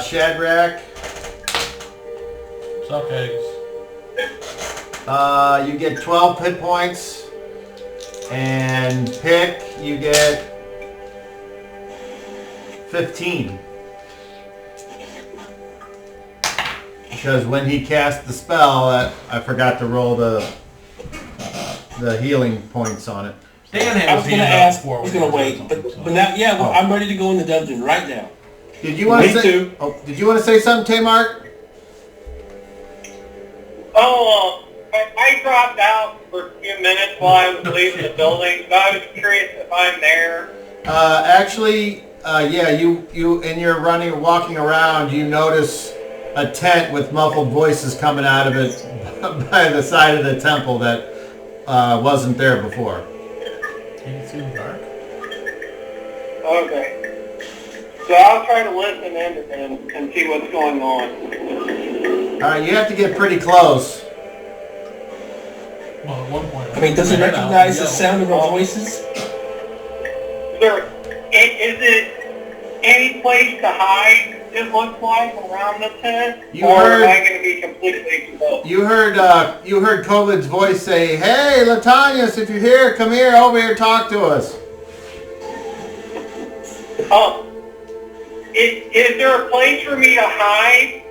[SPEAKER 3] Shadrach,
[SPEAKER 2] Suck eggs.
[SPEAKER 3] you get 12 hit points. And Pick, you get 15. Because when he cast the spell, I forgot to roll the healing points on it.
[SPEAKER 2] Dan
[SPEAKER 1] I
[SPEAKER 2] has
[SPEAKER 1] was going to
[SPEAKER 2] healed up
[SPEAKER 1] ask,
[SPEAKER 2] before.
[SPEAKER 1] I was going to wait, but now, yeah, well, I'm ready to go in the dungeon right now.
[SPEAKER 3] Did you want to
[SPEAKER 4] Me
[SPEAKER 3] say?
[SPEAKER 4] too.
[SPEAKER 3] Oh, did you want to say something, Tamar?
[SPEAKER 8] Oh, I dropped out for a few minutes while I was leaving the building, so I was curious if I'm there.
[SPEAKER 3] Actually, yeah. You in your walking around, you notice a tent with muffled voices coming out of it by the side of the temple that wasn't there before.
[SPEAKER 2] Can you see in the dark?
[SPEAKER 8] Okay. So I'll try to listen in to them and see what's going on.
[SPEAKER 3] All right, you have to get pretty close.
[SPEAKER 2] Well, at one point.
[SPEAKER 1] I mean, does it recognize the sound of our voices?
[SPEAKER 8] Is it any place to hide, it looks like, around the tent? Or am I going to be completely exposed?
[SPEAKER 3] You heard Covid's voice say, "Hey, Latanius, if you're here, come here, over here, talk to us."
[SPEAKER 8] Is there a place for me to hide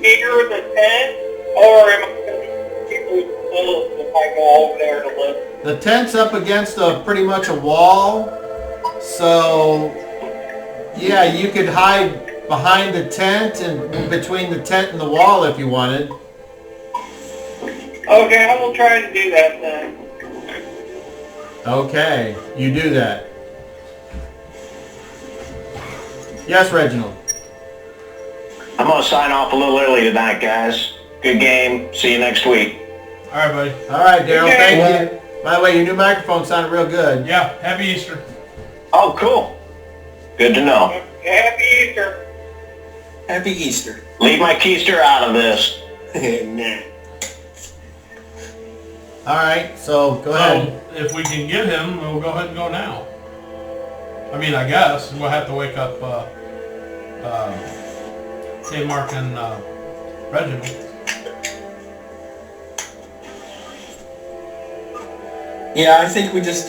[SPEAKER 8] near the tent? Or am I going to be completely exposed if I go over there to listen?
[SPEAKER 3] The tent's up against pretty much a wall, so yeah, you could hide behind the tent and between the tent and the wall if you wanted.
[SPEAKER 8] Okay, I will try to do that then.
[SPEAKER 3] Okay, you do that. Yes, Reginald.
[SPEAKER 6] I'm going to sign off a little early tonight, guys. Good game. See you next week.
[SPEAKER 2] All right, buddy.
[SPEAKER 3] All right, Daryl,
[SPEAKER 8] Okay.
[SPEAKER 3] thank you. By the way, your new microphone sounded real good.
[SPEAKER 2] Yeah, happy Easter.
[SPEAKER 6] Oh, cool. Good to know.
[SPEAKER 8] Happy Easter.
[SPEAKER 1] Happy Easter.
[SPEAKER 6] Leave my keister out of this.
[SPEAKER 1] Nah.
[SPEAKER 3] All right, so go ahead.
[SPEAKER 2] So, if we can get him, we'll go ahead and go now. I mean, I guess we'll have to wake up K. Mark and Reginald.
[SPEAKER 1] Yeah, I think we just,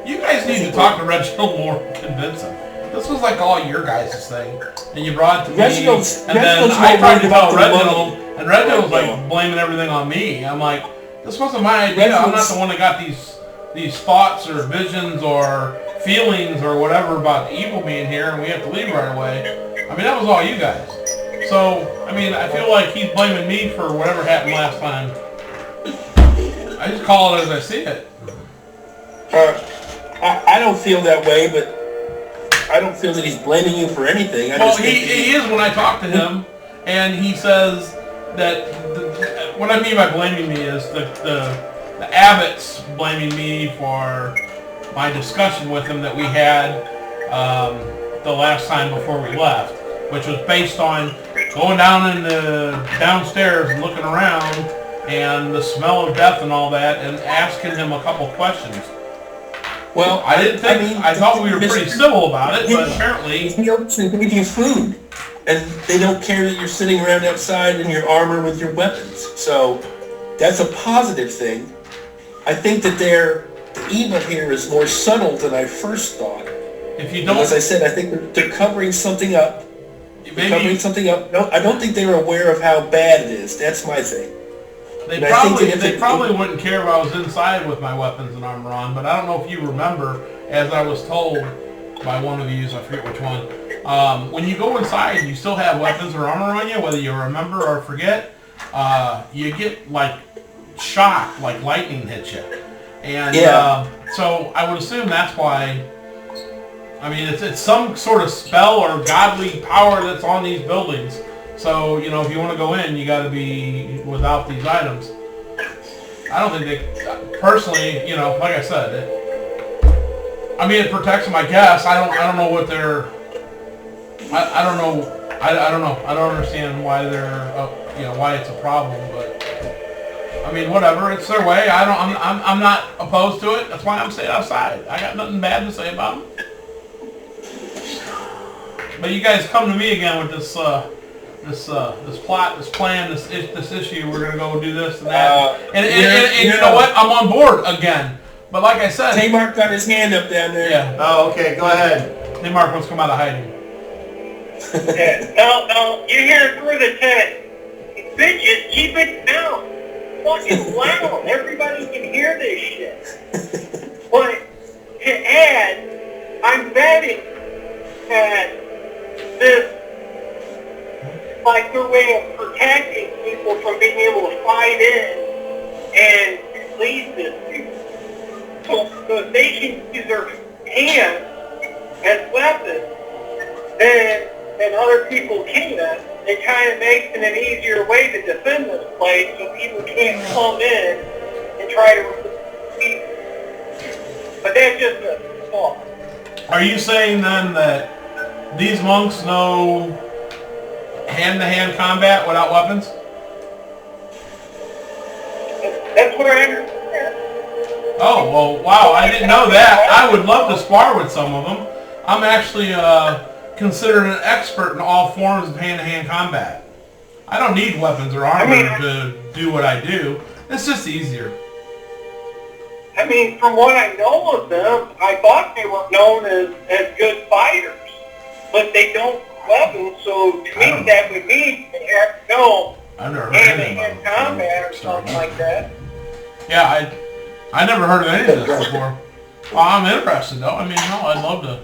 [SPEAKER 2] You guys need to talk to Reginald more and convince him. This was like all your guys' thing. And you brought it to
[SPEAKER 1] Reginald's-
[SPEAKER 2] me, and then
[SPEAKER 1] Reginald's
[SPEAKER 2] I
[SPEAKER 1] more
[SPEAKER 2] tried
[SPEAKER 1] worried
[SPEAKER 2] to
[SPEAKER 1] about
[SPEAKER 2] tell
[SPEAKER 1] the
[SPEAKER 2] Reginald,
[SPEAKER 1] money.
[SPEAKER 2] and Reginald was
[SPEAKER 1] Right
[SPEAKER 2] like
[SPEAKER 1] now.
[SPEAKER 2] blaming everything on me. I'm like, this wasn't my idea. I'm not
[SPEAKER 1] Reginald's-
[SPEAKER 2] the one that got these thoughts or visions or feelings or whatever about the evil being here, and we have to leave right away. I mean, that was all you guys. So, I mean, I feel like he's blaming me for whatever happened last time. I just call it as I see it.
[SPEAKER 1] I don't feel that way, but I don't feel that he's blaming you for anything. I
[SPEAKER 2] Well,
[SPEAKER 1] just
[SPEAKER 2] he
[SPEAKER 1] think
[SPEAKER 2] is when I talk to him, and he says that what I mean by blaming me is the abbots blaming me for my discussion with him that we had the last time before we left, which was based on going down in the downstairs and looking around and the smell of death and all that, and asking him a couple questions.
[SPEAKER 1] well,
[SPEAKER 2] I didn't think, I thought we were pretty civil about it, but apparently,
[SPEAKER 1] He also gave you food, and they don't care that you're sitting around outside in your armor with your weapons. So that's a positive thing. I think that the evil here is more subtle than I first thought.
[SPEAKER 2] If you don't,
[SPEAKER 1] As I said, I think they're covering something up.
[SPEAKER 2] maybe
[SPEAKER 1] No, I don't think they were aware of how bad it is. That's my thing.
[SPEAKER 2] they
[SPEAKER 1] And I think
[SPEAKER 2] probably
[SPEAKER 1] that if
[SPEAKER 2] they
[SPEAKER 1] it-
[SPEAKER 2] probably wouldn't care if I was inside with my weapons and armor on. But I don't know if you remember, as I was told by one of you, I forget which one. When you go inside, you still have weapons or armor on you, whether you remember or forget. You get like shocked, like lightning hits you, and so I would assume that's why. I mean, it's some sort of spell or godly power that's on these buildings. So, you know, if you want to go in, you got to be without these items. I don't think they, personally, you know, like I said, I mean, it protects them, I guess. I don't know what they're, I don't know. I don't know. I don't understand why they're, you know, why it's a problem, but I mean, whatever. It's their way. I'm not opposed to it. That's why I'm staying outside. I got nothing bad to say about them. But you guys come to me again with this plot, this plan, this issue. We're gonna go do this and that, and you know what? I'm on board again. But like I said,
[SPEAKER 1] Tamar got his hand up down there.
[SPEAKER 2] yeah.
[SPEAKER 3] Oh, okay, go ahead.
[SPEAKER 2] Mark wants to come out of hiding.
[SPEAKER 8] Yeah. No, you hear through the tent. Bitches, keep it down. Fucking loud. Everybody can hear this shit. But to add, I'm betting that this, like, their way of protecting people from being able to fight in and lead this people. So if they can use their hands as weapons, then other people can. It kind of makes it an easier way to defend this place so people can't come in and try to beat them. But that's just a thought.
[SPEAKER 2] Are you saying then that these monks know hand-to-hand combat without weapons?
[SPEAKER 8] That's what I understand.
[SPEAKER 2] Oh, well, wow, I didn't know that. I would love to spar with some of them. I'm actually considered an expert in all forms of hand-to-hand combat. I don't need weapons or armor to do what I do. It's just easier.
[SPEAKER 8] I mean, from what I know of them, I thought they were known as good fighters. But they don't have weapons, so to me that would mean they have to know
[SPEAKER 2] I've never heard anything
[SPEAKER 8] hand-to-hand
[SPEAKER 2] about
[SPEAKER 8] combat or something like that.
[SPEAKER 2] Yeah, I never heard of any of this before. Well, I'm interested though. I mean, no, I'd love to.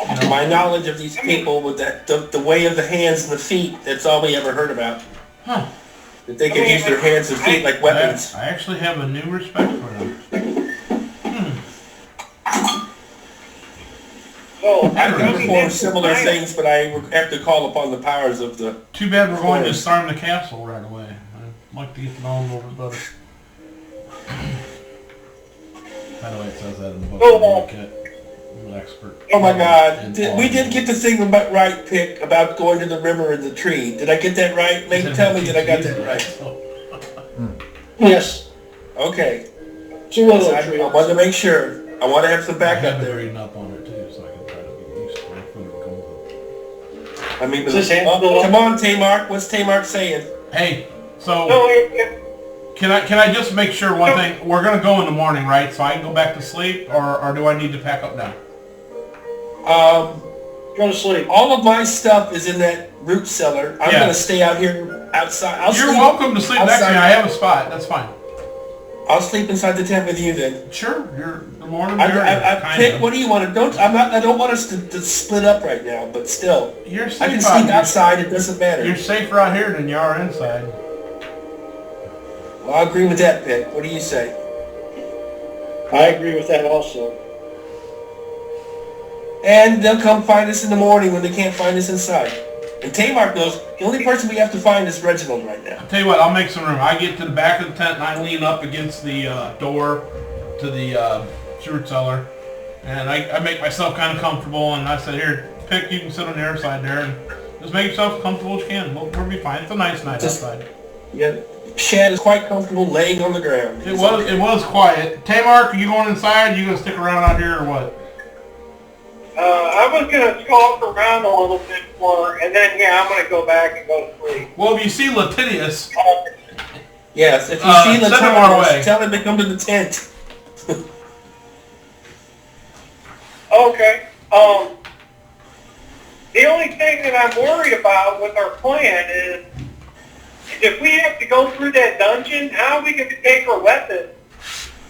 [SPEAKER 2] You know,
[SPEAKER 1] My knowledge of these people with the way of the hands and the feet, that's all we ever heard about.
[SPEAKER 2] huh.
[SPEAKER 1] That they could use their hands and feet like weapons.
[SPEAKER 2] I actually have a new respect for them.
[SPEAKER 8] So,
[SPEAKER 1] I
[SPEAKER 8] I mean,
[SPEAKER 1] perform
[SPEAKER 8] that's
[SPEAKER 1] similar
[SPEAKER 8] nice.
[SPEAKER 1] things, but I have to call upon the powers of the...
[SPEAKER 2] Too bad we're going to storm the castle right away. I'd like to get to know them a little bit better. By the way, it says that in the book. I'm an expert.
[SPEAKER 1] Oh my God!
[SPEAKER 2] in
[SPEAKER 1] We did get the thing about right, Pick, about going to the river and the tree. Did I get that right? Maybe tell me that I got that right.
[SPEAKER 4] Yes.
[SPEAKER 1] Okay.
[SPEAKER 4] Two of
[SPEAKER 1] I
[SPEAKER 4] those
[SPEAKER 1] wanted to make sure. I want to have some
[SPEAKER 2] I
[SPEAKER 1] backup
[SPEAKER 2] have been
[SPEAKER 1] there.
[SPEAKER 2] reading up on it too, so I can try to get used to it when it comes up.
[SPEAKER 1] I mean,
[SPEAKER 4] Is this hand still up?
[SPEAKER 1] come on, Tamar. What's Tamar saying?
[SPEAKER 2] Hey, so
[SPEAKER 8] So
[SPEAKER 2] can I just make sure one thing? We're gonna go in the morning, right? So I can go back to sleep, or do I need to pack up now?
[SPEAKER 4] Go to sleep.
[SPEAKER 1] All of my stuff is in that root cellar. I'm
[SPEAKER 2] Yeah.
[SPEAKER 1] gonna stay out here outside.
[SPEAKER 2] You're welcome to sleep next to me.
[SPEAKER 1] outside.
[SPEAKER 2] I have a spot. That's fine.
[SPEAKER 1] I'll sleep inside the tent with you then.
[SPEAKER 2] Sure. You're the morning.
[SPEAKER 1] I Pick. What do you want to? I don't want us to split up right now, but still,
[SPEAKER 2] You're
[SPEAKER 1] I
[SPEAKER 2] safe
[SPEAKER 1] can
[SPEAKER 2] out
[SPEAKER 1] sleep
[SPEAKER 2] here.
[SPEAKER 1] outside. It doesn't matter.
[SPEAKER 2] You're safer out here than you are inside.
[SPEAKER 1] Well, I agree with that, Pick. What do you say?
[SPEAKER 4] I agree with that also.
[SPEAKER 1] And they'll come find us in the morning when they can't find us inside. And Tamar knows the only person we have to find is Reginald right now.
[SPEAKER 2] I'll tell you what, I'll make some room. I get to the back of the tent and I lean up against the door to the fruit cellar. And I make myself kind of comfortable and I said, here, Pick, you can sit on the other side there and just make yourself comfortable as you can. We'll be fine. It's a nice night outside.
[SPEAKER 1] Yeah, Shad is quite comfortable laying on the ground.
[SPEAKER 2] It was quiet. Tamar, are you going inside? You gonna stick around out here or what?
[SPEAKER 8] I was going to stalk around a little bit more, and then, I'm going to go back and go to sleep.
[SPEAKER 2] Well, if you see Latinius,
[SPEAKER 1] Yes, if you see
[SPEAKER 2] send him our way.
[SPEAKER 1] Latinius, tell him to come to the tent.
[SPEAKER 8] Okay. The only thing that I'm worried about with our plan is if we have to go through that dungeon, how are we going to take our weapons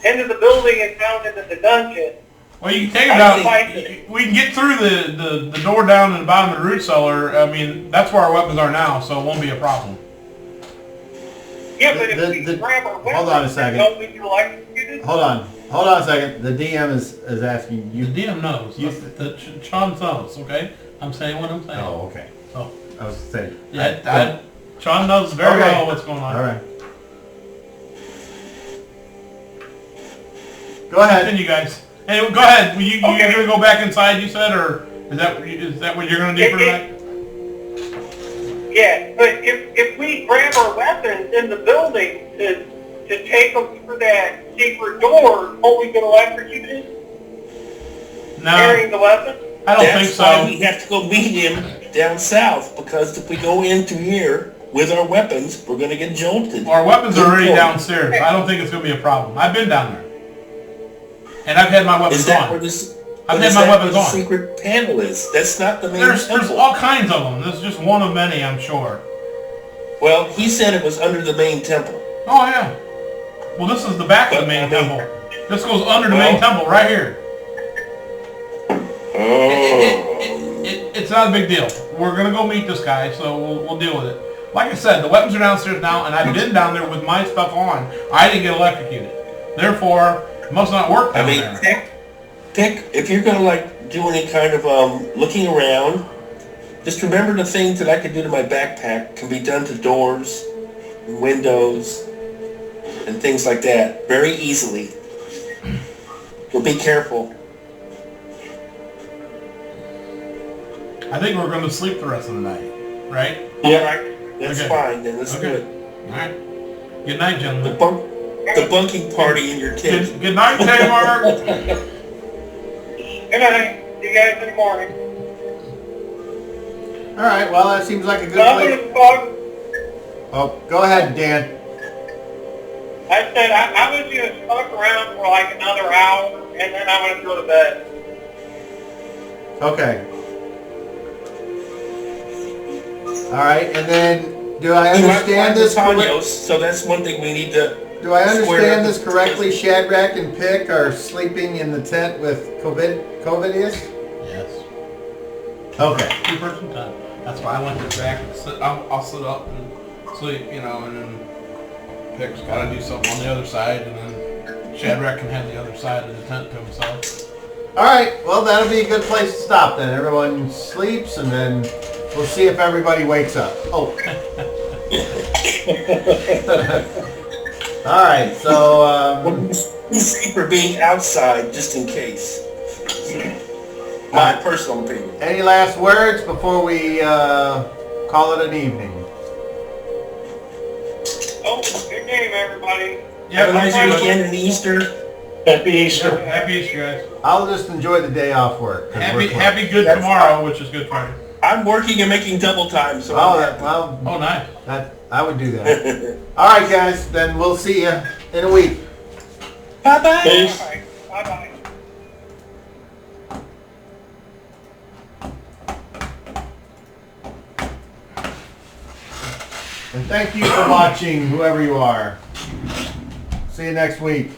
[SPEAKER 8] into the building and down into the dungeon?
[SPEAKER 2] Well, you can take them down. We can get through the door down in the bottom of the root cellar. I mean, that's where our weapons are now, so it won't be a problem.
[SPEAKER 8] Yeah, but if we grab our weapons,
[SPEAKER 3] hold on a second.
[SPEAKER 8] don't we get electrocuted?
[SPEAKER 3] Hold on a second. The DM is asking you.
[SPEAKER 2] The DM knows. Sean knows, okay? I'm saying what I'm saying.
[SPEAKER 3] Oh, okay.
[SPEAKER 2] Oh.
[SPEAKER 3] I was saying.
[SPEAKER 2] Yeah, Sean knows very well what's going on.
[SPEAKER 3] All right. Go ahead.
[SPEAKER 2] Continue, guys. Hey, go ahead. You're gonna go back inside, you said, or is that what you're gonna do for tonight?
[SPEAKER 8] Yeah, but if we grab our weapons in the building to take them through that secret door, won't we get electrocuted?
[SPEAKER 2] No,
[SPEAKER 8] Carrying the weapon?
[SPEAKER 2] I don't think so.
[SPEAKER 1] That's why we have to go meet him down south, because if we go into here with our weapons, we're going to get jolted.
[SPEAKER 2] Our weapons are already downstairs. I don't think it's going to be a problem. I've been down there. And I've had my weapons
[SPEAKER 1] Is that
[SPEAKER 2] on.
[SPEAKER 1] where this?
[SPEAKER 2] I've had my weapons
[SPEAKER 1] the
[SPEAKER 2] on.
[SPEAKER 1] secret panel is? That's not the main
[SPEAKER 2] There's
[SPEAKER 1] temple.
[SPEAKER 2] all kinds of them. This is just one of many, I'm sure.
[SPEAKER 1] Well, he said it was under the main temple.
[SPEAKER 2] Oh, yeah. Well, this is the back of the main temple. This goes under the main temple, right here. It's not a big deal. We're going to go meet this guy, so we'll deal with it. Like I said, the weapons are downstairs now, and I've been down there with my stuff on. I didn't get electrocuted. Therefore, it must not work down there.
[SPEAKER 1] Pick, if you're going to, like, do any kind of looking around, just remember the things that I can do to my backpack can be done to doors, and windows, and things like that very easily. So be careful.
[SPEAKER 2] I think we're going to sleep the rest of the night, right?
[SPEAKER 1] Yeah. All right. That's fine, then. Let's do it.
[SPEAKER 2] All right. Good night, gentlemen.
[SPEAKER 1] The bunking party in your tent.
[SPEAKER 2] Good night, Tamar.
[SPEAKER 8] Good night. See you guys in the morning.
[SPEAKER 3] All right. Well, that seems like a good place. Oh, go ahead, Dan.
[SPEAKER 8] I said I was going to fuck around for like another hour, and then I'm going to go to bed.
[SPEAKER 3] Okay. All right, and then do I understand this correctly?
[SPEAKER 1] So that's one thing we need to.
[SPEAKER 3] Do I understand this correctly? Shadrach and Pick are sleeping in the tent with Covidius?
[SPEAKER 2] Yes.
[SPEAKER 3] Okay.
[SPEAKER 2] 2-person tent. That's why I went to the back and sit. I'll sit up and sleep, and then Pick's got to do something on the other side, and then Shadrach can have the other side of the tent to himself.
[SPEAKER 3] All right. Well, that'll be a good place to stop then. Everyone sleeps, and then we'll see if everybody wakes up. Oh. All right. So.
[SPEAKER 1] For being outside, just in case. My personal opinion.
[SPEAKER 3] Any last words before we call it an evening?
[SPEAKER 8] Oh, good game, everybody.
[SPEAKER 1] Have a nice weekend and Easter.
[SPEAKER 4] Happy Easter.
[SPEAKER 2] Happy Easter, guys.
[SPEAKER 3] I'll just enjoy the day off work.
[SPEAKER 2] Happy Good Tomorrow, which is Good Friday.
[SPEAKER 1] I'm working and making double time, so.
[SPEAKER 2] Oh, nice.
[SPEAKER 3] I would do that. All right, guys. Then we'll see you in a week.
[SPEAKER 1] Bye-bye.
[SPEAKER 4] Peace.
[SPEAKER 8] Bye-bye.
[SPEAKER 3] And thank you for watching, whoever you are. See you next week.